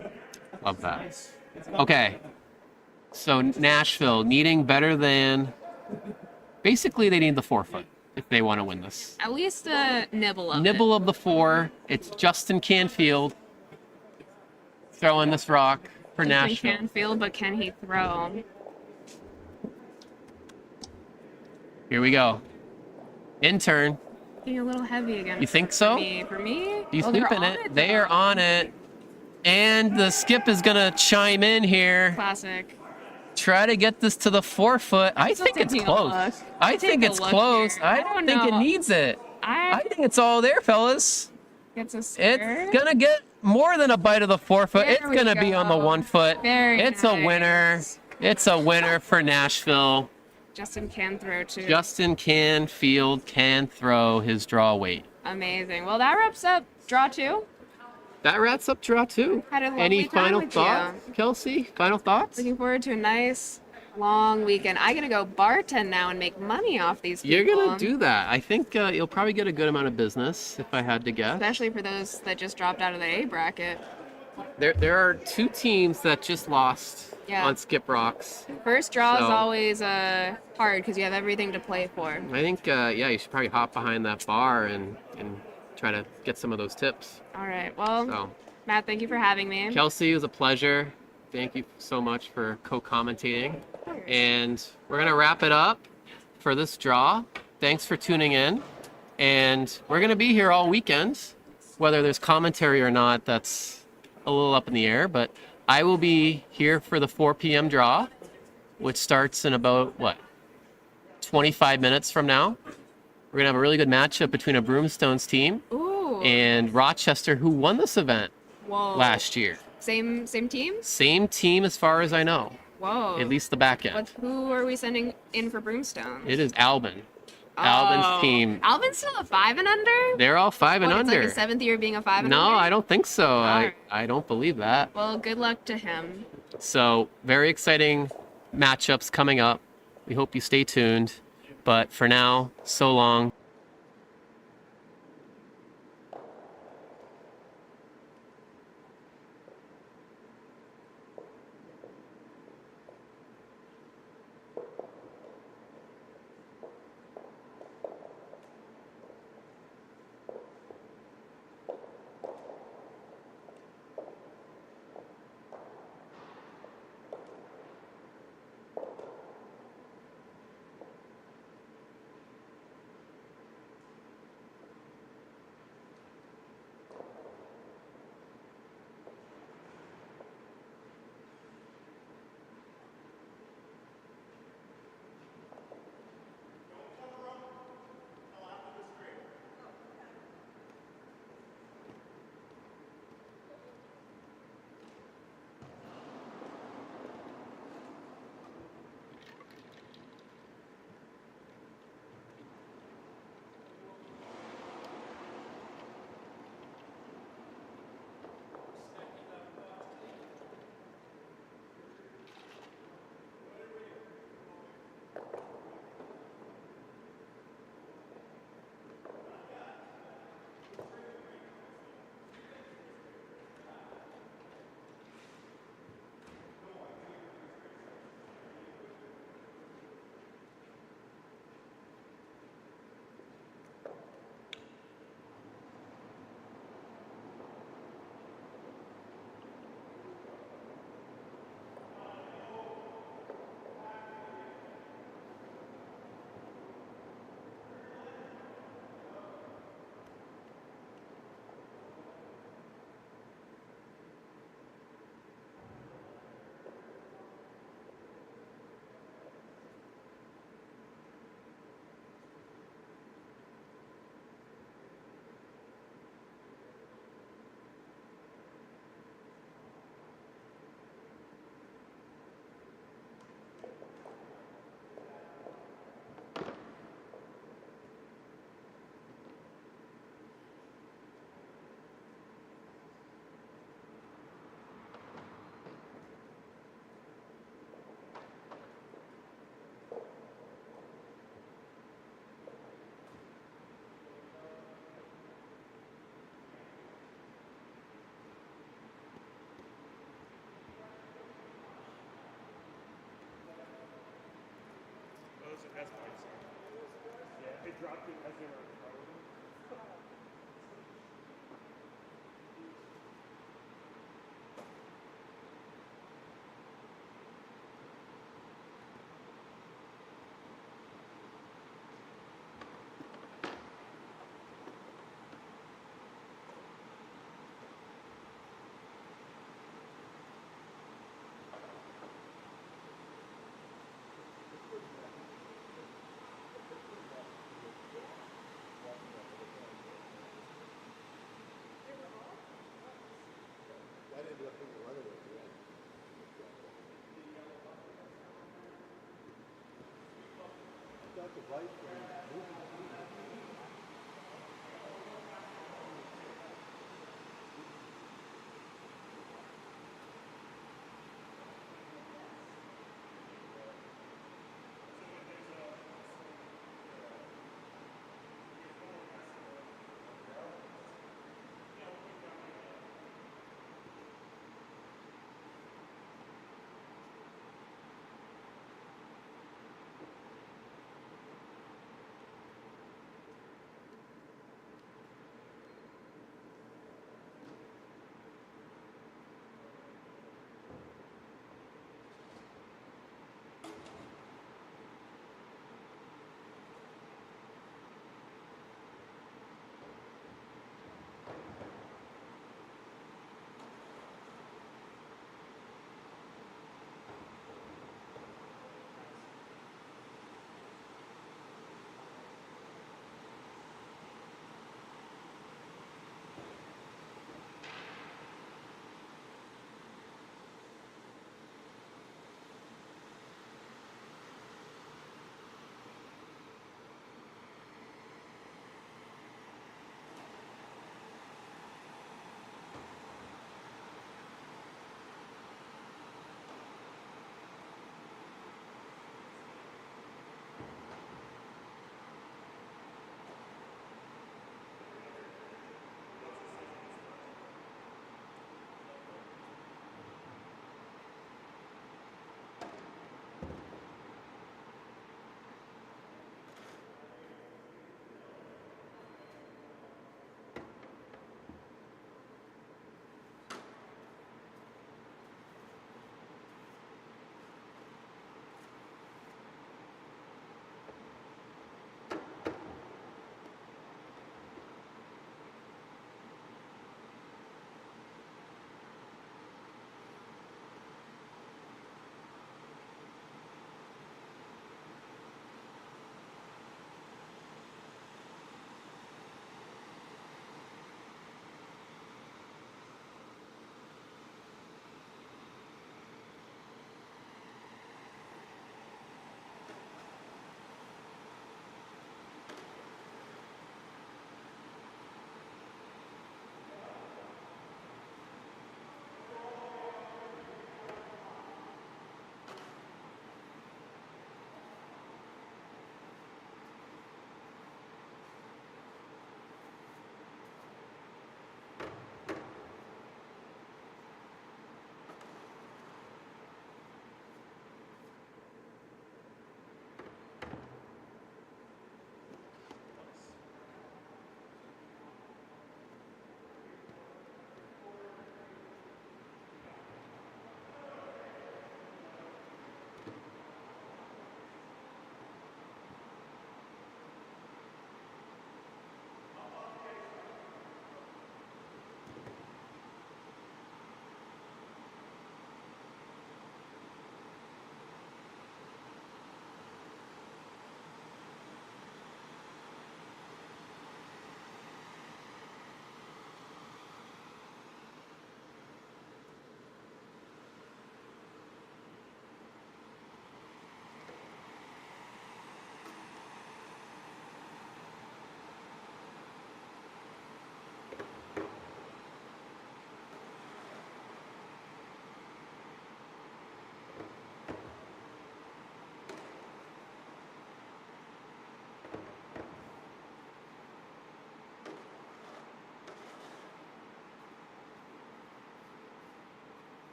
Love that. Okay. So Nashville needing better than... Basically, they need the 4 foot if they want to win this.
At least a nibble of
Nibble of the 4. It's Justin Canfield throwing this rock for Nashville.
Canfield, but can he throw?
Here we go. In turn.
Getting a little heavy again.
You think so?
For me?
You snooping it. They are on it. And the skip is going to chime in here.
Classic.
Try to get this to the 4 foot. I
Still
think it's
taking a
close.
look.
I
Take
think
a
it's
look
close.
here.
I
I
don't
don't
think it
know.
needs it. I think it's all there, fellas.
Gets a
It's
skirt.
gonna get more than a bite of the 4 foot.
There
It's
we
gonna be on the
go.
1 foot.
Very
It's a winner.
nice.
It's a winner for Nashville.
Justin can throw too.
Justin Canfield can throw his draw weight.
Amazing. Well, that wraps up draw 2.
That wraps up draw 2.
Had a lovely
Any
time
final
with
thoughts,
you.
Kelsey? Final thoughts?
Looking forward to a nice long weekend. I gotta go bartend now and make money off these people.
You're gonna do that. I think you'll probably get a good amount of business, if I had to guess.
Especially for those that just dropped out of the A bracket.
There are 2 teams that just lost on Skip Rocks.
First draw is
So-
always hard because you have everything to play for.
I think, you should probably hop behind that bar and try to get some of those tips.
All right. Well,
So,
Matt, thank you for having me.
Kelsey, it was a pleasure. Thank you so much for co-commentating. And we're going to wrap it up for this draw. Thanks for tuning in. And we're going to be here all weekend. Whether there's commentary or not, that's a little up in the air. But I will be here for the 4 p.m. draw, which starts in about, 25 minutes from now. We're going to have a really good matchup between a Broomstones team
Ooh.
and Rochester, who won this event
Whoa.
last year.
Same team?
Same team as far as I know,
Whoa.
at least the back end.
Who are we sending in for Broomstone?
It is Albin. Albin's team.
Albin's still a 5 and under?
They're all 5 and
It's
under.
like his 7th year being a 5 and
No,
under?
I don't think so.
right.
I don't believe that.
Well, good luck to him.
So, very exciting matchups coming up. We hope you stay tuned. But for now, so long.
They dropped it as they were throwing.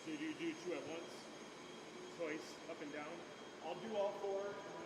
So do you do 2 at once? Twice, up and down? I'll do all 4, and